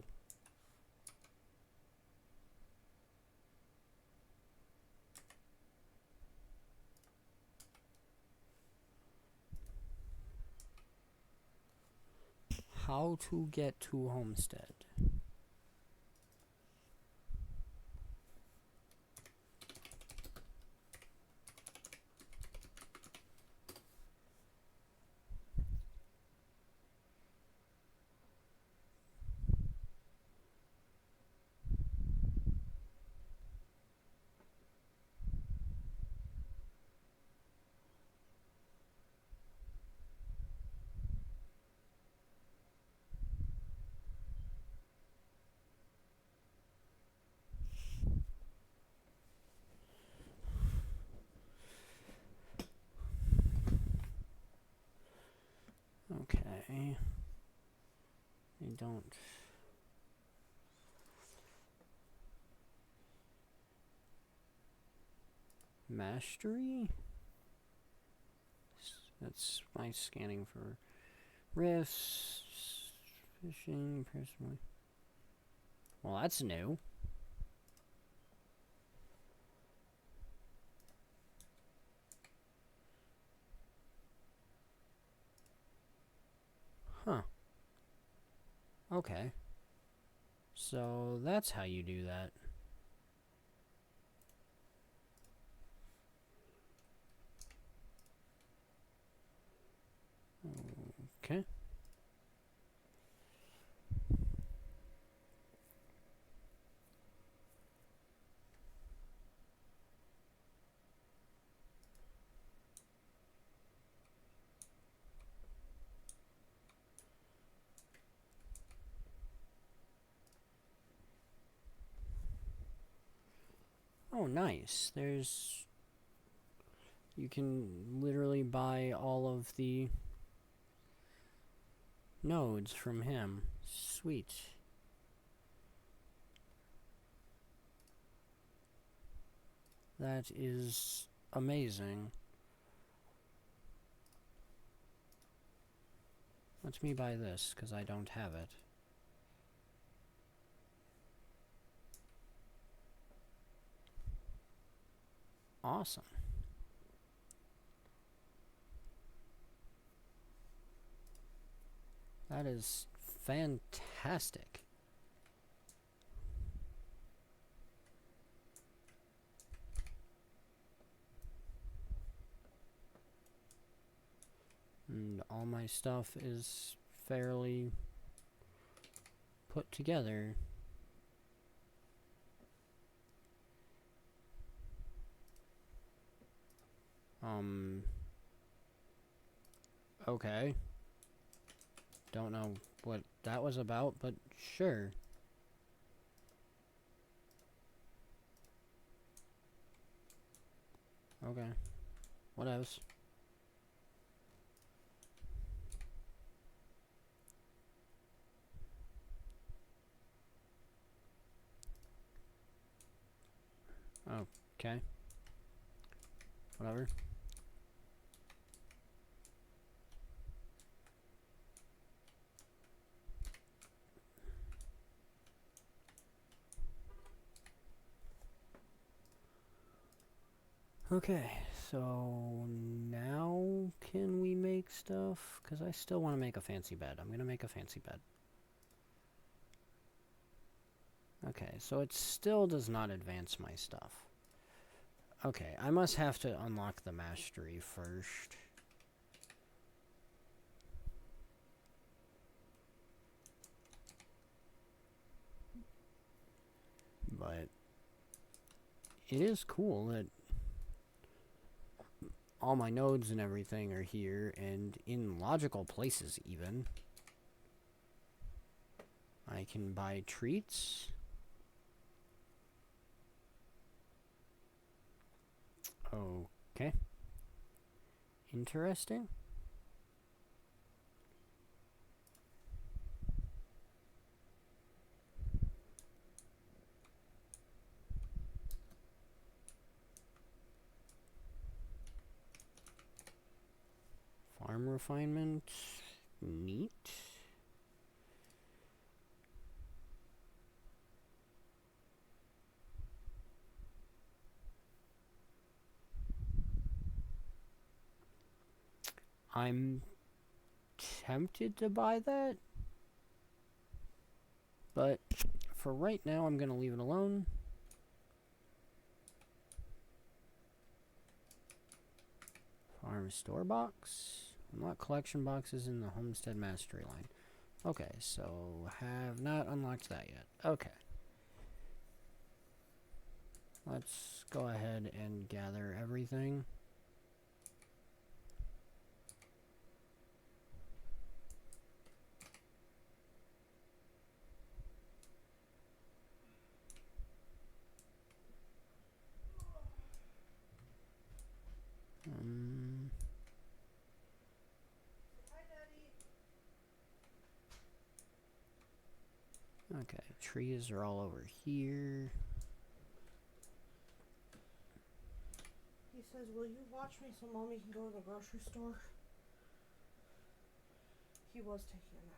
How to get to homestead? Okay. I don't... Mastery? That's my scanning for rifts, fishing, personally. Well, that's new. Huh. Okay. So that's how you do that. Okay. Oh, nice. There's... You can literally buy all of the nodes from him. Sweet. That is amazing. Let me buy this, because I don't have it. Awesome. That is fantastic. And all my stuff is fairly put together. Okay. Don't know what that was about, but sure. Okay. What else? Okay. Whatever. Okay, so now can we make stuff? Because I still want to make a fancy bed. I'm going to make a fancy bed. Okay, so it still does not advance my stuff. Okay, I must have to unlock the mastery first. But it is cool that all my nodes and everything are here, and in logical places even. I can buy treats. Okay. Interesting. refinement. Neat. I'm tempted to buy that, but for right now, I'm going to leave it alone. Farm store box. Unlock collection boxes in the Homestead Mastery line. Okay, so have not unlocked that yet. Okay. Let's go ahead and gather everything. Okay, trees are all over here. He says, will you watch me so Mommy can go to the grocery store? He was taking a nap.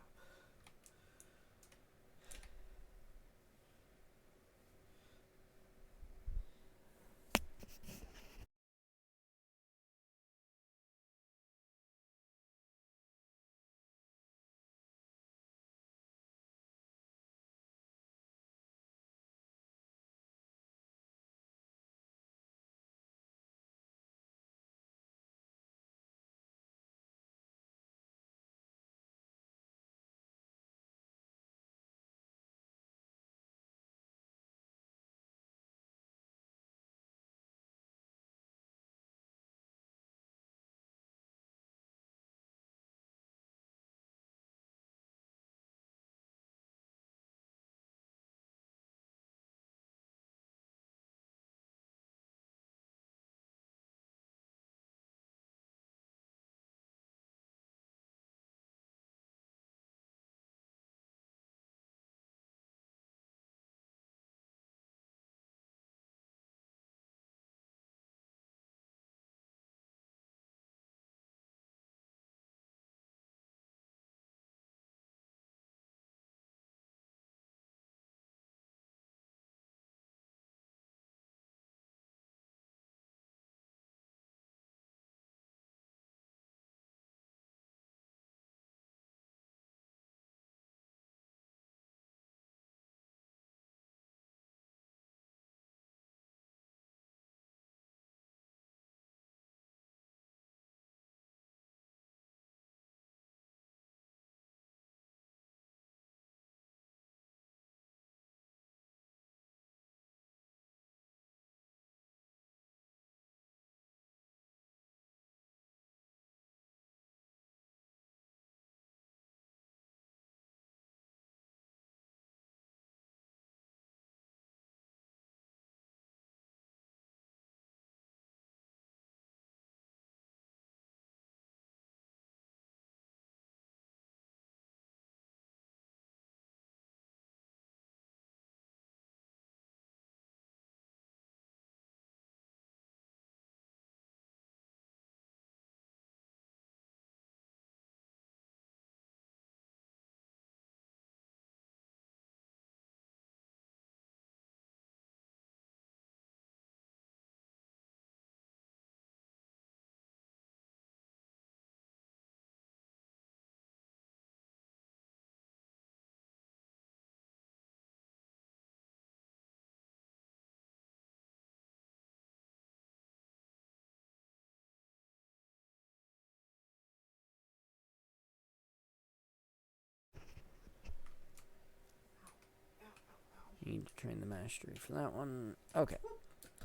Need to train the mastery for that one. Okay.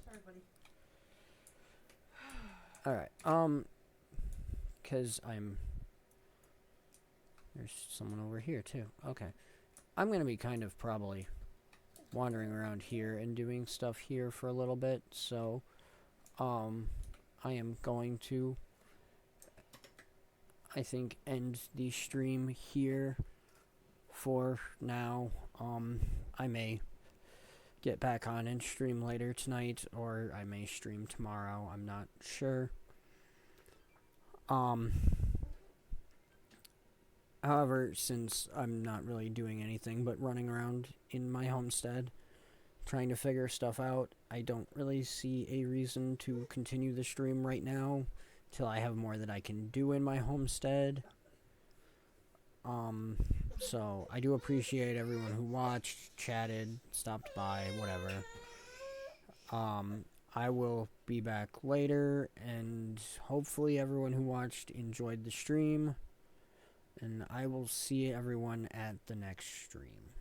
Sorry, buddy. Alright, because there's someone over here, too. Okay. I'm gonna be kind of probably wandering around here and doing stuff here for a little bit, so, I am going to, I think, end the stream here for now. I may get back on and stream later tonight, or I may stream tomorrow. I'm not sure. However, since I'm not really doing anything but running around in my homestead trying to figure stuff out, I don't really see a reason to continue the stream right now till I have more that I can do in my homestead. So I do appreciate everyone who watched, chatted, stopped by, whatever. I will be back later, and hopefully everyone who watched enjoyed the stream. And I will see everyone at the next stream.